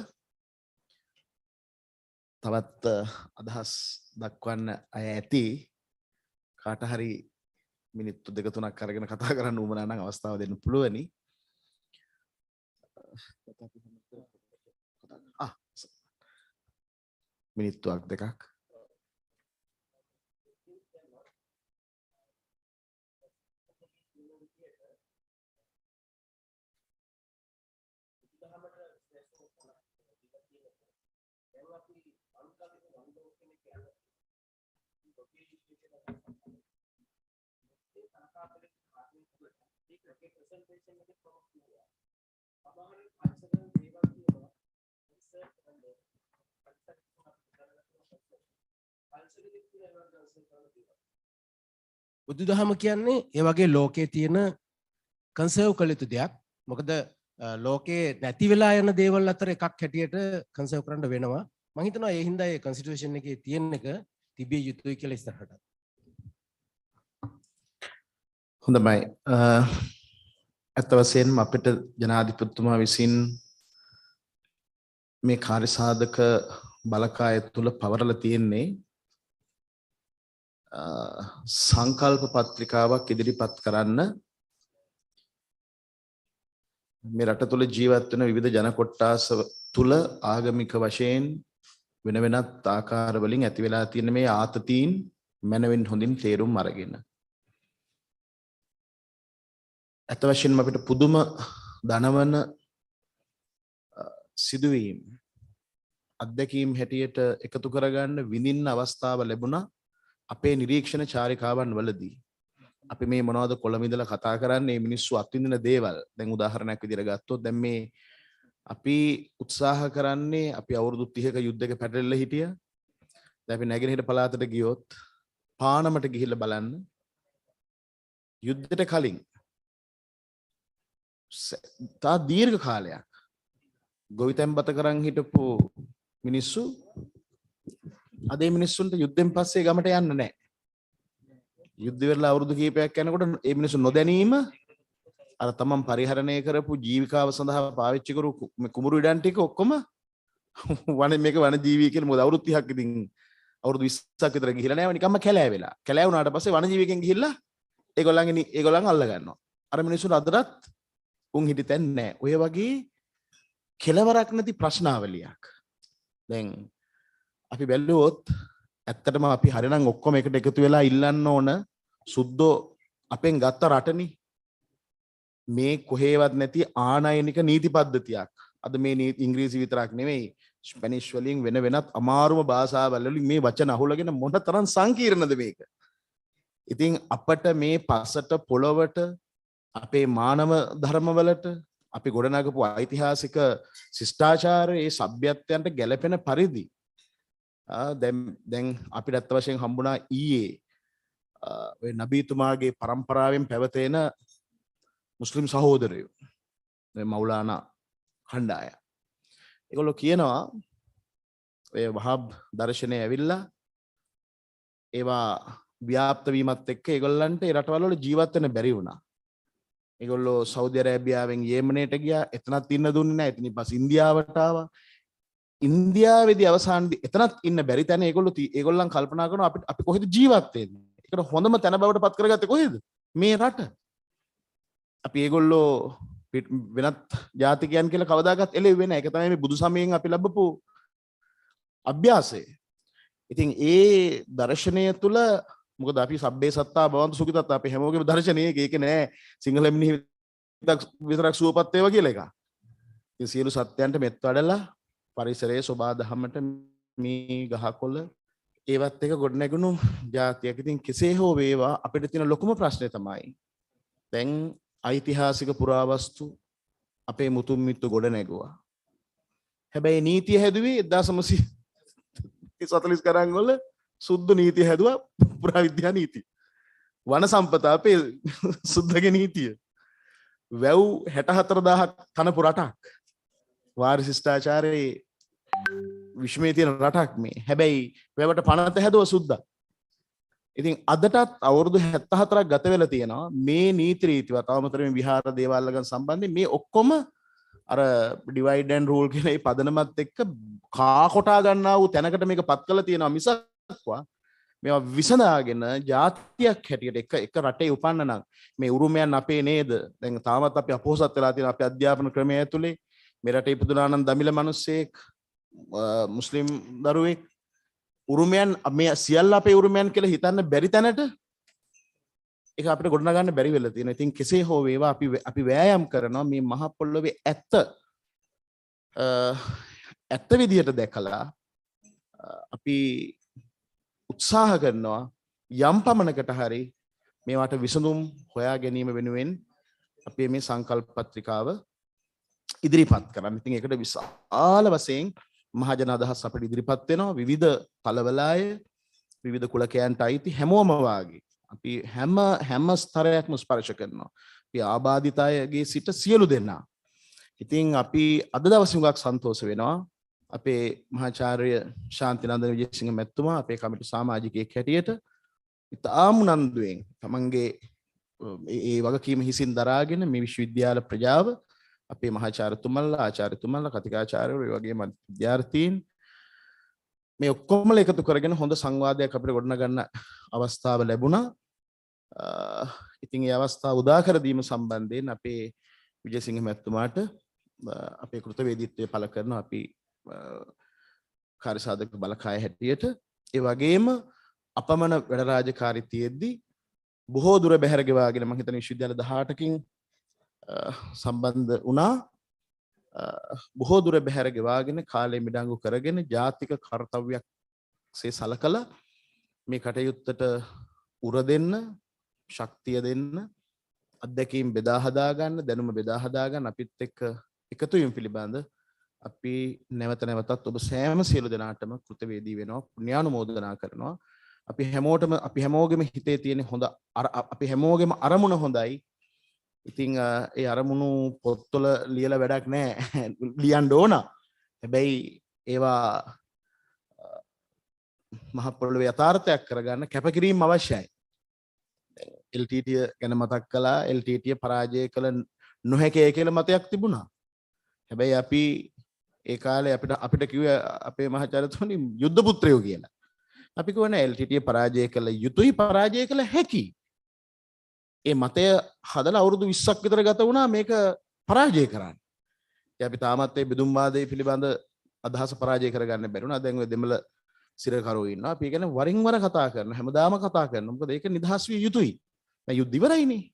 තවත් අදහස් දක්වන්න අය ඇති. කාට හරි මිනිත්තු 2-3ක් අරගෙන කතා කරන්න උවමනා නම් අවස්ථාව දෙන්න පුළුවනි. මිනිත්තුවක් 2ක්. බුදුදහම කියන්නේ ඒ වගේ ලෝකයේ තියෙන කන්සර්ව් කළ යුතු දෙයක්. මොකද ලෝකේ නැති වෙලා යන දේවල් අතර එකක් හැටියට කන්සර්ව් කරන්න වෙනවා. මම හිතනවා ඒ හින්දා ඒ කන්ස්ටිටියුෂන් එකේ තියෙන එක තිබිය යුතුයි කියලා ඉස්සරහට. හොඳයි. අත් වශයෙන්ම අපිට ජනාධිපතිතුමා විසින් මේ කාර්යසාධක බලකාය තුල පවරලා තියෙන්නේ සංකල්ප පත්‍රිකාවක් ඉදිරිපත් කරන්න මේ රට තුල ජීවත් වෙන විවිධ ජන කොට්ටාස තුල ආගමික වශයෙන් වෙන වෙනත් ආකාර වලින් ඇති වෙලා තියෙන මේ ආතතීන් මනවෙන් හොඳින් තේරුම් අරගෙන අත වශයෙන්ම අපිට පුදුම ධනවන සිදුවීම් අත්දැකීම් හැටියට එකතු කරගන්න විඳින්න අවස්ථාව ලැබුණා අපේ නිරීක්ෂණ චාරිකාවන් වලදී. අපි මේ මොනවද කොළඹ ඉඳලා කතා කරන්නේ මිනිස්සු අත්විඳින දේවල්. දැන් උදාහරණයක් විදිහට ගත්තොත් දැන් මේ අපි උත්සාහ කරන්නේ අපි අවුරුදු 30ක යුද්ධයක පැටලෙලා හිටියා. දැන් අපි නැගෙනහිර පළාතට ගියොත් පානමට ගිහිල්ලා බලන්න යුද්ධයට කලින් තා දීර්ඝ කාලයක් ගොවිතැන්පත කරන් හිටපු මිනිස්සු අද මේ මිනිස්සුන්ට යුද්ධෙන් පස්සේ ගමට යන්න නැහැ. යුද්ධ වෙලා අවුරුදු කීපයක් යනකොට මේ මිනිස්සු නොදැනීම අර තමන් පරිහරණය කරපු ජීවිකාව සඳහා පාවිච්චි කරු කුඹුරු ඉඩම් ටික ඔක්කොම මේක වන ජීවී කියලා මොකද අවුරුදු 30ක් ඉතින් අවුරුදු 20ක් විතර ගිහිලා නැහැ නිකම්ම කැලෑ වෙලා. කැලෑ වුණාට පස්සේ වන ජීවිකෙන් ගිහිල්ලා ඒගොල්ලන් අල්ල ගන්නවා. අර මිනිස්සුන්ට අදටත් උන් හිටිතෙන් නැහැ. ඔය වගේ කෙලවරක් නැති ප්‍රශ්නාවලියක්. දැන් අපි බැලුවොත් ඇත්තටම අපි හරිනම් ඔක්කොම එකට එකතු වෙලා ඉල්ලන්න ඕන සුද්ධෝ අපෙන් ගත්ත රටනේ මේ කොහේවත් නැති ආනයනික නීති පද්ධතියක්. අද මේ ඉංග්‍රීසි විතරක් නෙමෙයි ස්පැනිෂ් වලින් වෙන වෙනත් අමාරුම භාෂාවල් වලින් මේ වචන අහුලගෙන මොන තරම් සංකීර්ණද මේක. ඉතින් අපට මේ පසට පොළවට අපේ මානව ධර්මවලට අපි ගොඩනගපු ඓතිහාසික ශිෂ්ටාචාරයේ ඒ සભ્યත්වයන්ට ගැලපෙන පරිදි දැන් අපිට අත්ත වශයෙන් හම්බුණා ඊයේ ඔය නබීතුමාගේ පරම්පරාවෙන් පැවතෙන මුස්ලිම් සහෝදරයෝ මෞලානා කණ්ඩායම. ඒගොල්ලෝ කියනවා ඔය වහාබ් දර්ශනය ඇවිල්ලා ඒවා ව්‍යාප්ත වීමත් එක්ක ඒගොල්ලන්ට ඒ රටවල් වල ජීවත් වෙන්න බැරි වුණා. ඒගොල්ලෝ සෞදි අරාබියාවෙන් යේමනයට ගියා. එතනත් ඉන්න දුන්නේ නැහැ. ඉතින් ඊපස් ඉන්දියාවට ආවා. ඉන්දියාවේදී අවසානයේදී එතනත් ඉන්න බැරි තැන ඒගොල්ලන් කල්පනා කරනවා අපි කොහෙද ජීවත් වෙන්නේ? ඒකට හොඳම තැන බවට පත් කරගත්තේ කොහෙද? මේ රට. අපි ඒගොල්ලෝ වෙනත් ජාතිකයන් කියලා කවදාකවත් එළෙව්වේ නැහැ. ඒක තමයි මේ බුදු සමයෙන් අපි ලැබපු අභ්‍යාසය. ඉතින් ඒ දර්ශනය තුල මොකද අපි සබ්බේ සත්තා භවන්තු සුඛිතත්තා අපි හැමෝගෙම දර්ශනය ඒක නෑ සිංහල මිනිහ විතරක් සුවපත් වේවා කියලා එක. ඉතින් සියලු සත්‍යයන්ට මෙත් වඩලා පරිසරයේ සෝබා දහමට මේ ගහකොළ ඒවත් එක ගොඩනැගුණු ජාතියක්. ඉතින් කෙසේ හෝ වේවා අපිට තියෙන ලොකුම ප්‍රශ්නේ තමයි දැන් ඓතිහාසික පුරාවස්තු අපේ මුතුන් මිත්තු ගොඩ නැගුවා. හැබැයි නීතිය හැදුවේ 1940 ගණන් වල සුද්ධ නීතිය හැදුවා පුරා විද්‍යා නීතිය. වන සම්පත අපේ සුද්ධගේ නීතිය. වැව් 64000ක් තනපු රටක්. වාරි ශිෂ්ටාචාරයේ විශ්මයේ තියෙන රටක් මේ. හැබැයි වැවට පනත හැදුවා සුද්ධා. ඉතින් අදටත් අවුරුදු 74ක් ගත වෙලා තියෙනවා මේ නීති රීතිව තවමතර මේ විහාර දේවාල ගන්න සම්බන්ධයෙන් මේ ඔක්කොම අර ඩිවයිඩ් ඇන්ඩ් රූල් කියන මේ පදනමත් එක්ක කා කොටා ගන්නා වූ තැනකට මේක පත් කරලා තියෙනවා මිසක්වා මේවා විසඳාගෙන ජාතියක් හැටියට එක රටේ උපන්න නම් මේ උරුමයන් අපේ නේද දැන් තාමත් අපි අපොහසත් වෙලා තියෙන අපේ අධ්‍යාපන ක්‍රමය ඇතුලේ මේ රටේ ඉපදුනා නම් දමිළ මිනිස්සෙක් මුස්ලිම් දරුවෙක් උරුමයන් මේ සියල්ල අපේ උරුමයන් කියලා හිතන්න බැරි තැනට ඒක අපිට ගොඩනගන්න බැරි වෙලා තියෙනවා. ඉතින් කෙසේ හෝ වේවා අපි වෑයම් කරනවා මේ මහ පොළොවේ ඇත්ත විදියට දැකලා අපි උත්සාහ කරනවා යම් පමණකට හරි මේවට විසඳුම් හොයා ගැනීම වෙනුවෙන් අපේ මේ සංකල්ප පත්‍රිකාව ඉදිරිපත් කරන්න. ඉතින් ඒකට විශාල වශයෙන් මහජන අදහස් අපිට ඉදිරිපත් වෙනවා විවිධ පළවලාය විවිධ කුලකයන්ට අයිති හැමෝම වාගේ අපි හැම ස්තරයක්ම ස්පර්ශ කරනවා. අපි ආබාධිත අයගේ සිට සියලු දෙනා. ඉතින් අපි අද දවසේ හුඟක් සන්තෝෂ වෙනවා. අපේ මහාචාර්ය ශාන්තිනන්දන විජේසිංහ මැතිතුමා අපේ කමිටු සමාජිකයෙක් හැටියට ඉතාම උනන්දුවෙන් තමන්ගේ ඒ වගකීම හිසින් දරාගෙන මේ විශ්වවිද්‍යාල ප්‍රජාව අපේ මහාචාර්යතුමන්ලා ආචාර්යතුමන්ලා කතිකාචාර්යවරු ඒ වගේම විද්‍යාර්ථීන් මේ ඔක්කොම එකතු කරගෙන හොඳ සංවාදයක් අපිට ගොඩනගන්න අවස්ථාව ලැබුණා. ඉතින් ඒ අවස්ථාව උදා කර දීම සම්බන්ධයෙන් අපේ විජේසිංහ මැතිතුමාට අපේ කෘතවේදීත්වය පළ කරන අපි කාර්යසාධක බලකාය හැටියට ඒ වගේම අපමණ වැඩ රාජකාරී තියෙද්දි බොහෝ දුර බැහැර ගෙවාගෙන මම හිතන්නේ විශ්වවිද්‍යාල 18කින් සම්බන්ධ වුණා. බොහෝ දුර බැහැර ගෙවාගෙන කාලය මිඩංගු කරගෙන ජාතික කර්තව්‍යයක් සේ සලකලා මේ කටයුත්තට උර දෙන්න ශක්තිය දෙන්න අත්දැකීම් බෙදා හදා ගන්න දැනුම බෙදා හදා ගන්න අපිත් එක්ක එකතු වීම පිළිබඳ අපි නැවත නැවතත් ඔබ සෑම සියලු දෙනාටම කෘතවේදී වෙනවා පුණ්‍යානුමෝදනා කරනවා. අපි හැමෝගෙම හිතේ තියෙන හොඳ අපි හැමෝගෙම අරමුණ හොඳයි. ඉතින් ඒ අරමුණු පොත්වල ලියලා වැඩක් නැහැ. ලියන්න ඕන. හැබැයි ඒවා මහ පොළොවේ යථාර්ථයක් කරගන්න කැපකිරීම අවශ්‍යයි. LTT ගැන මතක් කළා. LTT පරාජය කළ නොහැකියි කියලා මතයක් තිබුණා. හැබැයි අපි ඒ කාලේ අපිට කිව්වේ අපේ මහාචාර්යතුමනි යුද්ධ පුත්‍රයෝ කියලා. අපි කියවනේ LTT පරාජය කළ යුතුයි පරාජය කළ හැකි. ඒ මතය හදලා අවුරුදු 20ක් විතර ගත වුණා මේක පරාජය කරන්න. ඉතින් අපි තාමත් මේ බෙදුම් වාදයේ පිළිබඳ අදහස පරාජය කරගන්න බැරි වුණා. දැන් ඔය දෙමළ සිරකරෝ ඉන්නවා. අපි කියන්නේ වරින් වර කතා කරනවා. හැමදාම කතා කරනවා. මොකද ඒක නිදහස් විය යුතුයි. දැන් යුද්ධ ඉවරයිනේ.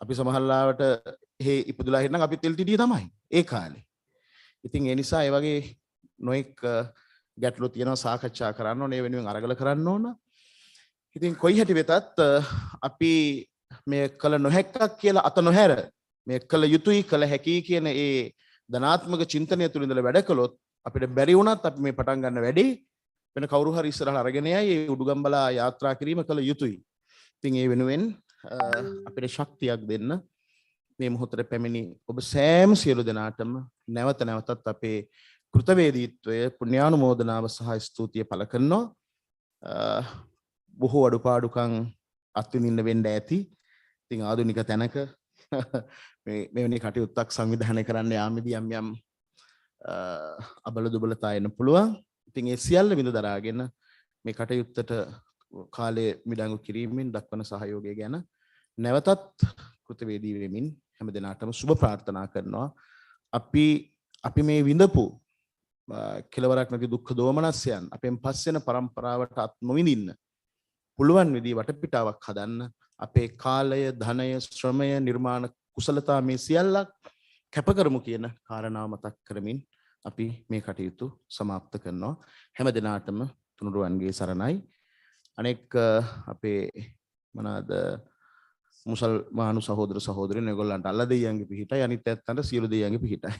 අපි සමහරලාවට එහෙ ඉපදුලා හිටනම් අපිත් LTT තමයි ඒ කාලේ. ඉතින් ඒ නිසා ඒ වගේ නොඑක් ගැටලු තියෙනවා සාකච්ඡා කරන්න ඕනේ. ඒ වෙනුවෙන් අරගල කරන්න ඕන. ඉතින් කොයි හැටි වෙතත් අපි මේ කළ නොහැක්කක් කියලා අත නොහැර මේ කළ යුතුයි කළ හැකි කියන ඒ ධනාත්මක චින්තනය තුළ ඉඳලා වැඩ කළොත් අපිට බැරි වුණත් අපි මේ පටන් ගන්න වැඩේ වෙන කවුරු හරි ඉස්සරහට අරගෙන යයි ඒ උඩුගම්බලා යාත්‍රා කිරීම කළ යුතුයි. ඉතින් ඒ වෙනුවෙන් අපිට ශක්තියක් දෙන්න මේ මොහොතේ පැමිණි ඔබ සෑම සියලු දෙනාටම නැවත නැවතත් අපේ කෘතවේදීත්වය පුණ්‍යානුමෝදනාව සහ ස්තුතිය පළ කරනවා. බොහෝ අඩුපාඩුකම් අත්විඳින්න වෙන්න ඇති. ඉතින් ආධුනික තැනක මෙවැනි කටයුත්තක් සංවිධානය කරන්න යාමේදී යම් අබල දුබලතා එන්න පුළුවන්. ඉතින් ඒ සියල්ල විඳ දරාගෙන මේ කටයුත්තට කාලය මිඩංගු කිරීමෙන් දක්වන සහයෝගය ගැන නැවතත් කෘතවේදී වෙමින් හැම දිනාටම සුබ ප්‍රාර්ථනා කරනවා. අපි මේ විඳපු කෙලවරක් නැති දුක්ඛ දෝමනස්යන් අපෙන් පස්සෙන પરම්පරාවට අත් නොවිඳින්න පුළුවන් විදිහ වටපිටාවක් හදන්න අපේ කාලය ධනය ශ්‍රමය නිර්මාණ කුසලතා මේ සියල්ලක් කැප කරමු කියන කාරණාව මතක් කරමින් අපි මේ කටයුතු સમાપ્ત කරනවා. හැම දිනාටම තුනුරුවන්ගේ සරණයි. අනෙක් අපේ මොනවාද මුසල්මානු සහෝදර සහෝදරියන් ඒගොල්ලන්ට අල්ල දෙයියන්ගේ පිහිටයි අනිත් ඇත්තන්ට සියලු දෙයියන්ගේ පිහිටයි.